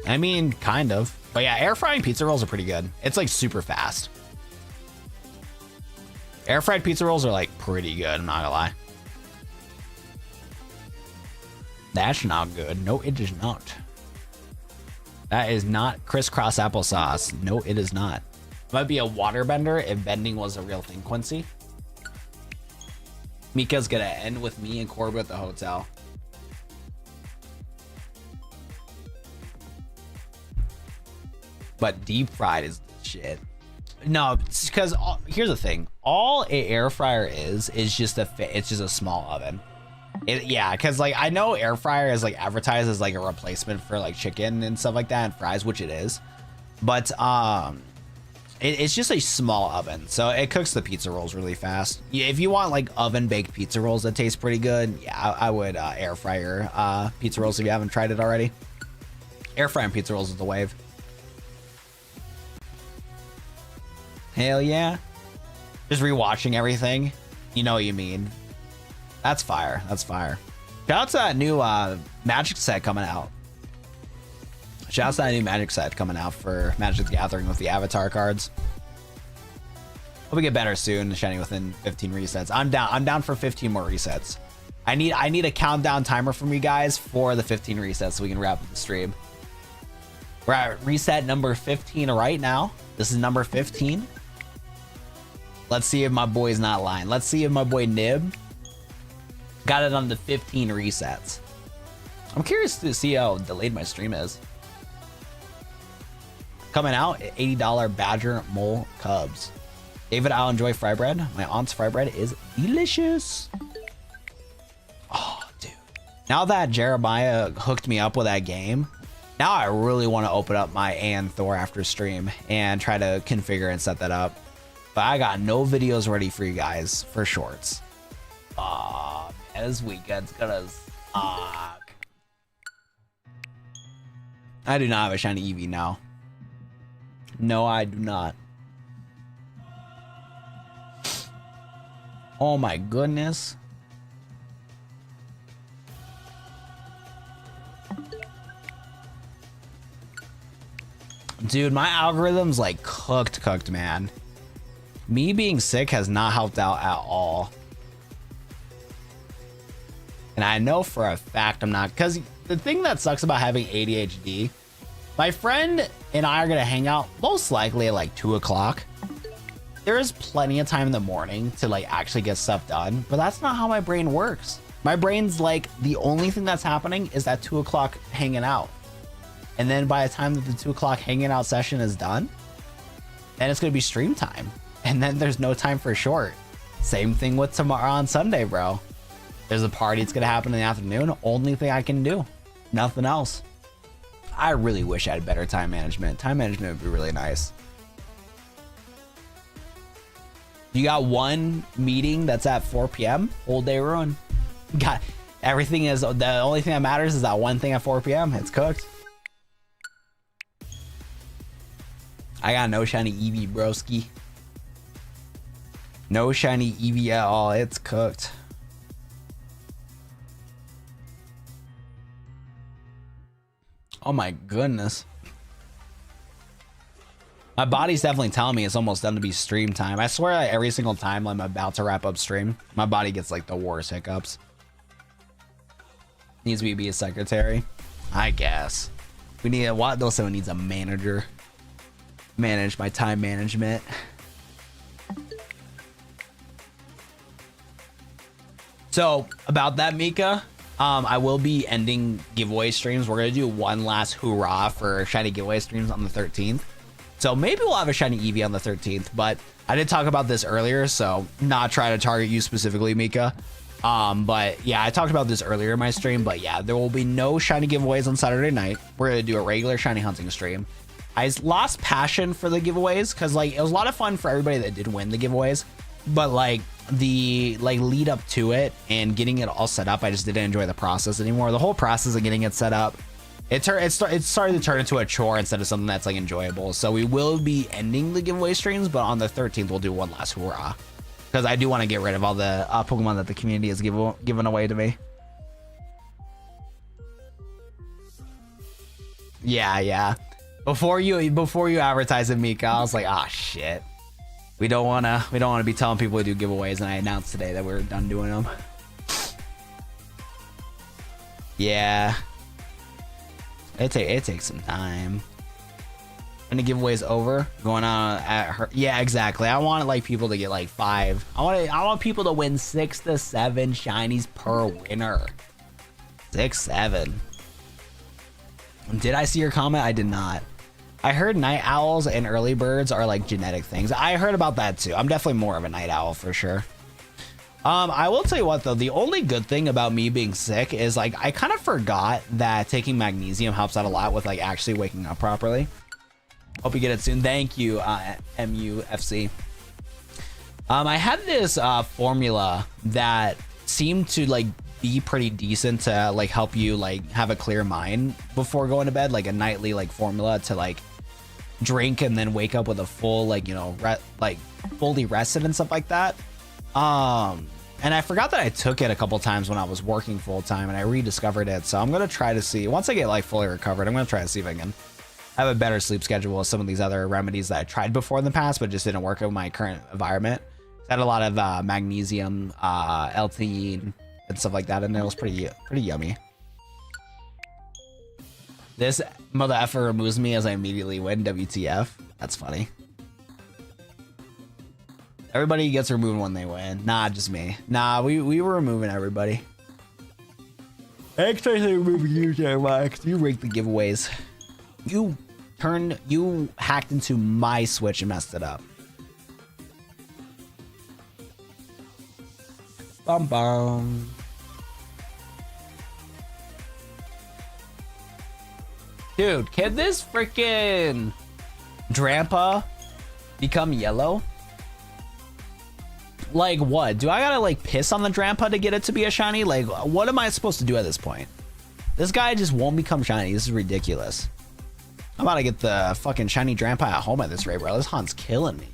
I mean, kind of. But yeah, air frying pizza rolls are pretty good. It's like super fast. Air fried pizza rolls are like pretty good. I'm not gonna lie. That's not good. No, it is not. That is not crisscross applesauce. No, it is not. Might be a waterbender if bending was a real thing, Quincy. Mika's gonna end with me and Corbett at the hotel. But deep fried is the shit. No, because here's the thing. All a air fryer is just it's just a small oven. Yeah, because like I know air fryer is like advertised as like a replacement for like chicken and stuff like that and fries, which it is, but it's just a small oven, so it cooks the pizza rolls really fast. Yeah, if you want like oven baked pizza rolls that taste pretty good, yeah, I would air fryer pizza rolls if you haven't tried it already. Air frying pizza rolls is the wave. Hell yeah! Just rewatching everything, you know what you mean. That's fire. That's fire. Shout out to that new Magic set coming out. Shout out to that new Magic set coming out for Magic the Gathering with the Avatar cards. Hope we get better soon, shining within 15 resets. I'm down for 15 more resets. I need a countdown timer from you guys for the 15 resets so we can wrap up the stream. We're at reset number 15 right now. This is number 15. Let's see if my boy's not lying. Let's see if my boy Nib got it on the 15 resets. I'm curious to see how delayed my stream is. Coming out at $80 Badger Mole Cubs. David, I'll enjoy fry bread. My aunt's fry bread is delicious. Oh, dude. Now that Jeremiah hooked me up with that game, now I really want to open up my Ann Thor after stream and try to configure and set that up. But I got no videos ready for you guys for shorts. Aw, man, this weekend's gonna suck. I do not have a shiny Eevee now. No, I do not. Oh my goodness. Dude, my algorithm's like cooked, man. Me being sick has not helped out at all. And I know for a fact I'm not, because the thing that sucks about having ADHD, my friend and I are going to hang out most likely at like 2 o'clock. there's plenty of time in the morning to like actually get stuff done, but that's not how my brain works. My brain's like, the only thing that's happening is that 2 o'clock hanging out. And then by the time that the 2 o'clock hanging out session is done, then it's going to be stream time. And then there's no time for short. Same thing with tomorrow on Sunday, bro. There's a party that's going to happen in the afternoon. Only thing I can do. Nothing else. I really wish I had better time management. Time management would be really nice. You got one meeting that's at 4 p.m. Whole day run. Got everything is the only thing that matters is that one thing at 4 p.m. It's cooked. I got no shiny Eevee, broski. No shiny Eevee at all. It's cooked. Oh my goodness. My body's definitely telling me it's almost done to be stream time. I swear like, every single time I'm about to wrap up stream, my body gets like the worst hiccups. Needs me to be a secretary, I guess. We need a what? Also needs a manager. Manage my time management. So about that, Mika, I will be ending giveaway streams. We're gonna do one last hoorah for shiny giveaway streams on the 13th. So maybe we'll have a shiny Eevee on the 13th, but I did talk about this earlier, so not try to target you specifically, Mika. But yeah, I talked about this earlier in my stream, but yeah, there will be no shiny giveaways on Saturday night. We're gonna do a regular shiny hunting stream. I lost passion for the giveaways because like it was a lot of fun for everybody that did win the giveaways, but like the lead up to it and getting it all set up, I just didn't enjoy the process anymore. The whole process of getting it set up, it started to turn into a chore instead of something that's like enjoyable. So we will be ending the giveaway streams, but on the 13th we'll do one last hoorah because I do want to get rid of all the Pokemon that the community has given away to me. Yeah. Before you advertise it, Mika, I was like, ah, shit. We don't wanna be telling people to do giveaways, and I announced today that we're done doing them. Yeah. It takes some time. And the giveaway's over. Going on at her. Yeah, exactly. I want like people to get like 5. I want people to win 6 to 7 shinies per winner. 6, 7. Did I see your comment? I did not. I heard night owls and early birds are like genetic things. I heard about that too. I'm definitely more of a night owl for sure. I will tell you what though, the only good thing about me being sick is like I kind of forgot that taking magnesium helps out a lot with like actually waking up properly. Hope you get it soon. Thank you, MUFC. I had this formula that seemed to like be pretty decent to like help you like have a clear mind before going to bed, like a nightly like formula to like drink and then wake up with a full like, you know, like fully rested and stuff like that. And I forgot that I took it a couple times when I was working full time and I rediscovered it. So I'm gonna try to see, once I get like fully recovered, I'm gonna try to see if I can have a better sleep schedule with some of these other remedies that I tried before in the past but just didn't work in my current environment. I had a lot of magnesium, L-theanine and stuff like that, and it was pretty yummy. This mother effer removes me as I immediately win. WTF? That's funny. Everybody gets removed when they win. Nah, just me. Nah, we were removing everybody. Actually, they removed you, Max. You rigged the giveaways. You hacked into my Switch and messed it up. Bum bum. Dude, can this freaking Drampa become yellow? Like what? Do I gotta like piss on the Drampa to get it to be a shiny? Like what am I supposed to do at this point? This guy just won't become shiny. This is ridiculous. I'm about to get the fucking shiny Drampa at home at this rate, bro. This hunt's killing me.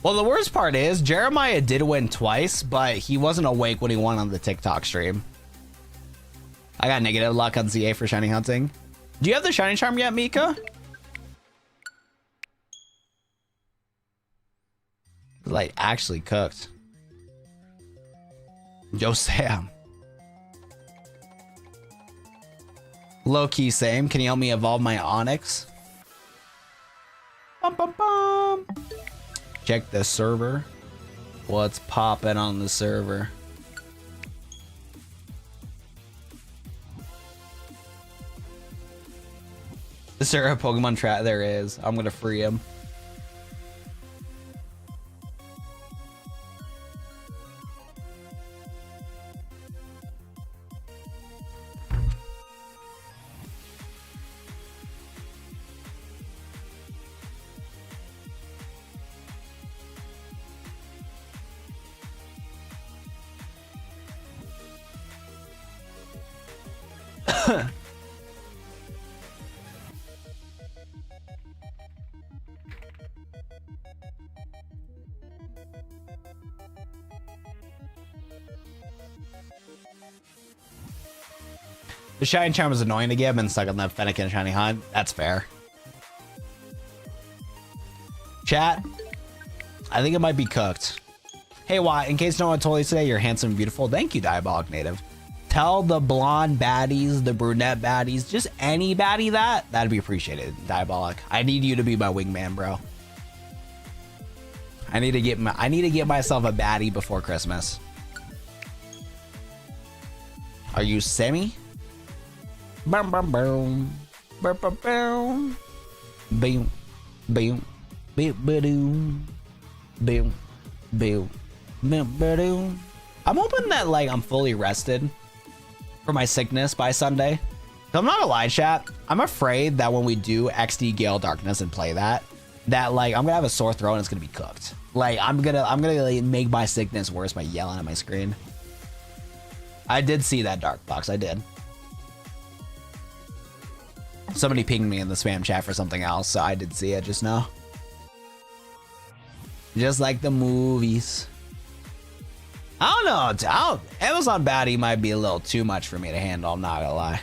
Well, the worst part is Jeremiah did win twice, but he wasn't awake when he won on the TikTok stream. I got negative luck on ZA for shiny hunting. Do you have the shiny charm yet, Mika? Like actually cooked. Yo, Sam. Low key, same. Can you help me evolve my Onyx? Bum, bum, bum. Check the server. What's popping on the server? Is there a Pokemon trap? There is. I'm gonna free him. The Shiny Charm is annoying to get. I've been stuck on that Fennekin Shiny Hunt. That's fair. Chat, I think it might be cooked. Hey, Watt, in case no one told you today, you're handsome and beautiful. Thank you, Diabolic Native. Tell the blonde baddies, the brunette baddies, just any baddie that'd be appreciated, Diabolic. I need you to be my wingman, bro. I need to get myself a baddie before Christmas. Are you semi? Boom, boom, boom. Boom, boom, boom. Boom, boom, boom, boom, boom, boom, boom. I'm hoping that like I'm fully rested for my sickness by Sunday. So I'm not gonna lie, chat. I'm afraid that when we do XD Gale Darkness and play that like I'm gonna have a sore throat and it's gonna be cooked. Like I'm gonna like, make my sickness worse by yelling at my screen. I did see that Dark Box. I did. Somebody pinged me in the spam chat for something else, so I did see it just now. Just like the movies. I don't know. Amazon baddie might be a little too much for me to handle. I'm not gonna lie.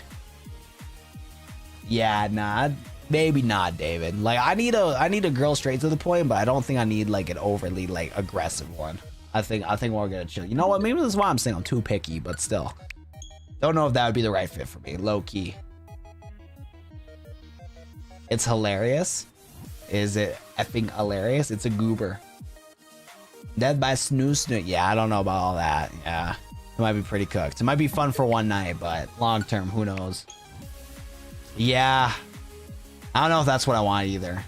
Yeah, nah, maybe not, David. Like I need a girl straight to the point, but I don't think I need like an overly like aggressive one. I think we're gonna chill. You know what? Maybe this is why I'm saying I'm too picky, but still, don't know if that would be the right fit for me. Low key. It's hilarious. Is it effing hilarious? It's a goober. Dead by snoo. Yeah, I don't know about all that. Yeah, it might be pretty cooked. It might be fun for one night, but long term, who knows? Yeah, I don't know if that's what I want either.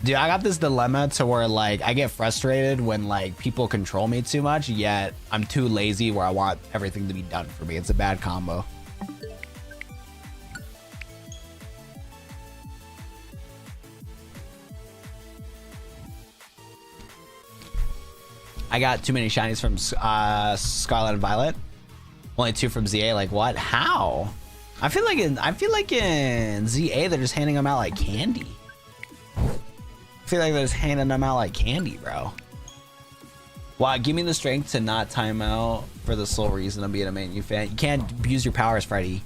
Dude, I got this dilemma to where like I get frustrated when like people control me too much, yet I'm too lazy where I want everything to be done for me. It's a bad combo. I got too many shinies from Scarlet and Violet. Only 2 from ZA. Like what? How? I feel like in ZA they're just handing them out like candy. I feel like they're just handing them out like candy, bro. Wow, give me the strength to not time out for the sole reason of being a Man U fan. You can't abuse your powers, Freddy.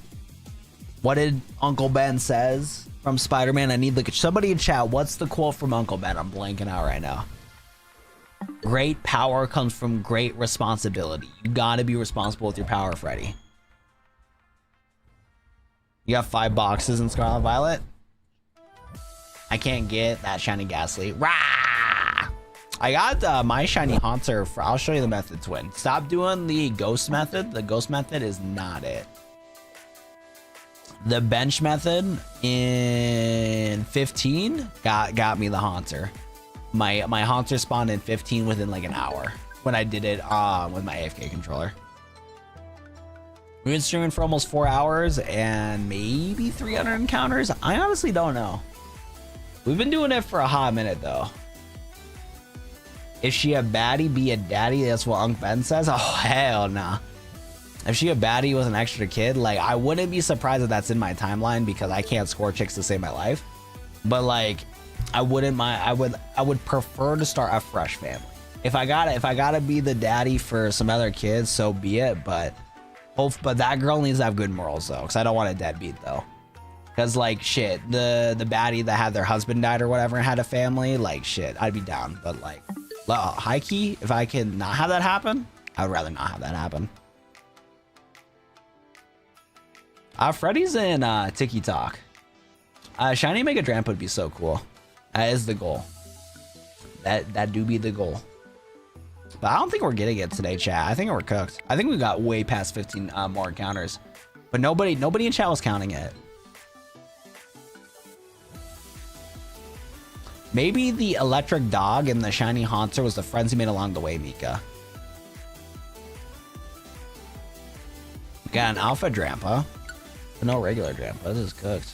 What did Uncle Ben says from Spider-Man? I need like somebody in chat. What's the quote from Uncle Ben? I'm blanking out right now. Great power comes from great responsibility. You gotta be responsible with your power, Freddy. You got 5 boxes in Scarlet Violet. I can't get that shiny Ghastly. Rah! I got my shiny Haunter. I'll show you the method, Twin. Stop doing the ghost method. The ghost method is not it. The bench method in 15 got me the Haunter. My Haunter spawned in 15 within like an hour when I did it with my AFK controller. We've been streaming for almost 4 hours and maybe 300 encounters. I honestly don't know. We've been doing it for a hot minute though. Is she a baddie, be a daddy? That's what Unc Ben says. Oh hell nah. If she a baddie with an extra kid, like I wouldn't be surprised if that's in my timeline because I can't score chicks to save my life. But like I wouldn't mind. I would prefer to start a fresh family. If I gotta be the daddy for some other kids, so be it. But that girl needs to have good morals though, because I don't want a deadbeat though. Because like shit, the baddie that had their husband died or whatever and had a family, like shit, I'd be down. But like high key, if I can not have that happen, I would rather not have that happen. Freddy's in TikTok. Shiny Mega Drampa would be so cool. That is the goal. That do be the goal. But I don't think we're getting it today, chat. I think we're cooked. I think we got way past 15 more encounters. But nobody in chat was counting it. Maybe the electric dog and the shiny Haunter was the friends he made along the way, Mika. Got an alpha Drampa. But no regular Drampa. This is cooked.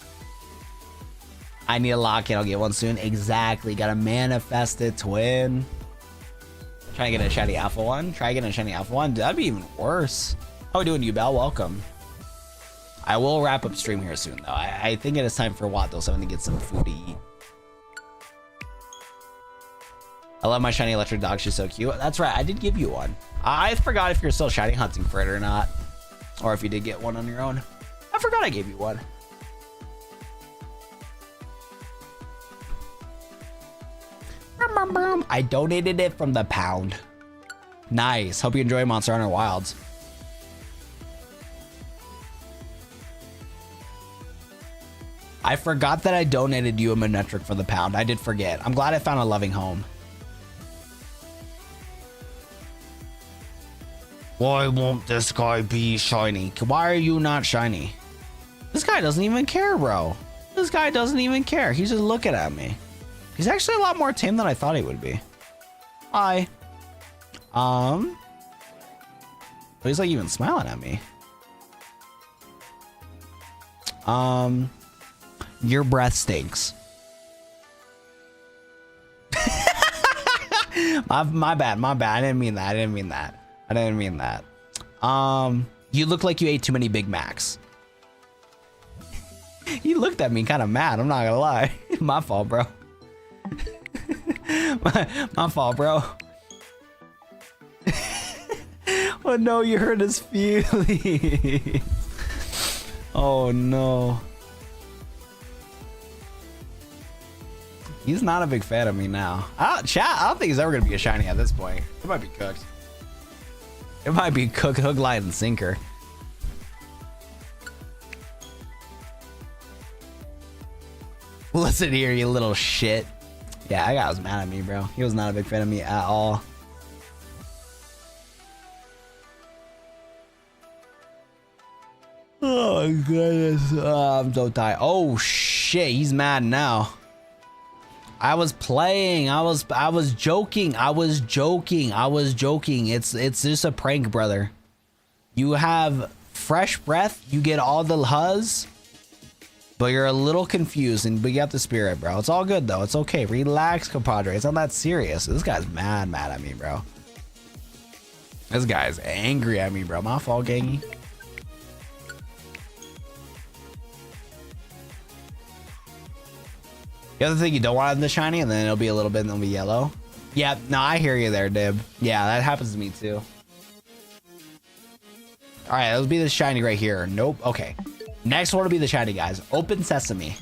I need a lock-in. I'll get one soon. Exactly. Got a manifested twin. Trying to get a shiny alpha one. Try getting a shiny alpha one. That'd be even worse. How we doing, you Bell? Welcome. I will wrap up stream here soon, though. I think it is time for Watt, though, so I'm going to get some food to eat. I love my shiny electric dog. She's so cute. That's right. I did give you one. I forgot if you're still shiny hunting for it or not. Or if you did get one on your own. I forgot I gave you one. I donated it from the pound. Nice. Hope you enjoy Monster Hunter Wilds. I forgot that I donated you a Manectric for the pound. I did forget. I'm glad I found a loving home. Why won't this guy be shiny? Why are you not shiny? This guy doesn't even care, bro. This guy doesn't even care. He's just looking at me. He's actually a lot more tame than I thought he would be. Hi. He's like even smiling at me. Your breath stinks. my bad. I didn't mean that. You look like you ate too many Big Macs. He looked at me kind of mad. I'm not gonna lie. My fault, bro. my fault, bro. Oh no, you hurt his feelings. Oh no. He's not a big fan of me now. Chat, I don't think he's ever gonna be a shiny at this point. It might be cooked. It might be cooked, hook, line, and sinker. Listen here, you little shit. Yeah, that guy was mad at me, bro. He was not a big fan of me at all. Oh my goodness. I'm so tired. Oh shit, he's mad now. I was playing. I was joking. It's just a prank, brother. You have fresh breath. You get all the huzz. But you're a little confused, but you got the spirit, bro. It's all good, though. It's okay. Relax, compadre. It's not that serious. This guy's mad at me, bro. This guy's angry at me, bro. My fault, gangy. The other thing you don't want in the shiny, and then it'll be a little bit, and it'll be yellow. Yeah, no, I hear you there, Dib. Yeah, that happens to me, too. All right, let's be the shiny right here. Nope. Okay. Next one will be the shiny, guys. Open sesame.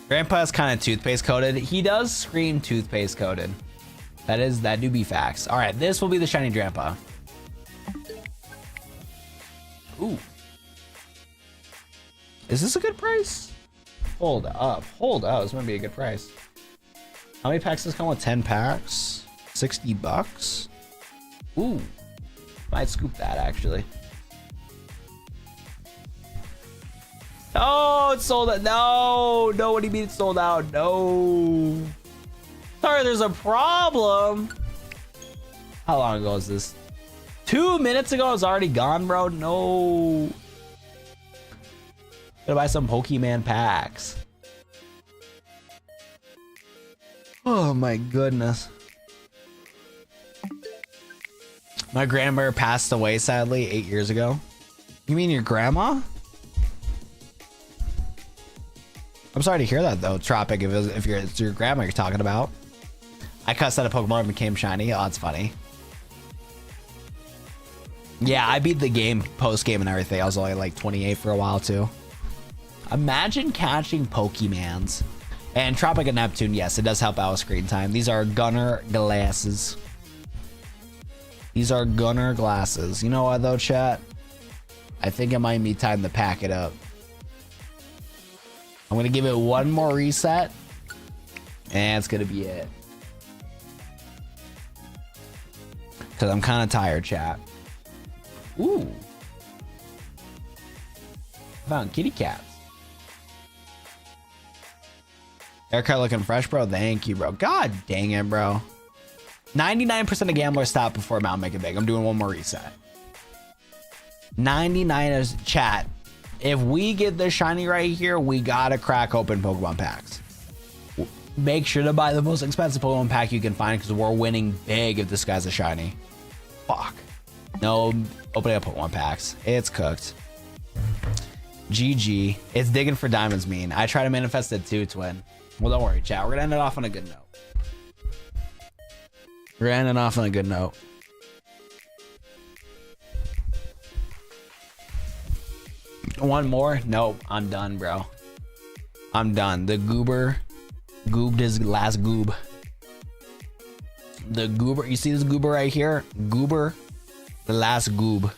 Grandpa's kind of toothpaste coated. He does scream toothpaste coated. That do be facts. All right, this will be the shiny Drampa. Ooh. Is this a good price? Hold up. This might be a good price. How many packs does this come with? 10 packs? $60? Ooh, might scoop that actually. Oh, it's sold out. No, what do you mean it's sold out? No. Sorry, there's a problem. How long ago is this? 2 minutes ago, it's already gone, bro. No. Gotta buy some Pokemon packs. Oh my goodness. My grandmother passed away, sadly, 8 years ago. You mean your grandma? I'm sorry to hear that, though, Tropic, if it's your grandma you're talking about. I cussed out a Pokemon and became shiny. Oh, that's funny. Yeah, I beat the game, post-game and everything. I was only like 28 for a while, too. Imagine catching Pokemons. And Tropic and Neptune, yes, it does help out with screen time. These are Gunner glasses. These are Gunner glasses. You know what though, chat? I think it might be time to pack it up. I'm gonna give it one more reset, and it's gonna be it. Cause I'm kind of tired, chat. Ooh. Found kitty cats. Haircut looking fresh, bro. Thank you, bro. God dang it, bro. 99% of gamblers stop before Mount Make It Big. I'm doing one more reset. 99ers chat. If we get the shiny right here, we gotta crack open Pokemon packs. Make sure to buy the most expensive Pokemon pack you can find because we're winning big if this guy's a shiny. Fuck. No, opening up Pokemon packs. It's cooked. GG. It's digging for diamonds mean. I try to manifest it too, twin. Well, don't worry, chat. We're gonna end it off on a good note. We're ending off on a good note. One more? Nope. I'm done, bro. I'm done. The goober goobed his last goob. The goober. You see this goober right here? Goober. The last goob.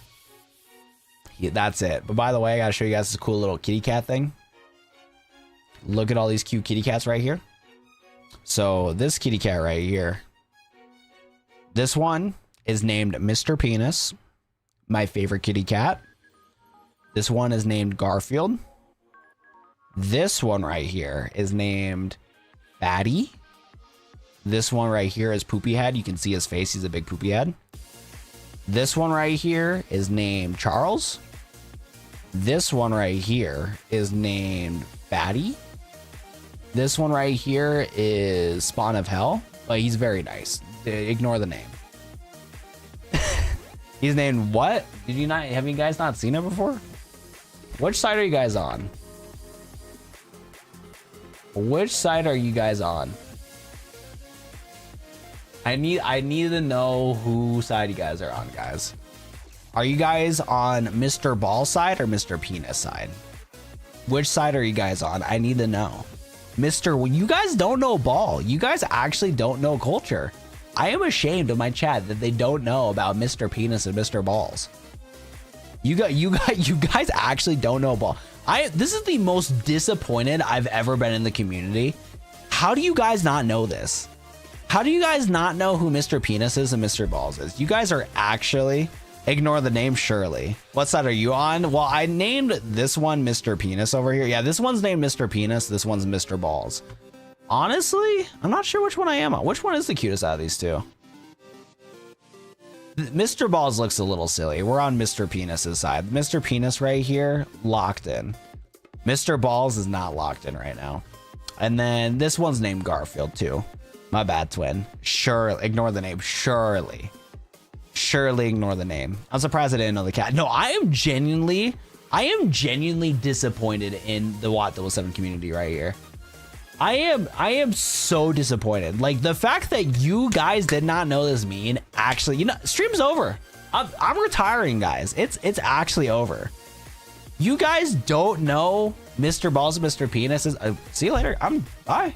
Yeah, that's it. But by the way, I gotta show you guys this cool little kitty cat thing. Look at all these cute kitty cats right here. So this kitty cat right here. This one is named Mr. Penis. My favorite kitty cat. This one is named Garfield. This one right here is named Fatty. This one right here is Poopy Head. You can see his face. He's a big poopy head. This one right here is named Charles. This one right here is named Fatty. This one right here is Spawn of Hell. But he's very nice. Ignore the name. He's named what? Did you not? Have you guys not seen it before? Which side are you guys on? Which side are you guys on? I need to know whose side you guys are on, guys. Are you guys on Mr. Ball side or Mr. Penis side? Which side are you guys on? I need to know. You guys don't know ball. You guys actually don't know culture. I am ashamed of my chat that they don't know about Mr. Penis and Mr. Balls. You guys actually don't know ball. This is the most disappointed I've ever been in the community. How do you guys not know this? How do you guys not know who Mr. Penis is and Mr. Balls is? You guys are actually... Ignore the name, surely. What side are you on? Well, I named this one Mr. Penis over here. Yeah, this one's named Mr. Penis. This one's Mr. Balls. Honestly, I'm not sure which one I am on. Which one is the cutest out of these two? Mr. Balls looks a little silly. We're on Mr. Penis's side. Mr. Penis right here, locked in. Mr. Balls is not locked in right now. And then this one's named Garfield too. My bad, twin. Surely, ignore the name. Surely ignore the name. I'm surprised I didn't know the cat. No, I am genuinely disappointed in the Watt07 community right here. I am so disappointed. Like the fact that you guys did not know this meme. Actually, you know, stream's over. I'm retiring, guys. It's actually over. You guys don't know Mr. Balls and Mr. Penis is. See you later. Bye.